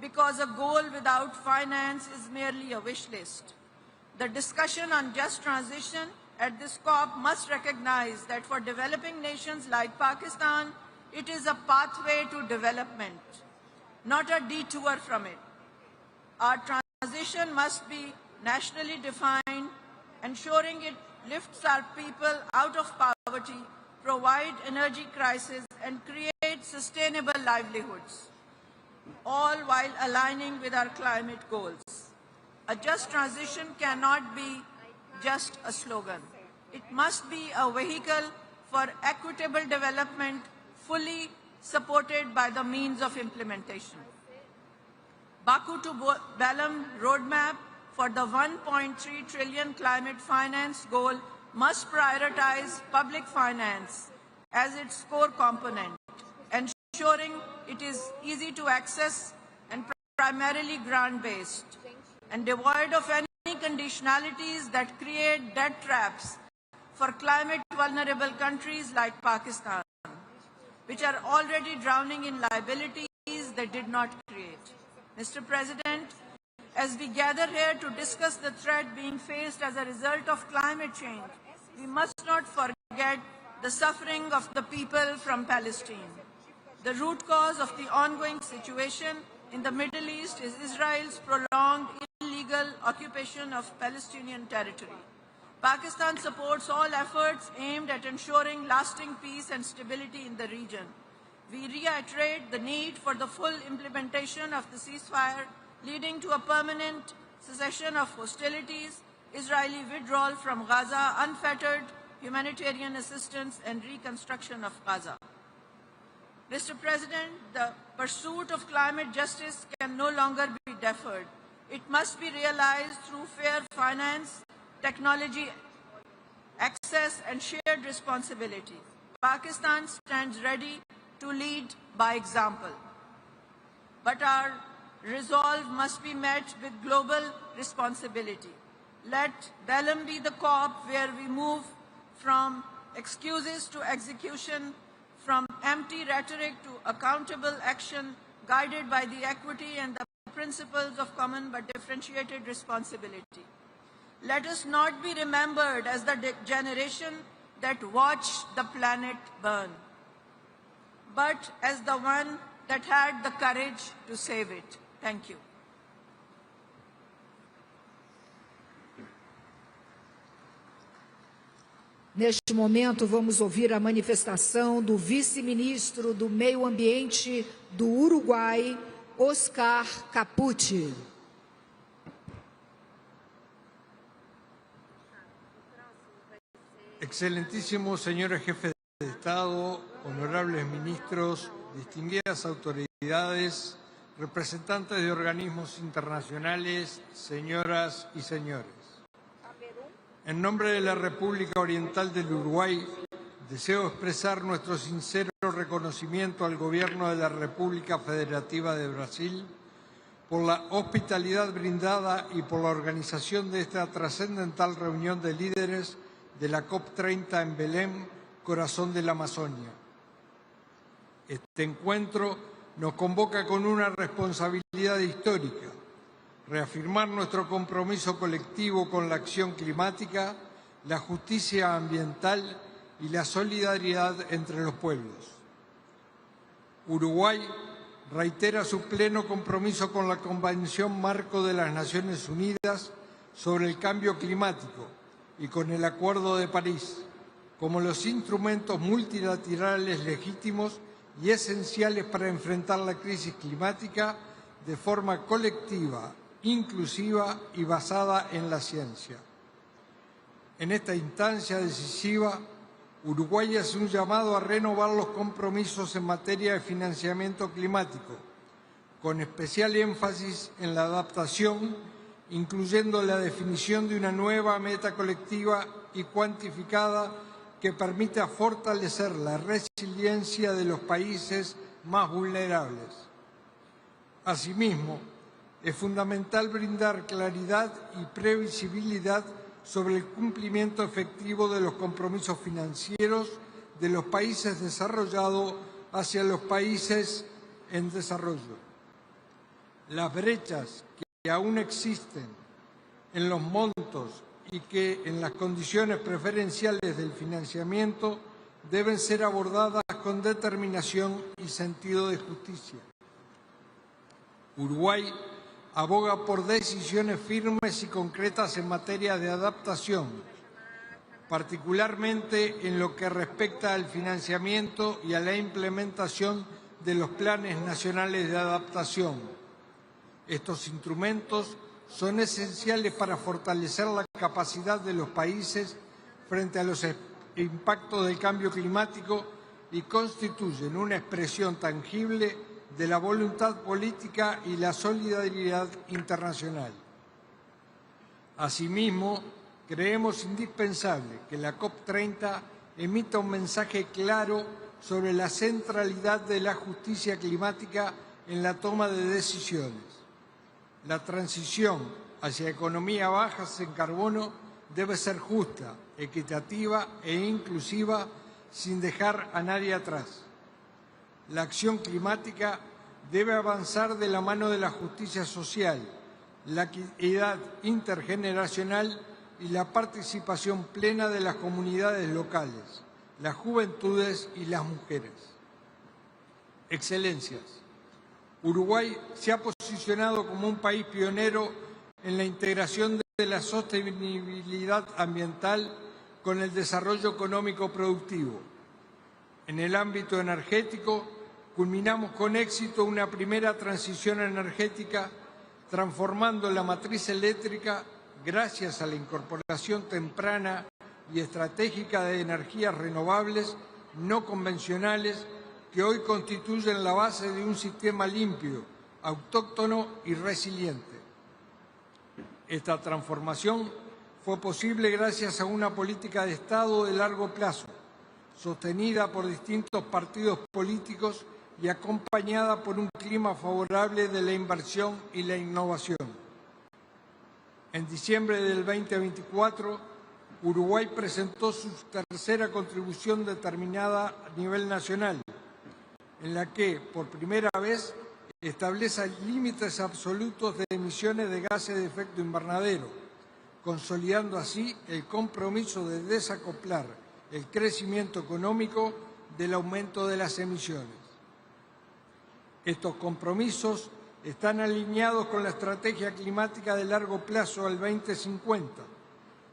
because a goal without finance is merely a wish list. The discussion on just transition at this COP must recognize that for developing nations like Pakistan, it is a pathway to development, not a detour from it. Our transition must be nationally defined, ensuring it lifts our people out of poverty, provide energy crisis, and create sustainable livelihoods, all while aligning with our climate goals. A just transition cannot be just a slogan. It must be a vehicle for equitable development, fully supported by the means of implementation. Baku to Belem roadmap for the 1.3 trillion climate finance goal must prioritize public finance as its core component, ensuring it is easy to access and primarily grant-based, and devoid of any conditionalities that create debt traps for climate-vulnerable countries like Pakistan, which are already drowning in liabilities they did not create. Mr. President, as we gather here to discuss the threat being faced as a result of climate change, we must not forget the suffering of the people from Palestine. The root cause of the ongoing situation in the Middle East is Israel's prolonged illegal occupation of Palestinian territory. Pakistan supports all efforts aimed at ensuring lasting peace and stability in the region. We reiterate the need for the full implementation of the ceasefire, leading to a permanent cessation of hostilities, Israeli withdrawal from Gaza, unfettered humanitarian assistance, and reconstruction of Gaza. Mr. President, the pursuit of climate justice can no longer be deferred. It must be realized through fair finance, technology access, and shared responsibility. Pakistan stands ready to lead by example, but our resolve must be met with global responsibility. Let Belem be the COP where we move from excuses to execution, from empty rhetoric to accountable action, guided by the equity and the principles of common but differentiated responsibility. Let us not be remembered as the generation that watched the planet burn, but as the one that had the courage to save it. Thank you. Neste momento, vamos ouvir a manifestação do vice-ministro do Meio Ambiente do Uruguai, Oscar Capucci. Excelentísimos señores jefes de Estado, honorables ministros, distinguidas autoridades, representantes de organismos internacionales, señoras y señores. En nombre de la República Oriental del Uruguay, deseo expresar nuestro sincero reconocimiento al Gobierno de la República Federativa de Brasil por la hospitalidad brindada y por la organización de esta trascendental reunión de líderes de la COP30 en Belem, corazón de la Amazonia. Este encuentro nos convoca con una responsabilidad histórica: reafirmar nuestro compromiso colectivo con la acción climática, la justicia ambiental y la solidaridad entre los pueblos. Uruguay reitera su pleno compromiso con la Convención Marco de las Naciones Unidas sobre el Cambio Climático y con el Acuerdo de París, como los instrumentos multilaterales legítimos y esenciales para enfrentar la crisis climática de forma colectiva, inclusiva y basada en la ciencia. En esta instancia decisiva, Uruguay hace un llamado a renovar los compromisos en materia de financiamiento climático, con especial énfasis en la adaptación, incluyendo la definición de una nueva meta colectiva y cuantificada que permita fortalecer la resiliencia de los países más vulnerables. Asimismo, es fundamental brindar claridad y previsibilidad sobre el cumplimiento efectivo de los compromisos financieros de los países desarrollados hacia los países en desarrollo. Las brechas que aún existen en los montos y que en las condiciones preferenciales del financiamiento deben ser abordadas con determinación y sentido de justicia. Uruguay aboga por decisiones firmes y concretas en materia de adaptación, particularmente en lo que respecta al financiamiento y a la implementación de los planes nacionales de adaptación. Estos instrumentos son esenciales para fortalecer la capacidad de los países frente a los impactos del cambio climático y constituyen una expresión tangible de la voluntad política y la solidaridad internacional. Asimismo, creemos indispensable que la COP30 emita un mensaje claro sobre la centralidad de la justicia climática en la toma de decisiones. La transición hacia economía bajas en carbono debe ser justa, equitativa e inclusiva sin dejar a nadie atrás. La acción climática debe avanzar de la mano de la justicia social, la equidad intergeneracional y la participación plena de las comunidades locales, las juventudes y las mujeres. Excelencias, Uruguay se ha posicionado como un país pionero en la integración de la sostenibilidad ambiental con el desarrollo económico productivo. En el ámbito energético, culminamos con éxito una primera transición energética, transformando la matriz eléctrica gracias a la incorporación temprana y estratégica de energías renovables no convencionales que hoy constituyen la base de un sistema limpio, autóctono y resiliente. Esta transformación fue posible gracias a una política de Estado de largo plazo, sostenida por distintos partidos políticos y acompañada por un clima favorable de la inversión y la innovación. En diciembre del 2024, Uruguay presentó su tercera contribución determinada a nivel nacional, en la que, por primera vez, establece límites absolutos de emisiones de gases de efecto invernadero, consolidando así el compromiso de desacoplar el crecimiento económico del aumento de las emisiones. Estos compromisos están alineados con la estrategia climática de largo plazo al 2050,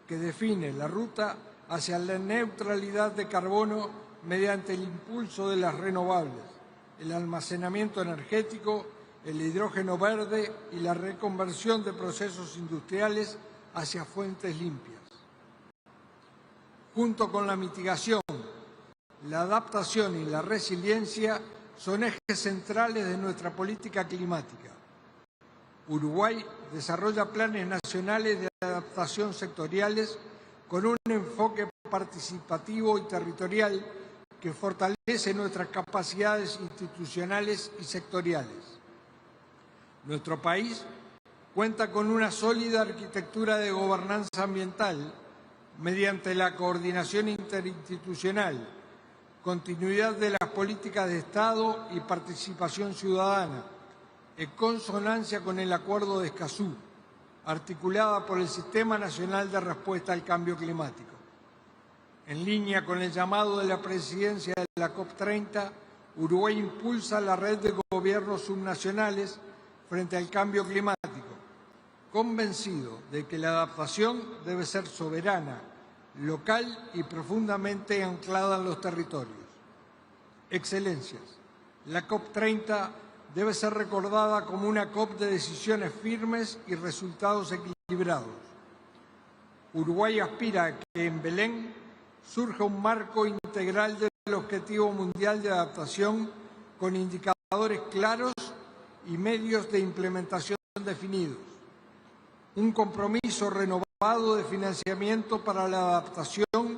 que define la ruta hacia la neutralidad de carbono mediante el impulso de las renovables, el almacenamiento energético, el hidrógeno verde y la reconversión de procesos industriales hacia fuentes limpias. Junto con la mitigación, la adaptación y la resiliencia son ejes centrales de nuestra política climática. Uruguay desarrolla planes nacionales de adaptación sectoriales con un enfoque participativo y territorial que fortalece nuestras capacidades institucionales y sectoriales. Nuestro país cuenta con una sólida arquitectura de gobernanza ambiental mediante la coordinación interinstitucional, continuidad de las políticas de Estado y participación ciudadana, en consonancia con el Acuerdo de Escazú, articulada por el Sistema Nacional de Respuesta al Cambio Climático. En línea con el llamado de la presidencia de la COP30, Uruguay impulsa la red de gobiernos subnacionales frente al cambio climático, convencido de que la adaptación debe ser soberana, local y profundamente anclada en los territorios. Excelencias, la COP30 debe ser recordada como una COP de decisiones firmes y resultados equilibrados. Uruguay aspira a que en Belem surja un marco integral del Objetivo Mundial de Adaptación con indicadores claros y medios de implementación definidos. Un compromiso renovado de financiamiento para la adaptación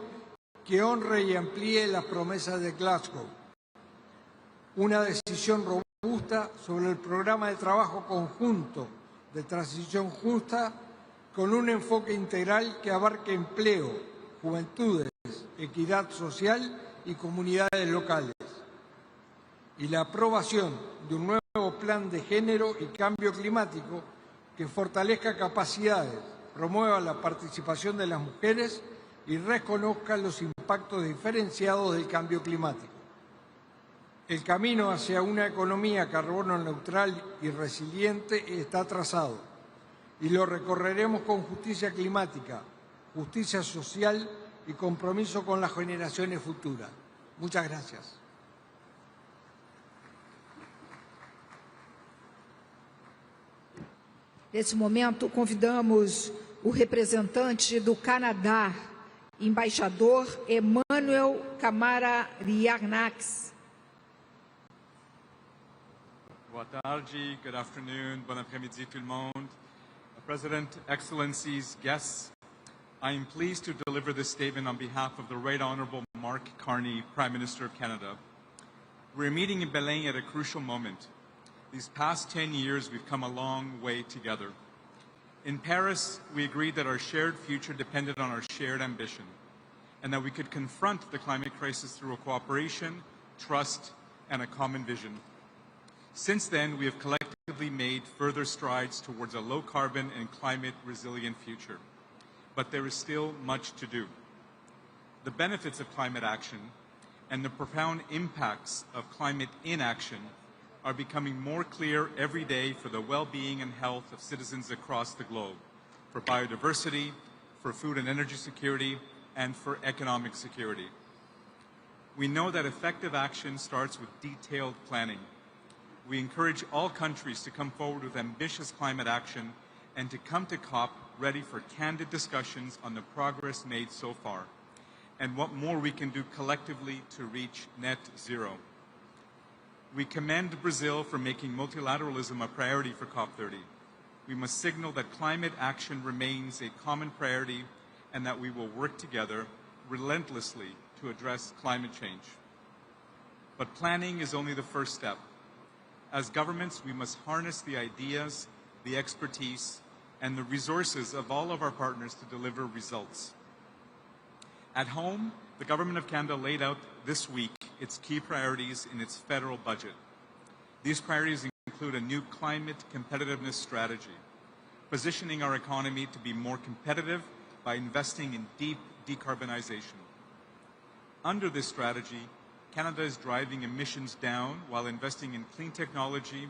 que honre y amplíe las promesas de Glasgow. Una decisión robusta sobre el programa de trabajo conjunto de transición justa con un enfoque integral que abarque empleo, juventudes, equidad social y comunidades locales. Y la aprobación de un nuevo plan de género y cambio climático que fortalezca capacidades, promueva la participación de las mujeres y reconozca los impactos diferenciados del cambio climático. El camino hacia una economía carbono neutral y resiliente está trazado y lo recorreremos con justicia climática, justicia social y compromiso con las generaciones futuras. Muchas gracias. Nesse momento, convidamos o representante do Canadá, embaixador Emmanuel Kamara-Riarnax. Boa tarde, good afternoon, bon après-midi tout le monde. President, Excellencies, guests, I am pleased to deliver this statement on behalf of the Right Honourable Mark Carney, Prime Minister of Canada. We're meeting in Belem at a crucial moment. These past 10 years, we've come a long way together. In Paris, we agreed that our shared future depended on our shared ambition, and that we could confront the climate crisis through a cooperation, trust, and a common vision. Since then, we have collectively made further strides towards a low-carbon and climate-resilient future. But there is still much to do. The benefits of climate action and the profound impacts of climate inaction are becoming more clear every day for the well-being and health of citizens across the globe, for biodiversity, for food and energy security, and for economic security. We know that effective action starts with detailed planning. We encourage all countries to come forward with ambitious climate action and to come to COP ready for candid discussions on the progress made so far and what more we can do collectively to reach net zero. We commend Brazil for making multilateralism a priority for COP30. We must signal that climate action remains a common priority and that we will work together relentlessly to address climate change. But planning is only the first step. As governments, we must harness the ideas, the expertise, and the resources of all of our partners to deliver results. At home, the Government of Canada laid out this week its key priorities in its federal budget. These priorities include a new climate competitiveness strategy, positioning our economy to be more competitive by investing in deep decarbonization. Under this strategy, Canada is driving emissions down while investing in clean technology,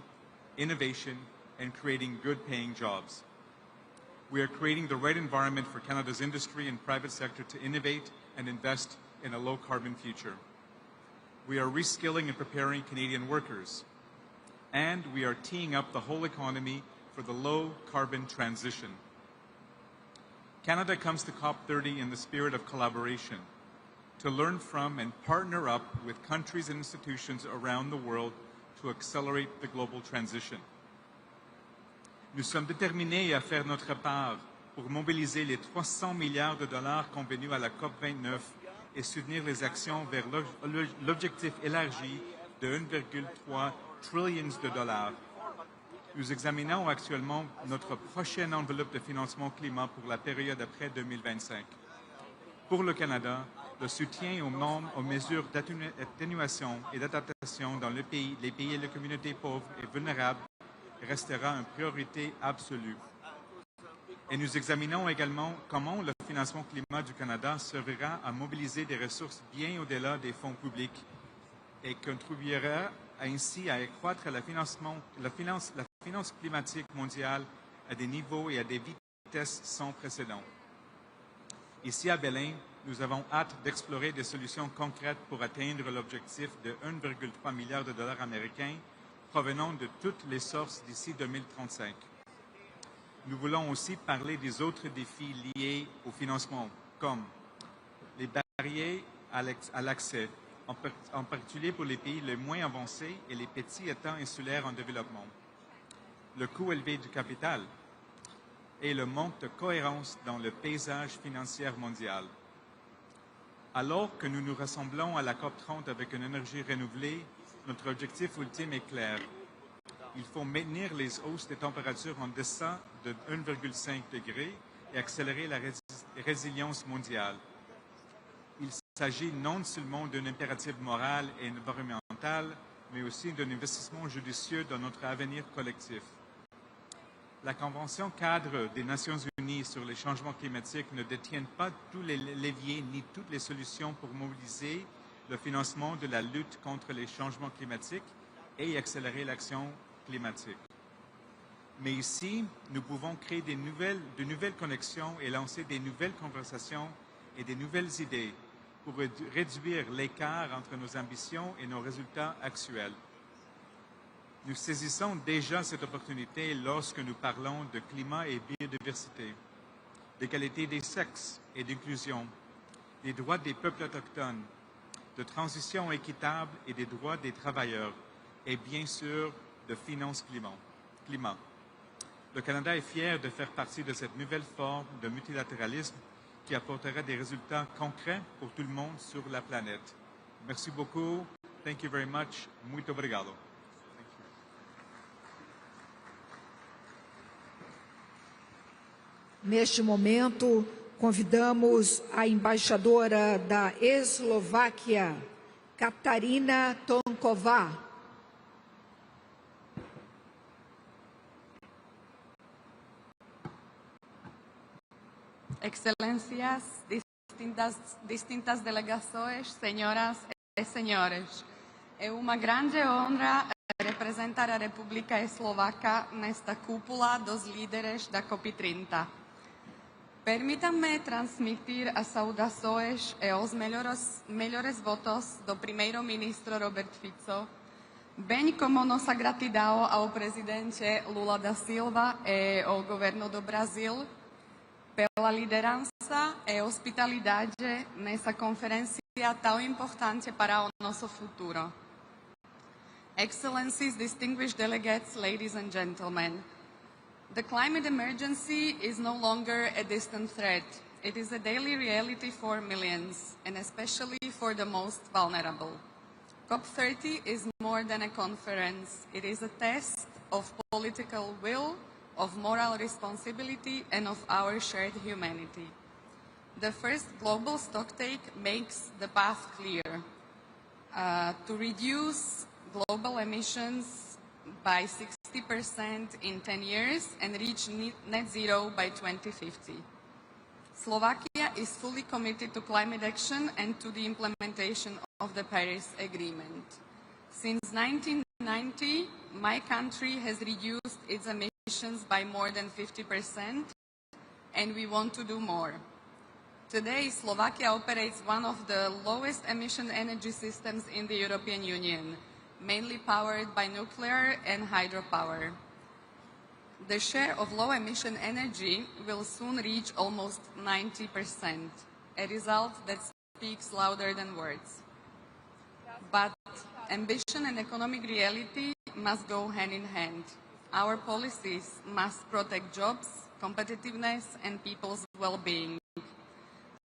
innovation, and creating good-paying jobs. We are creating the right environment for Canada's industry and private sector to innovate and invest in a low-carbon future. We are reskilling and preparing Canadian workers. And we are teeing up the whole economy for the low-carbon transition. Canada comes to COP30 in the spirit of collaboration, to learn from and partner up with countries and institutions around the world to accelerate the global transition. Nous sommes déterminés à faire notre part pour mobiliser les 300 milliards de dollars convenus à la COP29 et soutenir les actions vers l'objectif élargi de 1,3 trillion de dollars. Nous examinons actuellement notre prochaine enveloppe de financement climat pour la période après 2025. Pour le Canada, le soutien aux mesures d'atténuation et d'adaptation dans les pays et les communautés pauvres et vulnérables restera une priorité absolue. Et nous examinons également comment le financement climat du Canada servira à mobiliser des ressources bien au-delà des fonds publics et contribuera ainsi à accroître la finance climatique mondiale à des niveaux et à des vitesses sans précédent. Ici à Belem, nous avons hâte d'explorer des solutions concrètes pour atteindre l'objectif de 1,3 milliard de dollars américains provenant de toutes les sources d'ici 2035. Nous voulons aussi parler des autres défis liés au financement, comme les barrières à l'accès, en particulier pour les pays les moins avancés et les petits États insulaires en développement, le coût élevé du capital et le manque de cohérence dans le paysage financier mondial. Alors que nous nous rassemblons à la COP30 avec une énergie renouvelée, notre objectif ultime est clair. Il faut maintenir les hausses des températures en deçà de 1,5 degré et accélérer la résilience mondiale. Il s'agit non seulement d'un impératif moral et environnemental, mais aussi d'un investissement judicieux dans notre avenir collectif. La Convention cadre des Nations Unies sur les changements climatiques ne détient pas tous les leviers ni toutes les solutions pour mobiliser le financement de la lutte contre les changements climatiques et accélérer l'action climatique. Mais ici, nous pouvons créer de nouvelles connexions et lancer des nouvelles conversations et des nouvelles idées pour réduire l'écart entre nos ambitions et nos résultats actuels. Nous saisissons déjà cette opportunité lorsque nous parlons de climat et biodiversité, d'égalité des sexes et d'inclusion, des droits des peuples autochtones, de transition équitable et des droits des travailleurs, et bien sûr de finances climat. Le Canada est fier de faire partie de cette nouvelle forme de multilatéralisme qui apportera des résultats concrets pour tout le monde sur la planète. Merci beaucoup. Thank you very much. Muito obrigado. Neste momento, convidamos a embaixadora da Eslováquia, Katarina Tonková. Excelências, distintas delegações, senhoras e senhores, é uma grande honra representar a República Eslovaca nesta cúpula dos líderes da COP30. Permítanme transmitir as saudações e os melhores votos do primeiro-ministro Robert Fico, bem como nossa gratidão ao presidente Lula da Silva e ao governo do Brasil pela liderança e hospitalidade nessa conferência tão importante para o nosso futuro. Excellencies, distinguished delegates, ladies and gentlemen, the climate emergency is no longer a distant threat. It is a daily reality for millions, and especially for the most vulnerable. COP30 is more than a conference. It is a test of political will, of moral responsibility, and of our shared humanity. The first global stocktake makes the path clear to reduce global emissions by 60% in 10 years and reach net zero by 2050. Slovakia is fully committed to climate action and to the implementation of the Paris Agreement. Since 1990, my country has reduced its emissions by more than 50%, and we want to do more. Today, Slovakia operates one of the lowest emission energy systems in the European Union, mainly powered by nuclear and hydropower. The share of low-emission energy will soon reach almost 90%, a result that speaks louder than words. But ambition and economic reality must go hand in hand. Our policies must protect jobs, competitiveness, and people's well-being.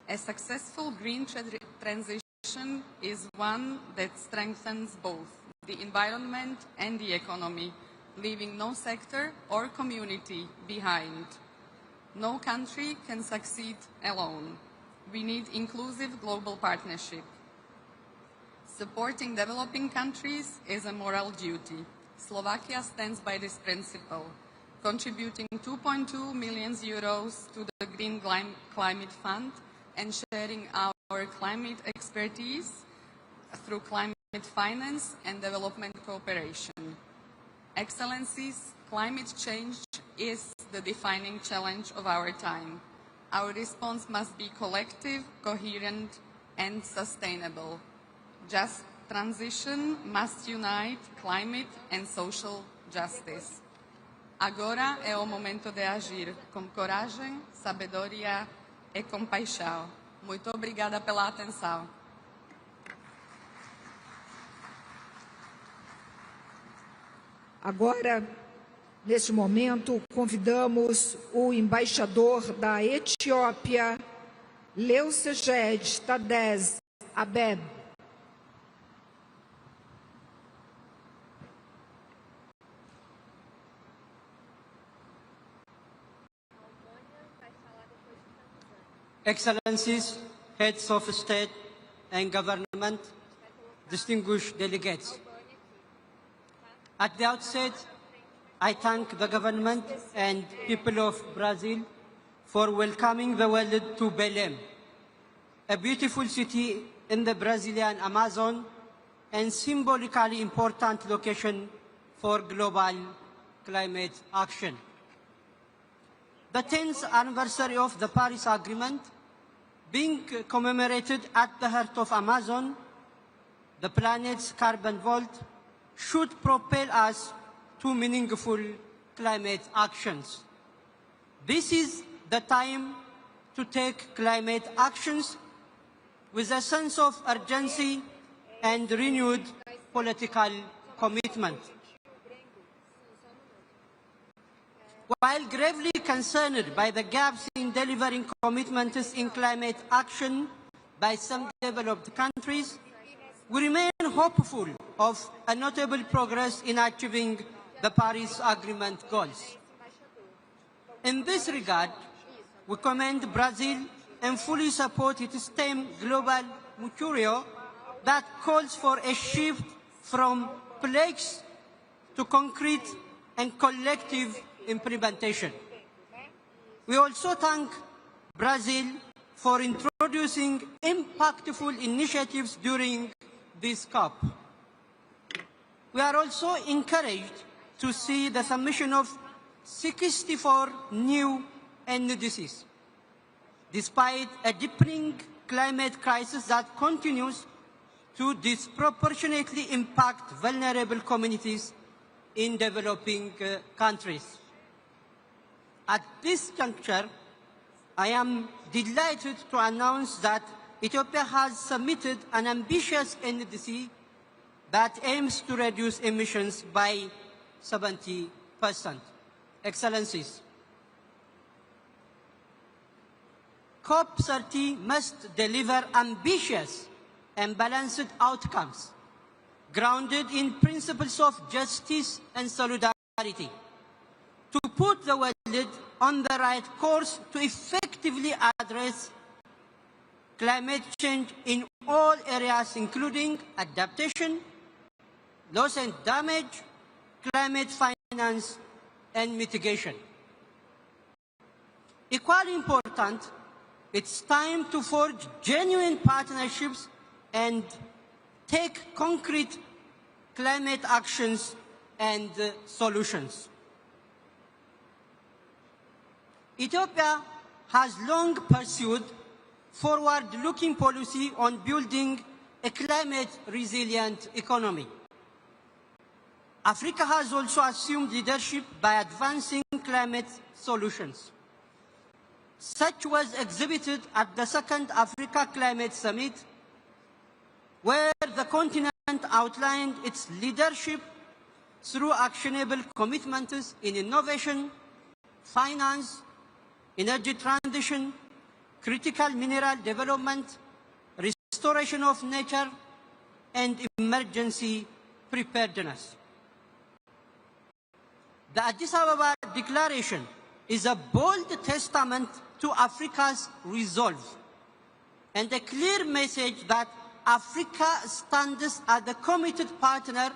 A successful green transition is one that strengthens both the environment and the economy, leaving no sector or community behind. No country can succeed alone. We need inclusive global partnership. Supporting developing countries is a moral duty. Slovakia stands by this principle, contributing 2.2 million euros to the Green Climate Fund and sharing our climate expertise through climate finance and development cooperation. Excellencies, climate change is the defining challenge of our time. Our response must be collective, coherent, and sustainable. Just transition must unite climate and social justice. Agora é o momento de agir com coragem, sabedoria e compaixão. Muito obrigada pela atenção. Agora, neste momento, convidamos o embaixador da Etiópia, Leuseged Tadez Abeb. Excellencies, heads of state and government, distinguished delegates. At the outset, I thank the government and people of Brazil for welcoming the world to Belem, a beautiful city in the Brazilian Amazon and symbolically important location for global climate action. The 10th anniversary of the Paris Agreement being commemorated at the heart of Amazon, the planet's carbon vault, should propel us to meaningful climate actions. This is the time to take climate actions with a sense of urgency and renewed political commitment. While gravely concerned by the gaps in delivering commitments in climate action by some developed countries, we remain hopeful of a notable progress in achieving the Paris Agreement goals. In this regard, we commend Brazil and fully support its theme Global Mercurio that calls for a shift from pledges to concrete and collective implementation. We also thank Brazil for introducing impactful initiatives during this COP. We are also encouraged to see the submission of 64 new NDCs, despite a deepening climate crisis that continues to disproportionately impact vulnerable communities in developing countries. At this juncture, I am delighted to announce that Ethiopia has submitted an ambitious NDC that aims to reduce emissions by 70%. Excellencies, COP30 must deliver ambitious and balanced outcomes grounded in principles of justice and solidarity to put the world on the right course to effectively address climate change in all areas, including adaptation, loss and damage, climate finance, and mitigation. Equally important, it's time to forge genuine partnerships and take concrete climate actions and solutions. Ethiopia has long pursued forward-looking policy on building a climate-resilient economy. Africa has also assumed leadership by advancing climate solutions. Such was exhibited at the Second Africa Climate Summit, where the continent outlined its leadership through actionable commitments in innovation, finance, energy transition, critical mineral development, restoration of nature, and emergency preparedness. The Addis Ababa Declaration is a bold testament to Africa's resolve and a clear message that Africa stands as a committed partner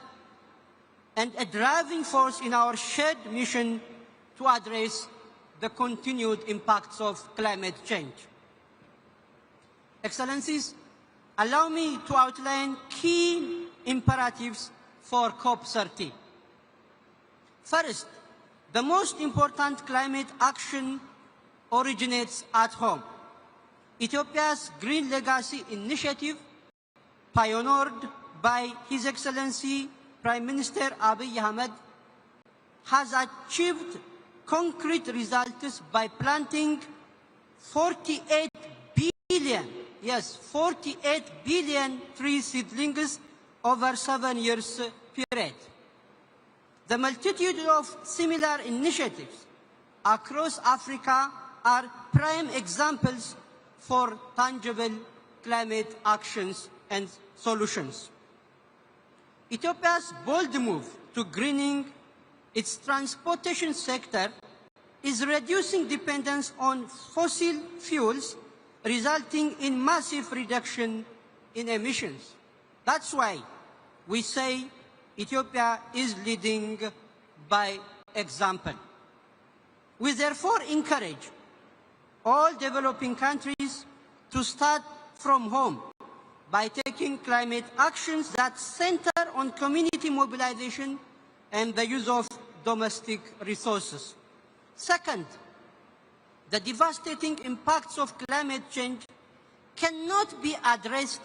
and a driving force in our shared mission to address the continued impacts of climate change. Excellencies, allow me to outline key imperatives for COP30. First, the most important climate action originates at home. Ethiopia's Green Legacy Initiative, pioneered by His Excellency Prime Minister Abiy Ahmed, has achieved concrete results by planting 48 billion, yes, 48 billion tree seedlings over 7 years period. The multitude of similar initiatives across Africa are prime examples for tangible climate actions and solutions. Ethiopia's bold move to greening its transportation sector is reducing dependence on fossil fuels, resulting in massive reduction in emissions. That's why we say Ethiopia is leading by example. We therefore encourage all developing countries to start from home by taking climate actions that center on community mobilization and the use of domestic resources. Second, the devastating impacts of climate change cannot be addressed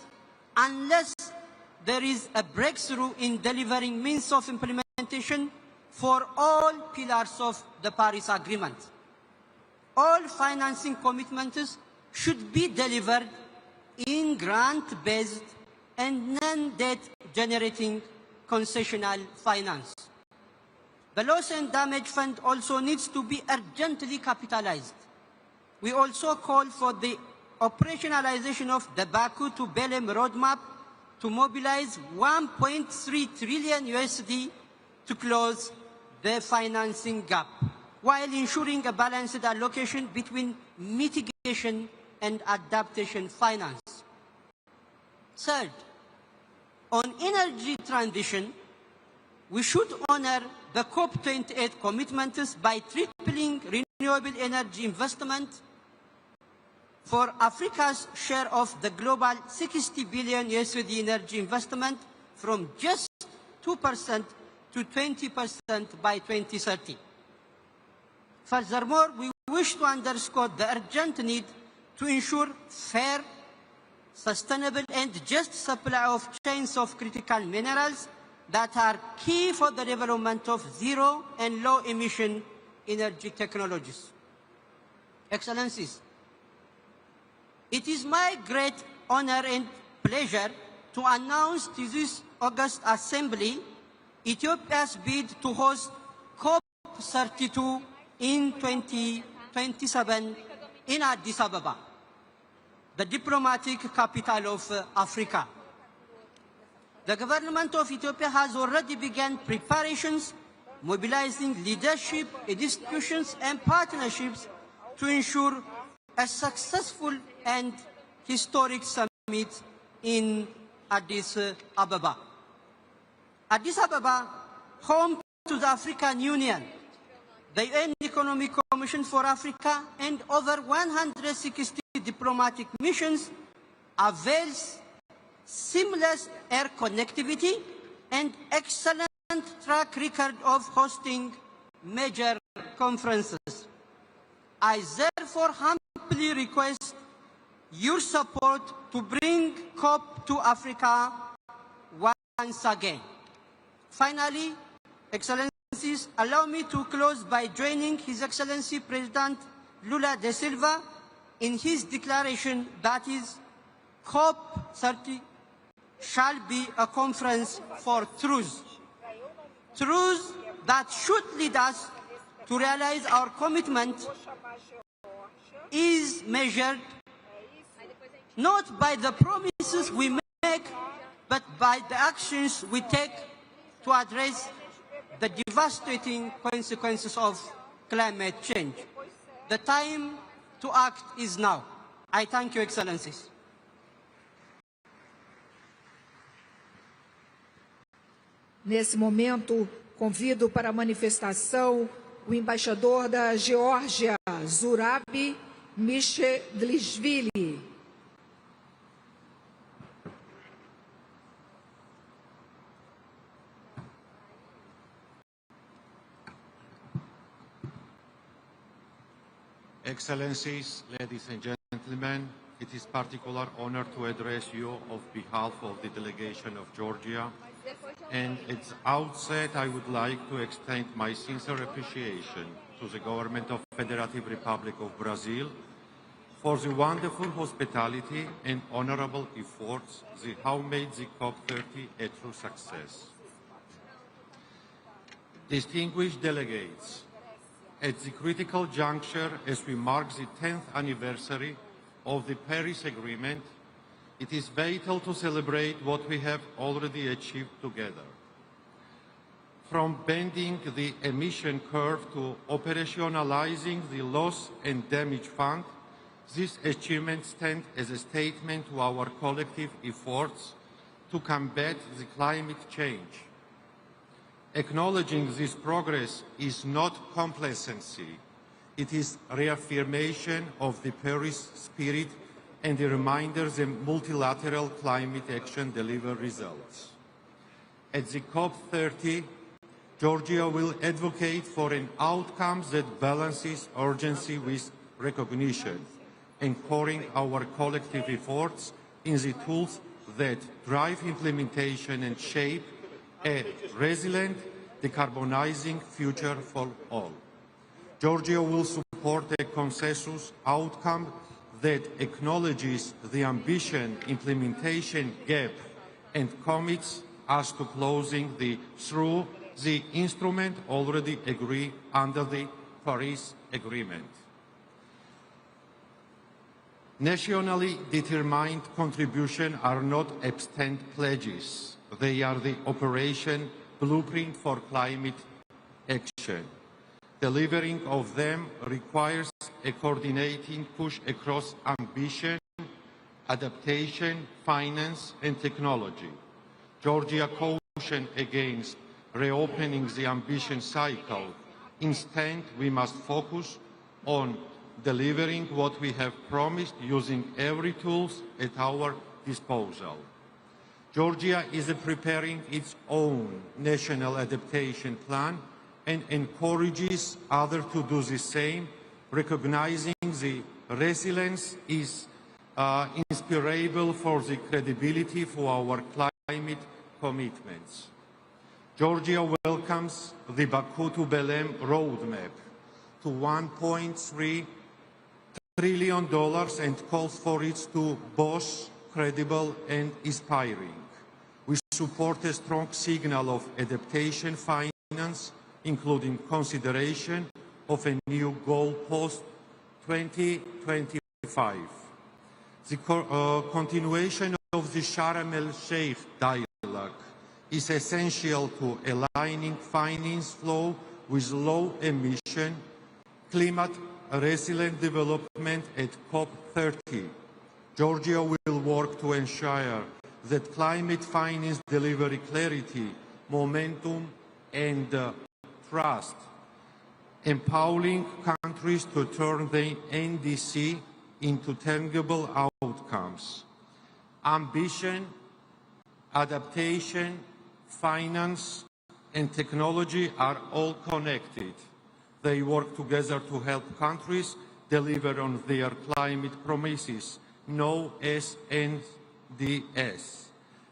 unless there is a breakthrough in delivering means of implementation for all pillars of the Paris Agreement. All financing commitments should be delivered in grant-based and non-debt-generating concessional finance. The Loss and Damage Fund also needs to be urgently capitalized. We also call for the operationalization of the Baku to Belem roadmap to mobilize 1.3 trillion USD to close the financing gap, while ensuring a balanced allocation between mitigation and adaptation finance. Third, on energy transition, we should honor the COP28 commitments by tripling renewable energy investment for Africa's share of the global 60 billion USD energy investment from just 2% to 20% by 2030. Furthermore, we wish to underscore the urgent need to ensure fair, sustainable and just supply of chains of critical minerals that are key for the development of zero and low emission energy technologies. Excellencies, it is my great honor and pleasure to announce to this August Assembly Ethiopia's bid to host COP32 in 2027 in Addis Ababa, the diplomatic capital of Africa. The government of Ethiopia has already begun preparations, mobilizing leadership, institutions and partnerships to ensure a successful and historic summit in Addis Ababa. Addis Ababa, home to the African Union, the UN Economic Commission for Africa, and over 160 diplomatic missions, avails seamless air connectivity and excellent track record of hosting major conferences. I therefore humbly request your support to bring COP to Africa once again. Finally, Excellencies, allow me to close by joining His Excellency President Lula da Silva in his declaration that is COP30 shall be a conference for truth. Truth that should lead us to realize our commitment is measured not by the promises we make, but by the actions we take to address the devastating consequences of climate change. The time to act is now. I thank you, Excellencies. Nesse momento, convido para a manifestação o embaixador da Geórgia, Zurabi Mishedlishvili. Excellencies, ladies and gentlemen, it is a particular honor to address you on behalf of the delegation of Georgia. And at the outset, I would like to extend my sincere appreciation to the government of the Federative Republic of Brazil for the wonderful hospitality and honorable efforts that have made the COP30 a true success. Distinguished delegates, at the critical juncture as we mark the 10th anniversary of the Paris Agreement, it is vital to celebrate what we have already achieved together. From bending the emission curve to operationalizing the loss and damage fund, these achievements stand as a statement to our collective efforts to combat the climate change. Acknowledging this progress is not complacency. It is reaffirmation of the Paris spirit and a reminder that multilateral climate action delivers results. At the COP30, Georgia will advocate for an outcome that balances urgency with recognition, anchoring our collective efforts in the tools that drive implementation and shape a resilient, decarbonizing future for all. Georgia will support a consensus outcome that acknowledges the ambition implementation gap and commits us to closing through the instrument already agreed under the Paris Agreement. Nationally determined contributions are not absent pledges. They are the operation blueprint for climate action. Delivering of them requires a coordinating push across ambition, adaptation, finance, and technology. Georgia cautioned against reopening the ambition cycle. Instead, we must focus on delivering what we have promised using every tool at our disposal. Georgia is preparing its own national adaptation plan and encourages others to do the same, recognizing the resilience is inspirable for the credibility for our climate commitments. Georgia welcomes the Baku to Belem roadmap to $1.3 trillion and calls for it to both credible and inspiring. We support a strong signal of adaptation finance, including consideration of a new goal post 2025. The continuation of the Sharm el-Sheikh dialogue is essential to aligning finance flow with low emission, climate resilient development at COP30. Georgia will work to ensure that climate finance delivery clarity, momentum, and trust, empowering countries to turn the NDC into tangible outcomes. Ambition, adaptation, finance, and technology are all connected. They work together to help countries deliver on their climate promises, known as NDS.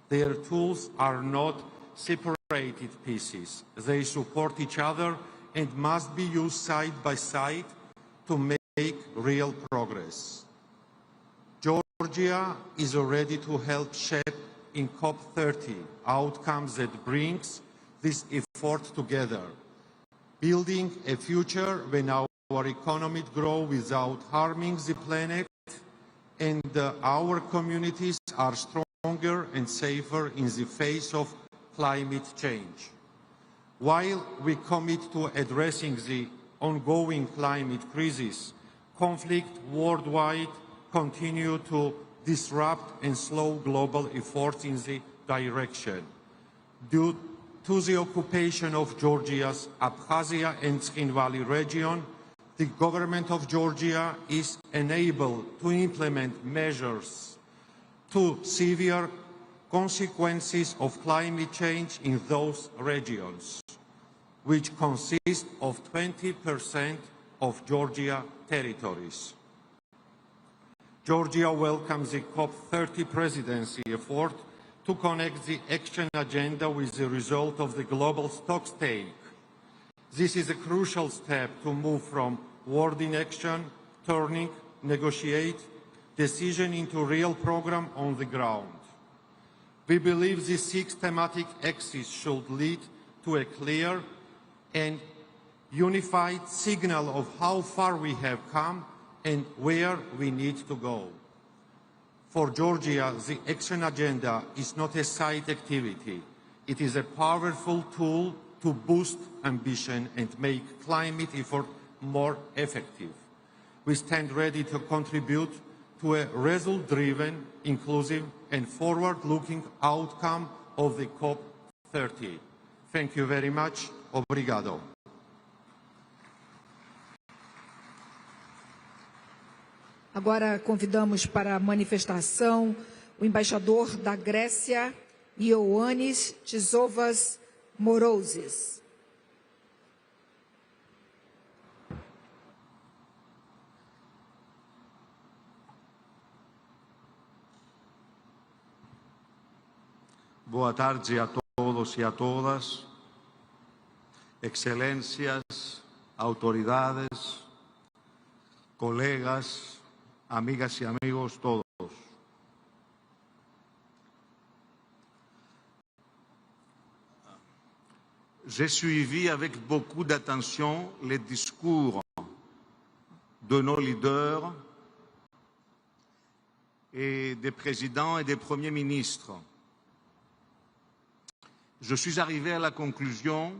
Their tools are not separated pieces. They support each other and must be used side by side to make real progress. Georgia is ready to help shape in COP30 outcomes that brings this effort together, building a future when our economy grows without harming the planet and our communities are stronger and safer in the face of climate change. While we commit to addressing the ongoing climate crisis, conflict worldwide continue to disrupt and slow global efforts in the direction. Due to the occupation of Georgia's Abkhazia and Skhin Valley region, the government of Georgia is unable to implement measures to severe consequences of climate change in those regions, which consist of 20% of Georgia territories. Georgia welcomes the COP30 presidency effort to connect the action agenda with the result of the global stocktake. This is a crucial step to move from word in action, turning, negotiate, decision into real program on the ground. We believe these 6 thematic axes should lead to a clear and unified signal of how far we have come and where we need to go. For Georgia, the action agenda is not a side activity. It is a powerful tool to boost ambition and make climate effort more effective. We stand ready to contribute to a result-driven, inclusive and forward-looking outcome of the COP30. Thank you very much. Obrigado. Agora convidamos para a manifestação o embaixador da Grécia, Ioannis Tisovas Morozes. Boa tarde a todos e a todas, excelências, autoridades, colegas, amigas y amigos todos. J'ai suivi avec beaucoup d'attention les discours de nos leaders et des présidents et des premiers ministres. Je suis arrivé à la conclusion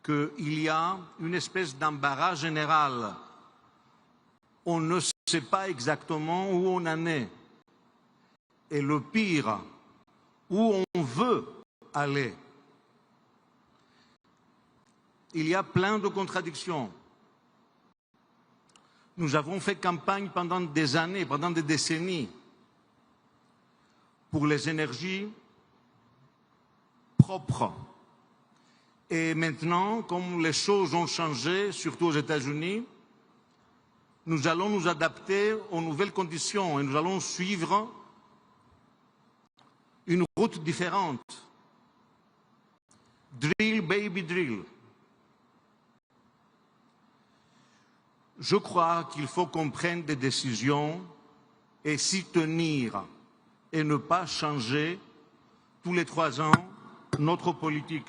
qu'il y a une espèce d'embarras général. On ne sait pas exactement où on en est. Et le pire, où on veut aller. Il y a plein de contradictions. Nous avons fait campagne pendant des années, pendant des décennies, pour les énergies propres. Et maintenant, comme les choses ont changé, surtout aux États-Unis, nous allons nous adapter aux nouvelles conditions et nous allons suivre une route différente. Drill, baby, drill. Je crois qu'il faut qu'on prenne des décisions et s'y tenir et ne pas changer tous les 3 ans notre politique.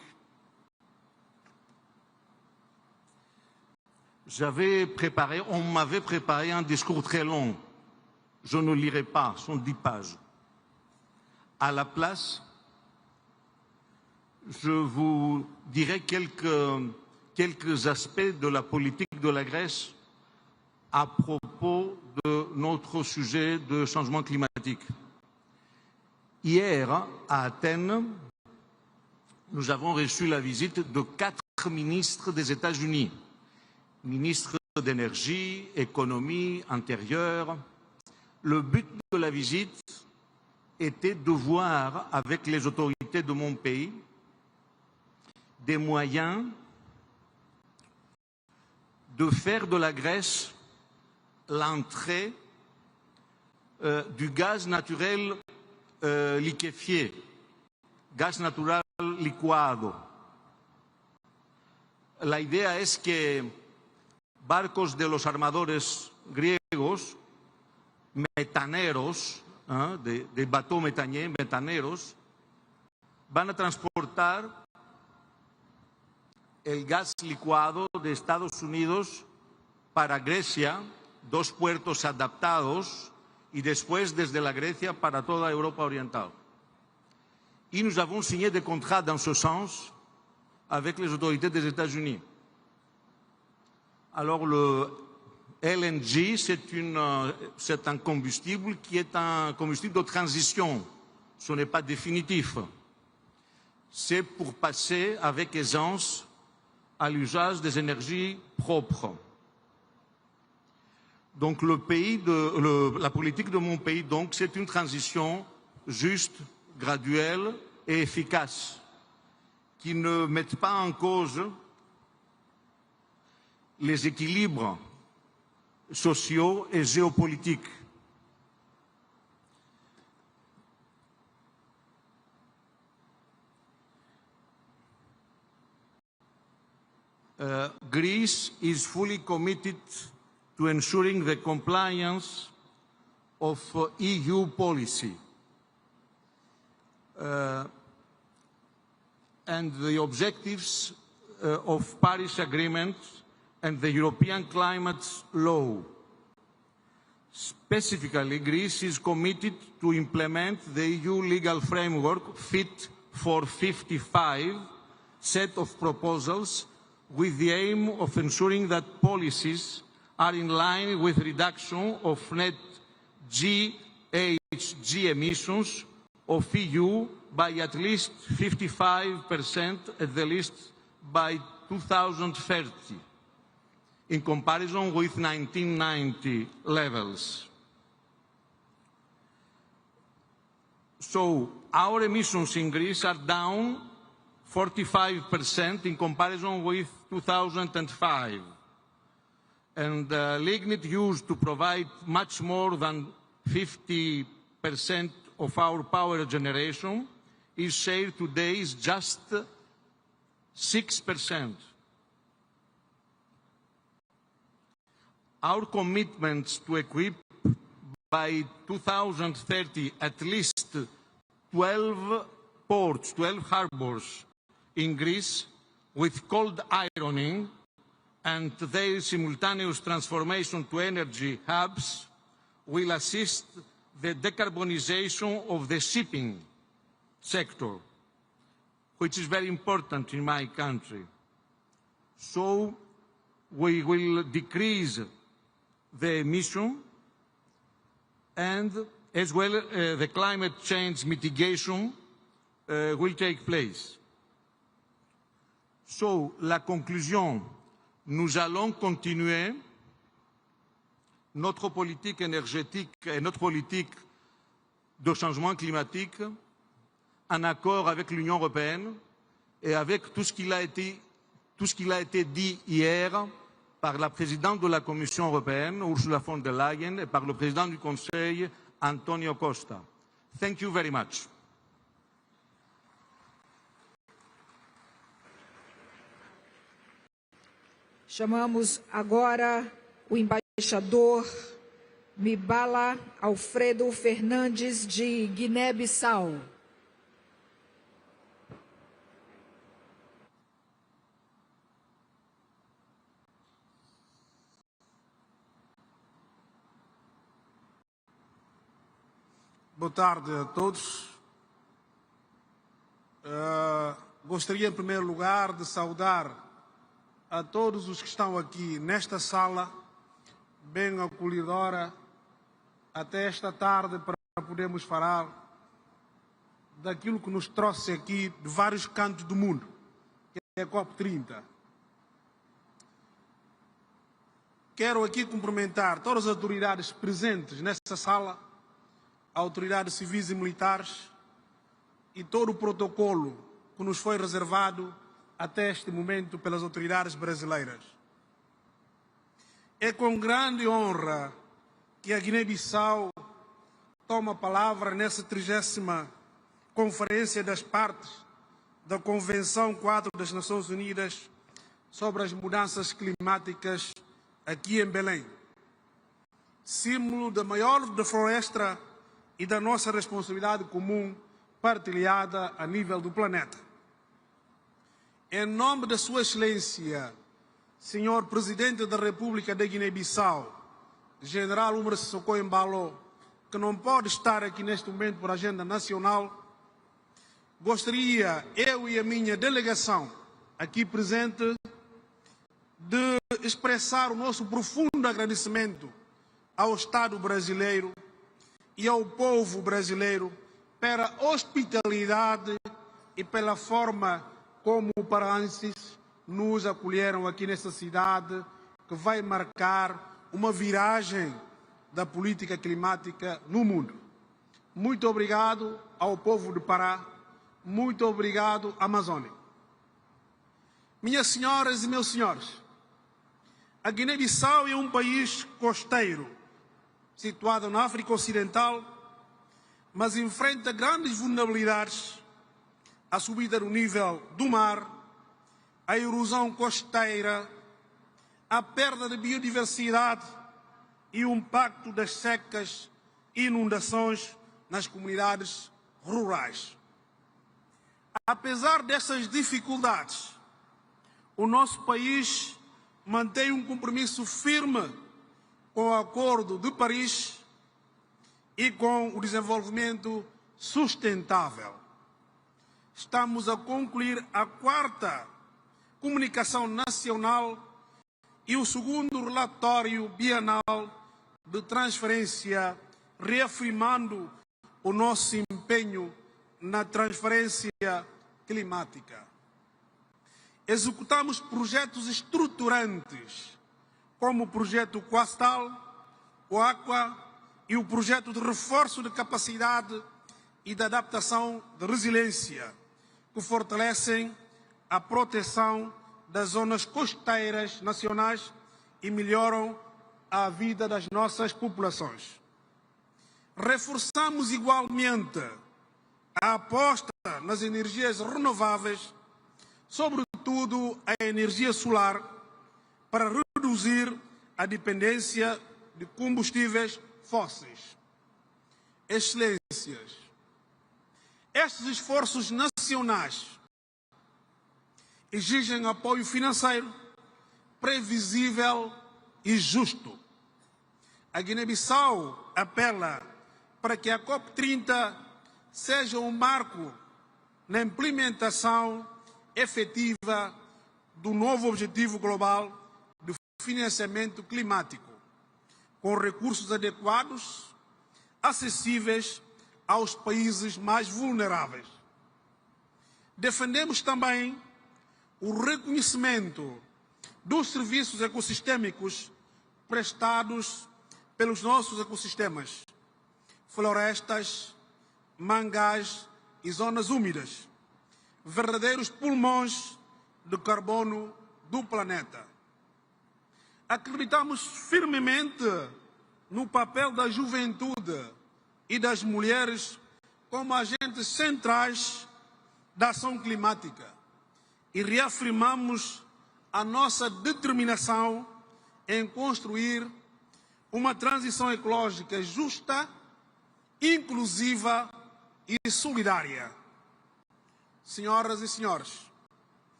On m'avait préparé un discours très long. Je ne lirai pas, ce sont 10 pages. À la place, je vous dirai quelques aspects de la politique de la Grèce à propos de notre sujet de changement climatique. Hier, à Athènes, nous avons reçu la visite de 4 ministres des États-Unis. Ministre d'énergie, économie, intérieur. Le but de la visite était de voir avec les autorités de mon pays des moyens de faire de la Grèce l'entrée du gaz naturel liquéfié, gas natural licuado. La idea es que barcos de los armadores griegos, metaneros, de bateaux méthaniers, metaneros, van a transportar el gas licuado de Estados Unidos para Grecia, 2 puertos adaptados, y después desde la Grecia para toda Europa oriental. Y nous avons signé des contrats dans ce sens avec les autorités des États-Unis. Alors le LNG, c'est un combustible qui est un combustible de transition. Ce n'est pas définitif. C'est pour passer avec aisance à l'usage des énergies propres. Donc la politique de mon pays, c'est une transition juste, graduelle et efficace, qui ne mette pas en cause les équilibres sociaux et géopolitiques. Greece is fully committed to ensuring the compliance of EU policy and the objectives of Paris Agreement and the European Climate Law. Specifically, Greece is committed to implement the EU legal framework Fit for 55 set of proposals with the aim of ensuring that policies are in line with reduction of net GHG emissions of EU by at least 55% at the least by 2030, in comparison with 1990 levels. So our emissions in Greece are down 45% in comparison with 2005. And lignite used to provide much more than 50% of our power generation is share today is just 6%. Our commitments to equip by 2030 at least 12 ports, 12 harbors in Greece with cold ironing and their simultaneous transformation to energy hubs will assist the decarbonization of the shipping sector, which is very important in my country. So we will decrease the emission and as well the climate change mitigation will take place. So, la conclusion, nous allons continuer notre politique énergétique et notre politique de changement climatique en accord avec l'Union européenne et avec tout ce qui a été dit hier par la présidente de la Commission européenne, Ursula von der Leyen, et par le président du Conseil, Antonio Costa. Thank you very much. Chamamos agora o embaixador Mibala Alfredo Fernandes, de Guiné-Bissau. Boa tarde a todos. Gostaria, em primeiro lugar, de saudar a todos os que estão aqui nesta sala, bem acolhedora, até esta tarde, para podermos falar daquilo que nos trouxe aqui de vários cantos do mundo, que é a COP30. Quero aqui cumprimentar todas as autoridades presentes nesta sala, autoridades civis e militares, e todo o protocolo que nos foi reservado até este momento pelas autoridades brasileiras. É com grande honra que a Guiné-Bissau toma a palavra nessa 30ª Conferência das Partes da Convenção 4 das Nações Unidas sobre as Mudanças Climáticas aqui em Belém, símbolo da maior defloresta e da nossa responsabilidade comum partilhada a nível do planeta. Em nome da Sua Excelência, Senhor Presidente da República da Guiné-Bissau, General Umar Sissoko Embalo, que não pode estar aqui neste momento por agenda nacional, gostaria, eu e a minha delegação aqui presente, de expressar o nosso profundo agradecimento ao Estado brasileiro e ao povo brasileiro pela hospitalidade e pela forma como os paraenses nos acolheram aqui nesta cidade, que vai marcar uma viragem da política climática no mundo. Muito obrigado ao povo de Pará, muito obrigado, Amazônia. Minhas senhoras e meus senhores, A Guiné-Bissau é um país costeiro, situado na África Ocidental, mas enfrenta grandes vulnerabilidades: a subida do nível do mar, a erosão costeira, a perda de biodiversidade e o impacto das secas e inundações nas comunidades rurais. Apesar dessas dificuldades, o nosso país mantém um compromisso firme com o Acordo de Paris e com o desenvolvimento sustentável. Estamos a concluir a 4ª Comunicação Nacional e o 2º Relatório Bienal de Transferência, reafirmando o nosso empenho na transferência climática. Executamos projetos estruturantes, como o projeto Coastal, o Aqua e o projeto de reforço de capacidade e de adaptação de resiliência, que fortalecem a proteção das zonas costeiras nacionais e melhoram a vida das nossas populações. Reforçamos igualmente a aposta nas energias renováveis, sobretudo a energia solar, para reduzir a dependência de combustíveis fósseis. Excelências, estes esforços nacionais exigem apoio financeiro, previsível e justo. A Guiné-Bissau apela para que a COP30 seja um marco na implementação efetiva do novo objetivo global de financiamento climático, com recursos adequados, acessíveis aos países mais vulneráveis. Defendemos também o reconhecimento dos serviços ecossistêmicos prestados pelos nossos ecossistemas, florestas, mangás e zonas úmidas, verdadeiros pulmões de carbono do planeta. Acreditamos firmemente no papel da juventude e das mulheres como agentes centrais da ação climática e reafirmamos a nossa determinação em construir uma transição ecológica justa, inclusiva e solidária. Senhoras e senhores,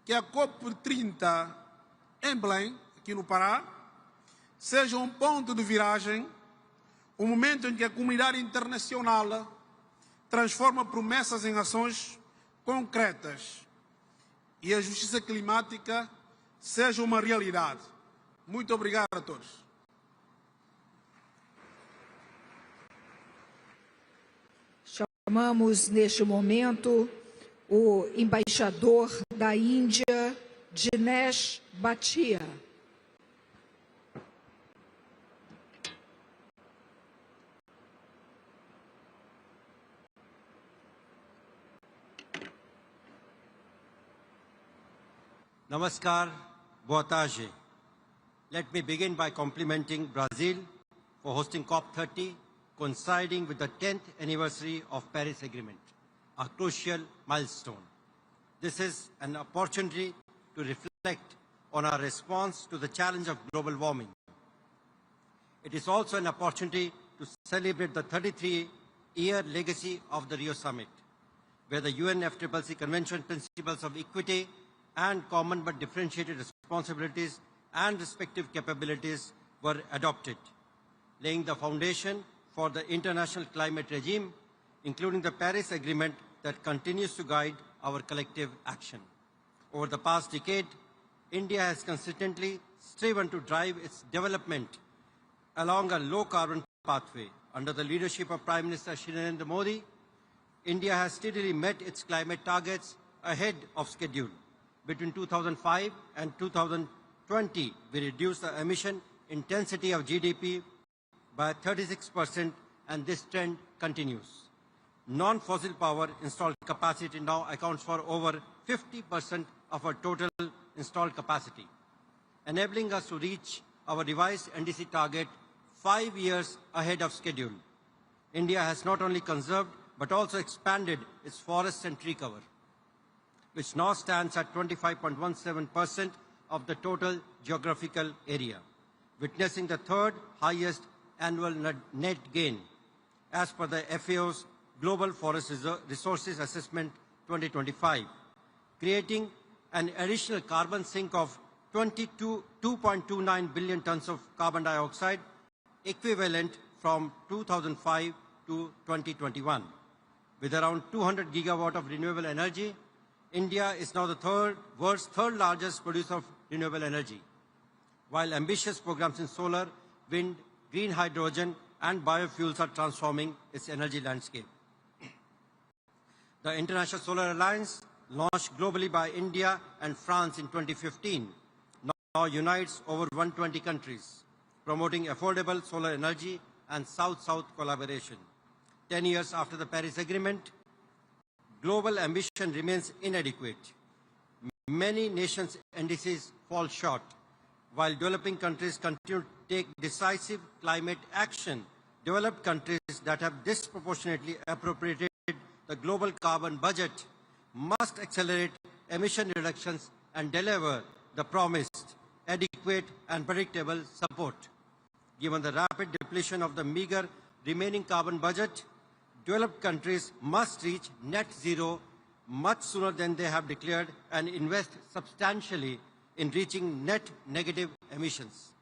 que a COP30 em Belem, aqui no Pará, seja um ponto de viragem, um momento em que a comunidade internacional transforma promessas em ações concretas e a justiça climática seja uma realidade. Muito obrigado a todos. Chamamos neste momento o embaixador da Índia, Dinesh Bhatia. Namaskar, boa tarde. Let me begin by complimenting Brazil for hosting COP30, coinciding with the 10th anniversary of Paris Agreement, a crucial milestone. This is an opportunity to reflect on our response to the challenge of global warming. It is also an opportunity to celebrate the 33-year legacy of the Rio Summit, where the UNFCCC Convention principles of equity and common but differentiated responsibilities and respective capabilities were adopted, laying the foundation for the international climate regime, including the Paris Agreement that continues to guide our collective action. Over the past decade, India has consistently striven to drive its development along a low-carbon pathway. Under the leadership of Prime Minister Shri Narendra Modi, India has steadily met its climate targets ahead of schedule. Between 2005 and 2020, we reduced the emission intensity of GDP by 36%, and this trend continues. Non-fossil power installed capacity now accounts for over 50% of our total installed capacity. enabling us to reach our revised NDC target 5 years ahead of schedule. India has not only conserved but also expanded its forests and tree cover, which now stands at 25.17% of the total geographical area, witnessing the third highest annual net gain, as per the FAO's Global Forest Resources Assessment 2025, creating an additional carbon sink of 2.29 billion tons of carbon dioxide, equivalent from 2005 to 2021. With around 200 gigawatt of renewable energy, India is now the world's third largest producer of renewable energy, while ambitious programs in solar, wind, green hydrogen, and biofuels are transforming its energy landscape. The International Solar Alliance, launched globally by India and France in 2015, now unites over 120 countries, promoting affordable solar energy and South-South collaboration. 10 years after the Paris Agreement, global ambition remains inadequate. Many nations' NDCs fall short, while developing countries continue to take decisive climate action. Developed countries that have disproportionately appropriated the global carbon budget must accelerate emission reductions and deliver the promised adequate and predictable support. Given the rapid depletion of the meager remaining carbon budget, developed countries must reach net zero much sooner than they have declared and invest substantially in reaching net negative emissions.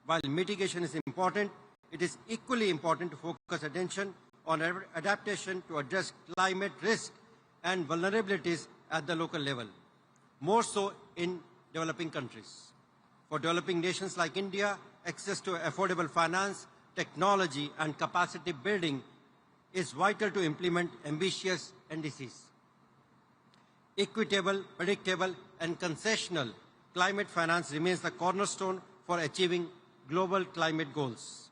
While mitigation is important, it is equally important to focus attention on adaptation to address climate risk and vulnerabilities at the local level, more so in developing countries. For developing nations like India, access to affordable finance, technology, and capacity building is vital to implement ambitious NDCs. Equitable, predictable, and concessional climate finance remains the cornerstone for achieving global climate goals.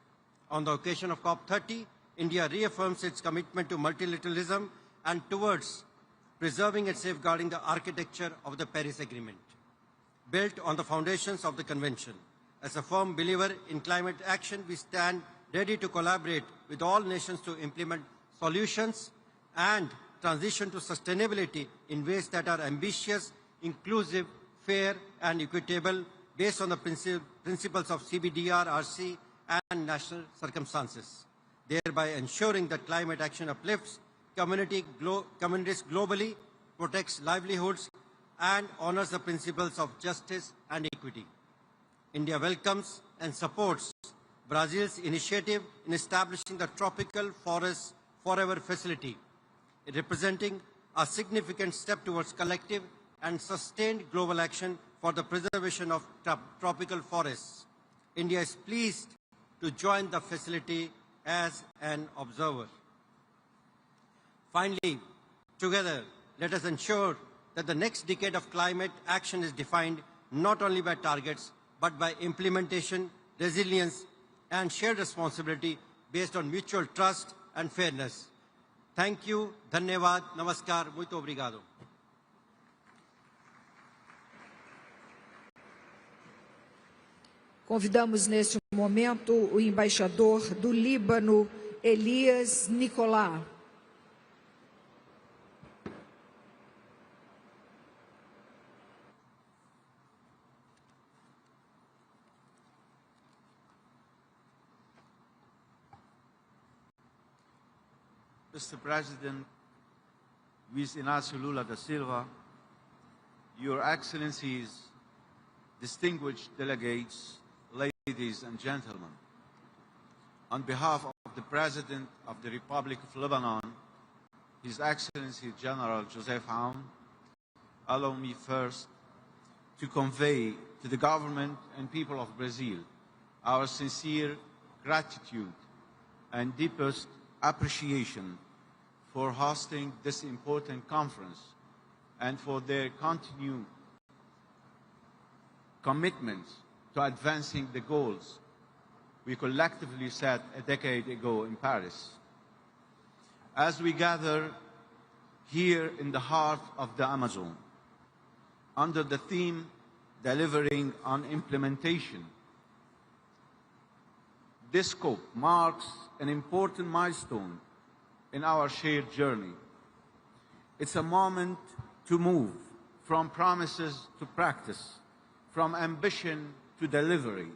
On the occasion of COP30, India reaffirms its commitment to multilateralism and towards preserving and safeguarding the architecture of the Paris Agreement, built on the foundations of the Convention. As a firm believer in climate action, we stand ready to collaborate with all nations to implement solutions and transition to sustainability in ways that are ambitious, inclusive, fair, and equitable, based on the principles of CBDR, RC, and national circumstances, thereby ensuring that climate action uplifts communities globally, protects livelihoods, and honors the principles of justice and equity. India welcomes and supports Brazil's initiative in establishing the Tropical Forests Forever Facility, representing a significant step towards collective and sustained global action for the preservation of tropical forests. India is pleased to join the facility as an observer. Finally, together, let us ensure that the next decade of climate action is defined not only by targets, but by implementation, resilience, and shared responsibility based on mutual trust and fairness. Thank you, dhanyavad, namaskar, muito obrigado. Convidamos neste momento o embaixador do Líbano, Elias Nicolá. Mr. President, Luiz Inácio Lula da Silva, Your Excellencies, distinguished delegates, ladies and gentlemen, on behalf of the President of the Republic of Lebanon, His Excellency General Joseph Aoun, allow me first to convey to the government and people of Brazil our sincere gratitude and deepest appreciation for hosting this important conference and for their continued commitment to advancing the goals we collectively set a decade ago in Paris. As we gather here in the heart of the Amazon, under the theme delivering on implementation. This COP marks an important milestone in our shared journey. It's a moment to move from promises to practice, from ambition to delivery.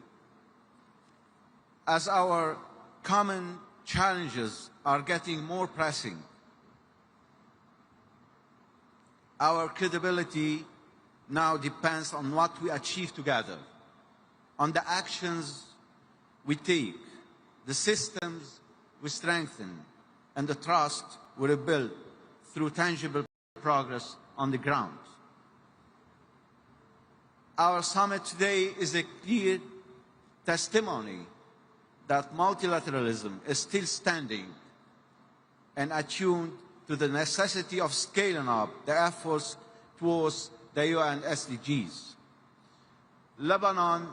As our common challenges are getting more pressing, our credibility now depends on what we achieve together, on the actions we take, the systems we strengthen, and the trust we rebuild through tangible progress on the ground. Our summit today is a clear testimony that multilateralism is still standing and attuned to the necessity of scaling up the efforts towards the UN SDGs. Lebanon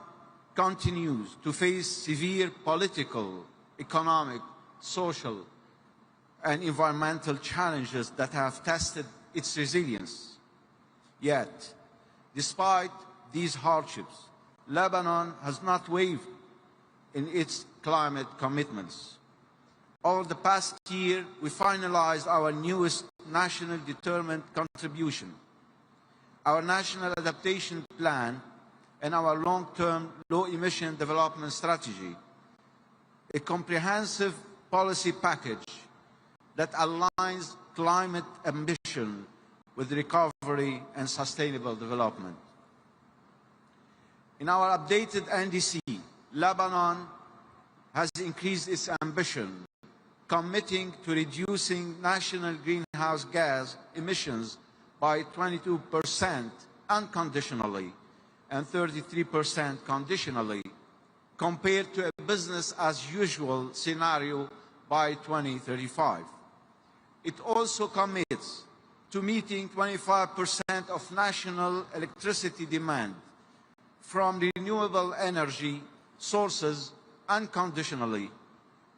continues to face severe political, economic, social, and environmental challenges that have tested its resilience. Yet, despite these hardships, Lebanon has not wavered in its climate commitments. Over the past year, we finalized our newest national determined contribution, our National Adaptation Plan, and our long-term low-emission development strategy, a comprehensive policy package that aligns climate ambition with recovery and sustainable development. In our updated NDC, Lebanon has increased its ambition, committing to reducing national greenhouse gas emissions by 22% unconditionally and 33% conditionally, compared to a business-as-usual scenario by 2035. It also commits to meeting 25% of national electricity demand from renewable energy sources unconditionally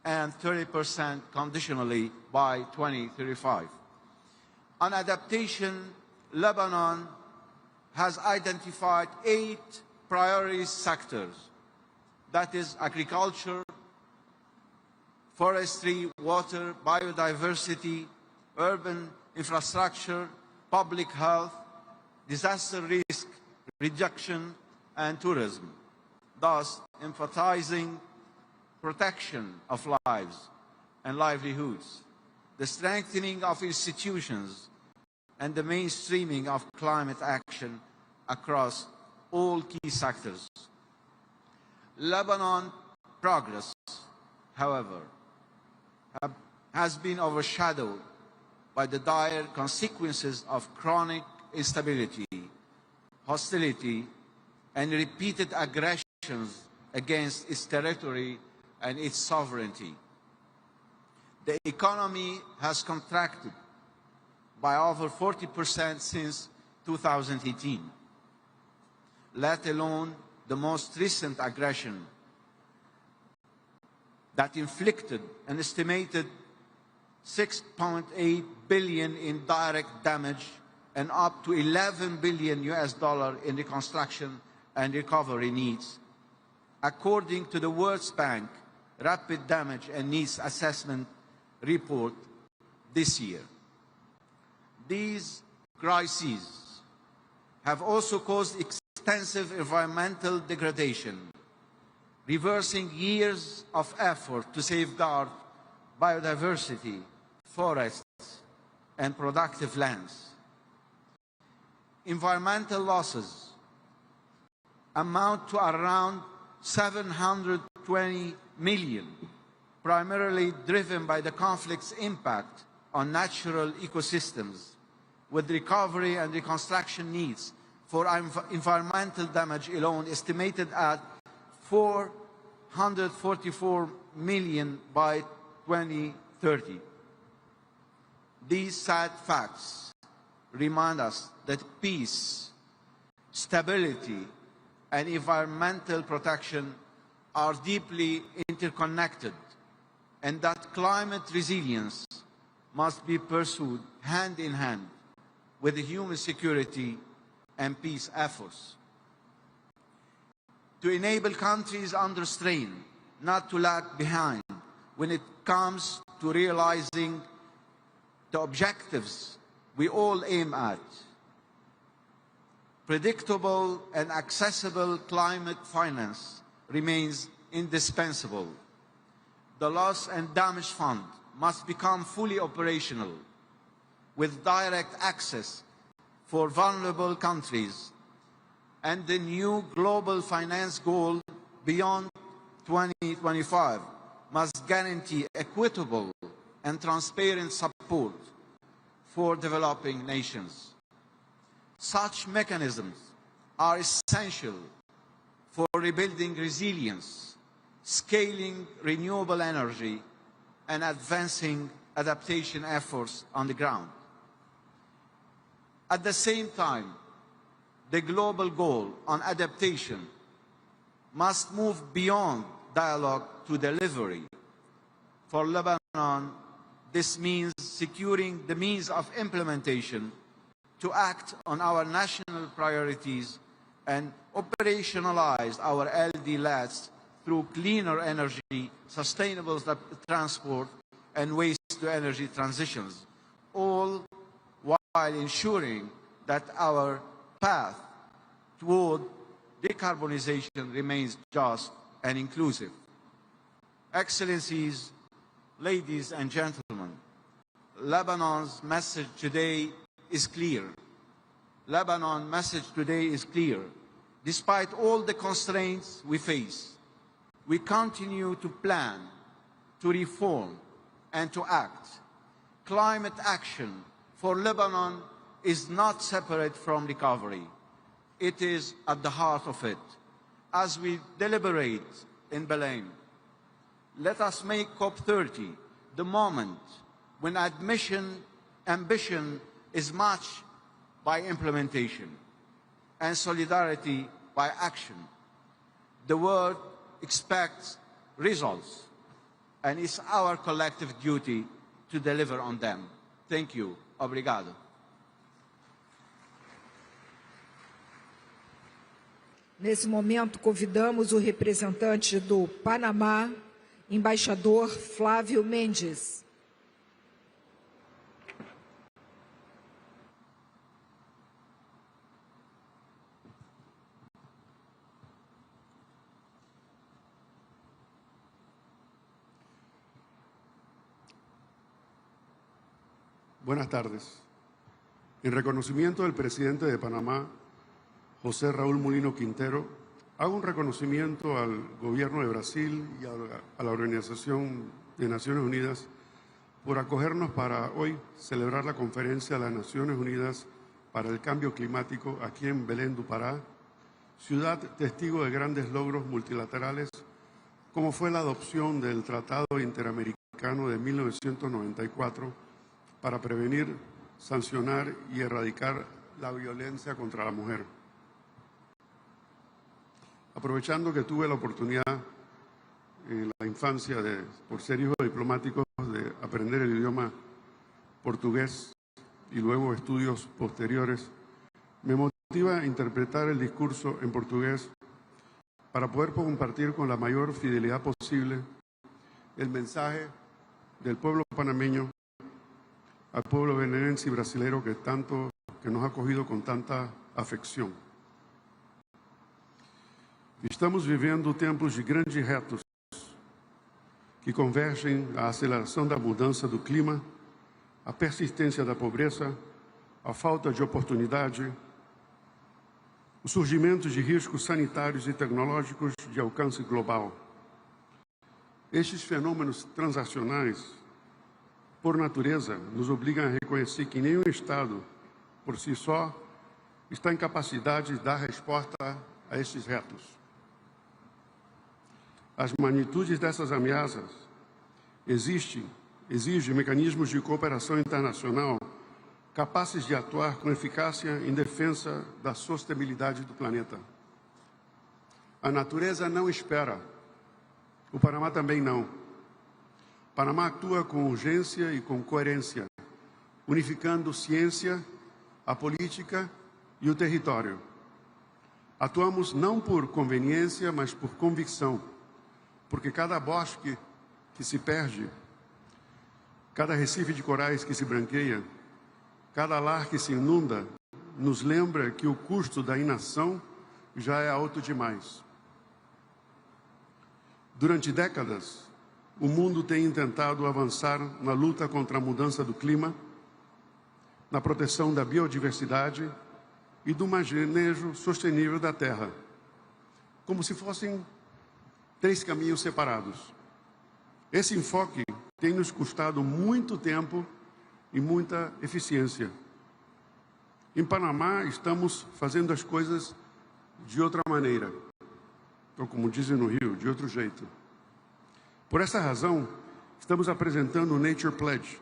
and 30% conditionally by 2035. On adaptation, Lebanon has identified 8 priority sectors, that is agriculture, forestry, water, biodiversity, urban infrastructure, public health, disaster risk reduction, and tourism, thus emphasizing protection of lives and livelihoods, the strengthening of institutions, and the mainstreaming of climate action across all key sectors. Lebanon progress, however, has been overshadowed by the dire consequences of chronic instability, hostility, and repeated aggressions against its territory and its sovereignty. The economy has contracted by over 40% since 2018, let alone the most recent aggression that inflicted an estimated $6.8 billion in direct damage and up to $11 billion in reconstruction and recovery needs, according to the World Bank Rapid Damage and Needs Assessment report this year. These crises have also caused extensive environmental degradation, reversing years of effort to safeguard biodiversity, forests, and productive lands. Environmental losses amount to around 720 million, primarily driven by the conflict's impact on natural ecosystems, with recovery and reconstruction needs for environmental damage alone estimated at 444 million by 2030. These sad facts remind us that peace, stability, and environmental protection are deeply interconnected, and that climate resilience must be pursued hand in hand with the human security and peace efforts. to enable countries under strain not to lag behind when it comes to realizing the objectives we all aim at. Predictable and accessible climate finance remains indispensable. The Loss and Damage Fund must become fully operational, with direct access for vulnerable countries, and the new global finance goal beyond 2025 must guarantee equitable and transparent support for developing nations. Such mechanisms are essential for rebuilding resilience, scaling renewable energy, and advancing adaptation efforts on the ground. At the same time, the global goal on adaptation must move beyond dialogue to delivery. For Lebanon, this means securing the means of implementation to act on our national priorities and operationalize our LD-LATs through cleaner energy, sustainable transport, and waste-to-energy transitions, all while ensuring that our path toward decarbonization remains just and inclusive. Excellencies, ladies and gentlemen, Lebanon's message today is clear. Lebanon's message today is clear. Despite all the constraints we face, we continue to plan, to reform, and to act. Climate action for Lebanon is not separate from recovery. It is at the heart of it. As we deliberate in Belem, let us make COP30 the moment when ambition is matched by implementation and solidarity by action. The world expects results, and it's our collective duty to deliver on them. Thank you. Obrigado. Nesse momento, convidamos o representante do Panamá, embaixador Flávio Mendes. Buenas tardes. En reconocimiento del presidente de Panamá, José Raúl Mulino Quintero, hago un reconocimiento al Gobierno de Brasil y a la Organización de Naciones Unidas por acogernos para hoy celebrar la Conferencia de las Naciones Unidas para el Cambio Climático aquí en Belém do Pará, ciudad testigo de grandes logros multilaterales, como fue la adopción del Tratado Interamericano de 1994 para prevenir, sancionar y erradicar la violencia contra la mujer. Aprovechando que tuve la oportunidad en la infancia, por ser hijo de diplomáticos, de aprender el idioma portugués y luego estudios posteriores, me motiva a interpretar el discurso en portugués para poder compartir con la mayor fidelidad posible el mensaje del pueblo panameño al pueblo belenense y brasileño que nos ha acogido con tanta afección. Estamos vivendo tempos de grandes retos que convergem à aceleração da mudança do clima, a persistência da pobreza, a falta de oportunidade, o surgimento de riscos sanitários e tecnológicos de alcance global. Estes fenômenos transacionais, por natureza, nos obrigam a reconhecer que nenhum Estado, por si só, está em capacidade de dar resposta a estes retos. As magnitudes dessas ameaças exigem mecanismos de cooperação internacional capazes de atuar com eficácia em defesa da sustentabilidade do planeta. A natureza não espera. O Panamá também não. O Panamá atua com urgência e com coerência, unificando ciência, a política e o território. Atuamos não por conveniência, mas por convicção, porque cada bosque que se perde, cada recife de corais que se branqueia, cada lar que se inunda, nos lembra que o custo da inação já é alto demais. Durante décadas, o mundo tem tentado avançar na luta contra a mudança do clima, na proteção da biodiversidade e do manejo sustentável da terra, como se fossem 3 caminhos separados. Esse enfoque tem nos custado muito tempo e muita eficiência. Em Panamá, estamos fazendo as coisas de outra maneira, ou como dizem no Rio, de outro jeito. Por essa razão, estamos apresentando o Nature Pledge,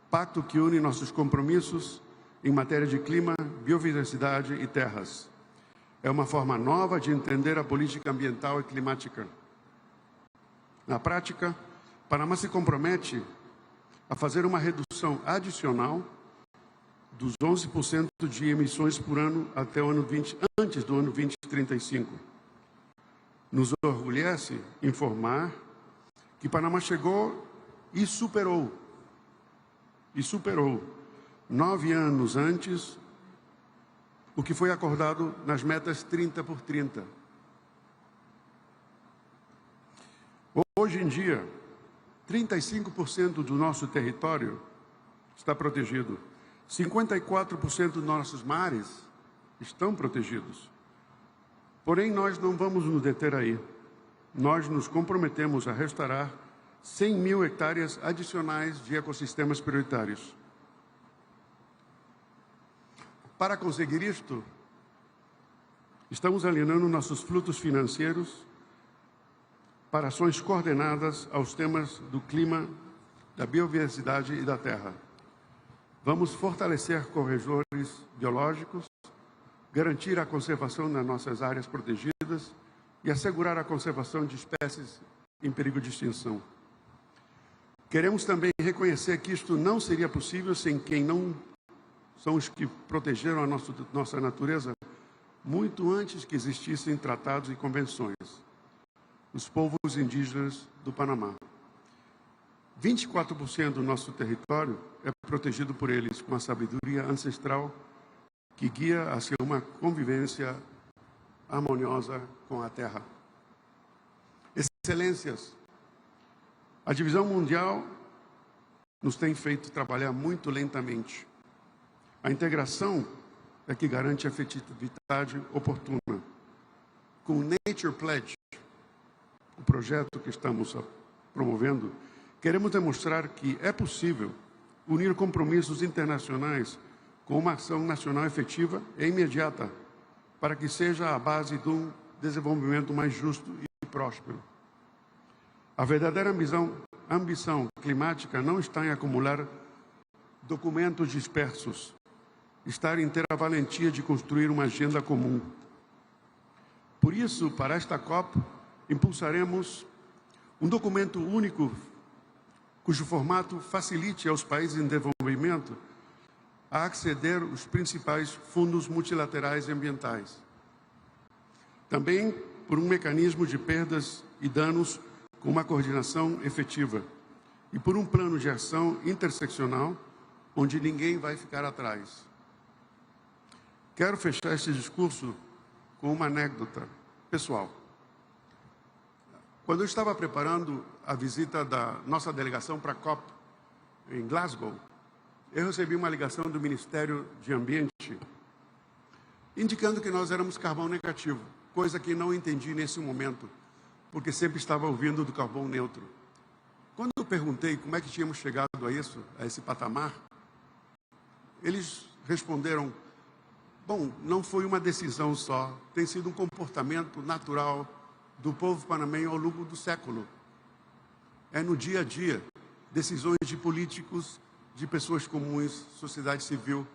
pacto que une nossos compromissos em matéria de clima, biodiversidade e terras. É uma forma nova de entender a política ambiental e climática. Na prática, Panamá se compromete a fazer uma redução adicional dos 11% de emissões por ano até o ano antes do ano 2035. Nos orgulhece informar que Panamá chegou e superou 9 anos antes o que foi acordado nas metas 30 por 30. Hoje em dia, 35% do nosso território está protegido. 54% dos nossos mares estão protegidos. Porém, nós não vamos nos deter aí. Nós nos comprometemos a restaurar 100 mil hectares adicionais de ecossistemas prioritários. Para conseguir isto, estamos alinhando nossos fluxos financeiros para ações coordenadas aos temas do clima, da biodiversidade e da terra. Vamos fortalecer corredores biológicos, garantir a conservação das nossas áreas protegidas e assegurar a conservação de espécies em perigo de extinção. Queremos também reconhecer que isto não seria possível sem quem não são os que protegeram a nossa natureza muito antes que existissem tratados e convenções. Os povos indígenas do Panamá. 24% do nosso território é protegido por eles, com a sabedoria ancestral que guia hacia uma convivência harmoniosa com a terra. Excelências, a divisão mundial nos tem feito trabalhar muito lentamente. A integração é que garante a efetividade oportuna. Com o Nature Pledge, o projeto que estamos promovendo, queremos demonstrar que é possível unir compromissos internacionais com uma ação nacional efetiva e imediata, para que seja a base de um desenvolvimento mais justo e próspero. A verdadeira ambição climática não está em acumular documentos dispersos, está em ter a valentia de construir uma agenda comum. Por isso, para esta COP, impulsaremos um documento único, cujo formato facilite aos países em desenvolvimento a acceder aos principais fundos multilaterais e ambientais. Também por um mecanismo de perdas e danos com uma coordenação efetiva e por um plano de ação interseccional onde ninguém vai ficar atrás. Quero fechar este discurso com uma anedota pessoal. Quando eu estava preparando a visita da nossa delegação para a COP em Glasgow, eu recebi uma ligação do Ministério de Ambiente indicando que nós éramos carbono negativo, coisa que não entendi nesse momento, porque sempre estava ouvindo do carbono neutro. Quando eu perguntei como é que tínhamos chegado a isso, a esse patamar, eles responderam: bom, não foi uma decisão só, tem sido um comportamento natural do povo panamenho ao longo do século. É no dia a dia, decisões de políticos, de pessoas comuns, sociedade civil,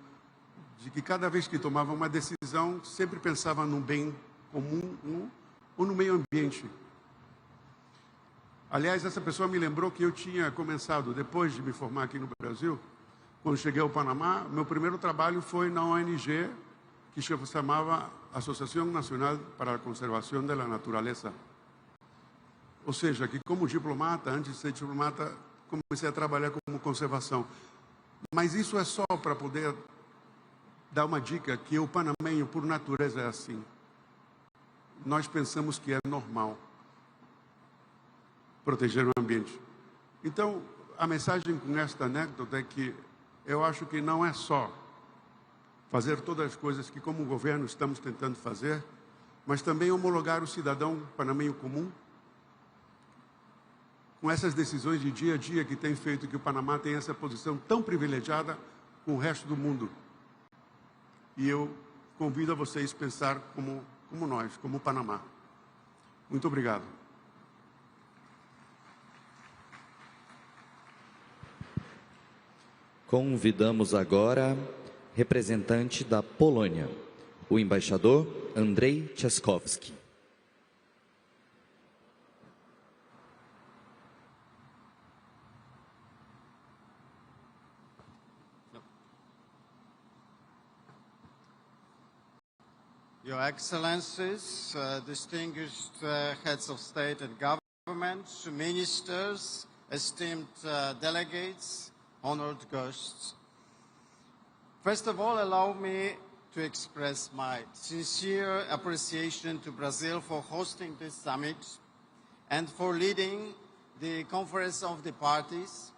de que cada vez que tomava uma decisão, sempre pensava no bem comum ou no meio ambiente. Aliás, essa pessoa me lembrou que eu tinha começado, depois de me formar aqui no Brasil, quando cheguei ao Panamá, meu primeiro trabalho foi na ONG que se chamava Associação Nacional para a Conservação da Natureza. Ou seja, que como diplomata, antes de ser diplomata, comecei a trabalhar como conservação. Mas isso é só para poder dar uma dica que o panamenho, por natureza, é assim. Nós pensamos que é normal proteger o ambiente. Então, a mensagem com esta anedota é que eu acho que não é só fazer todas as coisas que, como governo, estamos tentando fazer, mas também homologar o cidadão panamenho comum com essas decisões de dia a dia que tem feito que o Panamá tenha essa posição tão privilegiada com o resto do mundo. E eu convido a vocês a pensar como nós, como o Panamá. Muito obrigado. Convidamos agora representante da Polônia, o embaixador Andrzej Trzaskowski. Your Excellencies, distinguished heads of state and government, ministers, esteemed delegates, honored guests. First of all, allow me to express my sincere appreciation to Brazil for hosting this summit and for leading the Conference of the Parties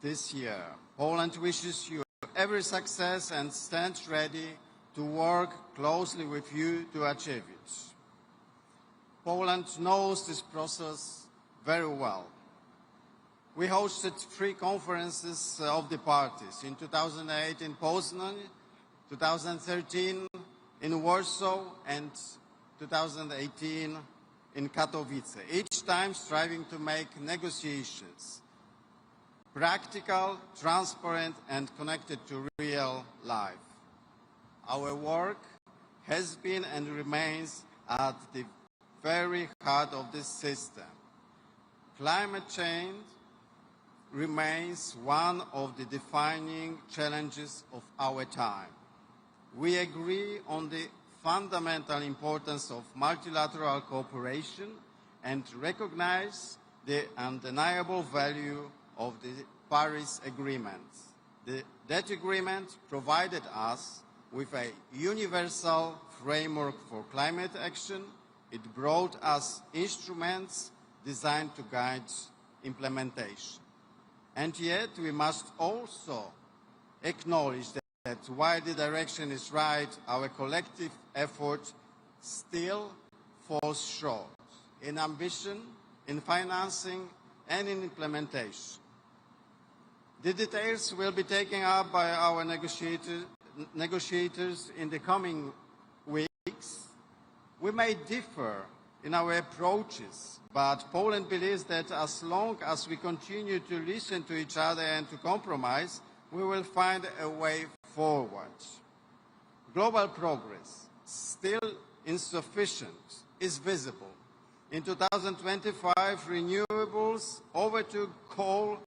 this year. Poland wishes you every success and stands ready to work closely with you to achieve it. Poland knows this process very well. We hosted 3 conferences of the parties, in 2008 in Poznan, 2013 in Warsaw, and 2018 in Katowice, each time striving to make negotiations practical, transparent, and connected to real life. Our work has been and remains at the very heart of this system. Climate change remains one of the defining challenges of our time. We agree on the fundamental importance of multilateral cooperation and recognize the undeniable value of the Paris Agreement. That agreement provided us with a universal framework for climate action. It brought us instruments designed to guide implementation. And yet we must also acknowledge that while the direction is right, our collective effort still falls short in ambition, in financing, and in implementation. The details will be taken up by our negotiators in the coming weeks. We may differ in our approaches, but Poland believes that as long as we continue to listen to each other and to compromise, we will find a way forward. Global progress, still insufficient, is visible. In 2025, renewables overtook coal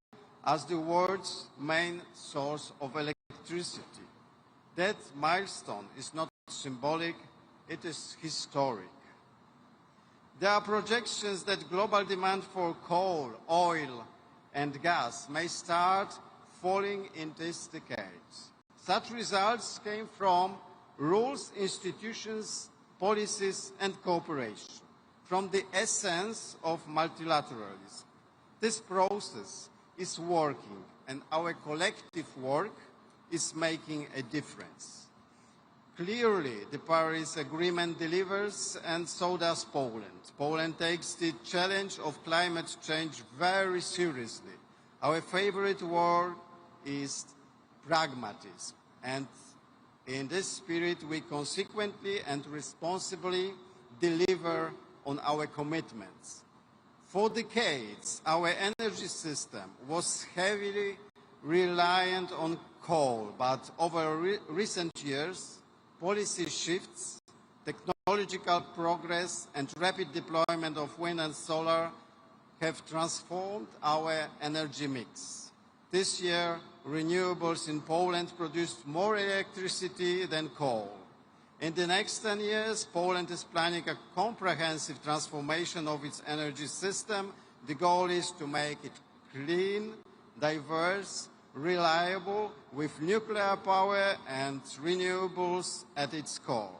as the world's main source of electricity. That milestone is not symbolic, it is historic. There are projections that global demand for coal, oil, and gas may start falling in this decade. Such results came from rules, institutions, policies, and cooperation, from the essence of multilateralism. This process is working, and our collective work is making a difference. Clearly, the Paris Agreement delivers, and so does Poland. Poland takes the challenge of climate change very seriously. Our favorite word is pragmatism, and in this spirit, we consequently and responsibly deliver on our commitments. For decades, our energy system was heavily reliant on coal, but over recent years, policy shifts, technological progress, and rapid deployment of wind and solar have transformed our energy mix. This year, renewables in Poland produced more electricity than coal. In the next 10 years, Poland is planning a comprehensive transformation of its energy system. The goal is to make it clean, diverse, reliable, with nuclear power and renewables at its core.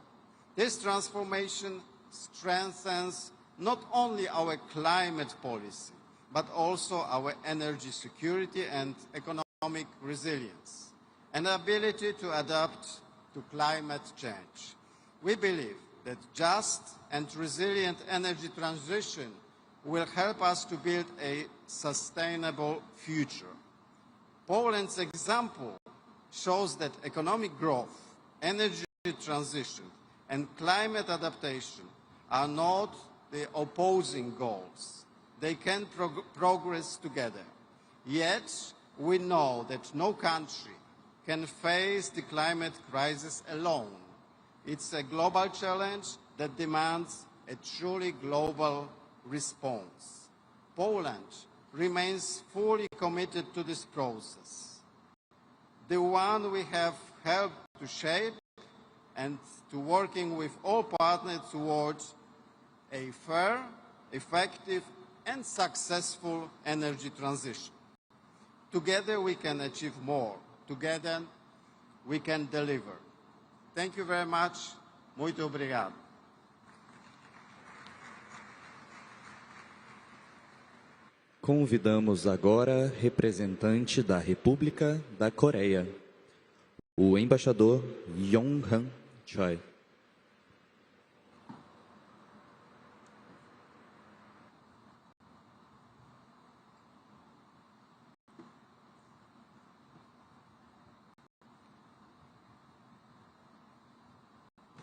This transformation strengthens not only our climate policy, but also our energy security and economic resilience, and ability to adapt to climate change. We believe that just and resilient energy transition will help us to build a sustainable future. Poland's example shows that economic growth, energy transition, and climate adaptation are not the opposing goals. They can progress together. Yet, we know that no country can face the climate crisis alone. It's a global challenge that demands a truly global response. Poland remains fully committed to this process, the one we have helped to shape, and to working with all partners towards a fair, effective, and successful energy transition. Together we can achieve more. Together we can deliver. Thank you very much. Muito obrigado. Convidamos agora representante da República da Coreia, o embaixador Yong-han Choi.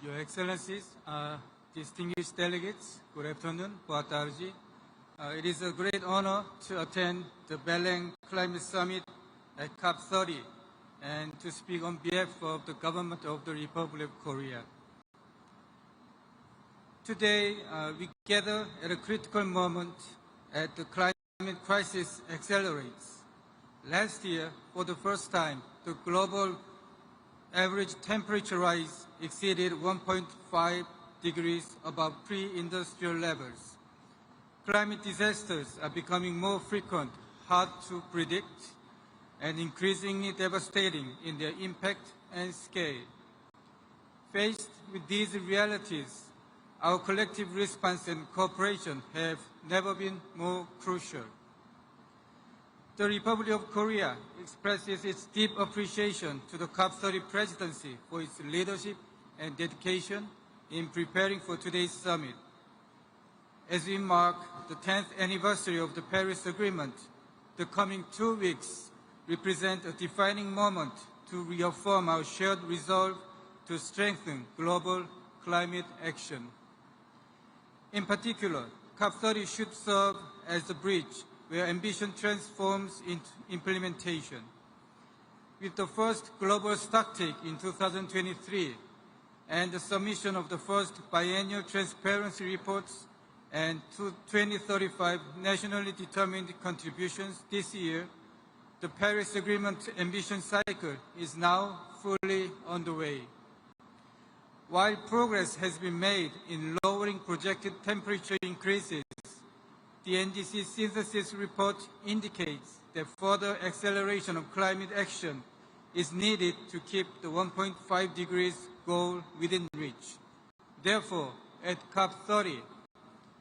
Your Excellencies, distinguished delegates, good afternoon, boa tarde. It is a great honor to attend the Belem Climate Summit at COP30 and to speak on behalf of the government of the Republic of Korea. Today, we gather at a critical moment as the climate crisis accelerates. Last year, for the first time, the global average temperature rise exceeded 1.5 degrees above pre-industrial levels. Climate disasters are becoming more frequent, hard to predict, and increasingly devastating in their impact and scale. Faced with these realities, our collective response and cooperation have never been more crucial. The Republic of Korea expresses its deep appreciation to the COP30 presidency for its leadership and dedication in preparing for today's summit. As we mark the 10th anniversary of the Paris Agreement, the coming 2 weeks represent a defining moment to reaffirm our shared resolve to strengthen global climate action. In particular, COP30 should serve as the bridge where ambition transforms into implementation. With the first global stocktake in 2023 and the submission of the first biennial transparency reports and 2035 nationally determined contributions this year, the Paris Agreement ambition cycle is now fully underway. While progress has been made in lowering projected temperature increases, the NDC synthesis report indicates that further acceleration of climate action is needed to keep the 1.5 degrees goal within reach. Therefore, at COP30,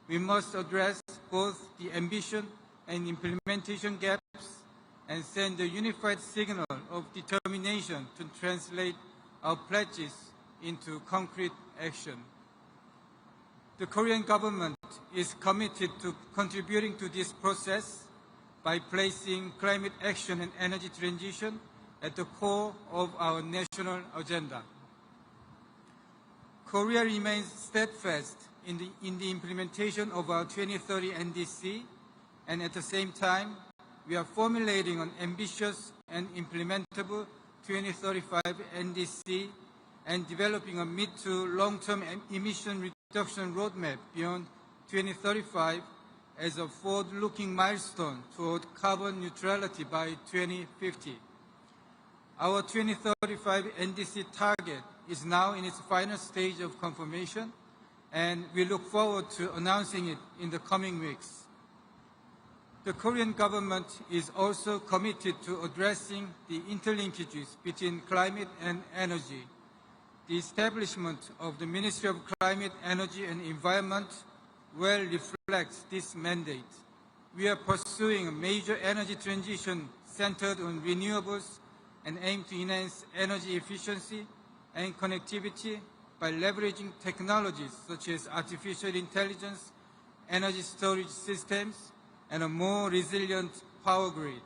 we must address both the ambition and implementation gaps and send a unified signal of determination to translate our pledges into concrete action. The Korean government is committed to contributing to this process by placing climate action and energy transition at the core of our national agenda. Korea remains steadfast in the implementation of our 2030 NDC, and at the same time, we are formulating an ambitious and implementable 2035 NDC and developing a mid to long-term emission reduction roadmap beyond 2035 as a forward-looking milestone toward carbon neutrality by 2050. Our 2035 NDC target is now in its final stage of confirmation, and we look forward to announcing it in the coming weeks. The Korean government is also committed to addressing the interlinkages between climate and energy. The establishment of the Ministry of Climate, Energy and Environment well reflects this mandate. We are pursuing a major energy transition centered on renewables and aim to enhance energy efficiency and connectivity by leveraging technologies such as artificial intelligence, energy storage systems, and a more resilient power grid.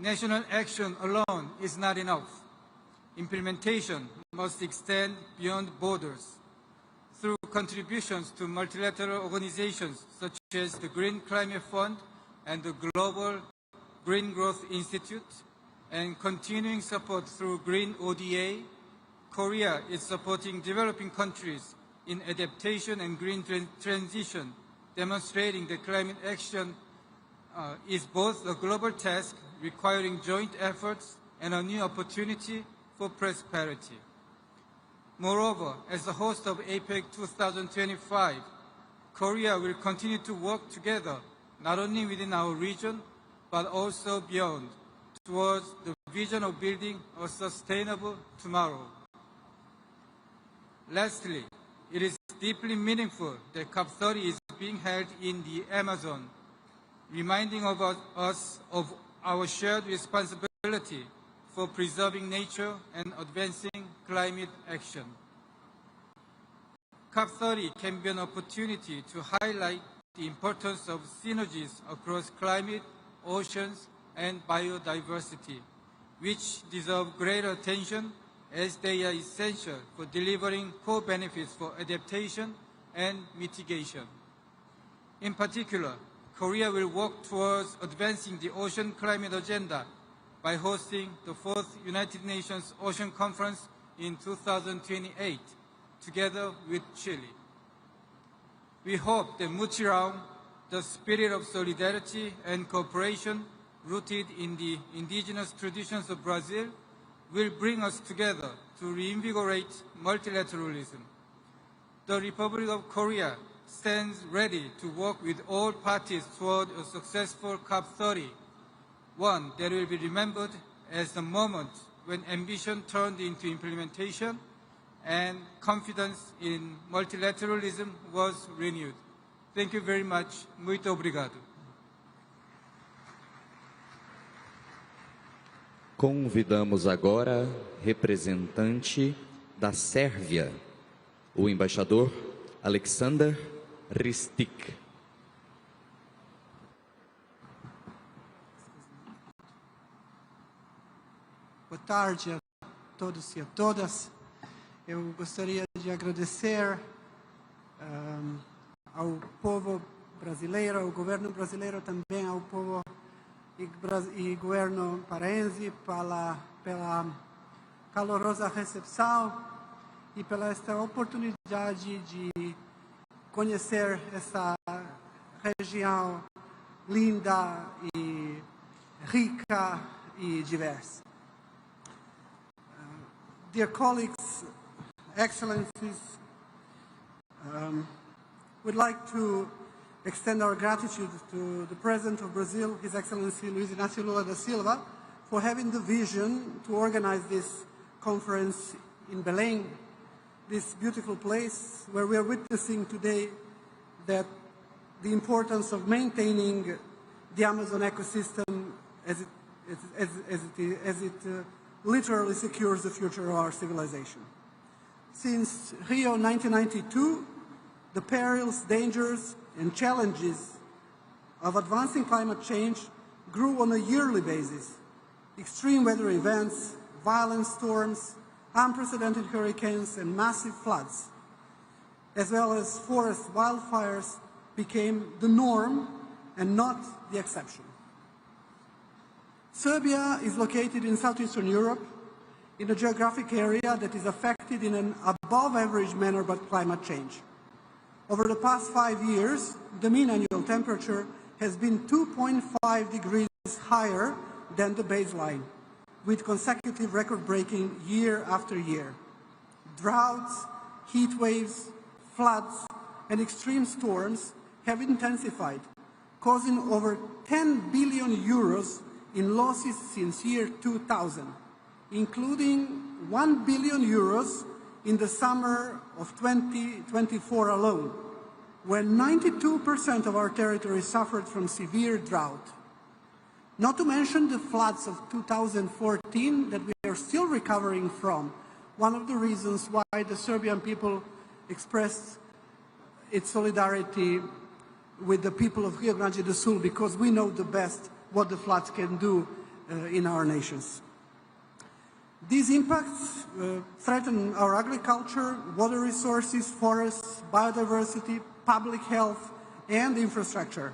National action alone is not enough. Implementation must extend beyond borders. Through contributions to multilateral organizations such as the Green Climate Fund and the Global Green Growth Institute, and continuing support through Green ODA, Korea is supporting developing countries in adaptation and green transition, demonstrating that climate action is both a global task requiring joint efforts and a new opportunity for prosperity. Moreover, as the host of APEC 2025, Korea will continue to work together not only within our region, but also beyond, towards the vision of building a sustainable tomorrow. Lastly, it is deeply meaningful that COP30 is being held in the Amazon, reminding us of our shared responsibility for preserving nature and advancing climate action. COP30 can be an opportunity to highlight the importance of synergies across climate, oceans, and biodiversity, which deserve greater attention as they are essential for delivering core benefits for adaptation and mitigation. In particular, Korea will work towards advancing the ocean climate agenda by hosting the 4th United Nations Ocean Conference in 2028, together with Chile. We hope that Muchirao, the spirit of solidarity and cooperation rooted in the indigenous traditions of Brazil, will bring us together to reinvigorate multilateralism. The Republic of Korea stands ready to work with all parties toward a successful COP30, one that will be remembered as the moment when ambition turned into implementation and confidence in multilateralism was renewed. Thank you very much. Muito obrigado. Convidamos agora representante da Sérvia, o embaixador Aleksandar Ristic. Boa tarde a todos e a todas. Eu gostaria de agradecer ao povo brasileiro, ao governo brasileiro, também ao povo e governo paraense pela calorosa recepção e pela esta oportunidade de conhecer essa região linda e rica e diversa. Dear colleagues, excellencies, we'd like to extend our gratitude to the President of Brazil, His Excellency Luiz Inácio Lula da Silva, for having the vision to organize this conference in Belem, this beautiful place where we are witnessing today that the importance of maintaining the Amazon ecosystem as it literally secures the future of our civilization. Since Rio 1992, the perils, dangers, and challenges of advancing climate change grew on a yearly basis. Extreme weather events, violent storms, unprecedented hurricanes, and massive floods, as well as forest wildfires, became the norm and not the exception. Serbia is located in southeastern Europe, in a geographic area that is affected in an above-average manner by climate change. Over the past 5 years, the mean annual temperature has been 2.5 degrees higher than the baseline, with consecutive record-breaking year after year. Droughts, heat waves, floods, and extreme storms have intensified, causing over 10 billion euros in losses since year 2000, including 1 billion euros in the summer of 2024 alone, when 92% of our territory suffered from severe drought. Not to mention the floods of 2014 that we are still recovering from, one of the reasons why the Serbian people expressed its solidarity with the people of Rio Grande do Sul, because we know the best what the floods can do in our nations. These impacts threaten our agriculture, water resources, forests, biodiversity, public health, and infrastructure.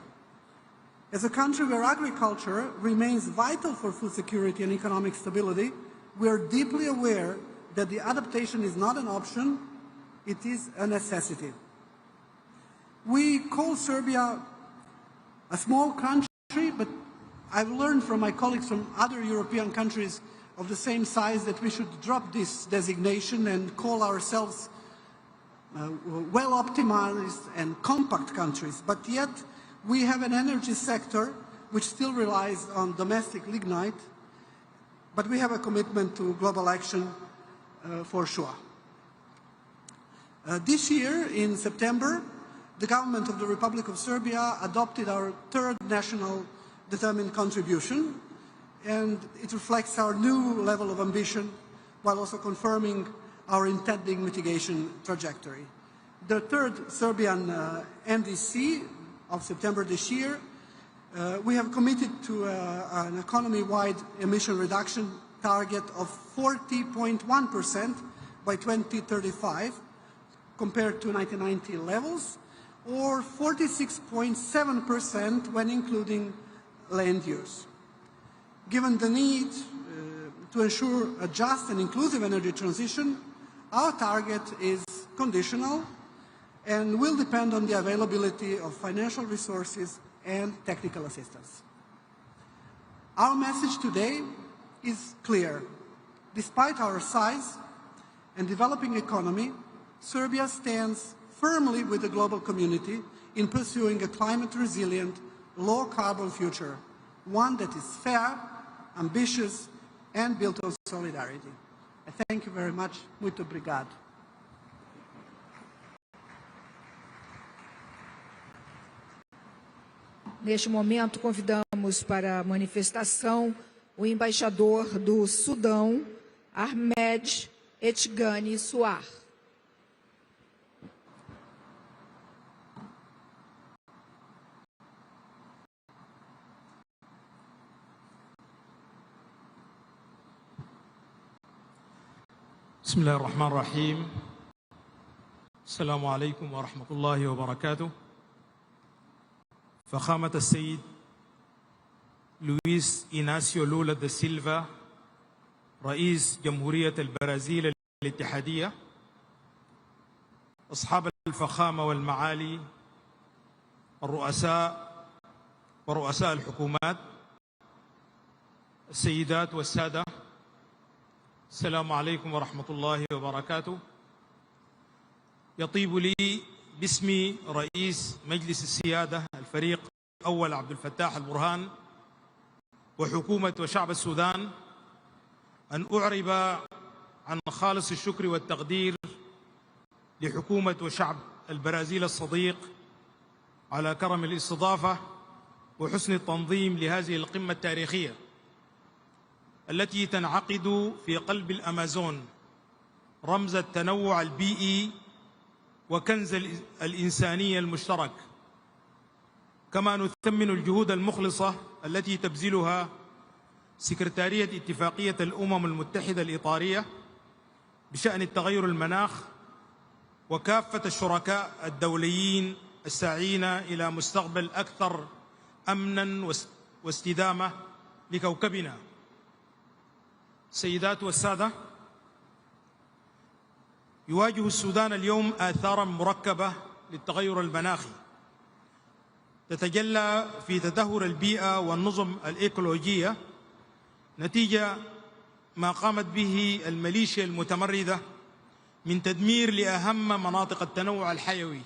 As a country where agriculture remains vital for food security and economic stability, we are deeply aware that the adaptation is not an option, it is a necessity. We call Serbia a small country, but I've learned from my colleagues from other European countries of the same size that we should drop this designation and call ourselves well-optimized and compact countries. But yet, we have an energy sector which still relies on domestic lignite, but we have a commitment to global action for sure. This year, in September, the government of the Republic of Serbia adopted our third national determined contribution, and it reflects our new level of ambition while also confirming our intended mitigation trajectory. The third Serbian NDC of September this year, we have committed to an economy-wide emission reduction target of 40.1% by 2035 compared to 1990 levels, or 46.7% when including land use. Given the need to ensure a just and inclusive energy transition, our target is conditional and will depend on the availability of financial resources and technical assistance. Our message today is clear. Despite our size and developing economy, Serbia stands firmly with the global community in pursuing a climate-resilient, low-carbon future, one that is fair, ambitious, and built on solidarity. I thank you very much. Muito obrigado. Neste momento, convidamos para a manifestação o embaixador do Sudão, Ahmed Etgani Suar. بسم الله الرحمن الرحيم. السلام عليكم ورحمة الله وبركاته. فخامة السيد لويس إيناسيو لولا دا سيلفا رئيس جمهورية البرازيل الاتحادية، أصحاب الفخامة والمعالي، الرؤساء ورؤساء الحكومات، السيدات والسادة، السلام عليكم ورحمة الله وبركاته. يطيب لي باسم رئيس مجلس السيادة الفريق أول عبد الفتاح البرهان وحكومة وشعب السودان أن أعرب عن خالص الشكر والتقدير لحكومة وشعب البرازيل الصديق على كرم الاستضافة وحسن التنظيم لهذه القمة التاريخية التي تنعقد في قلب الأمازون، رمز التنوع البيئي وكنز الإنسانية المشترك. كما نثمن الجهود المخلصة التي تبذلها سكرتارية اتفاقية الأمم المتحدة الإطارية بشأن التغير المناخ وكافة الشركاء الدوليين الساعين إلى مستقبل أكثر أمنا واستدامة لكوكبنا. السيدات والسادة، يواجه السودان اليوم آثارا مركبة للتغير المناخي تتجلى في تدهور البيئة والنظم الإيكولوجية نتيجة ما قامت به الميليشيا المتمردة من تدمير لأهم مناطق التنوع الحيوي،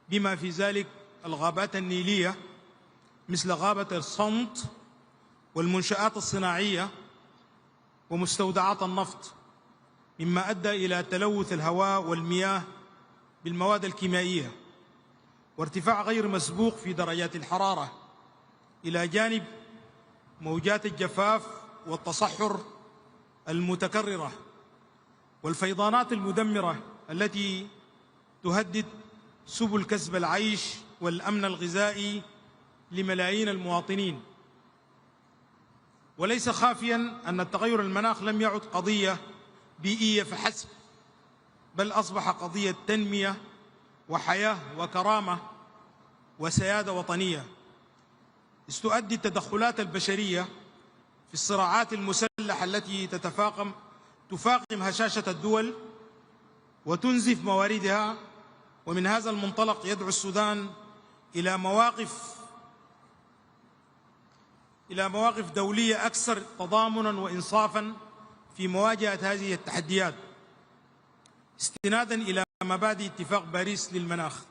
بما في ذلك الغابات النيلية مثل غابة الصمت والمنشآت الصناعية ومستودعات النفط، مما أدى إلى تلوث الهواء والمياه بالمواد الكيميائية وارتفاع غير مسبوق في درجات الحرارة، إلى جانب موجات الجفاف والتصحر المتكررة والفيضانات المدمرة التي تهدد سبل كسب العيش والأمن الغذائي لملايين المواطنين. وليس خافيا أن التغير المناخ لم يعد قضية بيئية فحسب، بل أصبح قضية تنمية وحياة وكرامة وسيادة وطنية، إذ تؤدي التدخلات البشرية في الصراعات المسلحة التي تفاقم هشاشة الدول وتنزف مواردها. ومن هذا المنطلق يدعو السودان إلى مواقف دولية أكثر تضامنا وإنصافا في مواجهة هذه التحديات، استنادا إلى مبادئ اتفاق باريس للمناخ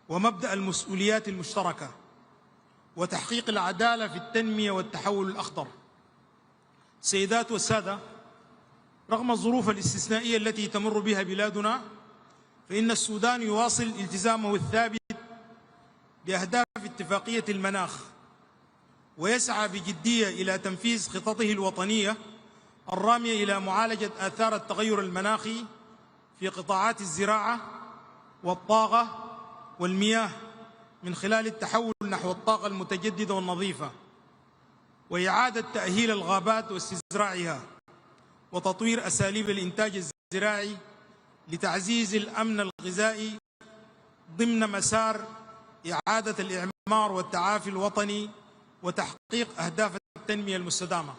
ومبدأ المسؤوليات المشتركة وتحقيق العدالة في التنمية والتحول الأخضر. سيدات والسادة، رغم الظروف الاستثنائية التي تمر بها بلادنا، فإن السودان يواصل التزامه الثابت بأهداف اتفاقية المناخ ويسعى بجدية إلى تنفيذ خططه الوطنية الرامية إلى معالجة آثار التغير المناخي في قطاعات الزراعة والطاقة والمياه من خلال التحول نحو الطاقة المتجددة والنظيفة وإعادة تأهيل الغابات واستزراعها وتطوير أساليب الإنتاج الزراعي لتعزيز الأمن الغذائي ضمن مسار إعادة الإعمار والتعافي الوطني وتحقيق أهداف التنمية المستدامة.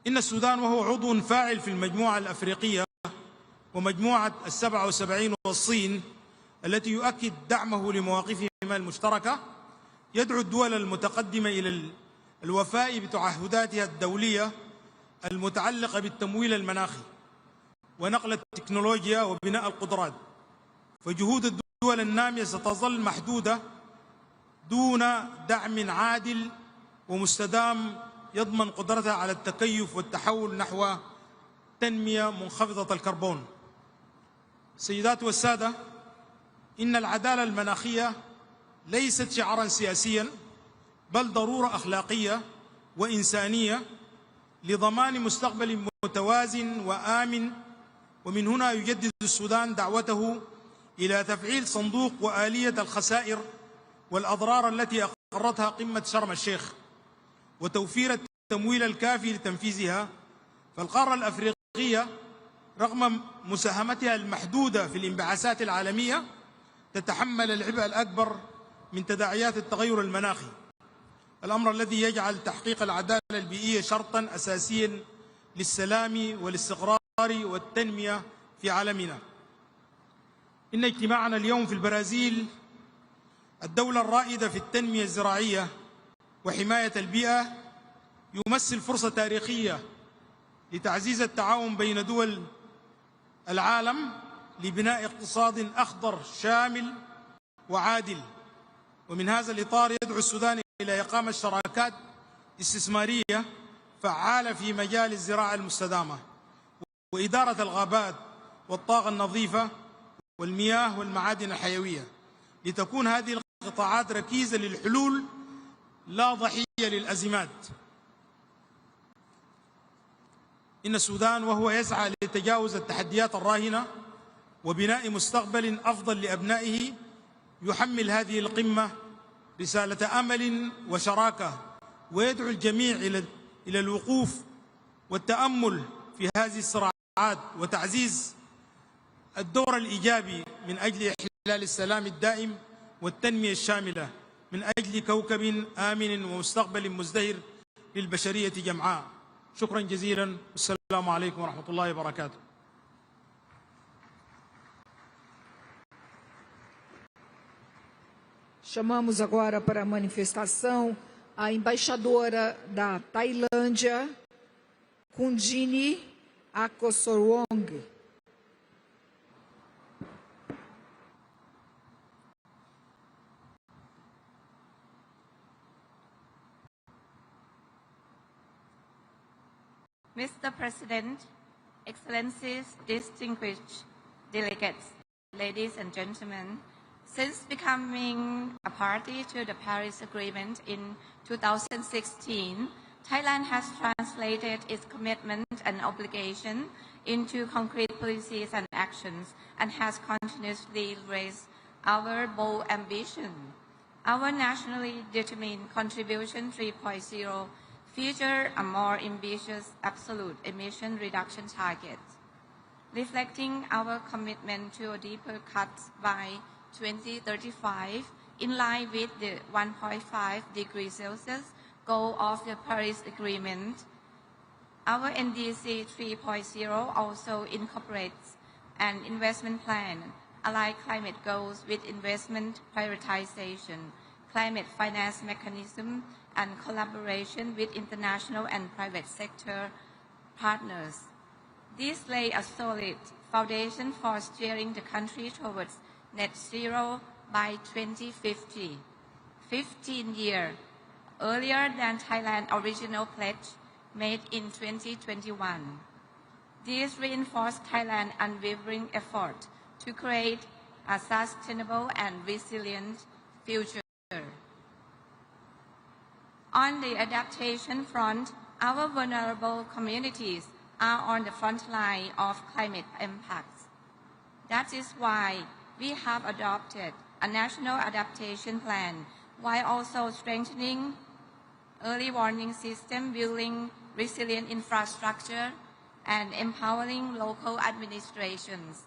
إن السودان وهو عضو فاعل في المجموعة الأفريقية ومجموعة ال77 والصين التي يؤكد دعمه لمواقفهما المشتركة، يدعو الدول المتقدمة إلى الوفاء بتعهداتها الدولية المتعلقة بالتمويل المناخي ونقل التكنولوجيا وبناء القدرات. فجهود الدول النامية ستظل محدودة دون دعم عادل ومستدام يضمن قدرتها على التكيف والتحول نحو تنمية منخفضة الكربون. سيدات والسادة، إن العدالة المناخية ليست شعارا سياسيا، بل ضرورة أخلاقية وإنسانية لضمان مستقبل متوازن وآمن. ومن هنا يجدد السودان دعوته إلى تفعيل صندوق وآلية الخسائر والأضرار التي أقرتها قمة شرم الشيخ وتوفير التمويل الكافي لتنفيذها. فالقارة الأفريقية رغم مساهمتها المحدودة في الانبعاثات العالمية تتحمل العبء الأكبر من تداعيات التغير المناخي، الأمر الذي يجعل تحقيق العدالة البيئية شرطا أساسيا للسلام والاستقرار والتنمية في عالمنا. إن اجتماعنا اليوم في البرازيل، الدولة الرائدة في التنمية الزراعية وحماية البيئة، يمثل فرصة تاريخية لتعزيز التعاون بين دول العالم لبناء اقتصاد أخضر شامل وعادل. ومن هذا الإطار يدعو السودان إلى إقامة شراكات استثمارية فعالة في مجال الزراعة المستدامة وإدارة الغابات والطاقة النظيفة والمياه والمعادن الحيوية، لتكون هذه القطاعات ركيزة للحلول لا ضحية للأزمات. إن السودان وهو يسعى لتجاوز التحديات الراهنة وبناء مستقبل أفضل لأبنائه، يحمل هذه القمة رسالة أمل وشراكة، ويدعو الجميع إلى الوقوف والتأمل في هذه الصراعات وتعزيز الدور الإيجابي من أجل إحلال السلام الدائم والتنمية الشاملة من أجل كوكب آمن ومستقبل مزدهر للبشرية جمعاء. شكرا جزيلا، والسلام عليكم ورحمة الله وبركاته. Chamamos agora para a manifestação a embaixadora da Tailândia, Kundini Akosorwong. Mr. President, Excellencies, distinguished delegates, ladies and gentlemen, since becoming a party to the Paris Agreement in 2016, Thailand has translated its commitment and obligation into concrete policies and actions and has continuously raised our bold ambition. Our nationally determined contribution 3.0 feature a more ambitious absolute emission reduction target, reflecting our commitment to a deeper cut by 2035 in line with the 1.5 degrees Celsius goal of the Paris Agreement. Our NDC 3.0 also incorporates an investment plan, align climate goals with investment prioritization, climate finance mechanism, and collaboration with international and private sector partners. This lays a solid foundation for steering the country towards net zero by 2050, 15 years earlier than Thailand's original pledge made in 2021. This reinforced Thailand's unwavering effort to create a sustainable and resilient future. On the adaptation front, our vulnerable communities are on the front line of climate impacts. That is why we have adopted a national adaptation plan while also strengthening early warning system, building resilient infrastructure, and empowering local administrations.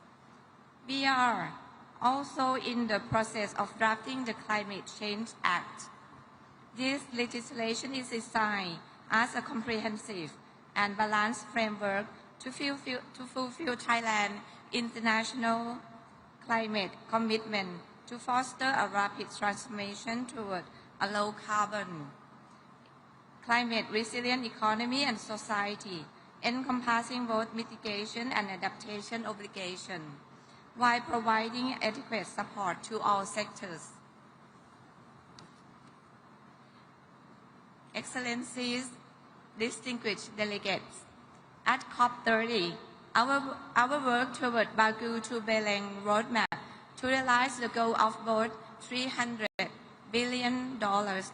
We are also in the process of drafting the Climate Change Act. This legislation is designed as a comprehensive and balanced framework to fulfill Thailand's international climate commitment to foster a rapid transformation toward a low-carbon, climate-resilient economy and society, encompassing both mitigation and adaptation obligations, while providing adequate support to all sectors. Excellencies, distinguished delegates, at COP30, our work toward Baku to Belem roadmap to realize the goal of both $300 billion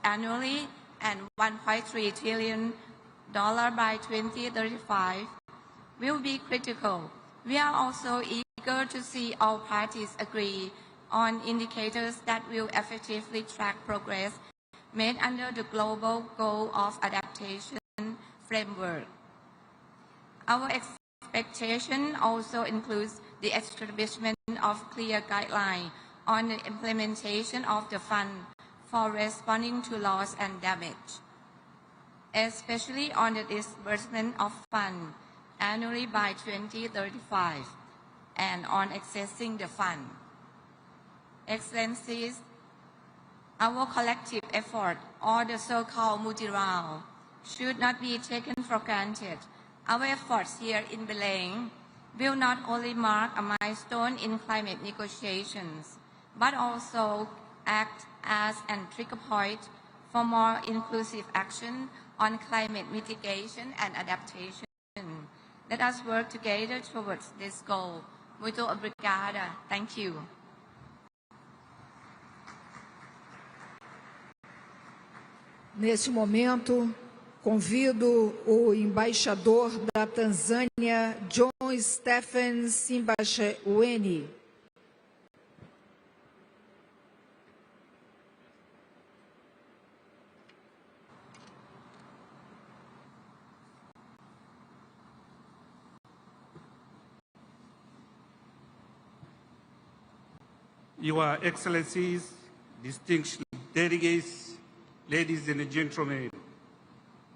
annually and $1.3 trillion by 2035 will be critical. We are also eager to see all parties agree on indicators that will effectively track progress made under the Global Goal of Adaptation framework. Our expectation also includes the establishment of clear guidelines on the implementation of the fund for responding to loss and damage, especially on the disbursement of funds annually by 2035 and on accessing the fund. Excellencies, our collective effort, or the so-called multi-round, should not be taken for granted. Our efforts here in Belem will not only mark a milestone in climate negotiations, but also act as a trigger point for more inclusive action on climate mitigation and adaptation. Let us work together towards this goal. Muito obrigada. Thank you. Nesse momento, convido o embaixador da Tanzânia, John Stephen Simbachawene. Your Excellencies, distinguished delegates, ladies and gentlemen,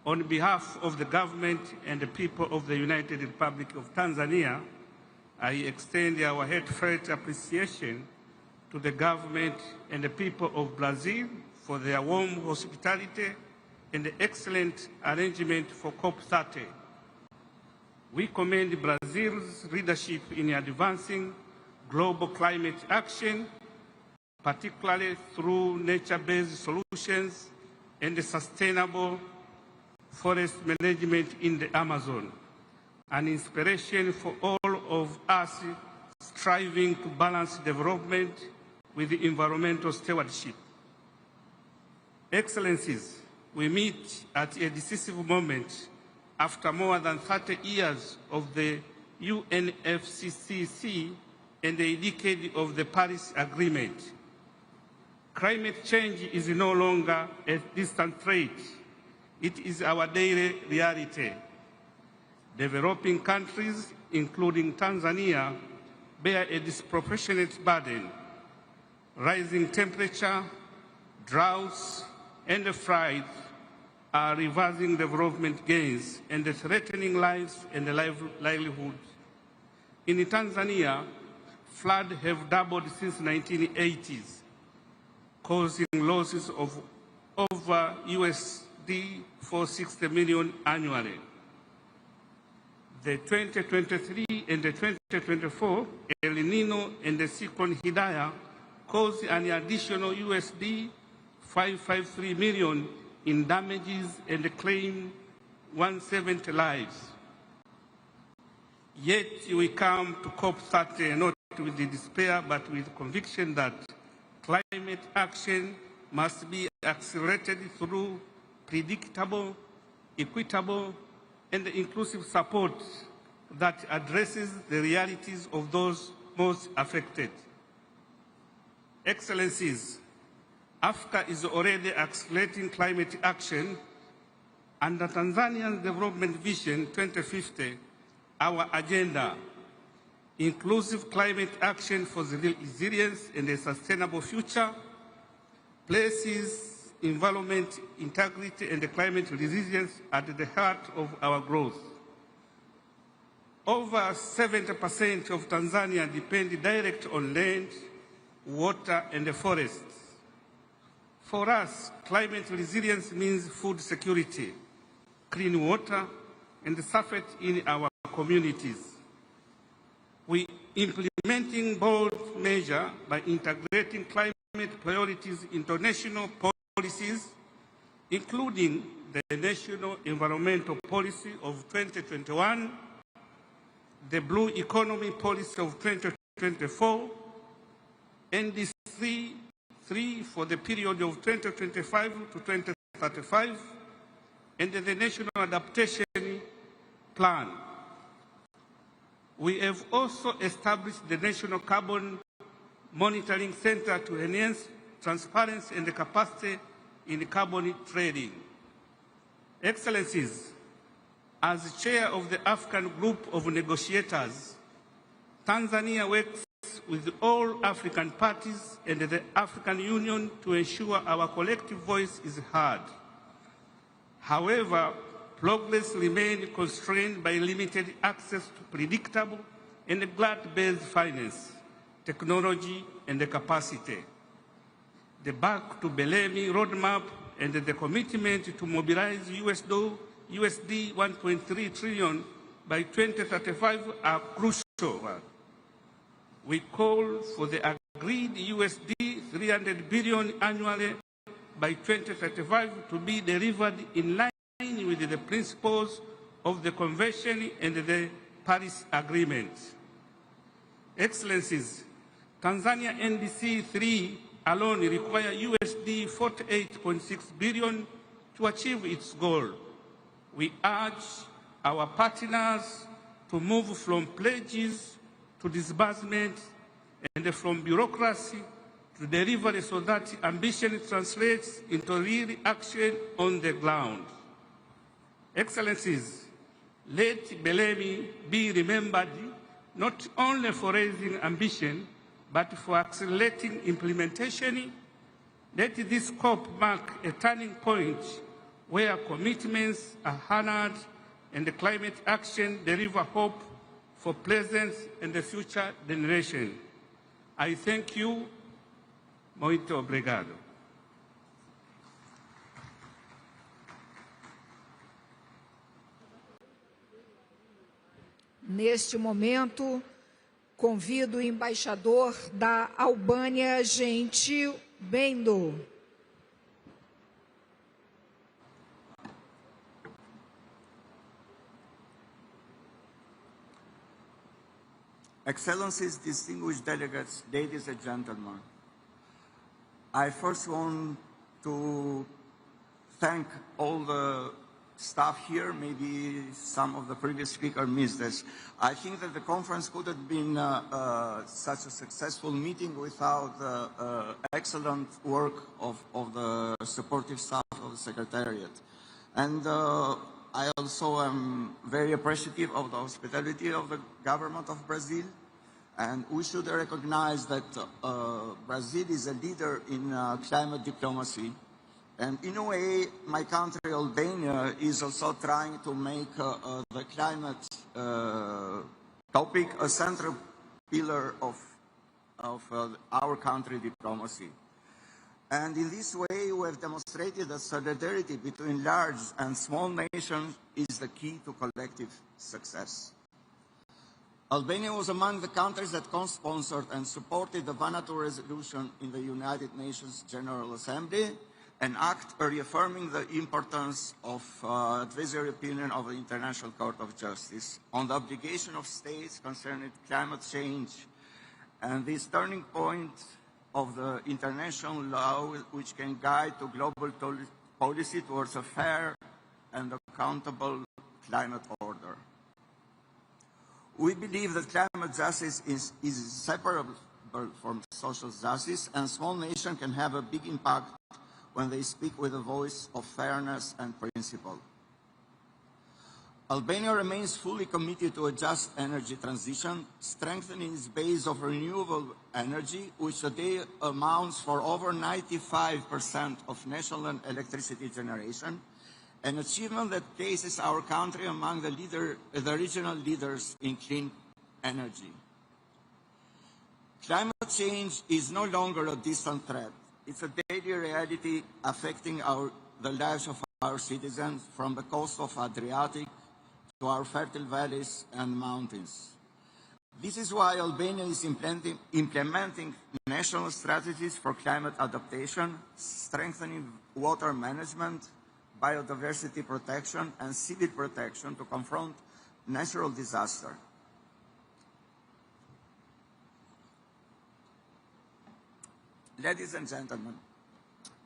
on behalf of the government and the people of the United Republic of Tanzania, I extend our heartfelt appreciation to the government and the people of Brazil for their warm hospitality and the excellent arrangement for COP30. We commend Brazil's leadership in advancing global climate action, particularly through nature-based solutions and sustainable forest management in the Amazon, an inspiration for all of us striving to balance development with environmental stewardship. Excellencies, we meet at a decisive moment after more than 30 years of the UNFCCC and a decade of the Paris Agreement. Climate change is no longer a distant threat. It is our daily reality. Developing countries, including Tanzania, bear a disproportionate burden. Rising temperature, droughts, and floods are reversing development gains and threatening lives and livelihoods. In Tanzania, floods have doubled since the 1980s, causing losses of over USD 460 million annually. The 2023 and the 2024 El Nino and the Cyclone Hidaya caused an additional USD 553 million in damages and claimed 170 lives. Yet we come to COP30 not with the despair but with conviction that climate action must be accelerated through predictable, equitable, and inclusive support that addresses the realities of those most affected. Excellencies, Africa is already accelerating climate action. Under Tanzania's Development Vision 2050, our agenda, inclusive climate action for the resilience and a sustainable future, places environment integrity and climate resilience at the heart of our growth. Over 70% of Tanzania depend directly on land, water, and forests. For us, climate resilience means food security, clean water, and safety in our communities. We are implementing bold measures by integrating climate priorities into national policies, including the National Environmental Policy of 2021, the Blue Economy Policy of 2024, NDC 3 for the period of 2025 to 2035, and the National Adaptation Plan. We have also established the National Carbon Monitoring Center to enhance transparency and the capacity in carbon trading. Excellencies, as chair of the African Group of Negotiators, Tanzania works with all African parties and the African Union to ensure our collective voice is heard. However, progress remains constrained by limited access to predictable and grant-based finance, technology, and capacity. The Back to Belem roadmap and the commitment to mobilize USD 1.3 trillion by 2035 are crucial. We call for the agreed USD 300 billion annually by 2035 to be delivered in line with the principles of the Convention and the Paris Agreement. Excellencies, Tanzania NDC 3 alone requires USD 48.6 billion to achieve its goal. We urge our partners to move from pledges to disbursement and from bureaucracy to delivery so that ambition translates into real action on the ground. Excellencies, let Belem be remembered not only for raising ambition, but for accelerating implementation. Let this COP mark a turning point where commitments are honored and the climate action deliver hope for present and the future generation. I thank you. Muito obrigado. Neste momento, convido o embaixador da Albânia, Gentil Bendo. Excellencies, distinguished delegates, ladies and gentlemen, I first want to thank all the staff here. Maybe some of the previous speakers missed this. I think that the conference could have been such a successful meeting without the excellent work of the supportive staff of the Secretariat. And I also am very appreciative of the hospitality of the government of Brazil. And we should recognize that Brazil is a leader in climate diplomacy. And in a way, my country, Albania, is also trying to make the climate topic a central pillar of our country diplomacy. And in this way, we have demonstrated that solidarity between large and small nations is the key to collective success. Albania was among the countries that co-sponsored and supported the Vanuatu resolution in the United Nations General Assembly, an act reaffirming the importance of advisory opinion of the International Court of Justice on the obligation of states concerning climate change and this turning point of the international law which can guide to global policy towards a fair and accountable climate order. We believe that climate justice is inseparable from social justice, and small nations can have a big impact when they speak with a voice of fairness and principle. Albania remains fully committed to a just energy transition, strengthening its base of renewable energy, which today amounts for over 95% of national electricity generation, an achievement that places our country among the regional leaders in clean energy. Climate change is no longer a distant threat. It's a daily reality affecting the lives of our citizens, from the coast of Adriatic to our fertile valleys and mountains. This is why Albania is implementing national strategies for climate adaptation, strengthening water management, biodiversity protection, and civil protection to confront natural disaster. Ladies and gentlemen,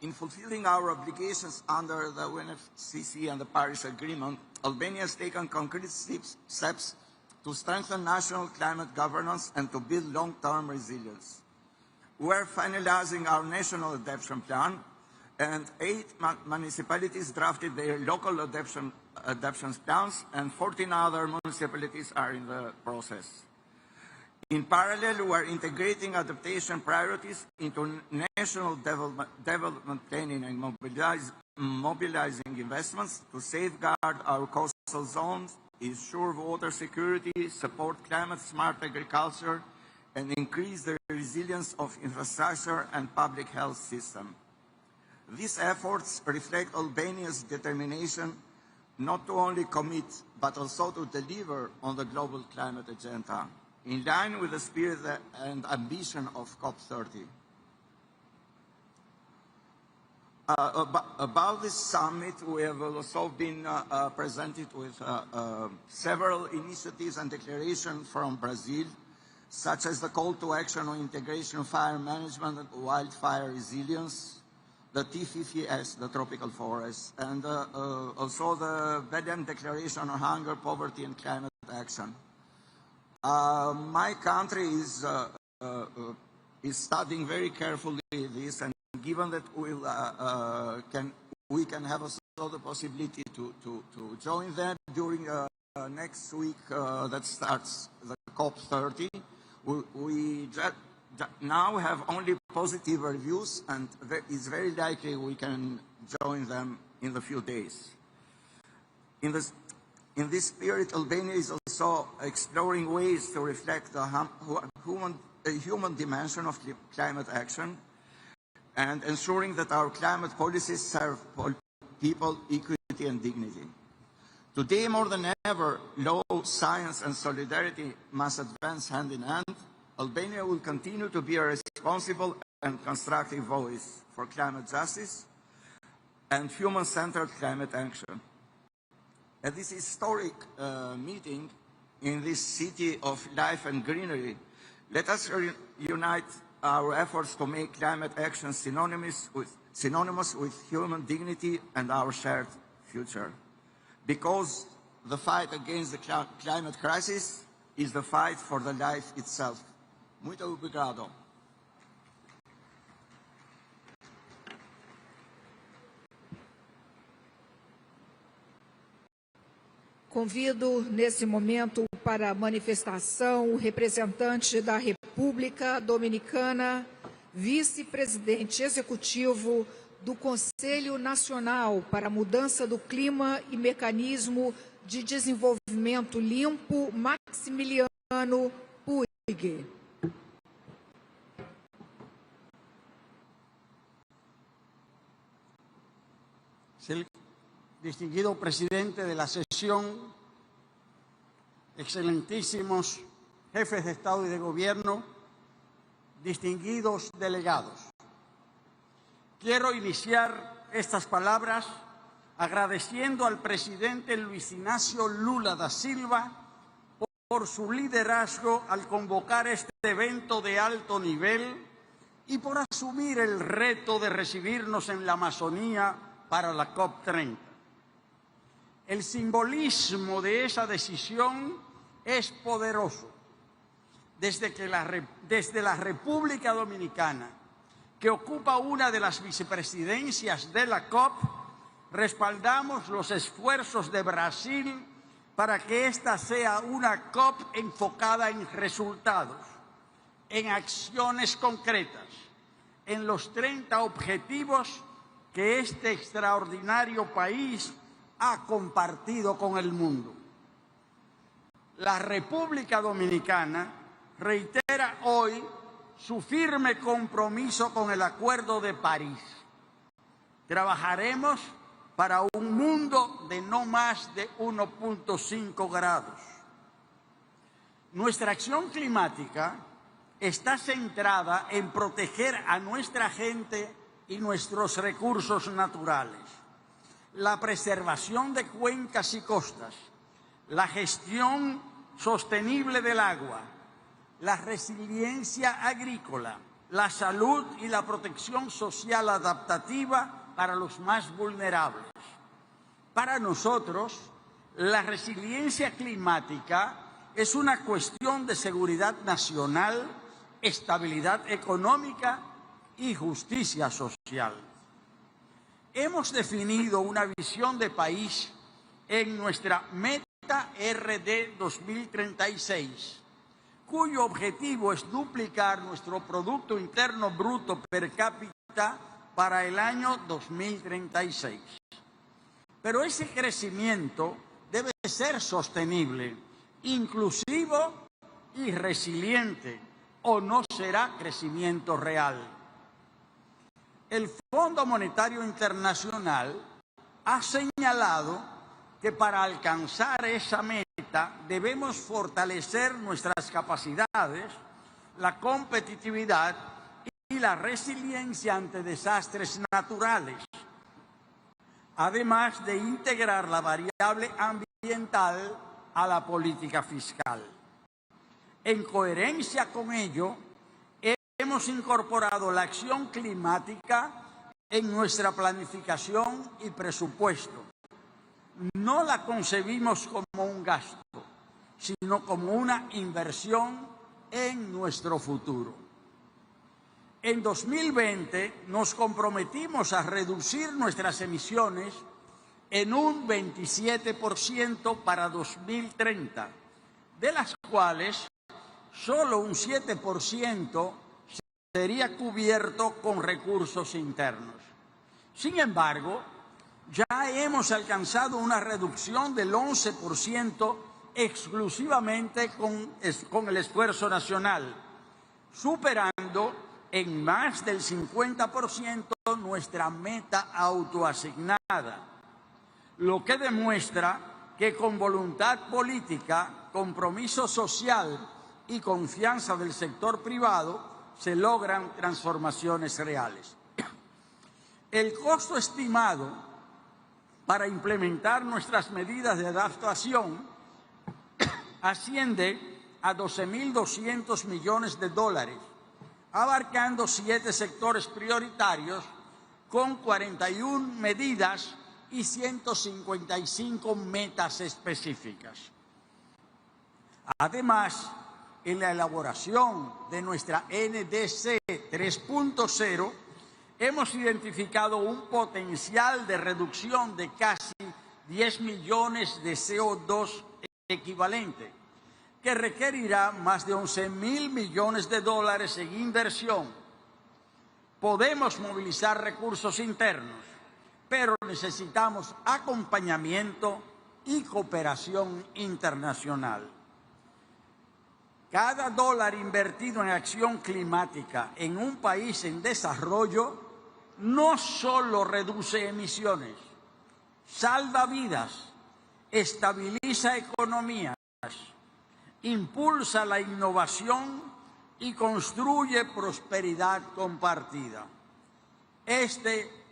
in fulfilling our obligations under the UNFCCC and the Paris Agreement, Albania has taken concrete steps to strengthen national climate governance and to build long-term resilience. We are finalizing our national adaptation plan, and 8 municipalities drafted their local adaptation plans, and 14 other municipalities are in the process. In parallel, we are integrating adaptation priorities into national development planning and mobilizing investments to safeguard our coastal zones, ensure water security, support climate-smart agriculture, and increase the resilience of infrastructure and public health system. These efforts reflect Albania's determination not to only commit, but also to deliver on the global climate agenda, in line with the spirit and ambition of COP30. About this summit, we have also been presented with several initiatives and declarations from Brazil, such as the call to action on integration of fire management and wildfire resilience, the T50S, the tropical forest, and also the Belem Declaration on Hunger, Poverty, and Climate Action. My country is studying very carefully this, and given that we can have also the possibility to join them during next week that starts the COP30, we now have only positive reviews, and it's very likely we can join them in a few days. In this spirit, Albania is also exploring ways to reflect the human dimension of climate action and ensuring that our climate policies serve people, equity, and dignity. Today, more than ever, low although science and solidarity must advance hand in hand, Albania will continue to be a responsible and constructive voice for climate justice and human-centered climate action. At this historic meeting in this city of life and greenery, let us unite our efforts to make climate action synonymous with human dignity and our shared future. Because the fight against the climate crisis is the fight for the life itself. Muito obrigado. Convido, nesse momento, para a manifestação o representante da República Dominicana, vice-presidente executivo do Conselho Nacional para a Mudança do Clima e Mecanismo de Desenvolvimento Limpo, Maximiliano Puig. Distinguido presidente de la sesión, excelentísimos jefes de Estado y de Gobierno, distinguidos delegados. Quiero iniciar estas palabras agradeciendo al presidente Luis Inácio Lula da Silva por su liderazgo al convocar este evento de alto nivel y por asumir el reto de recibirnos en la Amazonía para la COP30. El simbolismo de esa decisión es poderoso. Desde la República Dominicana, que ocupa una de las vicepresidencias de la COP, respaldamos los esfuerzos de Brasil para que esta sea una COP enfocada en resultados, en acciones concretas, en los 30 objetivos que este extraordinario país ha compartido con el mundo. La República Dominicana reitera hoy su firme compromiso con el Acuerdo de París. Trabajaremos para un mundo de no más de 1.5 grados. Nuestra acción climática está centrada en proteger a nuestra gente y nuestros recursos naturales, la preservación de cuencas y costas, la gestión sostenible del agua, la resiliencia agrícola, la salud y la protección social adaptativa para los más vulnerables. Para nosotros, la resiliencia climática es una cuestión de seguridad nacional, estabilidad económica y justicia social. Hemos definido una visión de país en nuestra meta RD 2036, cuyo objetivo es duplicar nuestro Producto Interno Bruto per cápita para el año 2036. Pero ese crecimiento debe ser sostenible, inclusivo y resiliente, o no será crecimiento real. El Fondo Monetario Internacional ha señalado que para alcanzar esa meta debemos fortalecer nuestras capacidades, la competitividad y la resiliencia ante desastres naturales, además de integrar la variable ambiental a la política fiscal. En coherencia con ello, hemos incorporado la acción climática en nuestra planificación y presupuesto. No la concebimos como un gasto, sino como una inversión en nuestro futuro. En 2020 nos comprometimos a reducir nuestras emisiones en un 27% para 2030, de las cuales solo un 7% sería cubierto con recursos internos. Sin embargo, ya hemos alcanzado una reducción del 11% exclusivamente con el esfuerzo nacional, superando en más del 50% nuestra meta autoasignada, lo que demuestra que con voluntad política, compromiso social y confianza del sector privado se logran transformaciones reales. El costo estimado para implementar nuestras medidas de adaptación asciende a 12.200 millones de dólares, abarcando 7 sectores prioritarios con 41 medidas y 155 metas específicas. Además, en la elaboración de nuestra NDC 3.0, hemos identificado un potencial de reducción de casi 10 millones de CO2 equivalente, que requerirá más de 11.000 millones de dólares en inversión. Podemos movilizar recursos internos, pero necesitamos acompañamiento y cooperación internacional. Cada dólar invertido en acción climática en un país en desarrollo no solo reduce emisiones, salva vidas, estabiliza economías, impulsa la innovación y construye prosperidad compartida. Este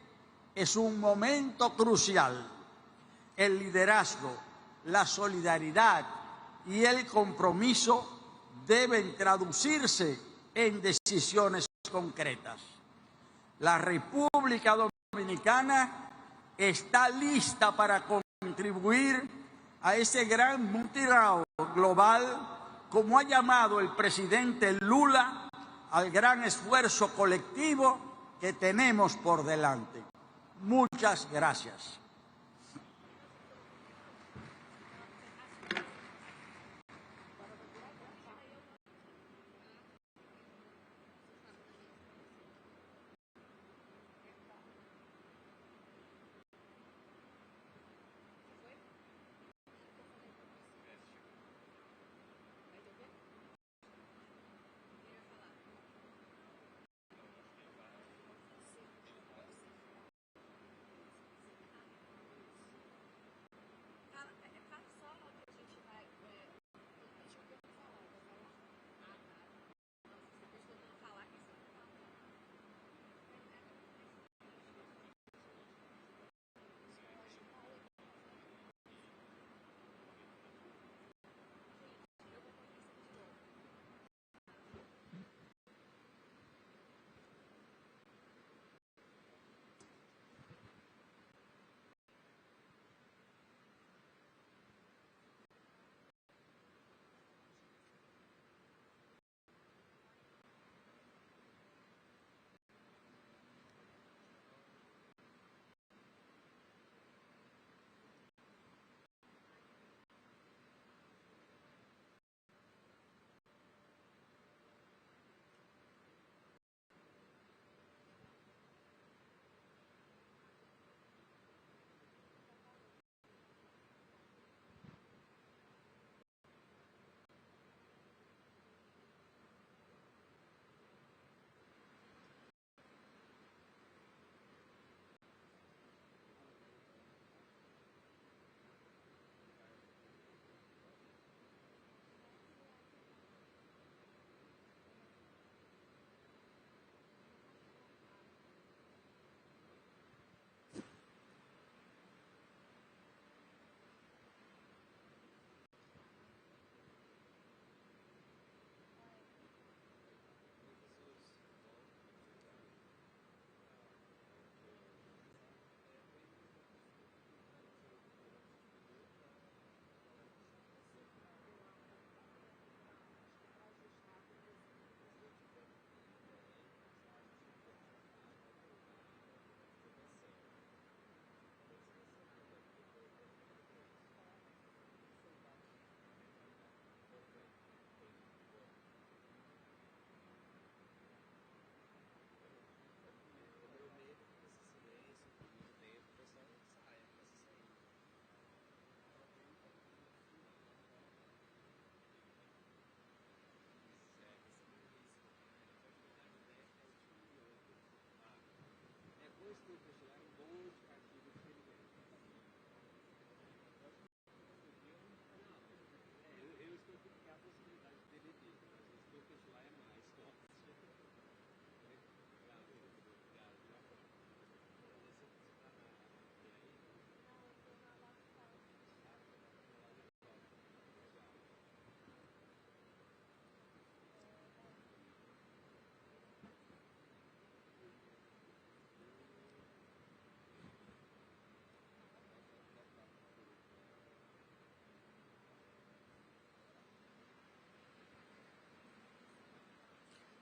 es un momento crucial. El liderazgo, la solidaridad y el compromiso deben traducirse en decisiones concretas. La República Dominicana está lista para contribuir a ese gran multilateral global, como ha llamado el presidente Lula, al gran esfuerzo colectivo que tenemos por delante. Muchas gracias.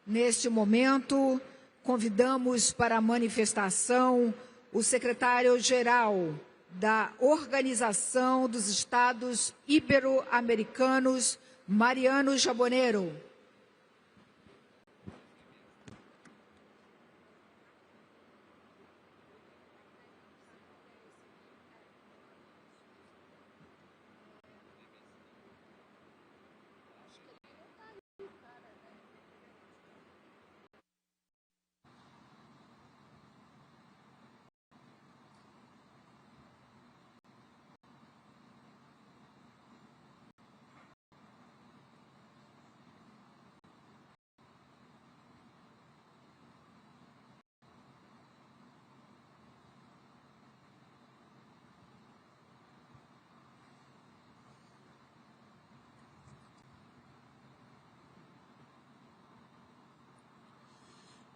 Neste momento, convidamos para a manifestação o secretário-geral da Organização dos Estados Ibero-Americanos, Mariano Jaboneiro.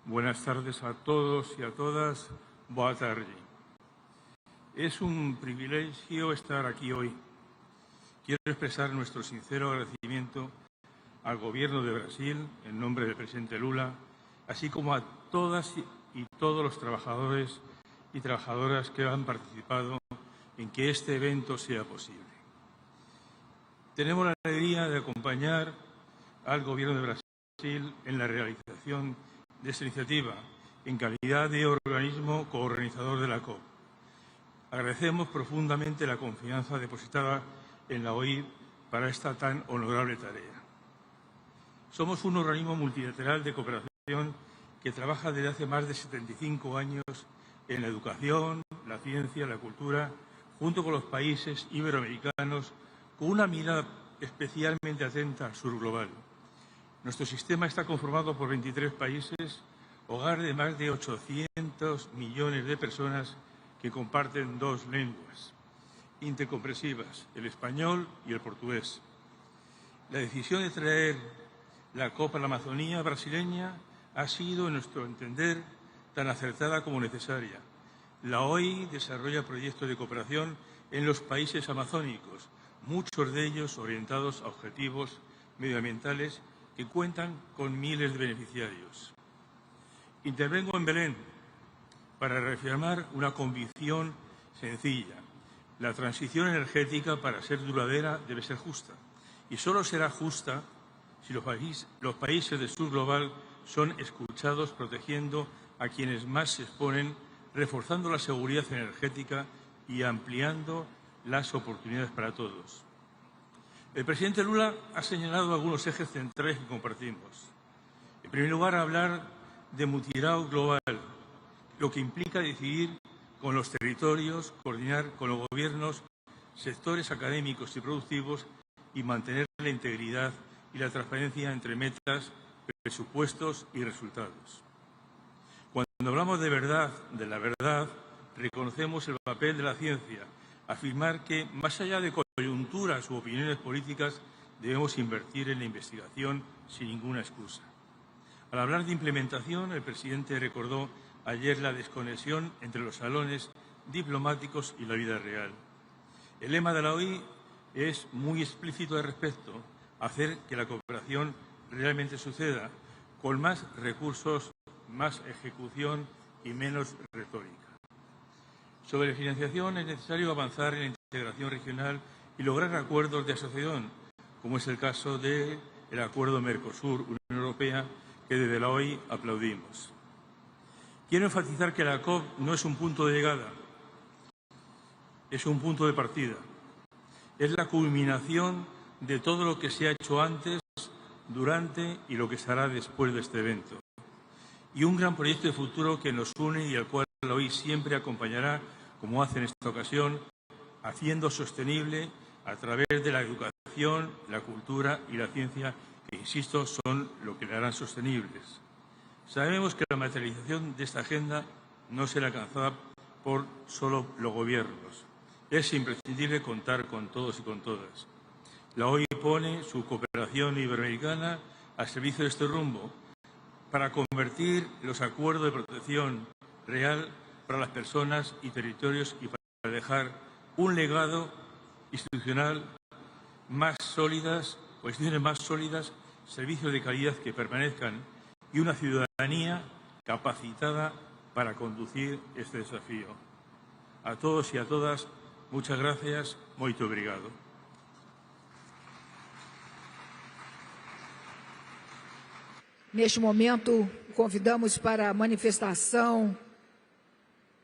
Buenas tardes a todos y a todas. Boa tarde. Es un privilegio estar aquí hoy. Quiero expresar nuestro sincero agradecimiento al Gobierno de Brasil, en nombre del presidente Lula, así como a todas y todos los trabajadores y trabajadoras que han participado en que este evento sea posible. Tenemos la alegría de acompañar al Gobierno de Brasil en la realización de esta iniciativa en calidad de organismo coorganizador de la COP. Agradecemos profundamente la confianza depositada en la OIT para esta tan honorable tarea. Somos un organismo multilateral de cooperación que trabaja desde hace más de 75 años en la educación, la ciencia, la cultura, junto con los países iberoamericanos, con una mirada especialmente atenta al sur global. Nuestro sistema está conformado por 23 países, hogar de más de 800 millones de personas que comparten dos lenguas intercomprensivas, el español y el portugués. La decisión de traer la COP a la Amazonía brasileña ha sido, en nuestro entender, tan acertada como necesaria. La OI desarrolla proyectos de cooperación en los países amazónicos, muchos de ellos orientados a objetivos medioambientales que cuentan con miles de beneficiarios. Intervengo en Belem para reafirmar una convicción sencilla. La transición energética, para ser duradera, debe ser justa. Y solo será justa si los países del sur global son escuchados protegiendo a quienes más se exponen, reforzando la seguridad energética y ampliando las oportunidades para todos. El presidente Lula ha señalado algunos ejes centrales que compartimos. En primer lugar, hablar de mutirao global, lo que implica decidir con los territorios, coordinar con los gobiernos, sectores académicos y productivos y mantener la integridad y la transparencia entre metas, presupuestos y resultados. Cuando hablamos de la verdad, reconocemos el papel de la ciencia, afirmar que, más allá de coyunturas u opiniones políticas, debemos invertir en la investigación sin ninguna excusa. Al hablar de implementación, el presidente recordó ayer la desconexión entre los salones diplomáticos y la vida real. El lema de la OI es muy explícito al respecto: hacer que la cooperación realmente suceda, con más recursos, más ejecución y menos retórica. Sobre la financiación es necesario avanzar en la integración regional y lograr acuerdos de asociación, como es el caso del acuerdo Mercosur-Unión Europea, que desde la OI aplaudimos. Quiero enfatizar que la COP no es un punto de llegada, es un punto de partida. Es la culminación de todo lo que se ha hecho antes, durante y lo que se hará después de este evento. Y un gran proyecto de futuro que nos une y al cual la OI siempre acompañará, como hace en esta ocasión, haciendo sostenible a través de la educación, la cultura y la ciencia, que, insisto, son lo que le harán sostenibles. Sabemos que la materialización de esta agenda no será alcanzada por solo los gobiernos. Es imprescindible contar con todos y con todas. La OI pone su cooperación iberoamericana al servicio de este rumbo para convertir los acuerdos de protección real para las personas y territorios y para dejar un legado institucional más sólidas, o instituciones más sólidas, servicios de calidad que permanezcan y una ciudadanía capacitada para conducir este desafío. A todos y a todas, muchas gracias, muito obrigado. Neste momento, convidamos para a manifestação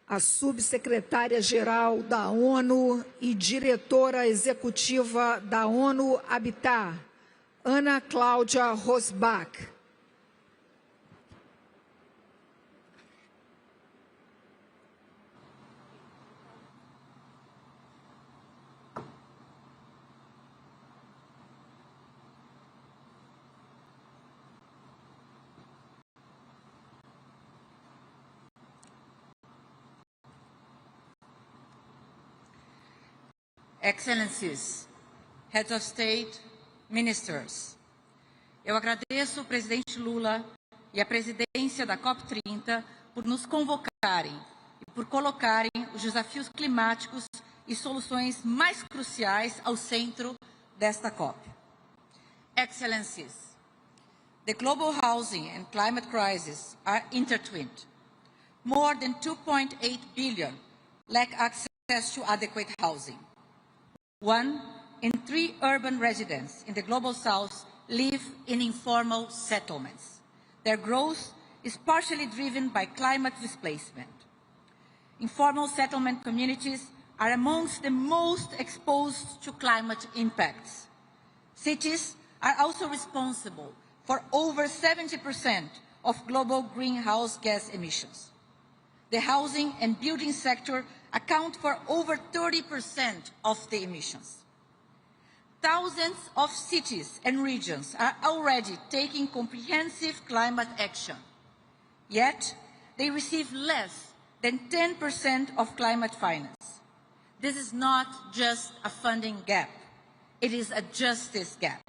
a subsecretária-geral da ONU e diretora executiva da ONU Habitat, Ana Cláudia Rosbach. Excellencies, Heads of State, Ministers, eu agradeço o presidente Lula e a presidência da COP30 por nos convocarem e por colocarem os desafios climáticos e soluções mais cruciais ao centro desta COP. Excellencies, the global housing and climate crisis are intertwined. More than 2.8 billion lack access to adequate housing. 1 in 3 urban residents in the Global South live in informal settlements. Their growth is partially driven by climate displacement. Informal settlement communities are amongst the most exposed to climate impacts. Cities are also responsible for over 70% of global greenhouse gas emissions. The housing and building sector account for over 30% of the emissions. Thousands of cities and regions are already taking comprehensive climate action, yet they receive less than 10% of climate finance. This is not just a funding gap, it is a justice gap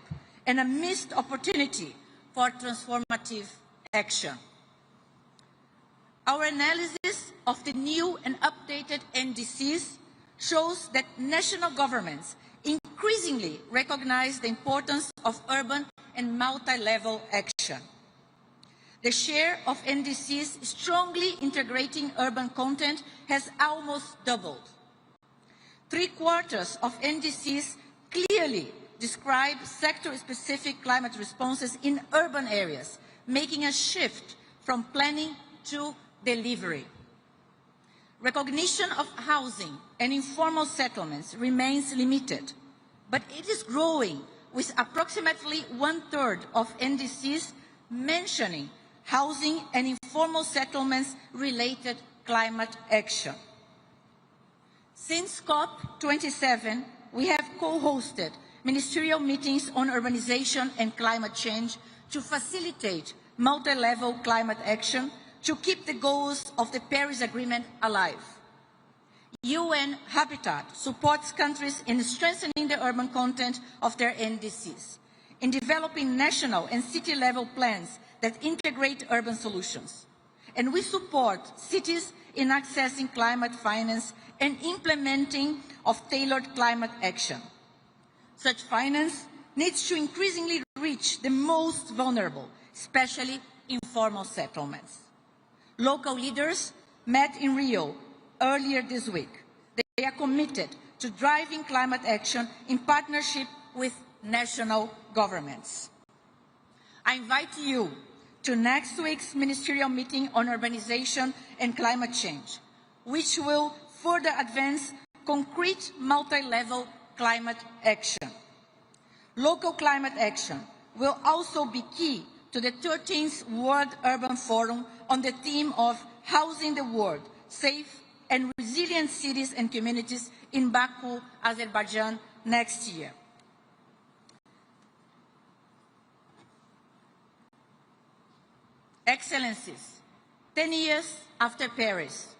and a missed opportunity for transformative action. Our analysis of the new and updated NDCs shows that national governments increasingly recognize the importance of urban and multi-level action. The share of NDCs strongly integrating urban content has almost doubled. 3/4 of NDCs clearly describe sector-specific climate responses in urban areas, making a shift from planning to delivery. Recognition of housing and informal settlements remains limited, but it is growing, with approximately 1/3 of NDCs mentioning housing and informal settlements related climate action. Since COP27, we have co-hosted ministerial meetings on urbanization and climate change to facilitate multi-level climate action to keep the goals of the Paris Agreement alive. UN Habitat supports countries in strengthening the urban content of their NDCs, in developing national and city-level plans that integrate urban solutions. And we support cities in accessing climate finance and implementing of tailored climate action. Such finance needs to increasingly reach the most vulnerable, especially informal settlements. Local leaders met in Rio earlier this week. They are committed to driving climate action in partnership with national governments. I invite you to next week's ministerial meeting on urbanization and climate change, which will further advance concrete multi-level climate action. Local climate action will also be key to the 13th World Urban Forum on the theme of Housing the World, Safe and Resilient Cities and Communities in Baku, Azerbaijan next year. Excellencies, 10 years after Paris,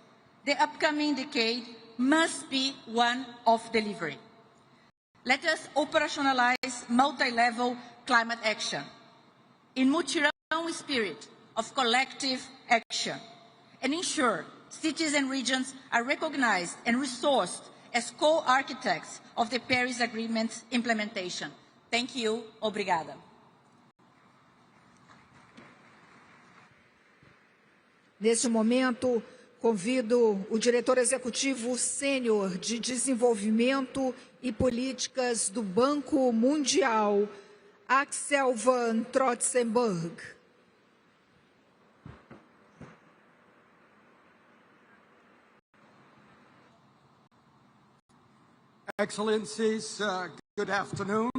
the upcoming decade must be one of delivery. Let us operationalize multi-level climate action in mutirão spirit of collective action and ensure cities and regions are recognized and resourced as co-architects of the Paris Agreement's implementation. Thank you. Obrigada. Neste momento, convido o diretor executivo sênior de Desenvolvimento e Políticas do Banco Mundial, Axel van Trotsenburg. Excellencies, good afternoon.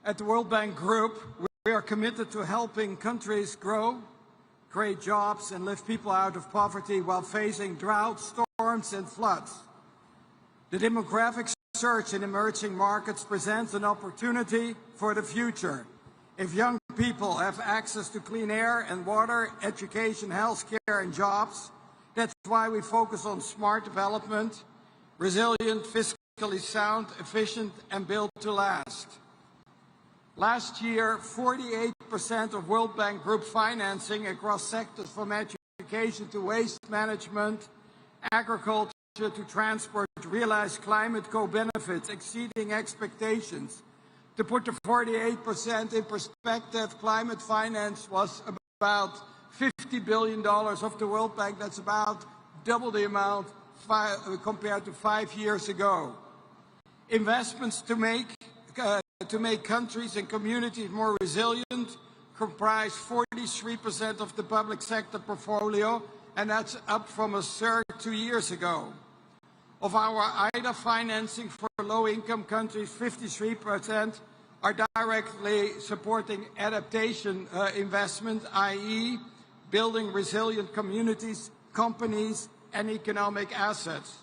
At the World Bank Group, we are committed to helping countries grow, create jobs, and lift people out of poverty while facing droughts, storms, and floods. The demographic surge in emerging markets presents an opportunity for the future. If young people have access to clean air and water, education, healthcare, and jobs, that's why we focus on smart development, resilient, fiscally sound, efficient, and built to last. Last year, 48% of World Bank Group financing across sectors from education to waste management, agriculture to transport realized climate co-benefits exceeding expectations. To put the 48% in perspective, climate finance was about $50 billion of the World Bank. That's about double the amount compared to 5 years ago. Investments to make countries and communities more resilient comprise 43% of the public sector portfolio, and that's up from a third 2 years ago. Of our IDA financing for low-income countries, 53% are directly supporting adaptation investment, i.e. building resilient communities, companies, and economic assets.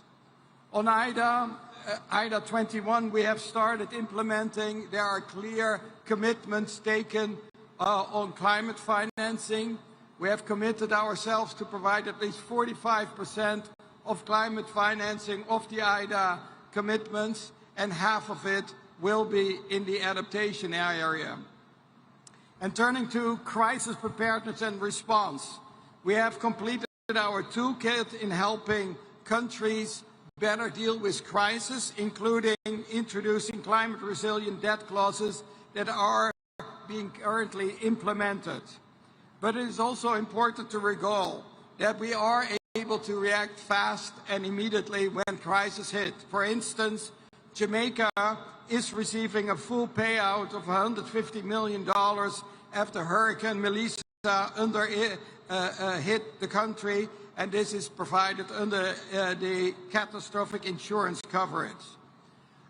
On IDA 21, we have started implementing. There are clear commitments taken on climate financing. We have committed ourselves to provide at least 45% of climate financing of the IDA commitments, and half of it will be in the adaptation area. And turning to crisis preparedness and response, we have completed our toolkit in helping countries better deal with crisis, including introducing climate resilient debt clauses that are being currently implemented. But it is also important to recall that we are able to react fast and immediately when crisis hit. For instance, Jamaica is receiving a full payout of $150 million after Hurricane Melissa hit the country, and this is provided under the catastrophic insurance coverage.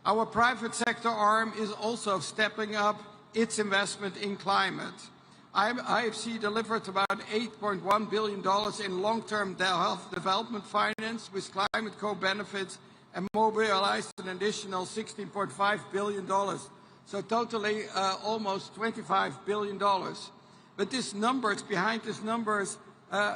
Our private sector arm is also stepping up its investment in climate. IFC delivered about $8.1 billion in long-term health development finance with climate co-benefits and mobilized an additional $16.5 billion. So totally almost $25 billion. But these numbers, behind these numbers,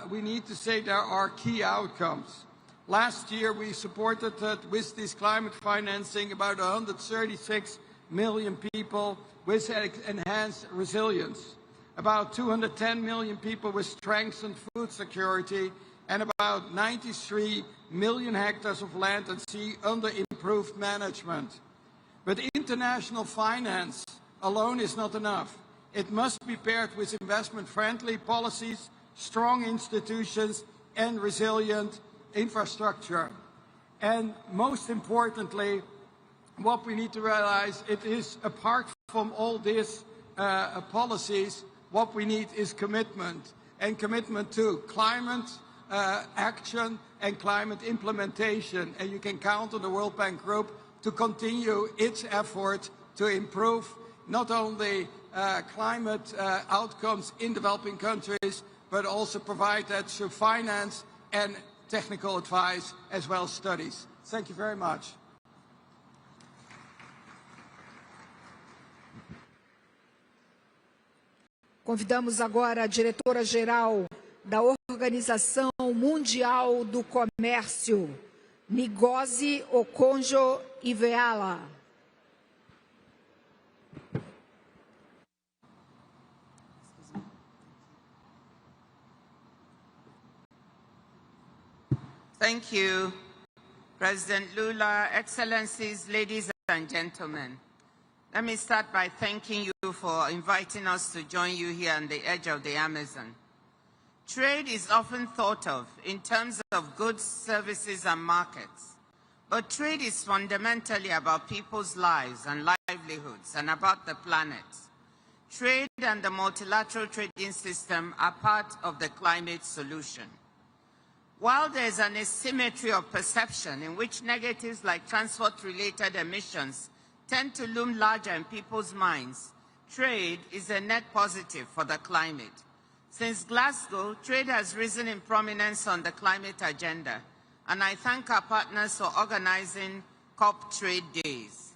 we need to say there are key outcomes. Last year we supported with this climate financing about 136 million people with enhanced resilience, about 210 million people with strengthened food security, and about 93 million hectares of land and sea under improved management. But international finance alone is not enough. It must be paired with investment-friendly policies, strong institutions, and resilient infrastructure. And most importantly, what we need to realize, it is apart from all these policies, what we need is commitment, and commitment to climate action and climate implementation. And you can count on the World Bank Group to continue its effort to improve not only climate outcomes in developing countries, but also provide that through finance and technical advice as well as studies. Thank you very much. Convidamos agora a diretora-geral da Organização Mundial do Comércio, Ngozi Okonjo-Iweala. Thank you, President Lula, Excellencies, ladies and gentlemen. Let me start by thanking you for inviting us to join you here on the edge of the Amazon. Trade is often thought of in terms of goods, services, and markets. But trade is fundamentally about people's lives and livelihoods and about the planet. Trade and the multilateral trading system are part of the climate solution. While there is an asymmetry of perception in which negatives like transport-related emissions tend to loom larger in people's minds, trade is a net positive for the climate. Since Glasgow, trade has risen in prominence on the climate agenda, and I thank our partners for organizing COP Trade Days.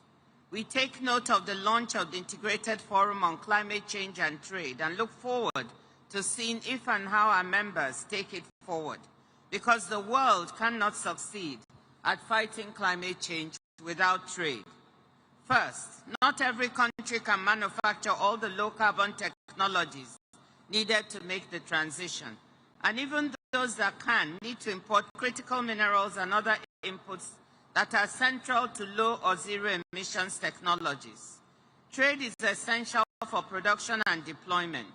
We take note of the launch of the Integrated Forum on Climate Change and Trade and look forward to seeing if and how our members take it forward, because the world cannot succeed at fighting climate change without trade. First, not every country can manufacture all the low-carbon technologies needed to make the transition, and even those that can need to import critical minerals and other inputs that are central to low or zero emissions technologies. Trade is essential for production and deployment.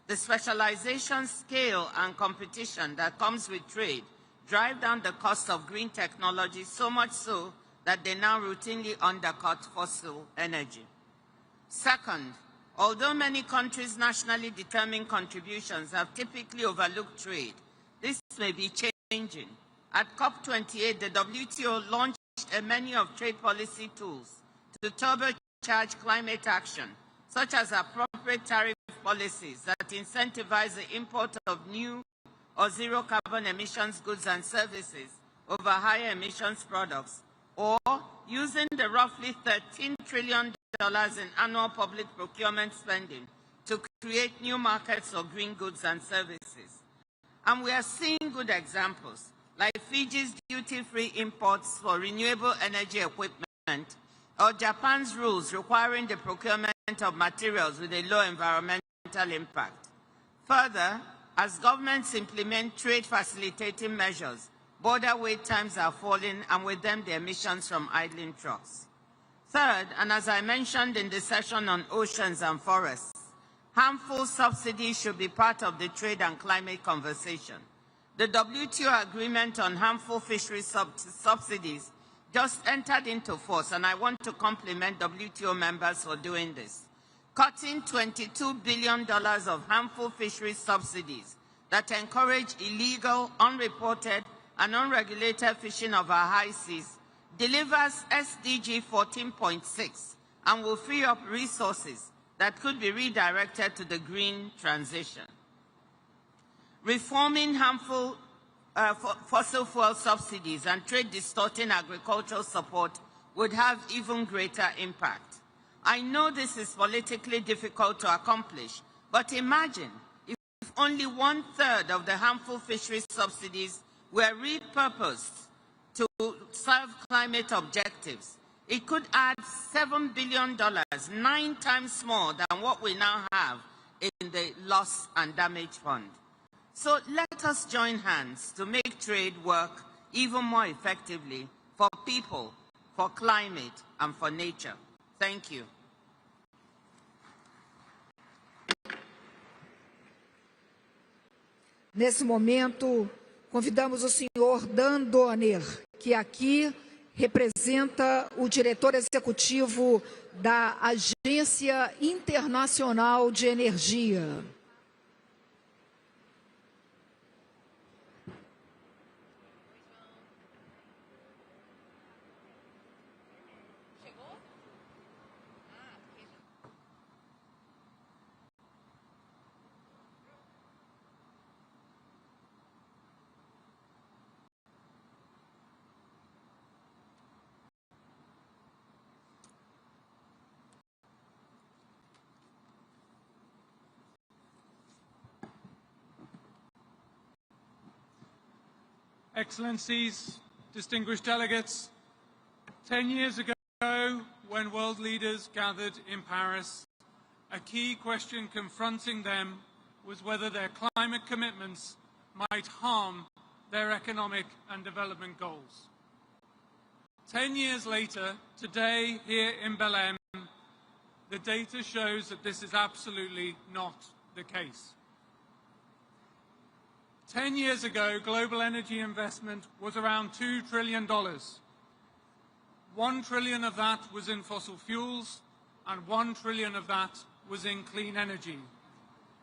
The specialization, scale, and competition that comes with trade drive down the cost of green technology, so much so that they now routinely undercut fossil energy. Second, although many countries' nationally determined contributions have typically overlooked trade, this may be changing. At COP28, the WTO launched a menu of trade policy tools to turbocharge climate action, such as appropriate tariff policies that incentivize the import of new or zero carbon emissions goods and services over higher emissions products, or using the roughly $13 trillion in annual public procurement spending to create new markets for green goods and services. And we are seeing good examples, like Fiji's duty-free imports for renewable energy equipment, or Japan's rules requiring the procurement of materials with a low environmental impact. Further, as governments implement trade facilitating measures, border wait times are falling, and with them the emissions from idling trucks. Third, and as I mentioned in the session on oceans and forests, harmful subsidies should be part of the trade and climate conversation. The WTO agreement on harmful fisheries subsidies just entered into force, and I want to compliment WTO members for doing this. Cutting $22 billion of harmful fisheries subsidies that encourage illegal, unreported, and unregulated fishing of our high seas delivers SDG 14.6 and will free up resources that could be redirected to the green transition. Reforming harmful fossil fuel subsidies and trade-distorting agricultural support would have even greater impact. I know this is politically difficult to accomplish, but imagine if only 1/3 of the harmful fisheries subsidies were repurposed to serve climate objectives. It could add $7 billion, 9 times more than what we now have in the loss and damage fund. So let us join hands to make trade work even more effectively for people, for climate, and for nature. Thank you. Nesse momento, convidamos o senhor Dan Donner, que aqui representa o diretor executivo da Agência Internacional de Energia. Excellencies, distinguished delegates, 10 years ago, when world leaders gathered in Paris, a key question confronting them was whether their climate commitments might harm their economic and development goals. 10 years later, today here in Belem, the data shows that this is absolutely not the case. 10 years ago, global energy investment was around $2 trillion. 1 trillion of that was in fossil fuels, and 1 trillion of that was in clean energy.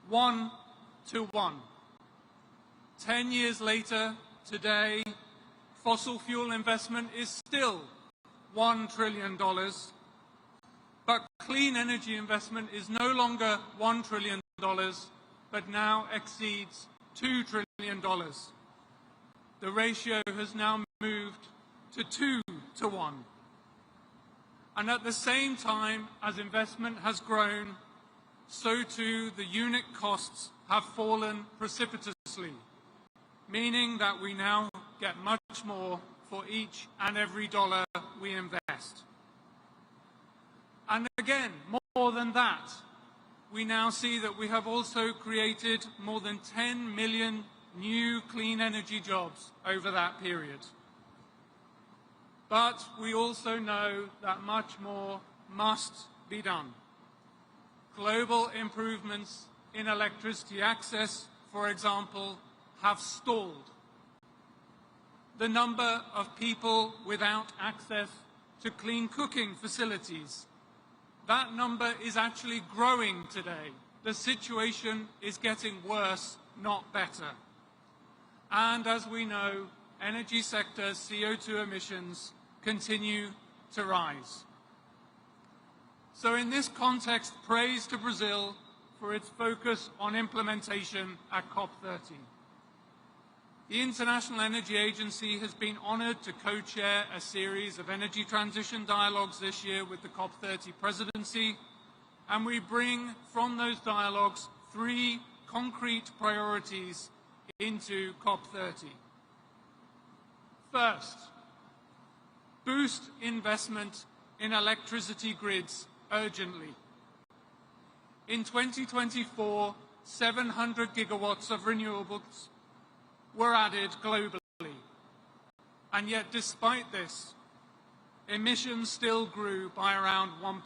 1 to 1. 10 years later, today, fossil fuel investment is still $1 trillion, but clean energy investment is no longer $1 trillion, but now exceeds $2 trillion. The ratio has now moved to 2 to 1. And at the same time as investment has grown, so too the unit costs have fallen precipitously, meaning that we now get much more for each and every dollar we invest. And again, more than that, we now see that we have also created more than 10 million new clean energy jobs over that period. But we also know that much more must be done. Global improvements in electricity access, for example, have stalled. The number of people without access to clean cooking facilities, that number is actually growing today. The situation is getting worse, not better. And as we know, energy sector CO2 emissions continue to rise. So in this context, praise to Brazil for its focus on implementation at COP30. The International Energy Agency has been honored to co-chair a series of energy transition dialogues this year with the COP30 presidency, and we bring from those dialogues 3 concrete priorities into COP30. First, boost investment in electricity grids urgently. In 2024, 700 gigawatts of renewables were added globally. And yet, despite this, emissions still grew by around 1%.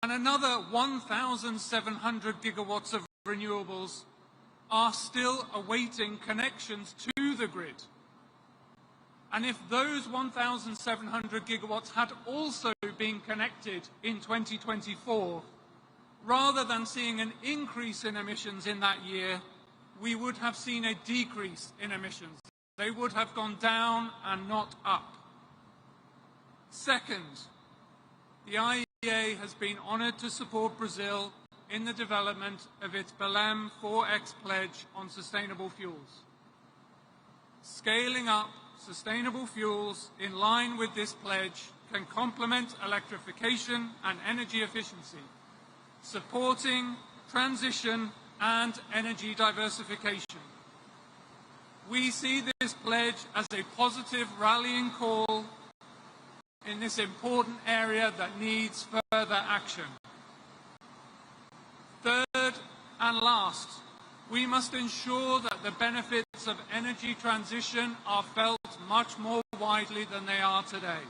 And another 1,700 gigawatts of renewables are still awaiting connections to the grid. And if those 1,700 gigawatts had also been connected in 2024, rather than seeing an increase in emissions in that year, we would have seen a decrease in emissions. They would have gone down and not up. Second, the IEA has been honored to support Brazil in the development of its Belem 4X pledge on sustainable fuels. Scaling up sustainable fuels in line with this pledge can complement electrification and energy efficiency, supporting transition and energy diversification. We see this pledge as a positive rallying call in this important area that needs further action. Third and last, we must ensure that the benefits of energy transition are felt much more widely than they are today.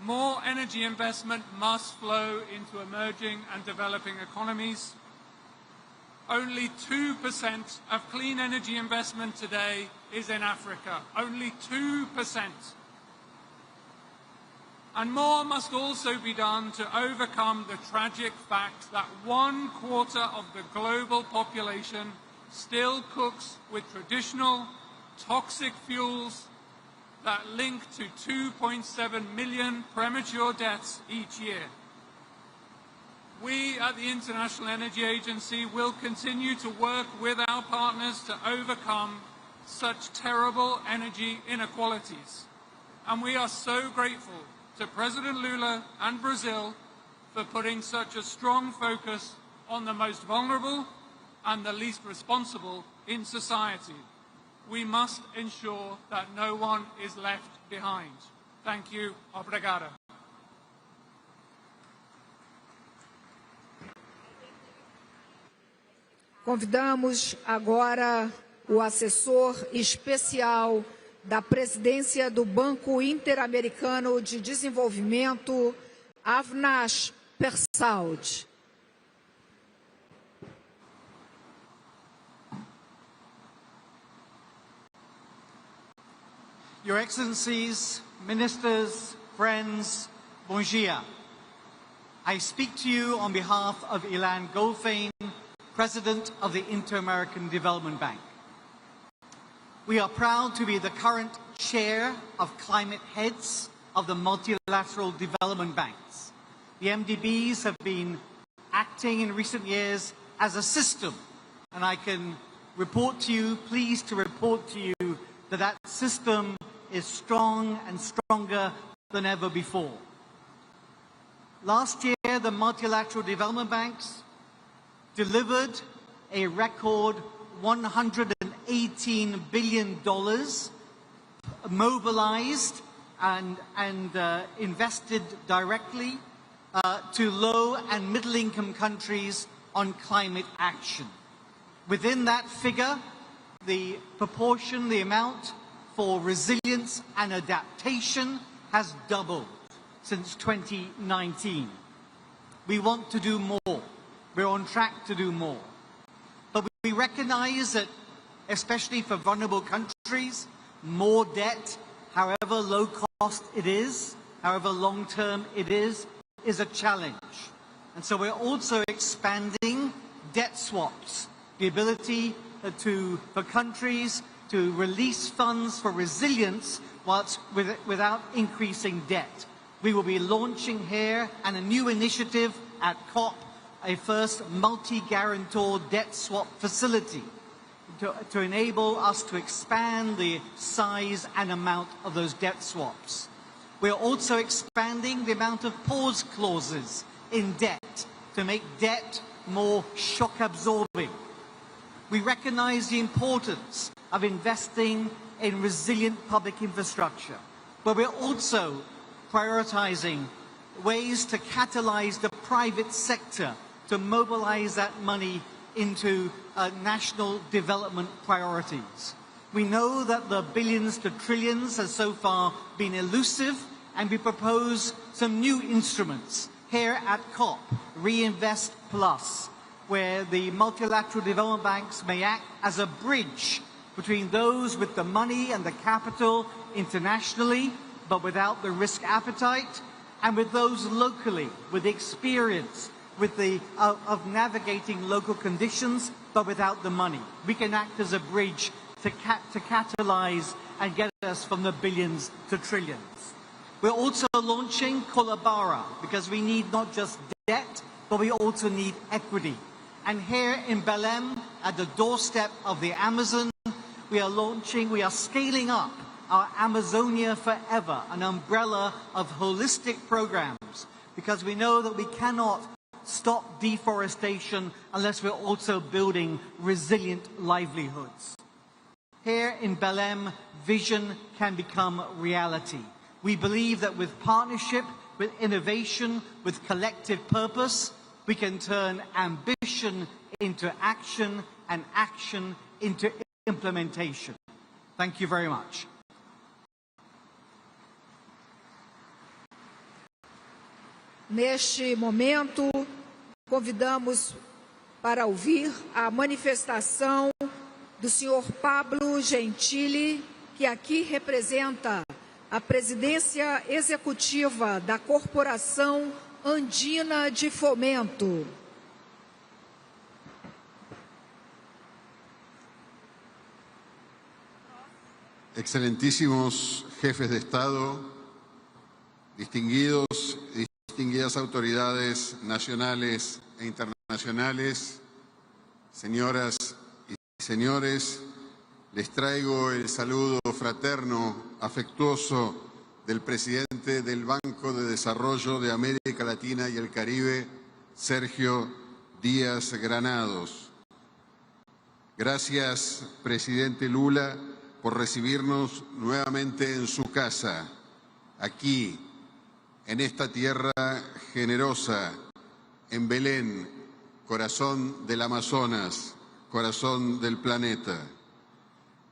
More energy investment must flow into emerging and developing economies. Only 2% of clean energy investment today is in Africa. Only 2%. And more must also be done to overcome the tragic fact that 1/4 of the global population still cooks with traditional toxic fuels that link to 2.7 million premature deaths each year. We at the International Energy Agency will continue to work with our partners to overcome such terrible energy inequalities. And we are so grateful to President Lula and Brazil for putting such a strong focus on the most vulnerable and the least responsible in society. We must ensure that no one is left behind. Thank you. Obrigado. Convidamos agora o assessor especial da presidência do Banco Interamericano de Desenvolvimento, Avinash Persaud. Your Excellencies, Ministers, friends, bonjour. I speak to you on behalf of Ilan Goldfein, President of the Inter-American Development Bank. We are proud to be the current chair of climate heads of the multilateral development banks. The MDBs have been acting in recent years as a system, and I can report to you, pleased to report to you, that that system is strong and stronger than ever before. Last year, the multilateral development banks delivered a record $118 billion mobilized and invested directly to low and middle income countries on climate action. Within that figure, the proportion, the amount for resilience and adaptation has doubled since 2019. We want to do more. We're on track to do more. But we recognize that, especially for vulnerable countries, more debt, however low cost it is, however long term it is a challenge. And so we're also expanding debt swaps, the ability for countries to release funds for resilience without increasing debt. We will be launching here and a new initiative at COP, a first multi-guarantor debt swap facility to enable us to expand the size and amount of those debt swaps. We are also expanding the amount of pause clauses in debt to make debt more shock absorbing. We recognize the importance of investing in resilient public infrastructure, but we're also prioritizing ways to catalyze the private sector to mobilize that money into national development priorities. We know that the billions to trillions has so far been elusive, and we propose some new instruments here at COP, Reinvest Plus, where the multilateral development banks may act as a bridge between those with the money and the capital internationally, but without the risk appetite, and with those locally, with the experience of navigating local conditions, but without the money. We can act as a bridge to catalyze and get us from the billions to trillions. We're also launching Kolabara, because we need not just debt, but we also need equity. And here in Belem, at the doorstep of the Amazon, we are scaling up our Amazonia Forever, an umbrella of holistic programs, because we know that we cannot stop deforestation unless we're also building resilient livelihoods. Here in Belem, vision can become reality. We believe that with partnership, with innovation, with collective purpose, we can turn ambition into action and action into implementation. Thank you very much. Neste momento, convidamos para ouvir a manifestação do senhor Pablo Gentili, que aqui representa a presidência executiva da Corporação Andina de Fomento. Excelentísimos jefes de Estado, distinguidas autoridades nacionales e internacionales, señoras y señores, les traigo el saludo fraterno, afectuoso del presidente del Banco de Desarrollo de América Latina y el Caribe, Sergio Díaz Granados. Gracias, presidente Lula, por recibirnos nuevamente en su casa, aquí, en esta tierra generosa, en Belén, corazón del Amazonas, corazón del planeta.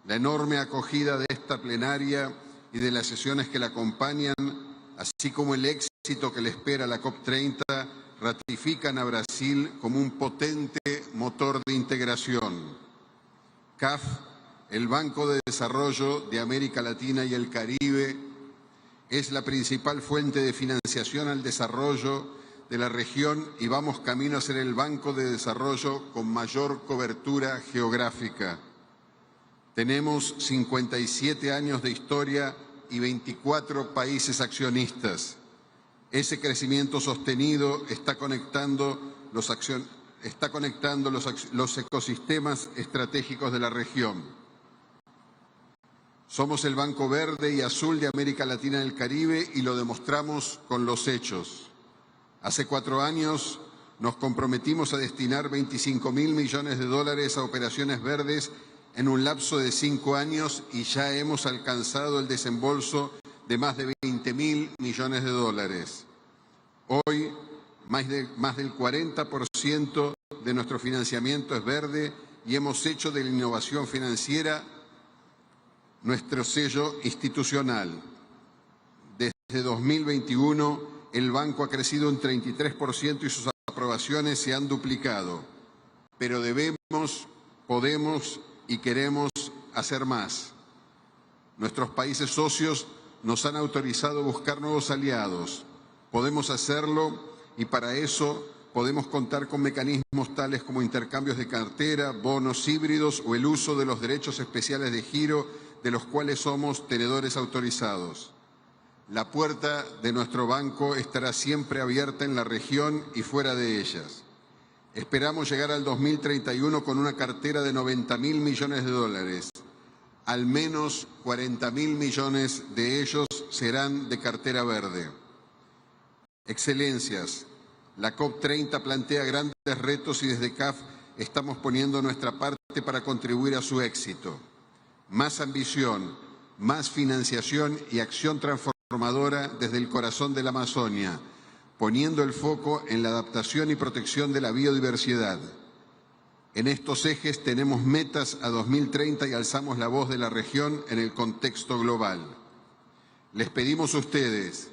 La enorme acogida de esta plenaria y de las sesiones que la acompañan, así como el éxito que le espera la COP30, ratifican a Brasil como un potente motor de integración. CAF El Banco de Desarrollo de América Latina y el Caribe es la principal fuente de financiación al desarrollo de la región y vamos camino a ser el Banco de Desarrollo con mayor cobertura geográfica. Tenemos 57 años de historia y 24 países accionistas. Ese crecimiento sostenido está conectando los ecosistemas estratégicos de la región. Somos el Banco Verde y Azul de América Latina y el Caribe y lo demostramos con los hechos. Hace 4 años nos comprometimos a destinar 25.000 millones de dólares a operaciones verdes en un lapso de 5 años y ya hemos alcanzado el desembolso de más de 20.000 millones de dólares. Hoy, más del 40% de nuestro financiamiento es verde y hemos hecho de la innovación financiera nuestro sello institucional. Desde 2021, el banco ha crecido un 33% y sus aprobaciones se han duplicado. Pero debemos, podemos y queremos hacer más. Nuestros países socios nos han autorizado a buscar nuevos aliados. Podemos hacerlo y para eso podemos contar con mecanismos tales como intercambios de cartera, bonos híbridos o el uso de los derechos especiales de giro de los cuales somos tenedores autorizados. La puerta de nuestro banco estará siempre abierta en la región y fuera de ellas. Esperamos llegar al 2031 con una cartera de 90.000 millones de dólares. Al menos 40.000 millones de ellos serán de cartera verde. Excelencias, la COP30 plantea grandes retos y desde CAF estamos poniendo nuestra parte para contribuir a su éxito. Más ambición, más financiación y acción transformadora desde el corazón de la Amazonia, poniendo el foco en la adaptación y protección de la biodiversidad. En estos ejes tenemos metas a 2030 y alzamos la voz de la región en el contexto global. Les pedimos a ustedes,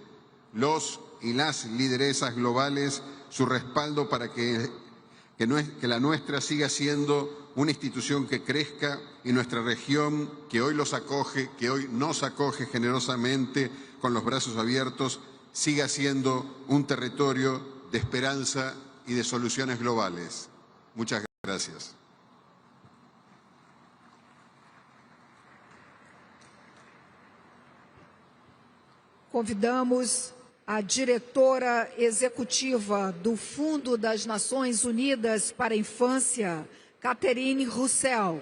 los y las lideresas globales, su respaldo para que la nuestra siga siendo una institución que crezca y nuestra región, que hoy los acoge, que hoy nos acoge generosamente con los brazos abiertos, siga siendo un territorio de esperanza y de soluciones globales. Muchas gracias. Convidamos a diretora executiva do Fundo das Nações Unidas para a Infância, Catherine Russell.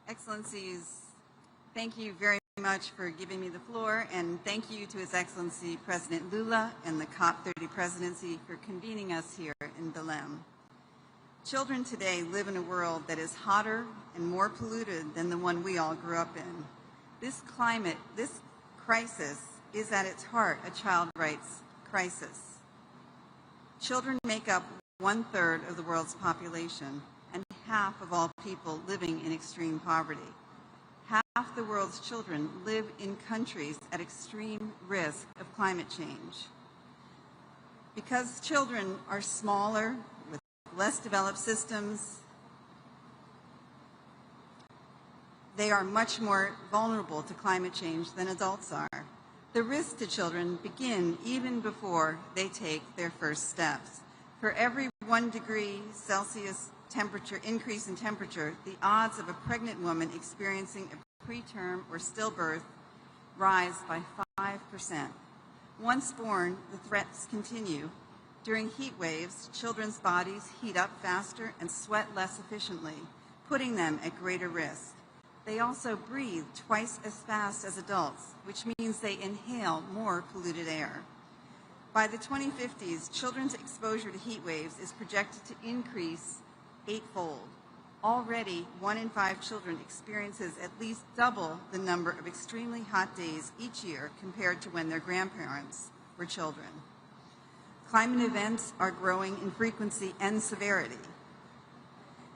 Excellencies, thank you very much for giving me the floor, and thank you to His Excellency President Lula and the COP30 presidency for convening us here in Belem. Children today live in a world that is hotter and more polluted than the one we all grew up in. This crisis is at its heart a child rights crisis. Children make up 1/3 of the world's population and half of all people living in extreme poverty. Half the world's children live in countries at extreme risk of climate change. Because children are smaller, with less developed systems, they are much more vulnerable to climate change than adults are. The risks to children begin even before they take their first steps. For every 1 degree Celsius increase in temperature, the odds of a pregnant woman experiencing a preterm or stillbirth rise by 5%. Once born, the threats continue. During heat waves, children's bodies heat up faster and sweat less efficiently, putting them at greater risk. They also breathe twice as fast as adults, which means they inhale more polluted air. By the 2050s, children's exposure to heat waves is projected to increase 8-fold. Already, 1 in 5 children experiences at least double the number of extremely hot days each year compared to when their grandparents were children. Climate events are growing in frequency and severity.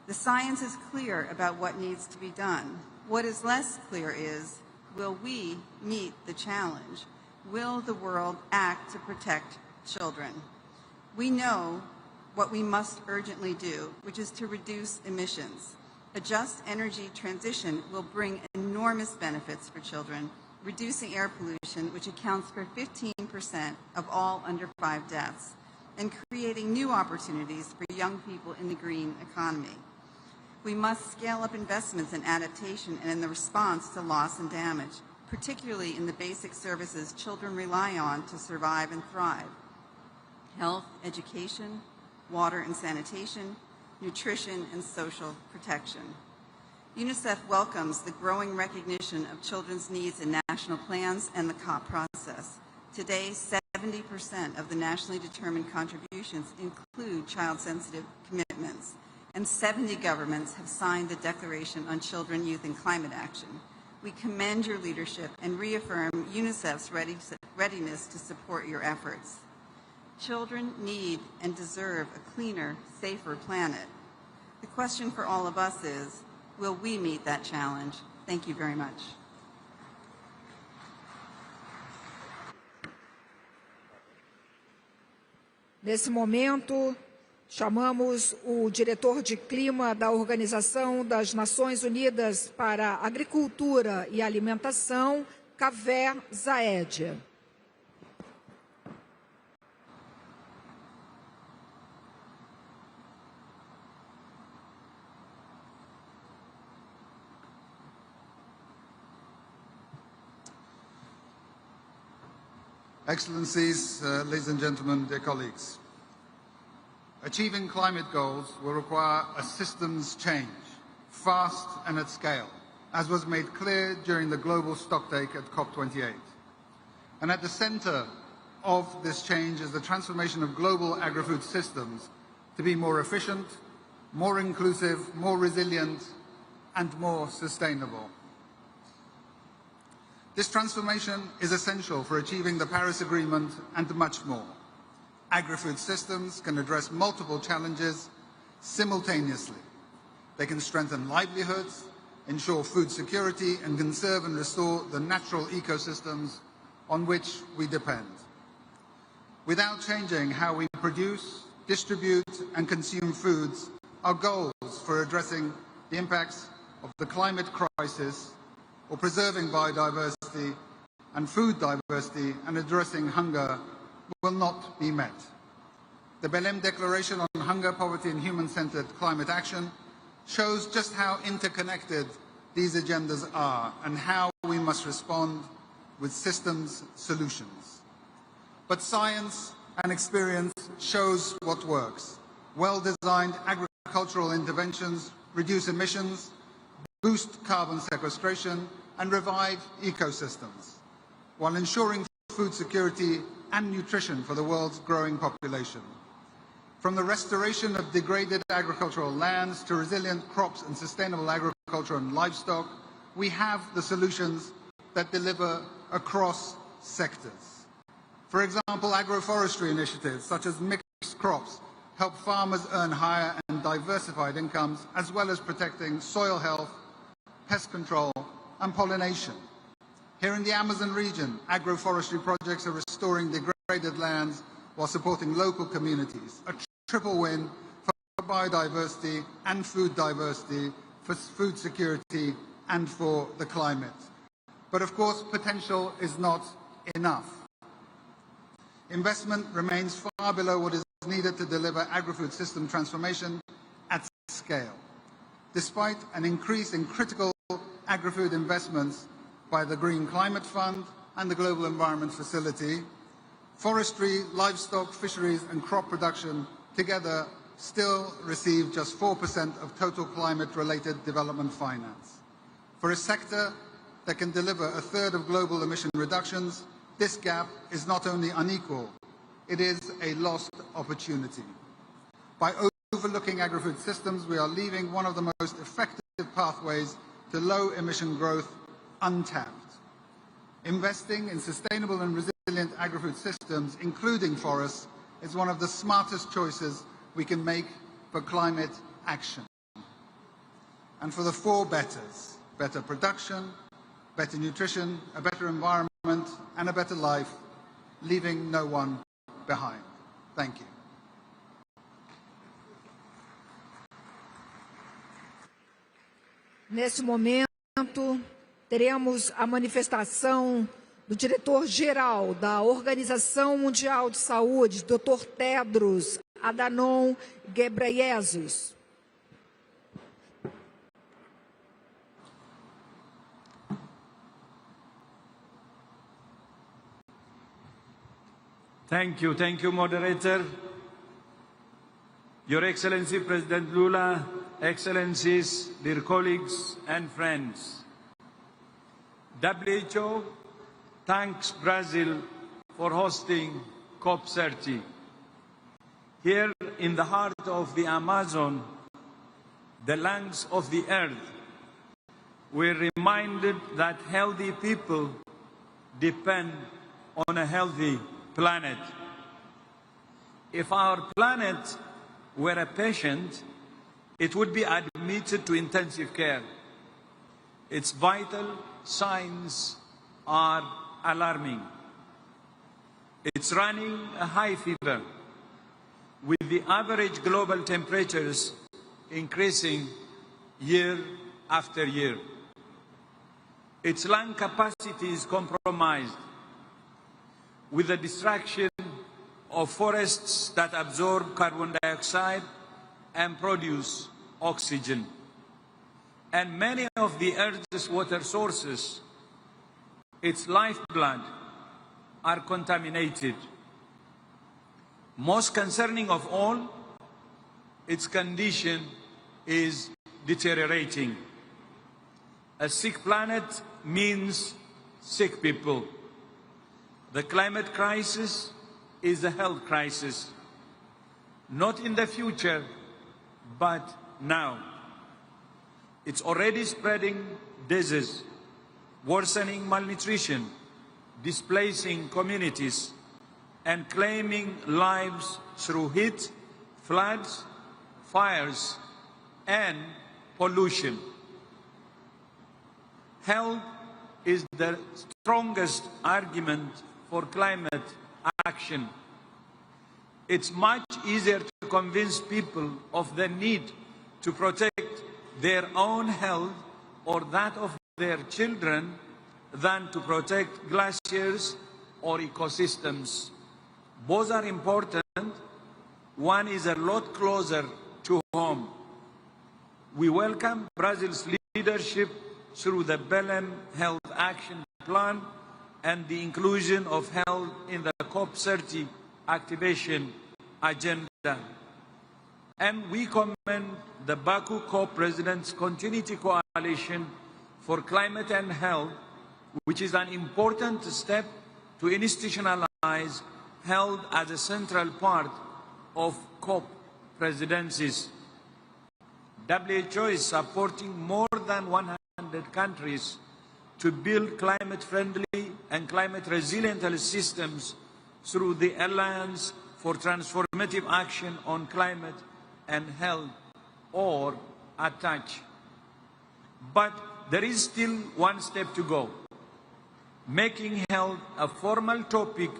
The science is clear about what needs to be done. What is less clear is, will we meet the challenge? Will the world act to protect children? We know what we must urgently do, which is to reduce emissions. A just energy transition will bring enormous benefits for children, reducing air pollution, which accounts for 15% of all under 5 deaths, and creating new opportunities for young people in the green economy. We must scale up investments in adaptation and in the response to loss and damage, particularly in the basic services children rely on to survive and thrive: health, education, water and sanitation, nutrition, and social protection. UNICEF welcomes the growing recognition of children's needs in national plans and the COP process. Today, 70% of the nationally determined contributions include child-sensitive commitments, and 70 governments have signed the Declaration on Children, Youth, and Climate Action. We commend your leadership and reaffirm UNICEF's readiness to support your efforts. Children need and deserve a cleaner, safer planet. The question for all of us is, will we meet that challenge? Thank you very much. Nesse momento, chamamos o diretor de clima da Organização das Nações Unidas para a Agricultura e Alimentação, Kaveh Zaed. Excellencies, ladies and gentlemen, dear colleagues. Achieving climate goals will require a systems change, fast and at scale, as was made clear during the global stocktake at COP28. And at the center of this change is the transformation of global agri-food systems to be more efficient, more inclusive, more resilient, and more sustainable. This transformation is essential for achieving the Paris Agreement and much more. Agri-food systems can address multiple challenges simultaneously. They can strengthen livelihoods, ensure food security, and conserve and restore the natural ecosystems on which we depend. Without changing how we produce, distribute, and consume foods, our goals for addressing the impacts of the climate crisis or preserving biodiversity and food diversity and addressing hunger will not be met. The Belem Declaration on Hunger, Poverty and Human-Centered Climate Action shows just how interconnected these agendas are and how we must respond with systems solutions. But science and experience shows what works. Well-designed agricultural interventions reduce emissions, boost carbon sequestration, and revive ecosystems, while ensuring food security and nutrition for the world's growing population. From the restoration of degraded agricultural lands to resilient crops and sustainable agriculture and livestock, we have the solutions that deliver across sectors. For example, agroforestry initiatives such as mixed crops help farmers earn higher and diversified incomes, as well as protecting soil health, pest control, and pollination. Here in the Amazon region, agroforestry projects are restoring degraded lands while supporting local communities, a triple win for biodiversity and food diversity, for food security, and for the climate. But of course, potential is not enough. Investment remains far below what is needed to deliver agri-food system transformation at scale. Despite an increase in critical agri-food investments by the Green Climate Fund and the Global Environment Facility, forestry, livestock, fisheries and crop production together still receive just 4% of total climate-related development finance. For a sector that can deliver a third of global emission reductions, this gap is not only unequal, it is a lost opportunity. By overlooking agri-food systems, we are leaving one of the most effective pathways to low-emission growth untapped. Investing in sustainable and resilient agri-food systems, including forests, is one of the smartest choices we can make for climate action. and for the four betters: better production, better nutrition, a better environment, and a better life, leaving no one behind. Thank you. Neste momento, teremos a manifestação do diretor-geral da Organização Mundial de Saúde, Dr. Tedros Adhanom Ghebreyesus. Thank you, moderator. Your Excellency President Lula, Excellencies, dear colleagues and friends. WHO thanks Brazil for hosting COP30. Here in the heart of the Amazon, the lungs of the earth, we're reminded that healthy people depend on a healthy planet. If our planet were a patient, it would be admitted to intensive care. Its vital signs are alarming. It's running a high fever, with the average global temperatures increasing year after year. Its lung capacity is compromised, with the destruction of forests that absorb carbon dioxide and produce oxygen. And many of the Earth's water sources, its lifeblood, are contaminated. Most concerning of all, its condition is deteriorating. A sick planet means sick people. The climate crisis is a health crisis, not in the future, but now. It's already spreading disease, worsening malnutrition, displacing communities, and claiming lives through heat, floods, fires, and pollution. Health is the strongest argument for climate action. It's much easier to convince people of the need to protect their own health or that of their children than to protect glaciers or ecosystems. Both are important. One is a lot closer to home. We welcome Brazil's leadership through the Belem Health Action Plan and the inclusion of health in the COP30 activation agenda. And we commend the Baku COP President's Continuity Coalition for Climate and Health, which is an important step to institutionalize health as a central part of COP presidencies. WHO is supporting more than 100 countries to build climate-friendly and climate-resilient health systems through the Alliance for Transformative Action on Climate and Health, or ATACH. But there is still one step to go: making health a formal topic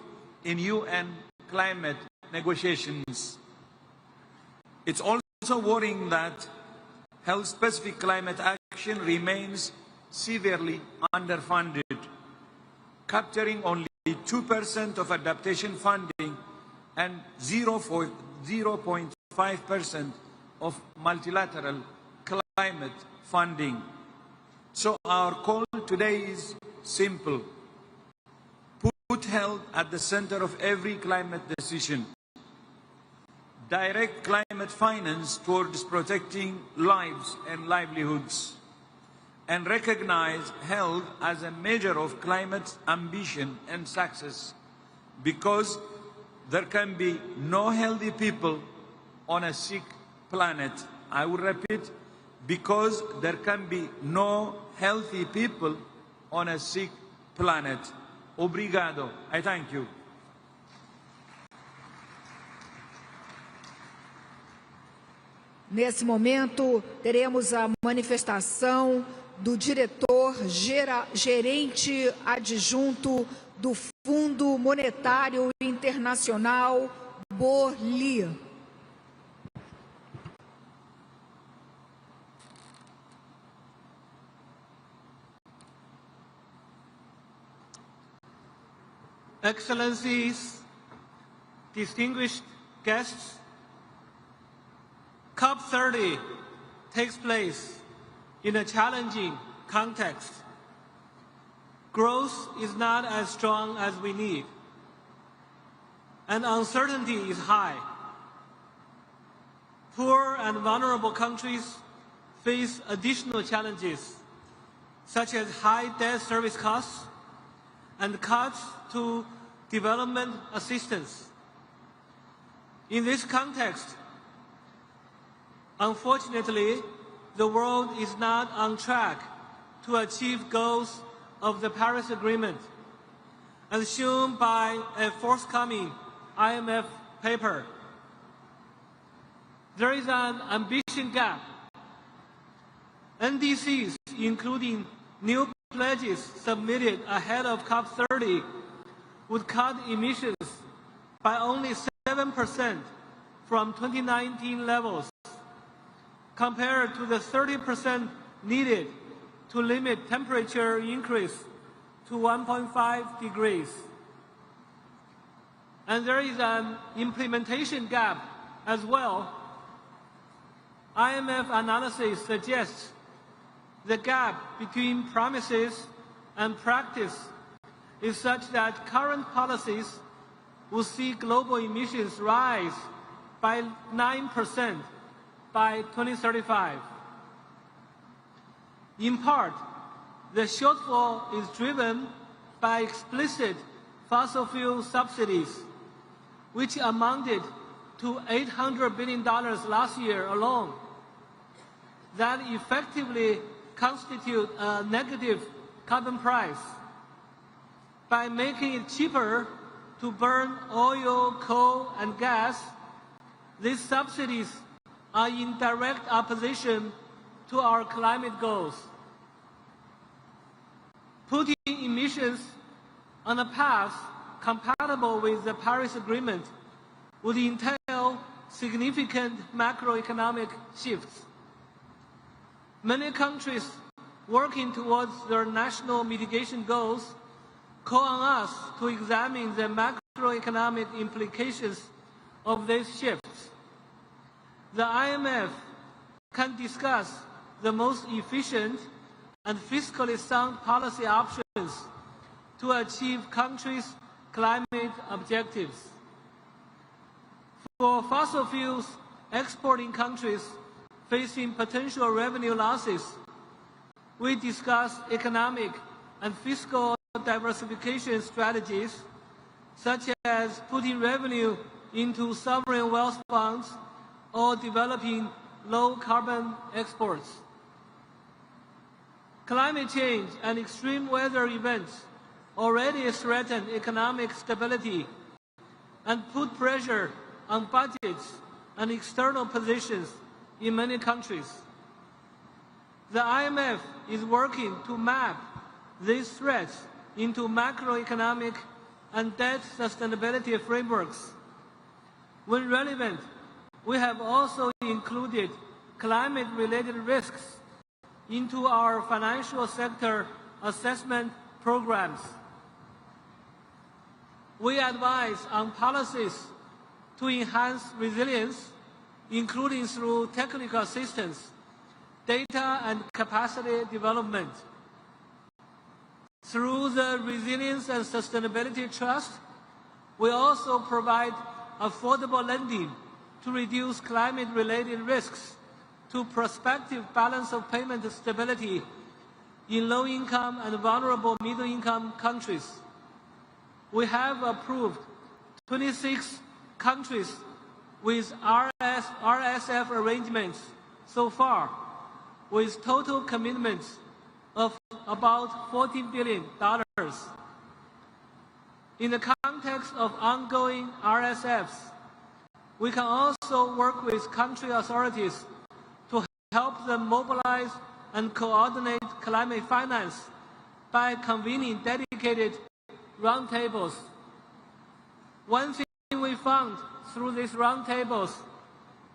in UN climate negotiations. It's also worrying that health-specific climate action remains severely underfunded, capturing only 2% of adaptation funding and 0.5% of multilateral climate funding. So our call today is simple: put health at the center of every climate decision. Direct climate finance towards protecting lives and livelihoods, and recognize health as a measure of climate ambition and success, because there can be no healthy people on a sick planet. I will repeat, because there can be no healthy people on a sick planet. Obrigado. I thank you. Nesse momento, teremos a manifestação do diretor gerente adjunto do Fundo Monetário Internacional, plea. Excellencies, distinguished guests, COP30 takes place in a challenging context. Growth is not as strong as we need, and uncertainty is high. Poor and vulnerable countries face additional challenges, such as high debt service costs and cuts to development assistance. In this context, unfortunately, the world is not on track to achieve goals of the Paris Agreement, as shown by a forthcoming IMF paper. There is an ambition gap. NDCs, including new pledges submitted ahead of COP30, would cut emissions by only 7% from 2019 levels, compared to the 30% needed to limit temperature increase to 1.5 degrees. And there is an implementation gap as well. IMF analysis suggests the gap between promises and practice is such that current policies will see global emissions rise by 9% by 2035. In part, the shortfall is driven by explicit fossil fuel subsidies, which amounted to $800 billion last year alone, that effectively constitute a negative carbon price. By making it cheaper to burn oil, coal, and gas, these subsidies are in direct opposition to our climate goals. Putting emissions on a path compatible with the Paris Agreement would entail significant macroeconomic shifts. Many countries working towards their national mitigation goals call on us to examine the macroeconomic implications of these shifts. The IMF can discuss the most efficient and fiscally sound policy options to achieve countries' climate objectives. For fossil fuels exporting countries facing potential revenue losses, we discuss economic and fiscal diversification strategies, such as putting revenue into sovereign wealth funds or developing low-carbon exports. Climate change and extreme weather events already threaten economic stability and put pressure on budgets and external positions in many countries. The IMF is working to map these threats into macroeconomic and debt sustainability frameworks. When relevant, we have also included climate-related risks into our financial sector assessment programs. We advise on policies to enhance resilience, including through technical assistance, data and capacity development. Through the Resilience and Sustainability Trust, we also provide affordable lending to reduce climate-related risks to prospective balance of payment stability in low-income and vulnerable middle-income countries. We have approved 26 countries with RSF arrangements so far, with total commitments of about $14 billion. In the context of ongoing RSFs, we can also work with country authorities help them mobilize and coordinate climate finance by convening dedicated roundtables. One thing we found through these roundtables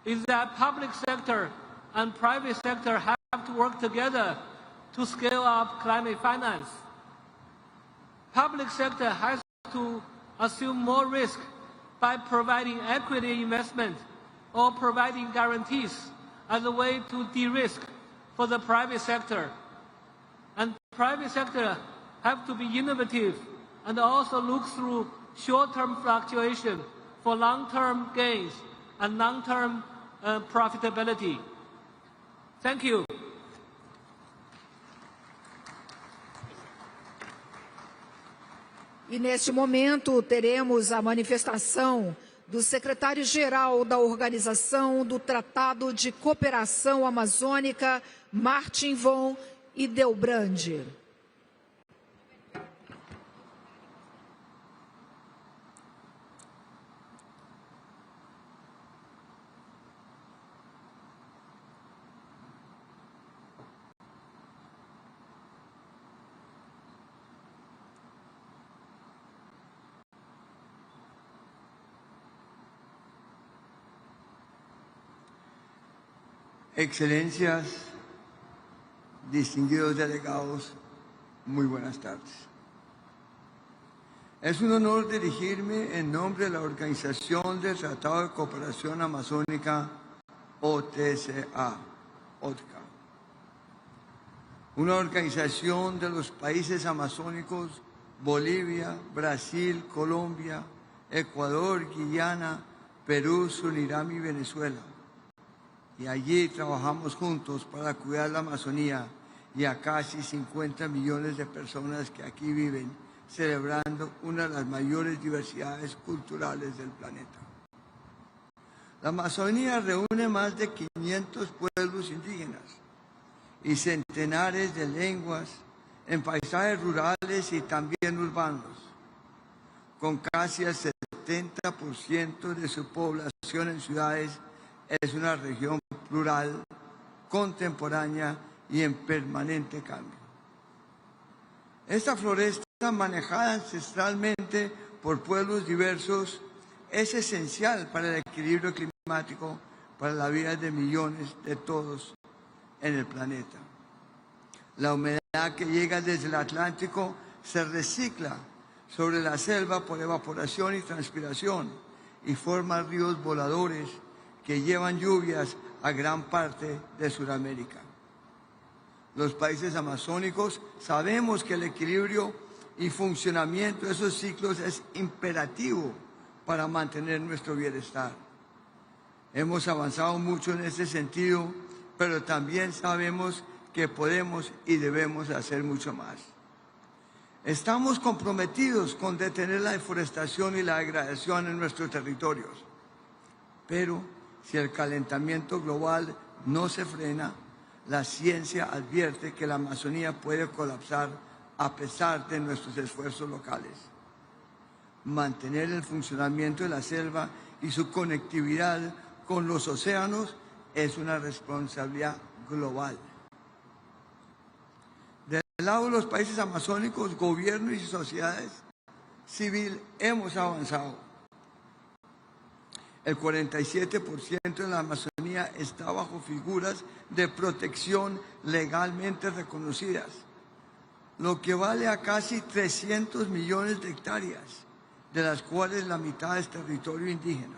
is that public sector and private sector have to work together to scale up climate finance. Public sector has to assume more risk by providing equity investment or providing guarantees as a way to de-risk for the private sector. And private sector have to be innovative and also look through short-term fluctuation for long-term gains and long-term profitability. Thank you. E neste momento teremos a manifestação do secretário-geral da Organização do Tratado de Cooperação Amazônica, Martin von Hildebrand. Excelencias, distinguidos delegados, muy buenas tardes. Es un honor dirigirme en nombre de la Organización del Tratado de Cooperación Amazónica, OTCA, una organización de los países amazónicos Bolivia, Brasil, Colombia, Ecuador, Guyana, Perú, Surinam y Venezuela. Y allí trabajamos juntos para cuidar la Amazonía y a casi 50 millones de personas que aquí viven, celebrando una de las mayores diversidades culturales del planeta. La Amazonía reúne más de 500 pueblos indígenas y centenares de lenguas en paisajes rurales y también urbanos, con casi el 70% de su población en ciudades. Es una región plural, contemporánea y en permanente cambio. Esta floresta, manejada ancestralmente por pueblos diversos, es esencial para el equilibrio climático, para la vida de millones de todos en el planeta. La humedad que llega desde el Atlántico se recicla sobre la selva por evaporación y transpiración y forma ríos voladores que llevan lluvias a gran parte de Sudamérica. Los países amazónicos sabemos que el equilibrio y funcionamiento de esos ciclos es imperativo para mantener nuestro bienestar. Hemos avanzado mucho en ese sentido, pero también sabemos que podemos y debemos hacer mucho más. Estamos comprometidos con detener la deforestación y la degradación en nuestros territorios, pero si el calentamiento global no se frena, la ciencia advierte que la Amazonía puede colapsar a pesar de nuestros esfuerzos locales. Mantener el funcionamiento de la selva y su conectividad con los océanos es una responsabilidad global. Del lado de los países amazónicos, gobiernos y sociedades civiles hemos avanzado. El 47% de la Amazonía está bajo figuras de protección legalmente reconocidas, lo que vale a casi 300 millones de hectáreas, de las cuales la mitad es territorio indígena.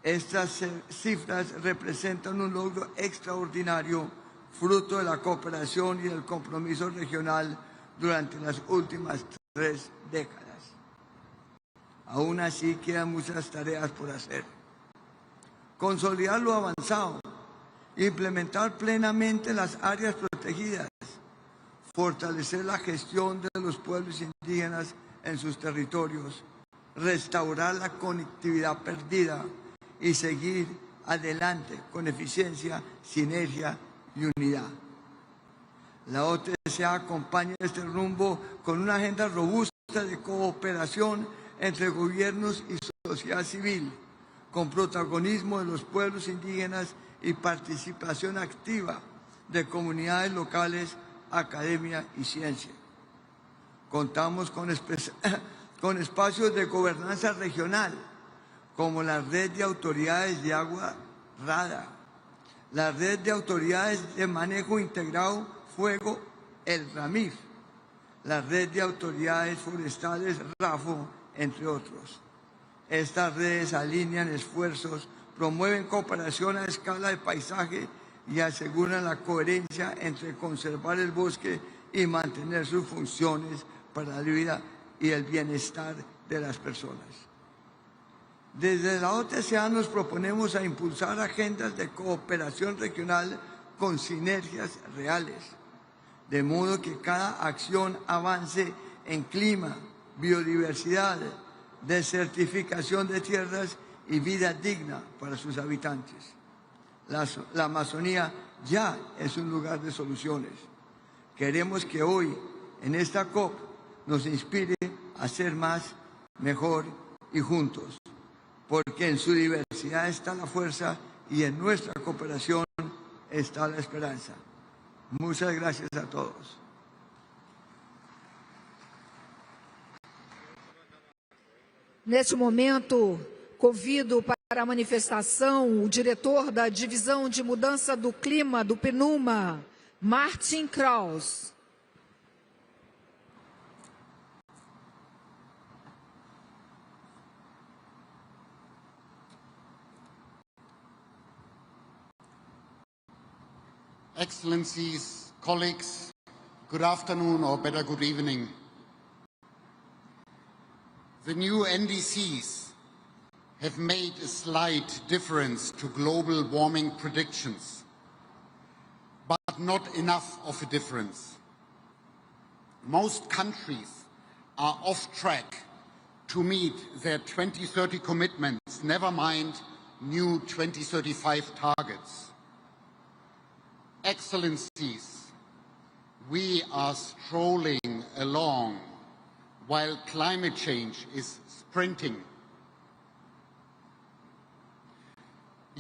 Estas cifras representan un logro extraordinario, fruto de la cooperación y del compromiso regional durante las últimas 3 décadas. Aún así quedan muchas tareas por hacer. Consolidar lo avanzado, implementar plenamente las áreas protegidas, fortalecer la gestión de los pueblos indígenas en sus territorios, restaurar la conectividad perdida y seguir adelante con eficiencia, sinergia y unidad. La OTCA acompaña este rumbo con una agenda robusta de cooperación entre gobiernos y sociedad civil, con protagonismo de los pueblos indígenas y participación activa de comunidades locales, academia y ciencia. Contamos con espacios de gobernanza regional, como la Red de Autoridades de Agua RADA, la Red de Autoridades de Manejo Integrado Fuego, el RAMIF, la Red de Autoridades Forestales RAFO, entre otros. Estas redes alinean esfuerzos, promueven cooperación a escala de paisaje y aseguran la coherencia entre conservar el bosque y mantener sus funciones para la vida y el bienestar de las personas. Desde la OTCA nos proponemos a impulsar agendas de cooperación regional con sinergias reales, de modo que cada acción avance en clima, biodiversidad, desertificación de tierras y vida digna para sus habitantes. La Amazonía ya es un lugar de soluciones. Queremos que hoy, en esta COP, nos inspire a ser más, mejor y juntos, porque en su diversidad está la fuerza y en nuestra cooperación está la esperanza. Muchas gracias a todos. Neste momento, convido para a manifestação o diretor da Divisão de Mudança do Clima do PNUMA, Martin Kraus. Excellencies, colleagues, good afternoon or better good evening. The new NDCs have made a slight difference to global warming predictions, but not enough of a difference. Most countries are off track to meet their 2030 commitments, never mind new 2035 targets. Excellencies, we are strolling along while climate change is sprinting.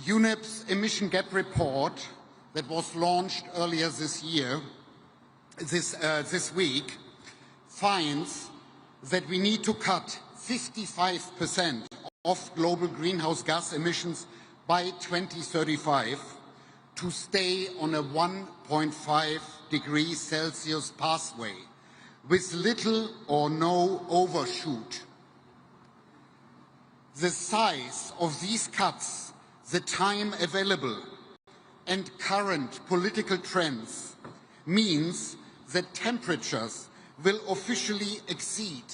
UNEP's emission gap report that was launched earlier this week, finds that we need to cut 55% of global greenhouse gas emissions by 2035 to stay on a 1.5 degrees Celsius pathway with little or no overshoot. The size of these cuts, the time available, and current political trends means that temperatures will officially exceed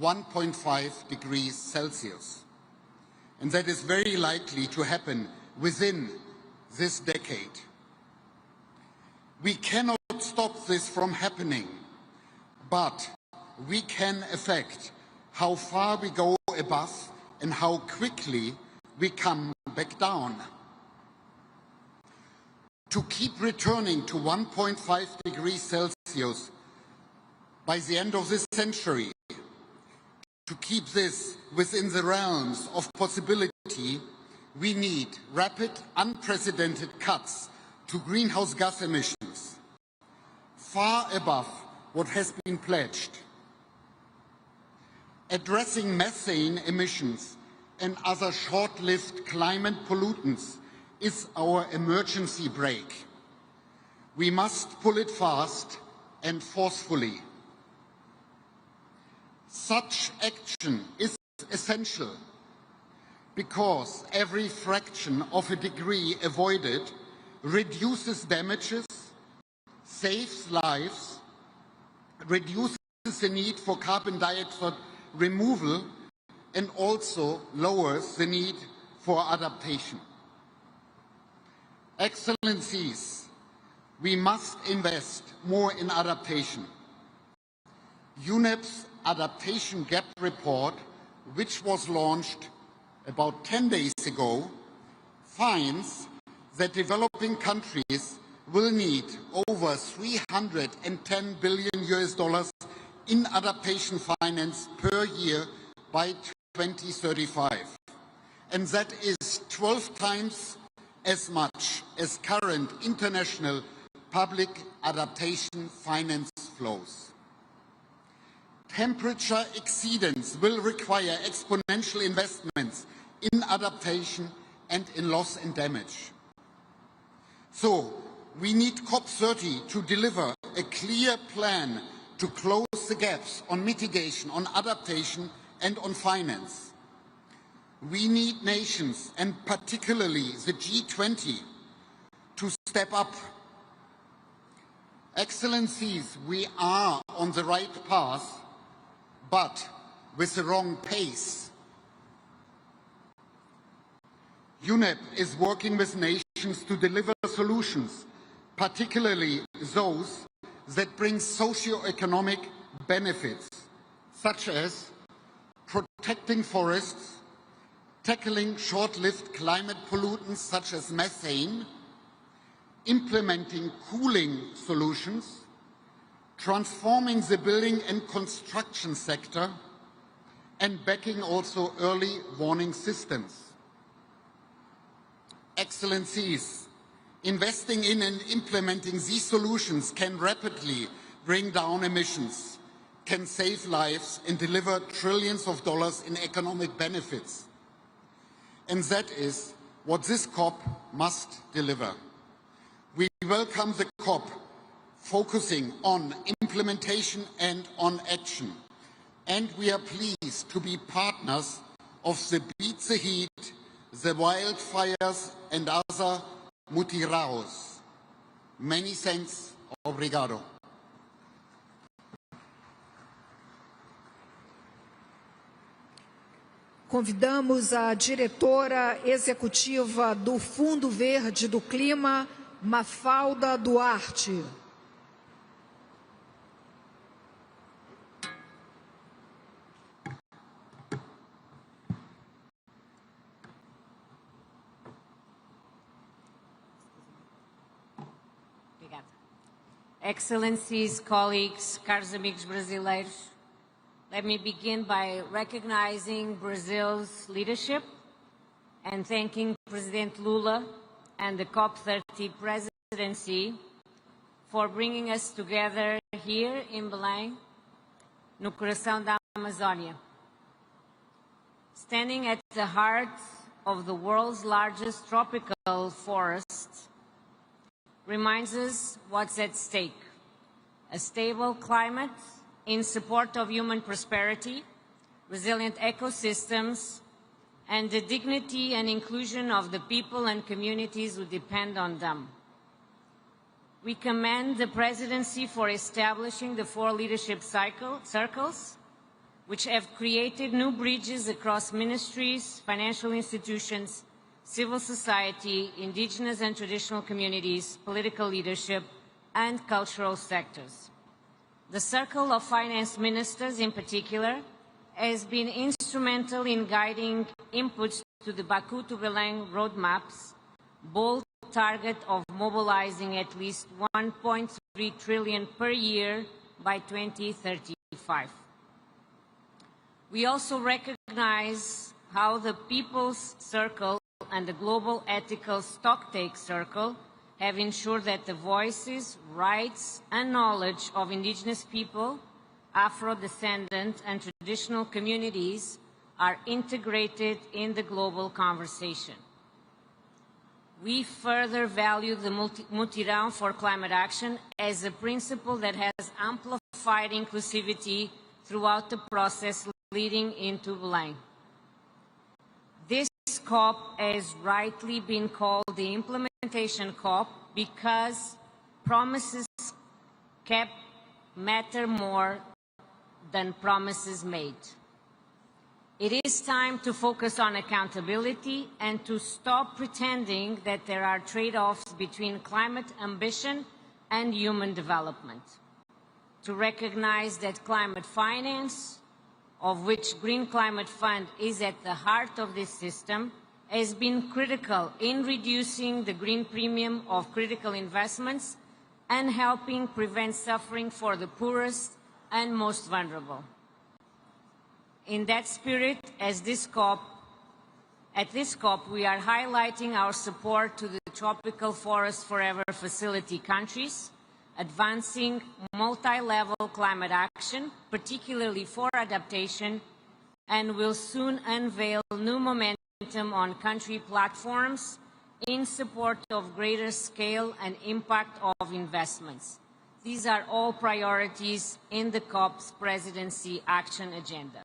1.5 degrees Celsius. And that is very likely to happen within this decade. We cannot stop this from happening, but we can affect how far we go above and how quickly we come back down. To keep returning to 1.5 degrees Celsius by the end of this century, to keep this within the realms of possibility, we need rapid, unprecedented cuts to greenhouse gas emissions, far above what has been pledged. Addressing methane emissions and other short-lived climate pollutants is our emergency brake. We must pull it fast and forcefully. Such action is essential because every fraction of a degree avoided reduces damages, saves lives, reduces the need for carbon dioxide removal, and also lowers the need for adaptation. Excellencies, we must invest more in adaptation. UNEP's Adaptation Gap Report, which was launched about 10 days ago, finds that developing countries will need over $310 billion in adaptation finance per year by 2035. and that is 12 times as much as current international public adaptation finance flows. Temperature exceedance will require exponential investments in adaptation and in loss and damage. So, we need COP30 to deliver a clear plan to close the gaps on mitigation, on adaptation, and on finance. We need nations, and particularly the G20, to step up. Excellencies, we are on the right path, but with the wrong pace. UNEP is working with nations to deliver solutions, particularly those that bring socio-economic benefits, such as protecting forests, tackling short-lived climate pollutants such as methane, implementing cooling solutions, transforming the building and construction sector, and backing also early warning systems. Excellencies, investing in and implementing these solutions can rapidly bring down emissions, can save lives and deliver trillions of dollars in economic benefits. And that is what this COP must deliver. We welcome the COP focusing on implementation and on action. And we are pleased to be partners of the Beat the Heat, the wildfires and other mutiraos. Many thanks. Obrigado. Convidamos a diretora executiva do Fundo Verde do Clima, Mafalda Duarte. Excellencies, colleagues, caros amigos brasileiros, let me begin by recognizing Brazil's leadership and thanking President Lula and the COP30 presidency for bringing us together here in Belem, no coração da Amazônia. Standing at the heart of the world's largest tropical forest reminds us what's at stake: a stable climate in support of human prosperity, resilient ecosystems, and the dignity and inclusion of the people and communities who depend on them. We commend the Presidency for establishing the 4 leadership circles, which have created new bridges across ministries, financial institutions, civil society, indigenous and traditional communities, political leadership, and cultural sectors. The Circle of Finance Ministers, in particular, has been instrumental in guiding inputs to the Baku to Belem roadmap's bold target of mobilizing at least 1.3 trillion per year by 2035. We also recognize how the People's Circle and the Global Ethical Stocktake Circle have ensured that the voices, rights, and knowledge of indigenous people, Afro-descendant and traditional communities are integrated in the global conversation. We further value the Mutirão for Climate Action as a principle that has amplified inclusivity throughout the process leading into Belem. This COP has rightly been called the implementation COP because promises kept matter more than promises made. It is time to focus on accountability and to stop pretending that there are trade-offs between climate ambition and human development. To recognize that climate finance, of which Green Climate Fund is at the heart of this system, has been critical in reducing the green premium of critical investments and helping prevent suffering for the poorest and most vulnerable. In that spirit, as this COP At this COP, we are highlighting our support to the Tropical Forest Forever Facility countries, advancing multi-level climate action, particularly for adaptation, and will soon unveil new momentum on country platforms in support of greater scale and impact of investments. These are all priorities in the COP's presidency action agenda.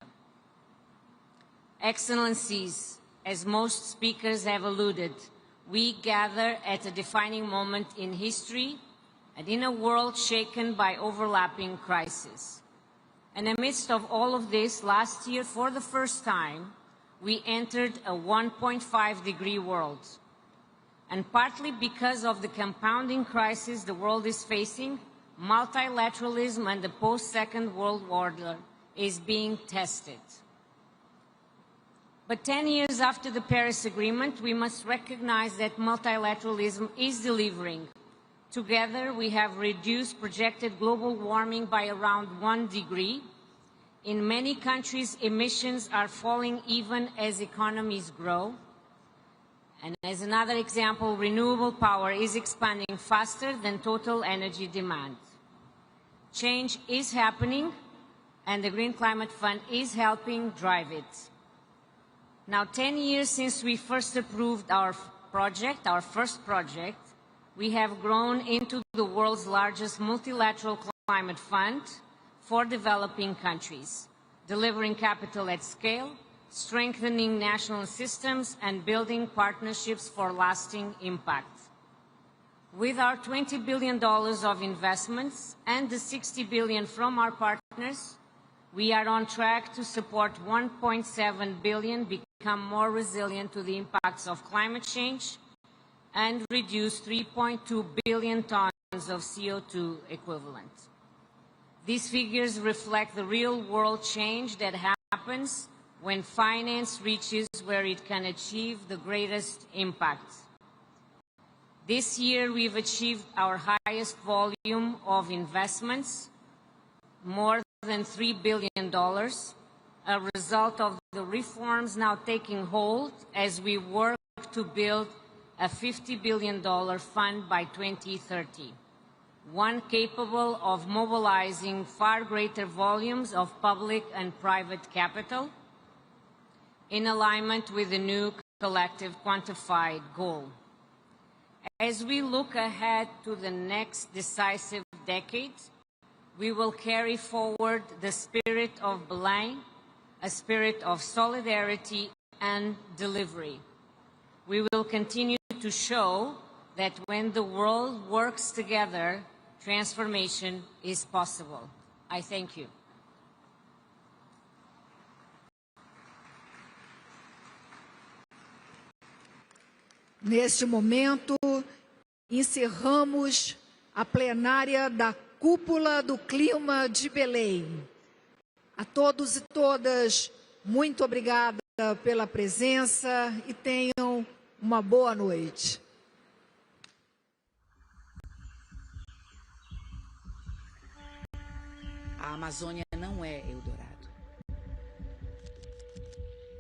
Excellencies, as most speakers have alluded, we gather at a defining moment in history and in a world shaken by overlapping crises. And amidst of all of this, last year, for the first time, we entered a 1.5-degree world. And partly because of the compounding crisis the world is facing, multilateralism and the post-Second World Order is being tested. But 10 years after the Paris Agreement, we must recognize that multilateralism is delivering. Together, we have reduced projected global warming by around 1 degree. In many countries, emissions are falling even as economies grow. And as another example, renewable power is expanding faster than total energy demand. Change is happening, and the Green Climate Fund is helping drive it. Now, 10 years since we first approved our first project, we have grown into the world's largest multilateral climate fund for developing countries, delivering capital at scale, strengthening national systems, and building partnerships for lasting impact. With our $20 billion of investments and the $60 billion from our partners, we are on track to support 1.7 billion become more resilient to the impacts of climate change and reduce 3.2 billion tons of CO2 equivalent. These figures reflect the real-world change that happens when finance reaches where it can achieve the greatest impact. This year, we've achieved our highest volume of investments, more than $3 billion, a result of the reforms now taking hold as we work to build a $50 billion fund by 2030, one capable of mobilizing far greater volumes of public and private capital in alignment with the new collective quantified goal. As we look ahead to the next decisive decade, we will carry forward the spirit of Belem, a spirit of solidarity and delivery. We will continue to show that when the world works together, transformation is possible. I thank you. Neste momento, encerramos a plenária da Cúpula do Clima de Belém. A todos e todas, muito obrigada pela presença e tenham uma boa noite. A Amazônia não é Eldorado.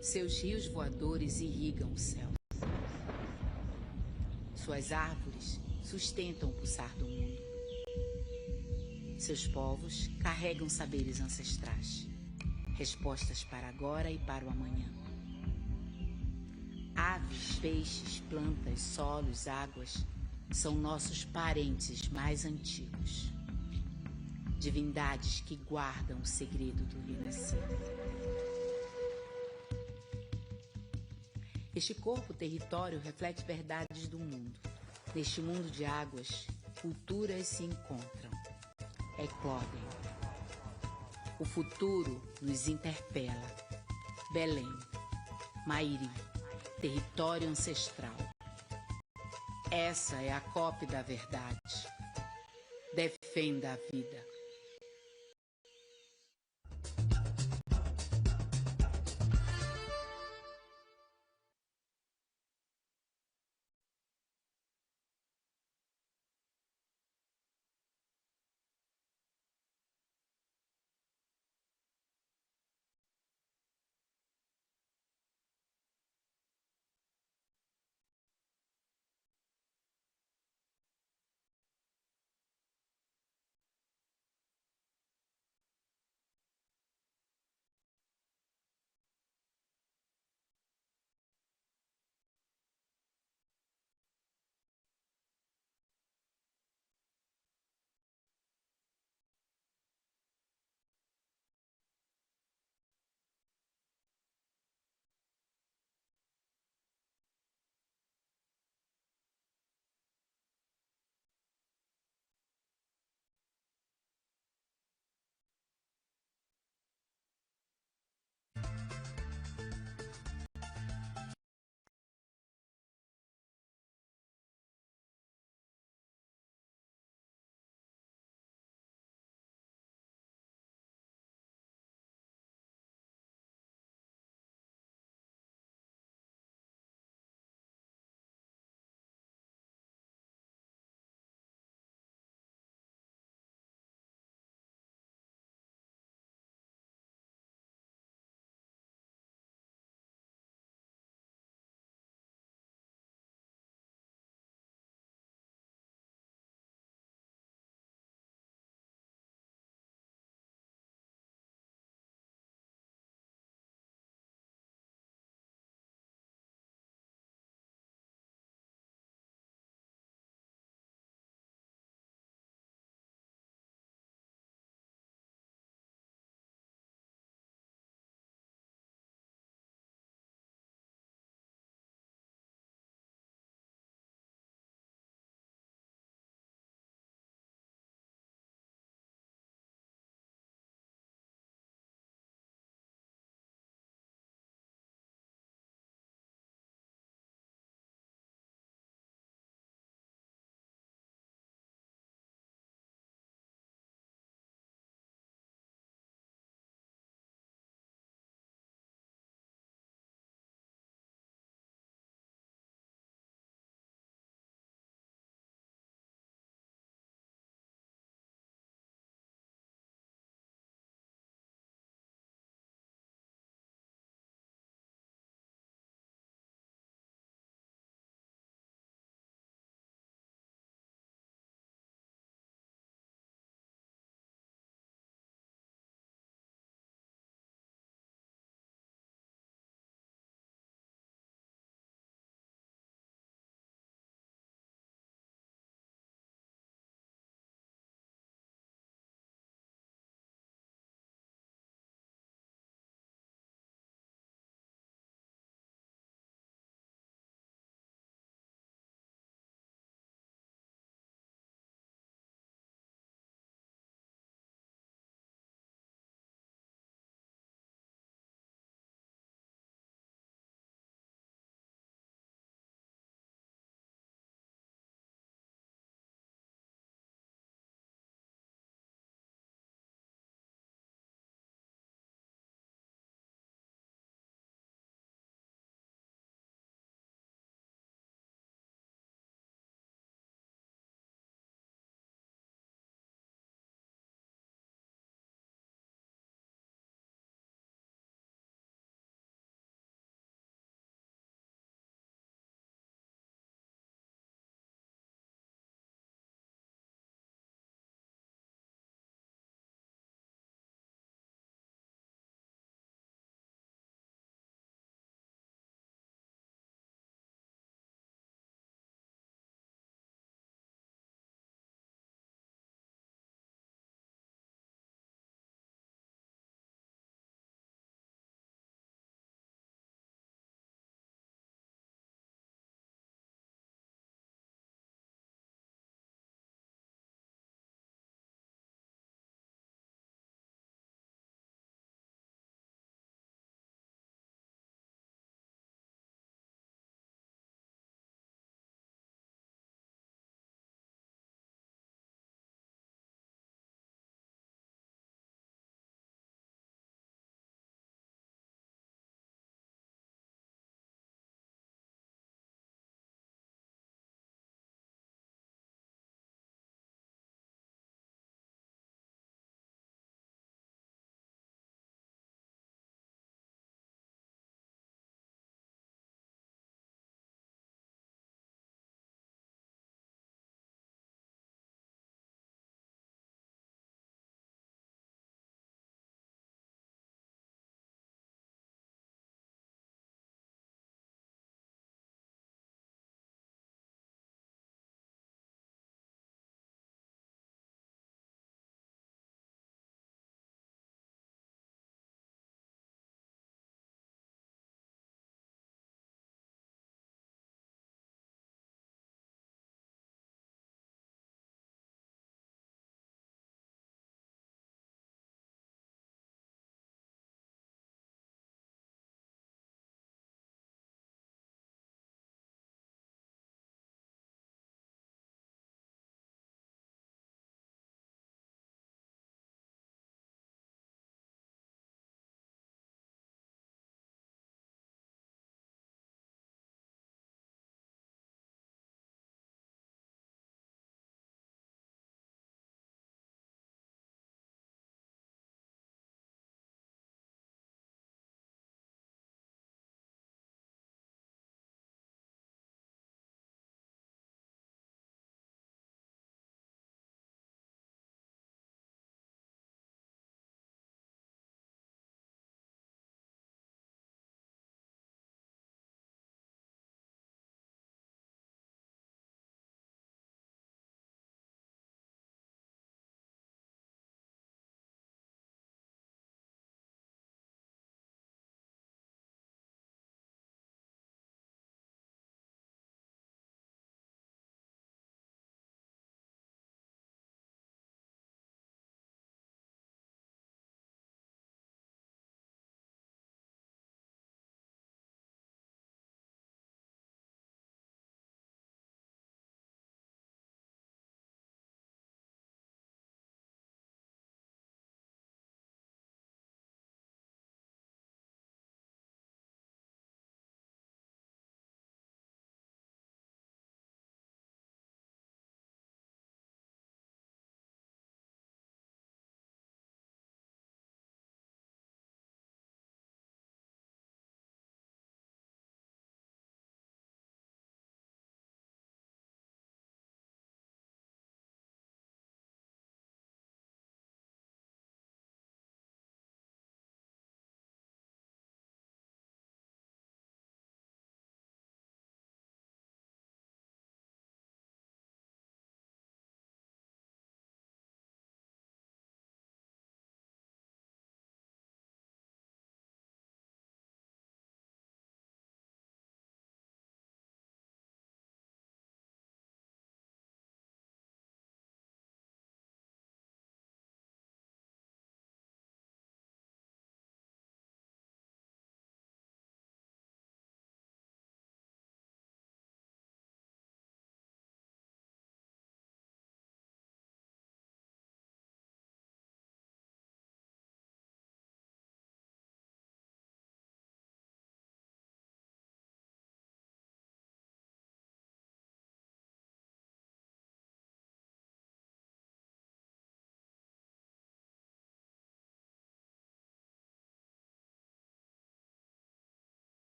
Seus rios voadores irrigam o céu. Suas árvores sustentam o pulsar do mundo. Seus povos carregam saberes ancestrais, respostas para agora e para o amanhã. Aves, peixes, plantas, solos, águas são nossos parentes mais antigos. Divindades que guardam o segredo do renascer. Este corpo-território reflete verdades do mundo. Neste mundo de águas, culturas se encontram, eclodem. O futuro nos interpela. Belém, Mairi, território ancestral. Essa é a COP da verdade. Defenda a vida.